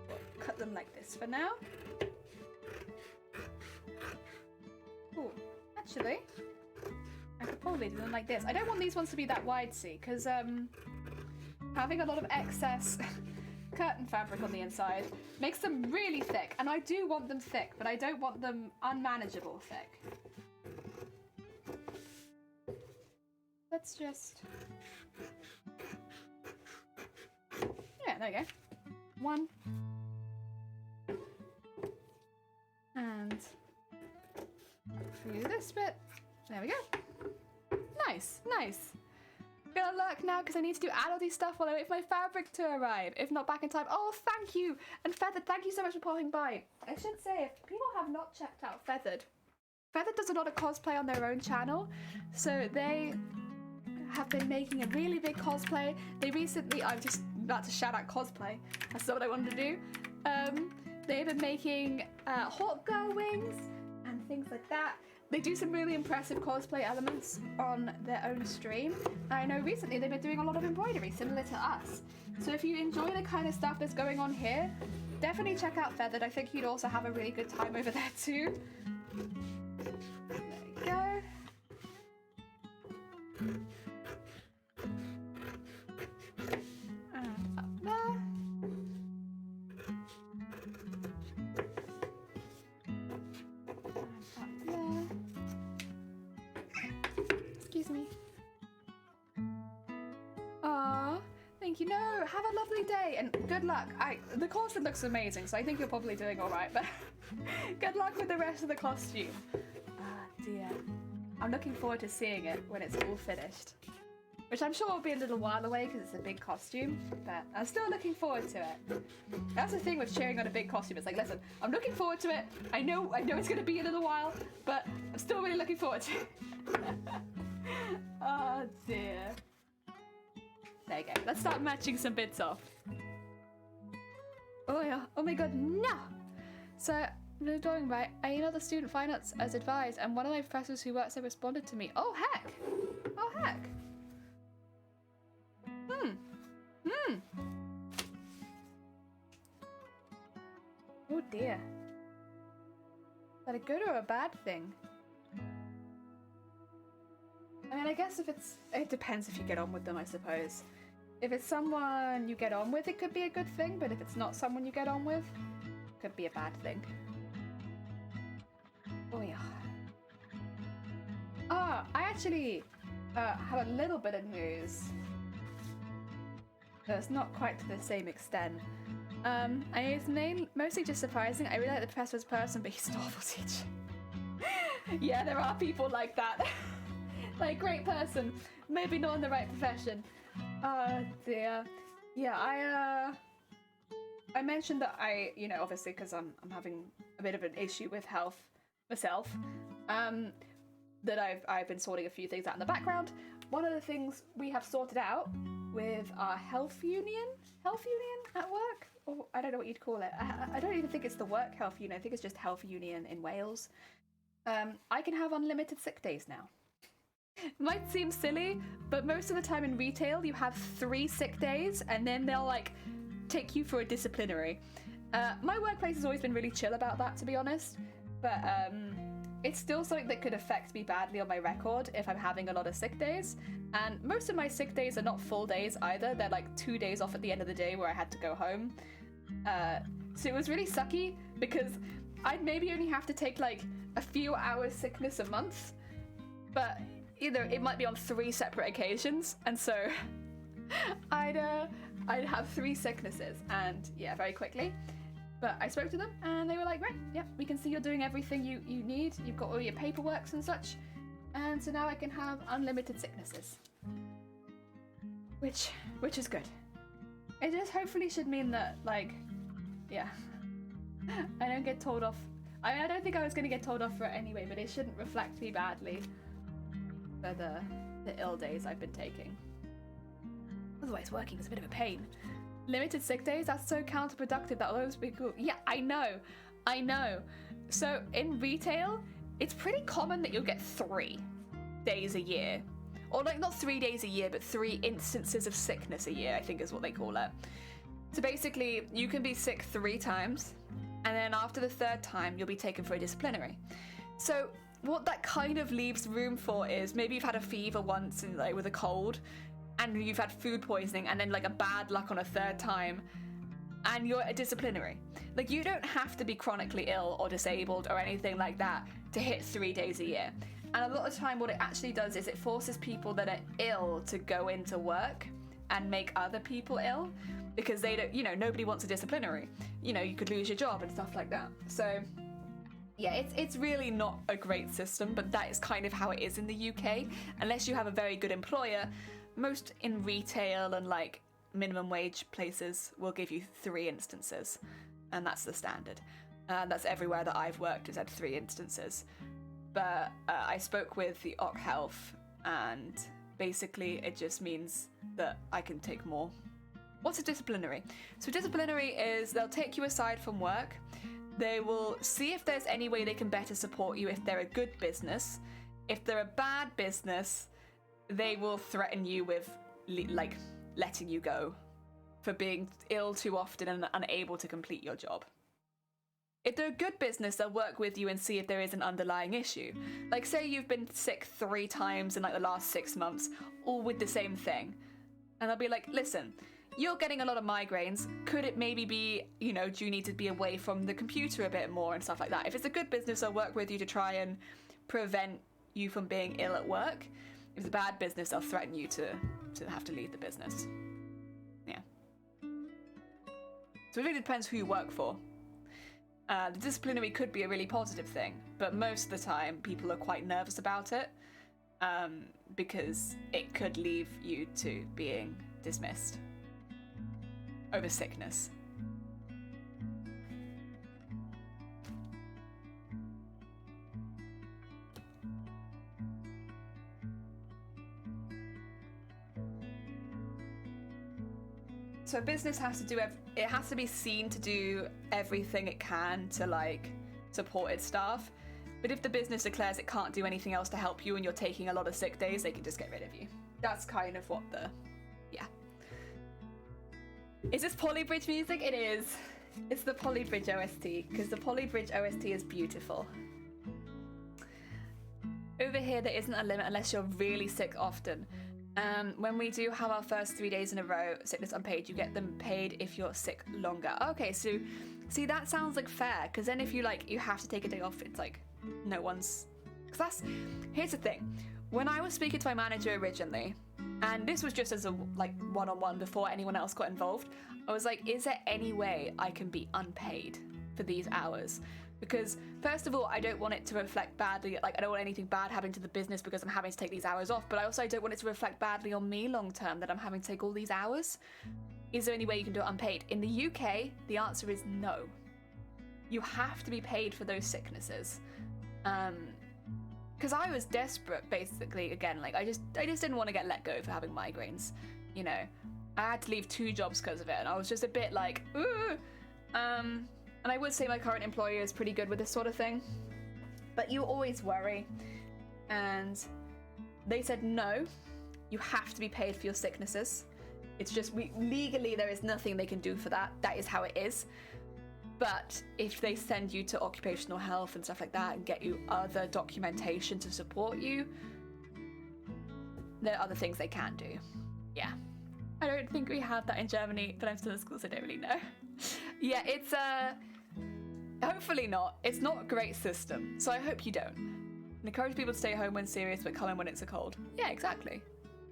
we'll cut them like this for now. Ooh, actually, I could probably do them like this. I don't want these ones to be that wide, see, because having a lot of excess curtain fabric on the inside makes them really thick, and I do want them thick, but I don't want them unmanageable thick. Let's just... Yeah, there we go. 1. And... through this bit. There we go. Nice, nice. Gonna lurk now because I need to do adulty stuff while I wait for my fabric to arrive. If not back in time. Oh, thank you. And Feathered, thank you so much for popping by. I should say, if people have not checked out Feathered does a lot of cosplay on their own channel. So they have been making a really big cosplay. They recently, I'm just about to shout out cosplay. That's not what I wanted to do. They've been making Hawk Girl wings and things like that. They do some really impressive cosplay elements on their own stream. I know recently they've been doing a lot of embroidery similar to us. So if you enjoy the kind of stuff that's going on here, definitely check out Feathered. I think you'd also have a really good time over there too. There we go. And There. Excuse me. Aw, thank you. No, have a lovely day and good luck. The corset looks amazing, so I think you're probably doing all right, but good luck with the rest of the costume. Ah, dear. I'm looking forward to seeing it when it's all finished. Which I'm sure will be a little while away because it's a big costume, but I'm still looking forward to it. That's the thing with cheering on a big costume. It's like, listen, I'm looking forward to it. I know it's going to be a little while, but I'm still really looking forward to it. Oh dear. There you go. Let's start matching some bits off. Oh yeah. Oh my god, no! So, I'm doing right. I emailed the student finance as advised, and one of my professors who works there responded to me. Oh heck! Oh heck! Oh dear. Is that a good or a bad thing? I mean, I guess it depends if you get on with them, I suppose. If it's someone you get on with, it could be a good thing, but if it's not someone you get on with, it could be a bad thing. Oh yeah. Ah, I actually have a little bit of news. But it's not quite to the same extent. It's mostly just surprising. I really like the professor as a person, but he's an awful teacher. Yeah, there are people like that. Like, great person, maybe not in the right profession. Oh dear. Yeah, I mentioned that obviously because I'm having a bit of an issue with health myself, that I've been sorting a few things out in the background. One of the things we have sorted out with our health union at work, or I don't know what you'd call it. I don't even think it's the work health union. I think it's just health union in Wales. I can have unlimited sick days now. Might seem silly, but most of the time in retail you have 3 sick days and then they'll like take you for a disciplinary. My workplace has always been really chill about that, to be honest, but it's still something that could affect me badly on my record if I'm having a lot of sick days. And most of my sick days are not full days either. They're like 2 days off at the end of the day where I had to go home. So it was really sucky because I'd maybe only have to take like a few hours sickness a month, but it might be on 3 separate occasions, and so I'd have 3 sicknesses, and yeah, very quickly. But I spoke to them, and they were like, right, yep, we can see you're doing everything you need. You've got all your paperworks and such, and so now I can have unlimited sicknesses, which is good. It just hopefully should mean that, like, yeah, I don't get told off. I don't think I was going to get told off for it anyway, but it shouldn't reflect me badly for the ill days I've been taking. Otherwise, working is a bit of a pain. Limited sick days, that's so counterproductive. That will always be cool. Yeah, I know. So in retail, it's pretty common that you'll get 3 days a year. Or like not 3 days a year, but 3 instances of sickness a year, I think is what they call it. So basically, you can be sick 3 times, and then after the 3rd time, you'll be taken for a disciplinary. So what that kind of leaves room for is maybe you've had a fever once and like with a cold, and you've had food poisoning, and then like a bad luck on a 3rd time, and you're a disciplinary. Like, you don't have to be chronically ill or disabled or anything like that to hit 3 days a year. And a lot of the time what it actually does is it forces people that are ill to go into work and make other people ill, because they don't, nobody wants a disciplinary. You could lose your job and stuff like that. So yeah, it's really not a great system, but that is kind of how it is in the UK. Unless you have a very good employer, most in retail and like minimum wage places will give you 3 instances, and that's the standard. That's everywhere that I've worked has had 3 instances. But I spoke with the OC Health, and basically it just means that I can take more. What's a disciplinary? So disciplinary is they'll take you aside from work. They will see if there's any way they can better support you if they're a good business. If they're a bad business, they will threaten you with letting you go for being ill too often and unable to complete your job. If they're a good business, they'll work with you and see if there is an underlying issue. Like, say you've been sick 3 times in like the last 6 months, all with the same thing. And they'll be like, listen, you're getting a lot of migraines. Could it maybe be, you know, do you need to be away from the computer a bit more and stuff like that? If it's a good business, they'll work with you to try and prevent you from being ill at work. If it's a bad business, they'll threaten you to have to leave the business. Yeah. So it really depends who you work for. The disciplinary could be a really positive thing, but most of the time people are quite nervous about it because it could leave you to being dismissed over sickness. So a business has to do it has to be seen to do everything it can to like support its staff. But if the business declares it can't do anything else to help you and you're taking a lot of sick days, they can just get rid of you. That's kind of what yeah. Is this Polybridge music? It is. It's the Polybridge OST, because the Polybridge OST is beautiful. Over here, there isn't a limit unless you're really sick often. When we do have our first 3 days in a row, sickness unpaid, you get them paid if you're sick longer. Okay, so see, that sounds like fair, because then if you have to take a day off, it's like no one's. Because here's the thing. When I was speaking to my manager originally, and this was just as a one-on-one before anyone else got involved, I was like, is there any way I can be unpaid for these hours? Because first of all, I don't want it to reflect badly, I don't want anything bad happening to the business because I'm having to take these hours off, but I don't want it to reflect badly on me long term that I'm having to take all these hours. Is there any way you can do it unpaid? In the UK, the answer is no. You have to be paid for those sicknesses. Because I was desperate, basically, again, I just didn't want to get let go for having migraines, you know. I had to leave 2 jobs because of it, and I was just a bit like, ooh. And I would say my current employer is pretty good with this sort of thing, but you always worry. And they said, no, you have to be paid for your sicknesses. It's just, legally, there is nothing they can do for that. That is how it is. But if they send you to occupational health and stuff like that and get you other documentation to support you, there are other things they can do. Yeah. I don't think we have that in Germany, but I'm still in school, so I don't really know. Yeah, it's hopefully not. It's not a great system, so I hope you don't. And encourage people to stay home when serious, but come in when it's a cold. Yeah, exactly.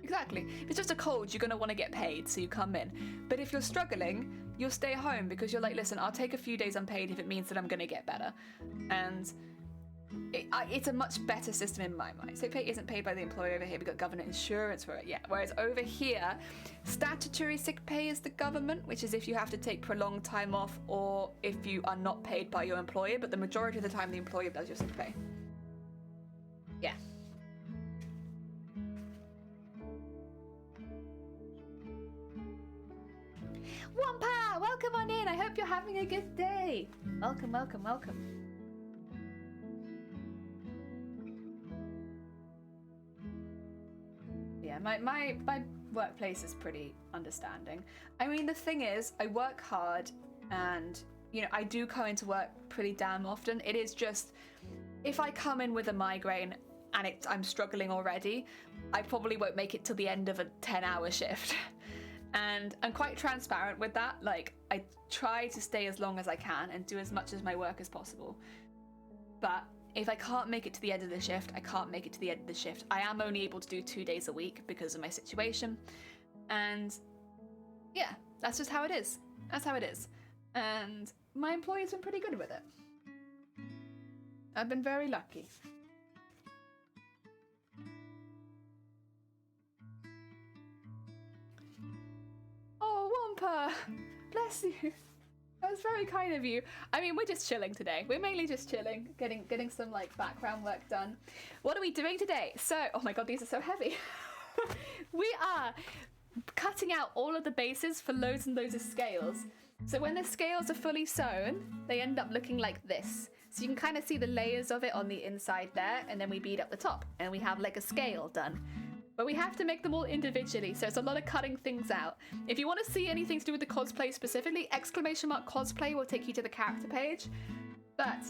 Exactly. If it's just a cold, you're going to want to get paid, so you come in. But if you're struggling, you'll stay home because you're like, listen, I'll take a few days unpaid if it means that I'm going to get better. And it's a much better system in my mind. Sick pay isn't paid by the employer over here. We've got government insurance for it, yeah. Whereas over here, statutory sick pay is the government, which is if you have to take prolonged time off or if you are not paid by your employer, but the majority of the time the employer does your sick pay. Yeah. Wampa, welcome on in. I hope you're having a good day. Welcome, welcome, welcome. Yeah, my workplace is pretty understanding. I mean, the thing is, I work hard and, you know, I do come into work pretty damn often. It is just, if I come in with a migraine and I'm struggling already, I probably won't make it till the end of a 10-hour shift. And I'm quite transparent with that. I try to stay as long as I can and do as much as my work as possible. But if I can't make it to the end of the shift, I can't make it to the end of the shift. I am only able to do 2 days a week because of my situation. And yeah, that's just how it is. That's how it is. And my employer's been pretty good with it. I've been very lucky. Oh, Wampa! Bless you. That was very kind of you. I mean, we're just chilling today. We're mainly just chilling, getting some background work done. What are we doing today? So, oh my god, these are so heavy. We are cutting out all of the bases for loads and loads of scales. So when the scales are fully sewn, they end up looking like this. So you can kind of see the layers of it on the inside there, and then we bead up the top, and we have like a scale done. But we have to make them all individually, so it's a lot of cutting things out. If you want to see anything to do with the cosplay specifically, !cosplay will take you to the character page. But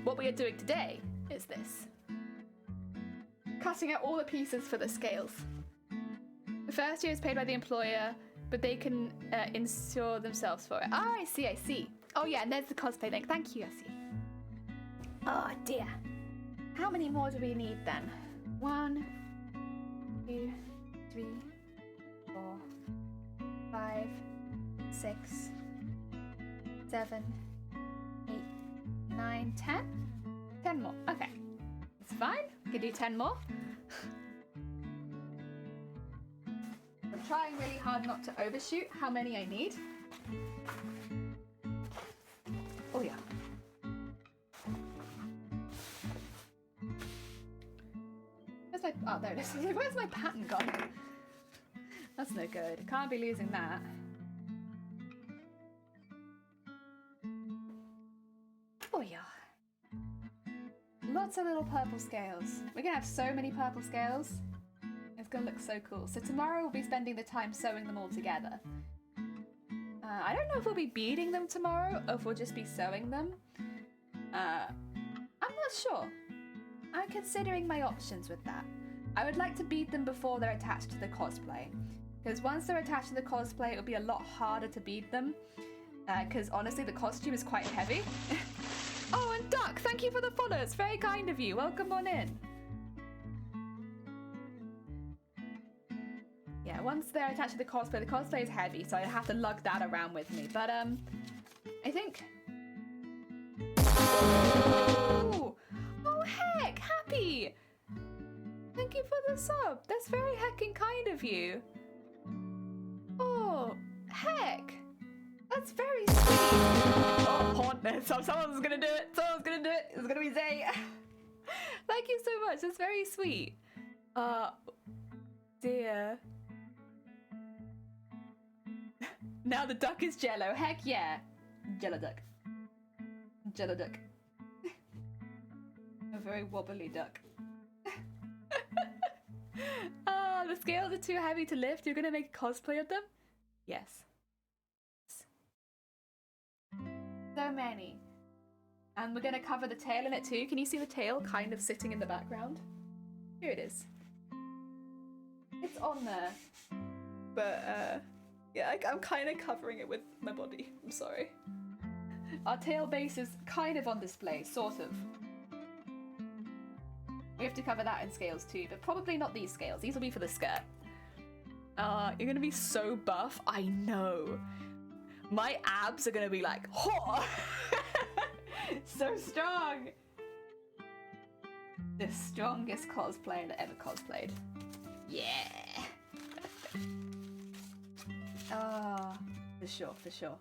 what we are doing today is this. Cutting out all the pieces for the scales. The first year is paid by the employer, but they can insure themselves for it. Oh, I see, I see. Oh yeah, and there's the cosplay link. Thank you, I see. Oh dear. How many more do we need then? 1, 2, 3, 4, 5, 6, 7, 8, 9, 10? 10 more. Okay. It's fine. We can do 10 more. I'm trying really hard not to overshoot how many I need. Oh yeah. Where's my... Oh, there it is. Where's my pattern gone? That's no good. Can't be losing that. Oh yeah. Lots of little purple scales. We're gonna have so many purple scales. It's gonna look so cool. So tomorrow we'll be spending the time sewing them all together. I don't know if we'll be beading them tomorrow or if we'll just be sewing them. I'm not sure. I'm considering my options with that. I would like to bead them before they're attached to the cosplay. Because once they're attached to the cosplay, it'll be a lot harder to bead them. Because honestly, the costume is quite heavy. Oh, and Duck, thank you for the follow. It's very kind of you. Welcome on in. Yeah, once they're attached to the cosplay is heavy, so I have to lug that around with me. But, I think... Oh, oh heck, Happy! Thank you for the sub. That's very heckin' kind of you. Oh, heck. That's very sweet. Oh, haunt. Someone's gonna do it. Someone's gonna do it. It's gonna be Zay. Thank you so much. That's very sweet. Dear. Now the duck is Jello. Heck yeah. Jello duck. Jello duck. A very wobbly duck. The scales are too heavy to lift. You're gonna make a cosplay of them? Yes. So many. And we're gonna cover the tail in it too. Can you see the tail kind of sitting in the background? Here it is. It's on there. But, yeah, I'm kind of covering it with my body. I'm sorry. Our tail base is kind of on display, sort of. We have to cover that in scales too, but probably not these scales. These will be for the skirt. You're gonna be so buff. I know. My abs are gonna be like, oh! So strong. The strongest cosplayer that ever cosplayed. Yeah. For sure, for sure.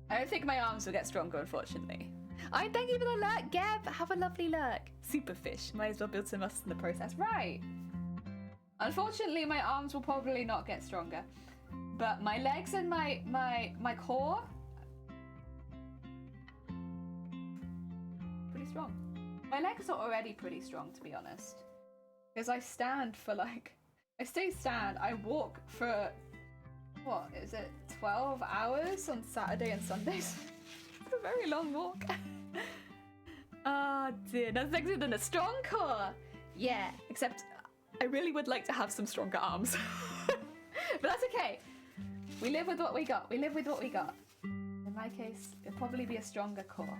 I don't think my arms will get stronger, unfortunately. Thank you for the lurk, Gab. Have a lovely lurk. Superfish. Might as well build some muscle in the process. Right. Unfortunately, my arms will probably not get stronger. But my legs and my core... pretty strong. My legs are already pretty strong, to be honest. Because I stand for like... I stand. I walk for... What is it? 12 hours on Saturday and Sundays? It's a very long walk. Ah, dear. That's actually than a strong core. Yeah, except I really would like to have some stronger arms. But that's okay. We live with what we got. We live with what we got. In my case, it'll probably be a stronger core.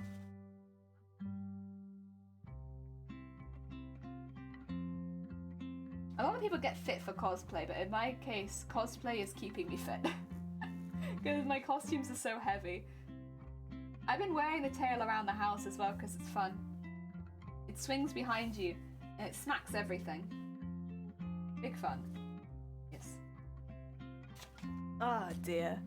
A lot of people get fit for cosplay, but in my case, cosplay is keeping me fit. Because my costumes are so heavy. I've been wearing the tail around the house as well because it's fun. It swings behind you and it smacks everything. Big fun. Yes. Ah, dear.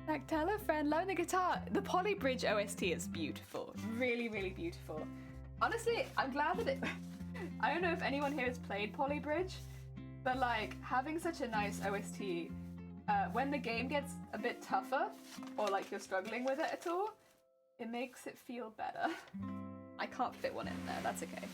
Like, tell a friend, learn the guitar. The Poly Bridge OST is beautiful. Really, really beautiful. Honestly, I'm glad that it... I don't know if anyone here has played Poly Bridge, but like, having such a nice OST, when the game gets a bit tougher, or like you're struggling with it at all, it makes it feel better. I can't fit one in there, that's okay.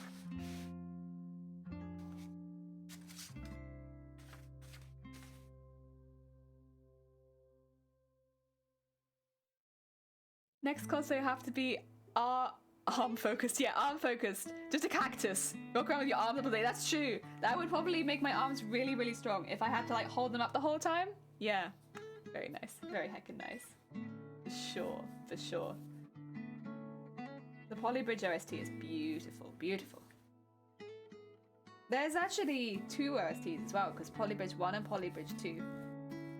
Next cosplay will have to be Arm focused, yeah, arm focused. Just a cactus. Walk around with your arms up all day. That's true. That would probably make my arms really, really strong if I had to like hold them up the whole time. Yeah. Very nice. Very heckin' nice. For sure. For sure. The Polybridge OST is beautiful. Beautiful. There's actually 2 OSTs as well, because Polybridge 1 and Polybridge 2.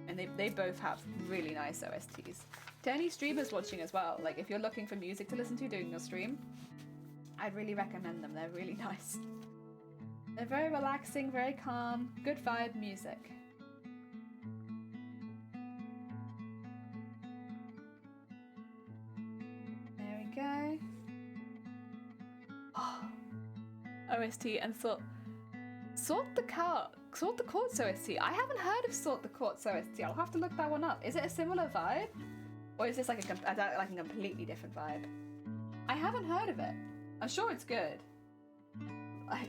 And they both have really nice OSTs. To any streamers watching as well, like if you're looking for music to listen to during your stream, I'd really recommend them. They're really nice. They're very relaxing, very calm, good vibe music. There we go. Oh, OST and Sort the Courts OST. I haven't heard of Sort the Courts OST. I'll have to look that one up. Is it a similar vibe? Or is this like a completely different vibe? I haven't heard of it. I'm sure it's good.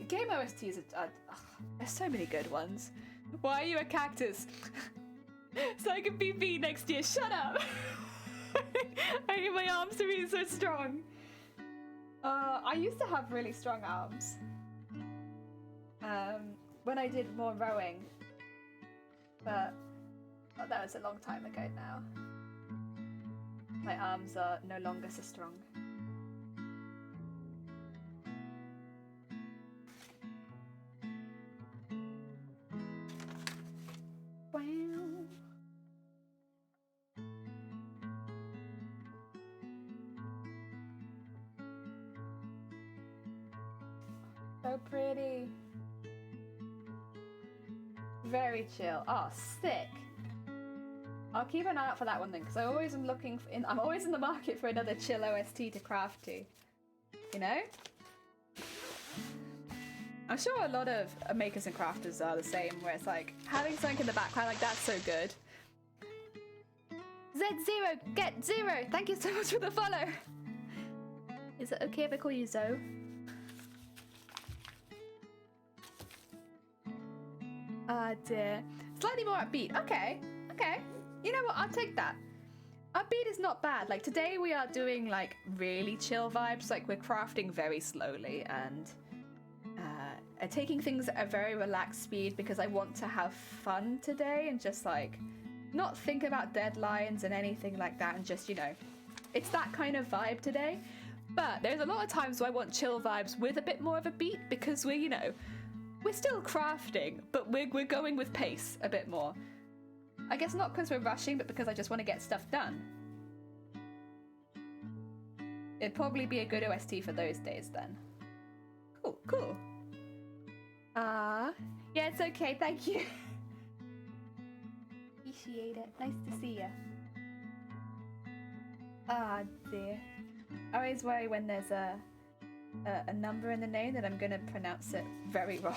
Game OSTs are there's so many good ones. Why are you a cactus? So I can be B next year. Shut up! I need my arms to be so strong. I used to have really strong arms. When I did more rowing. But that was a long time ago now. My arms are no longer so strong. Wow. So pretty. Very chill. Oh, sick. I'll keep an eye out for that one then, because I always am looking for I'm always in the market for another chill OST to craft to. You know? I'm sure a lot of makers and crafters are the same, where it's like having something in the background like that's so good. Z0 get 0. Thank you so much for the follow. Is it okay if I call you Zoe? Ah dear. Slightly more upbeat. Okay. Okay. You know what? I'll take that. Upbeat is not bad. Like today we are doing like really chill vibes. Like we're crafting very slowly and taking things at a very relaxed speed because I want to have fun today and just like not think about deadlines and anything like that and just, you know, it's that kind of vibe today. But there's a lot of times where I want chill vibes with a bit more of a beat because we're, you know, we're still crafting, but we're going with pace a bit more. I guess not because we're rushing, but because I just want to get stuff done. It'd probably be a good OST for those days then. Cool, cool. Yeah, it's okay, thank you. Appreciate it. Nice to see you. Ah, dear. I always worry when there's a number in the name that I'm gonna pronounce it very wrong.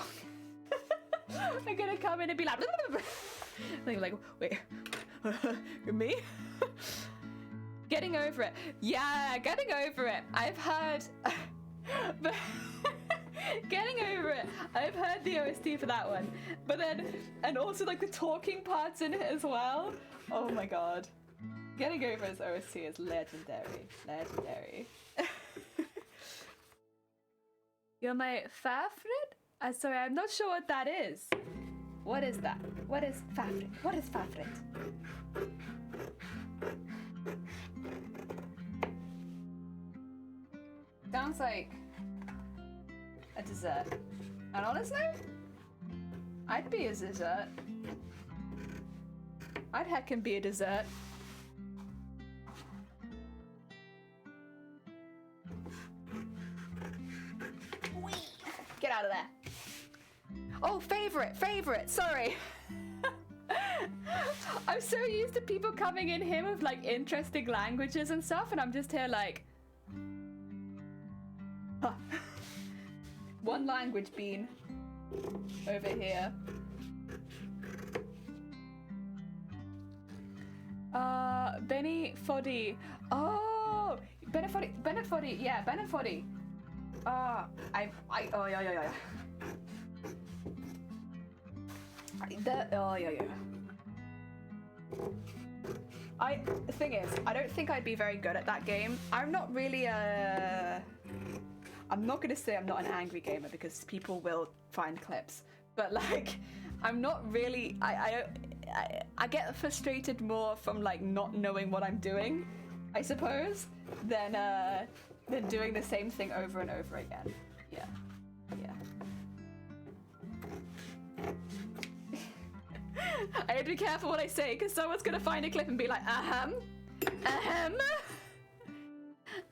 I'm gonna come in and be like, like wait, me? Getting over it. Yeah, getting over it. I've heard, but getting over it. I've heard the OST for that one, but then, and also like the talking parts in it as well. Oh my god. Getting over his OST is legendary. Legendary. You're my favorite? Sorry, I'm not sure what that is. What is that? What is favorite? What is favorite? Sounds like a dessert. And honestly, I'd be a dessert. I'd heckin' be a dessert. Get out of there. Oh, favorite, sorry. I'm so used to people coming in here with like interesting languages and stuff, and I'm just here like, huh. One language bean over here. Benny Foddy. Oh, Benefoddy, yeah, Benefoddy. Oh, yeah. Oh, yeah. The thing is, I don't think I'd be very good at that game. I'm not really I'm not gonna say I'm not an angry gamer because people will find clips, but like, I'm not really. I get frustrated more from like not knowing what I'm doing, I suppose, than doing the same thing over and over again. Yeah. I have to be careful what I say because someone's gonna find a clip and be like, ahem.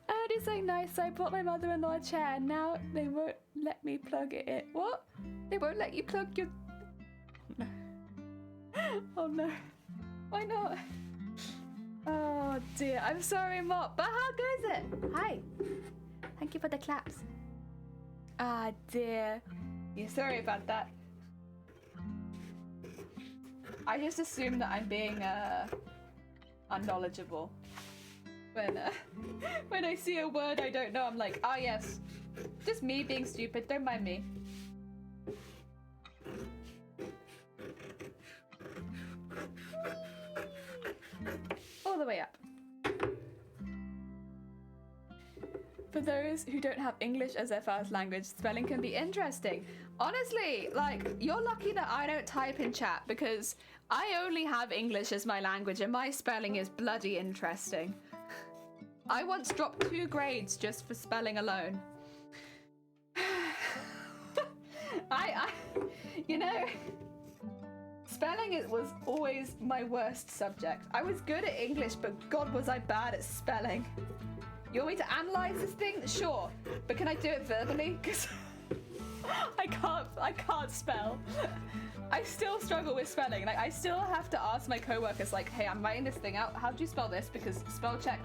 Oh, it's so nice. I bought my mother-in-law a chair. Now they won't let me plug it in. What? They won't let you plug your... No. Oh no. Why not? Oh dear. I'm sorry, Mop. But how good is it? Hi. Thank you for the claps. Ah dear. Yeah, sorry about that. I just assume that I'm being unknowledgeable. When I see a word I don't know, I'm like, ah yes. Just me being stupid, don't mind me. All the way up. For those who don't have English as their first language, spelling can be interesting. Honestly, like, you're lucky that I don't type in chat because I only have English as my language and my spelling is bloody interesting. I once dropped 2 grades just for spelling alone. You know, spelling was always my worst subject. I was good at English, but God was I bad at spelling. You want me to analyze this thing? Sure, but can I do it verbally? Because I can't spell. I still struggle with spelling. Like, I still have to ask my coworkers, like, hey, I'm writing this thing out. How do you spell this? Because spell check,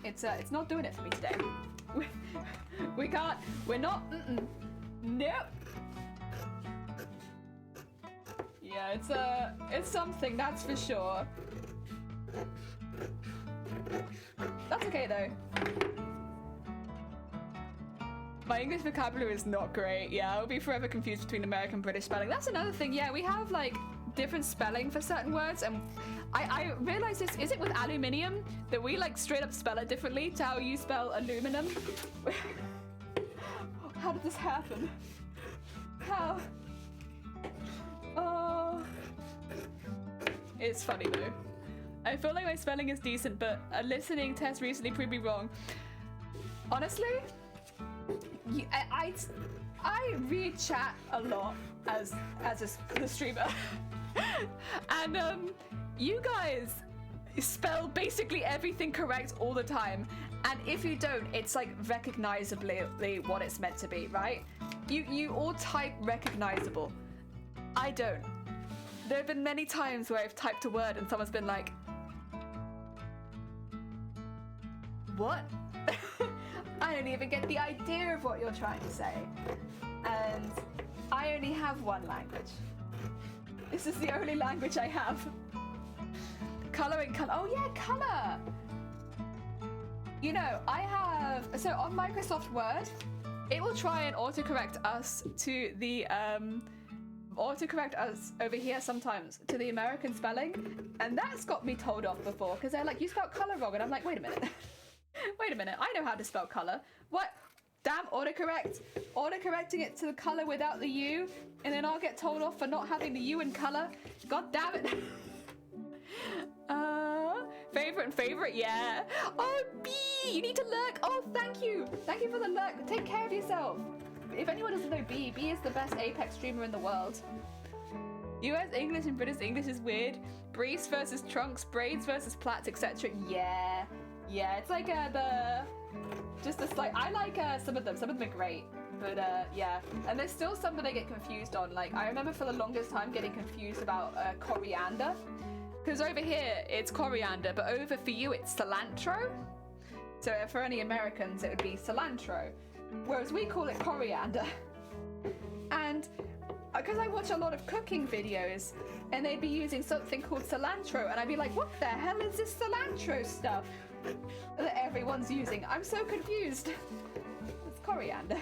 it's not doing it for me today. We can't. We're not. Nope. Yeah, it's something, that's for sure. That's okay though. My English vocabulary is not great. Yeah, I'll be forever confused between American and British spelling. That's another thing. Yeah, we have like different spelling for certain words, and I realize this. Is it with aluminium that we like straight up spell it differently to how you spell aluminum? How did this happen? How? Oh, it's funny though. I feel like my spelling is decent, but a listening test recently proved me wrong. Honestly, I read chat a lot as the streamer, and you guys spell basically everything correct all the time, and if you don't, it's like recognizably what it's meant to be, right? You all type recognizable. I don't. There have been many times where I've typed a word and someone's been like, what? I don't even get the idea of what you're trying to say. And I only have one language. This is the only language I have. Coloring color. Oh yeah, color. You know, I have, so on Microsoft Word, it will try and autocorrect us to the autocorrect us over here sometimes to the American spelling, and that's got me told off before because they're like, you spelled color wrong, and I'm like, wait a minute. Wait a minute, I know how to spell color. What? Damn, autocorrecting it to the color without the U, and then I'll get told off for not having the U in color. God damn it. Favorite, yeah. Oh, B, you need to lurk. Oh, thank you for the lurk. Take care of yourself. If anyone doesn't know B is the best Apex streamer in the world. US English and British English is weird. Briefs versus trunks, braids versus plaits, etc. Yeah, it's like I like some of them are great, but yeah, and there's still some that I get confused on. Like, I remember for the longest time getting confused about coriander, because over here it's coriander, but over for you it's cilantro. So for any Americans it would be cilantro, whereas we call it coriander. And because I watch a lot of cooking videos and they'd be using something called cilantro, and I'd be like, what the hell is this cilantro stuff that everyone's using? I'm so confused. coriander.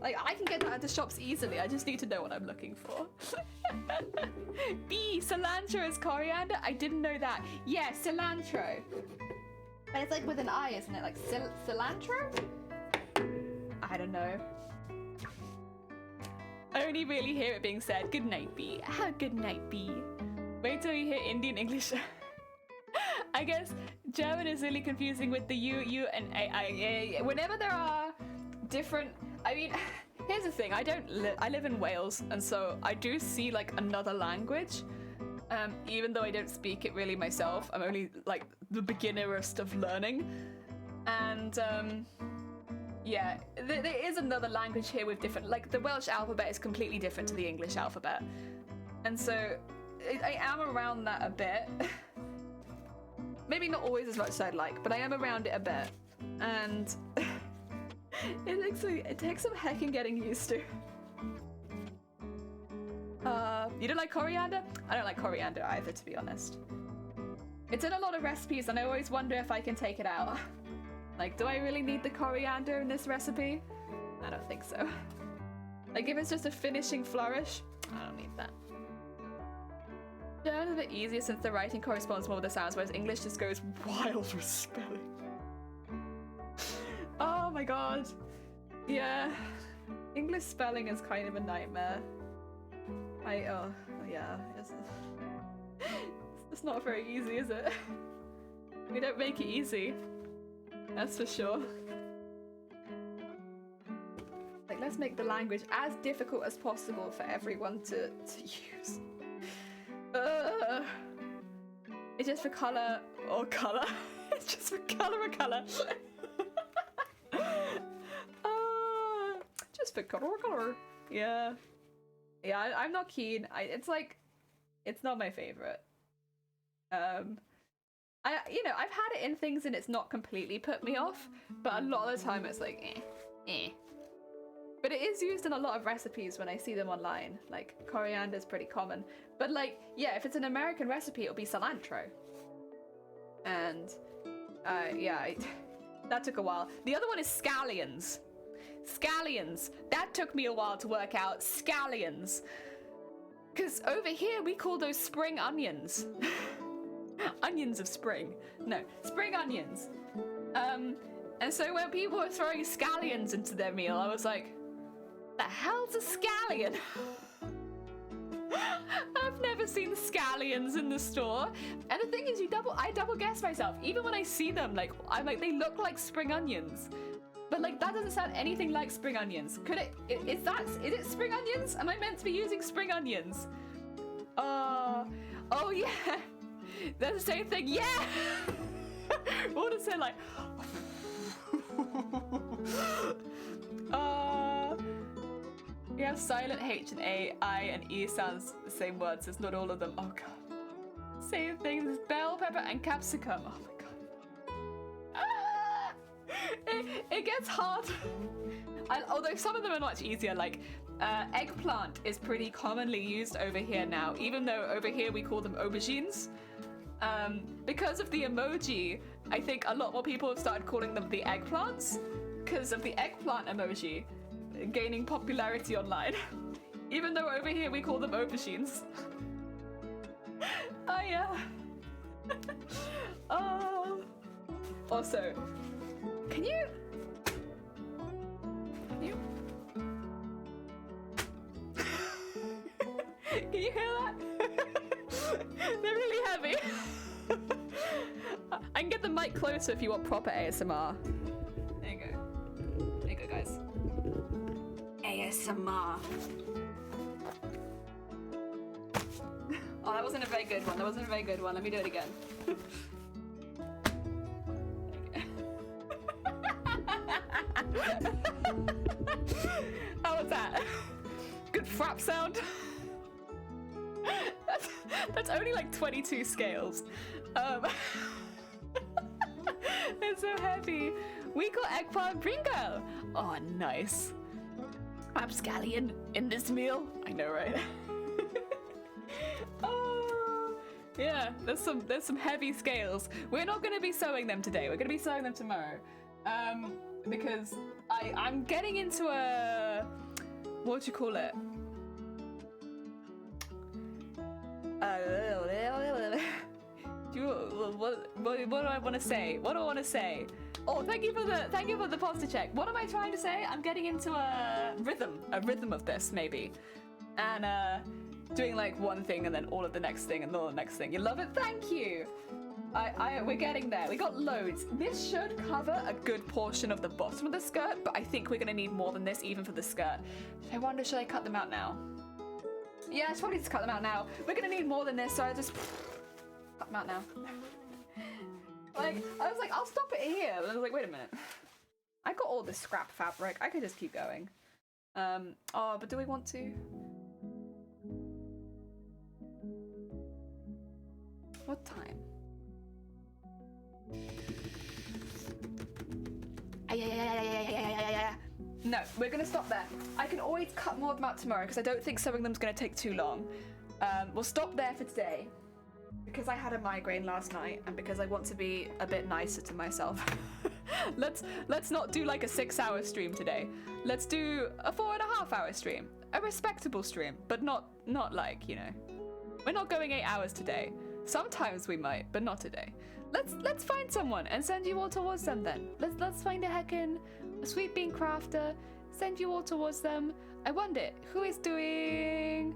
Like, I can get that at the shops easily. I just need to know what I'm looking for. B, cilantro is coriander? I didn't know that. Yeah, cilantro. But it's like with an I, isn't it? Like cilantro? I don't know. I only really hear it being said. Good night, B. Good night, B. Wait till you hear Indian English. I guess German is really confusing with the U, and A. Whenever there are different... I mean, here's the thing. I live in Wales, and so I do see, like, another language. Even though I don't speak it really myself. I'm only, like, the beginnerist of learning. And, yeah, there is another language here with different... Like, the Welsh alphabet is completely different to the English alphabet. And so, I am around that a bit. Maybe not always as much as I'd like, but I am around it a bit. And... it takes some heckin' getting used to. You don't like coriander? I don't like coriander either, to be honest. It's in a lot of recipes, and I always wonder if I can take it out. Like, do I really need the coriander in this recipe? I don't think so. Like, if it's just a finishing flourish, I don't need that. German's a bit easier since the writing corresponds more with the sounds, whereas English just goes wild with spelling. Oh my god. Yeah. English spelling is kind of a nightmare. Yeah. It's not very easy, is it? We don't make it easy. That's for sure. Like, let's make the language as difficult as possible for everyone to use. It's just for colour or colour. It's just for colour or colour. Just for colour or colour. Yeah. Yeah, I'm not keen. It's like, it's not my favourite. I've had it in things and it's not completely put me off, but a lot of the time it's like, eh. But it is used in a lot of recipes when I see them online. Like, coriander is pretty common. But like, yeah, if it's an American recipe, it'll be cilantro. And, that took a while. The other one is scallions. Scallions. That took me a while to work out. Scallions. Because over here, we call those spring onions. Onions of spring. No, spring onions. And so when people were throwing scallions into their meal, I was like, the hell's a scallion? I've never seen scallions in the store. And the thing is, I double guess myself. Even when I see them, like, I'm like, they look like spring onions. But like, that doesn't sound anything like spring onions. Is it spring onions? Am I meant to be using spring onions? Oh yeah. They're the same thing, yeah! What to say, like... We have silent H and A, I and E sounds the same words, it's not all of them. Oh god. Same things, bell pepper and capsicum. Oh my god. It gets hard. Although some of them are much easier, like eggplant is pretty commonly used over here now, even though over here we call them aubergines. Because of the emoji, I think a lot more people have started calling them the eggplants because of the eggplant emoji gaining popularity online. Even though over here we call them aubergines. Oh yeah. Also, can you can you hear that? They're really heavy. I can get the mic closer if you want proper ASMR. There you go. There you go, guys. ASMR. Oh, that wasn't a very good one. Let me do it again. How was that? Good frap sound. That's only like 22 scales. It's so heavy. We call eggplant bringo. Oh, nice. Scallion in this meal. I know, right? Oh, yeah. There's some heavy scales. We're not going to be sewing them today. We're going to be sewing them tomorrow. because I'm getting into a, what do you call it? What do I want to say? What do I want to say? Oh, thank you for the posture check. What am I trying to say? I'm getting into a rhythm of this maybe, and doing like one thing and then all of the next thing and all the next thing. You love it? Thank you. We're getting there. We got loads. This should cover a good portion of the bottom of the skirt, but I think we're gonna need more than this even for the skirt. I wonder, should I cut them out now? Yeah, I should probably just cut them out now. We're gonna need more than this, so I just cut them out now. Like, I was like, I'll stop it here. But I was like, wait a minute. I got all this scrap fabric. I could just keep going. Oh, but do we want to? What time? No, we're gonna stop there. I can always cut more of them out tomorrow because I don't think sewing them's gonna take too long. We'll stop there for today because I had a migraine last night and because I want to be a bit nicer to myself. Let's not do like a 6-hour stream today. Let's do a 4.5-hour stream, a respectable stream, but not like, you know, we're not going 8 hours today. Sometimes we might, but not today. Let's find someone and send you all towards them then. Let's find a sweet bean crafter, send you all towards them. I wonder who is doing.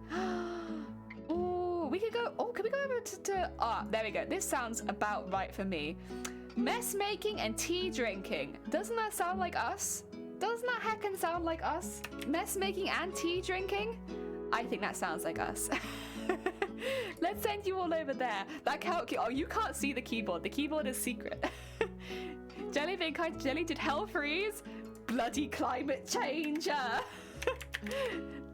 Oh, we could go. Oh, can we go over to there we go. This sounds about right for me. Mess making and tea drinking. Doesn't that sound like us? Doesn't that heckin' sound like us? Mess making and tea drinking? I think that sounds like us. Let's send you all over there. That oh, you can't see the keyboard. The keyboard is secret. Jelly being kind to Jelly, did hell freeze? Bloody climate changer.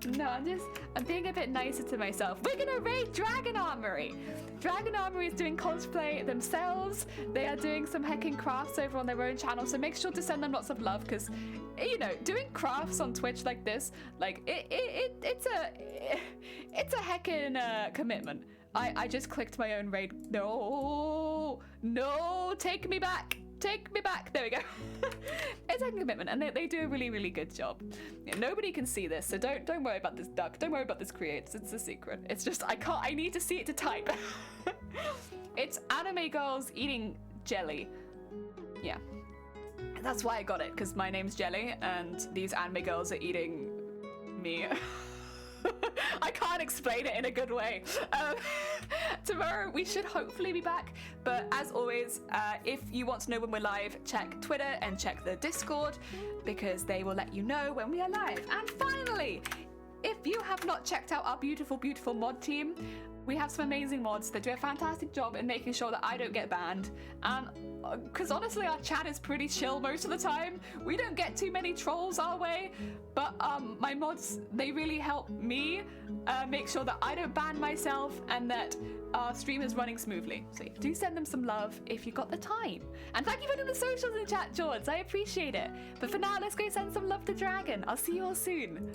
No, I'm being a bit nicer to myself. We're gonna raid Dragon Armory. Dragon Armory is doing cosplay themselves. They are doing some heckin' crafts over on their own channel, so make sure to send them lots of love because, you know, doing crafts on Twitch like this, like it's a heckin' commitment. I just clicked my own raid. No, take me back. Take me back. There we go. It's a commitment, and they do a really, really good job. Yeah, nobody can see this, so don't worry about this duck. Don't worry about this creates. It's a secret. It's just I need to see it to type. It's anime girls eating jelly. Yeah, that's why I got it, because my name's Jelly, and these anime girls are eating me. I can't explain it in a good way. Tomorrow we should hopefully be back, but as always, if you want to know when we're live, check Twitter and check the Discord because they will let you know when we are live. And finally, if you have not checked out our beautiful, beautiful mod team, we have some amazing mods that do a fantastic job in making sure that I don't get banned. And because honestly, our chat is pretty chill most of the time. We don't get too many trolls our way, but my mods, they really help me make sure that I don't ban myself and that our stream is running smoothly. So do send them some love if you've got the time. And thank you for doing the socials in chat, George. I appreciate it. But for now, let's go send some love to Dragon. I'll see you all soon.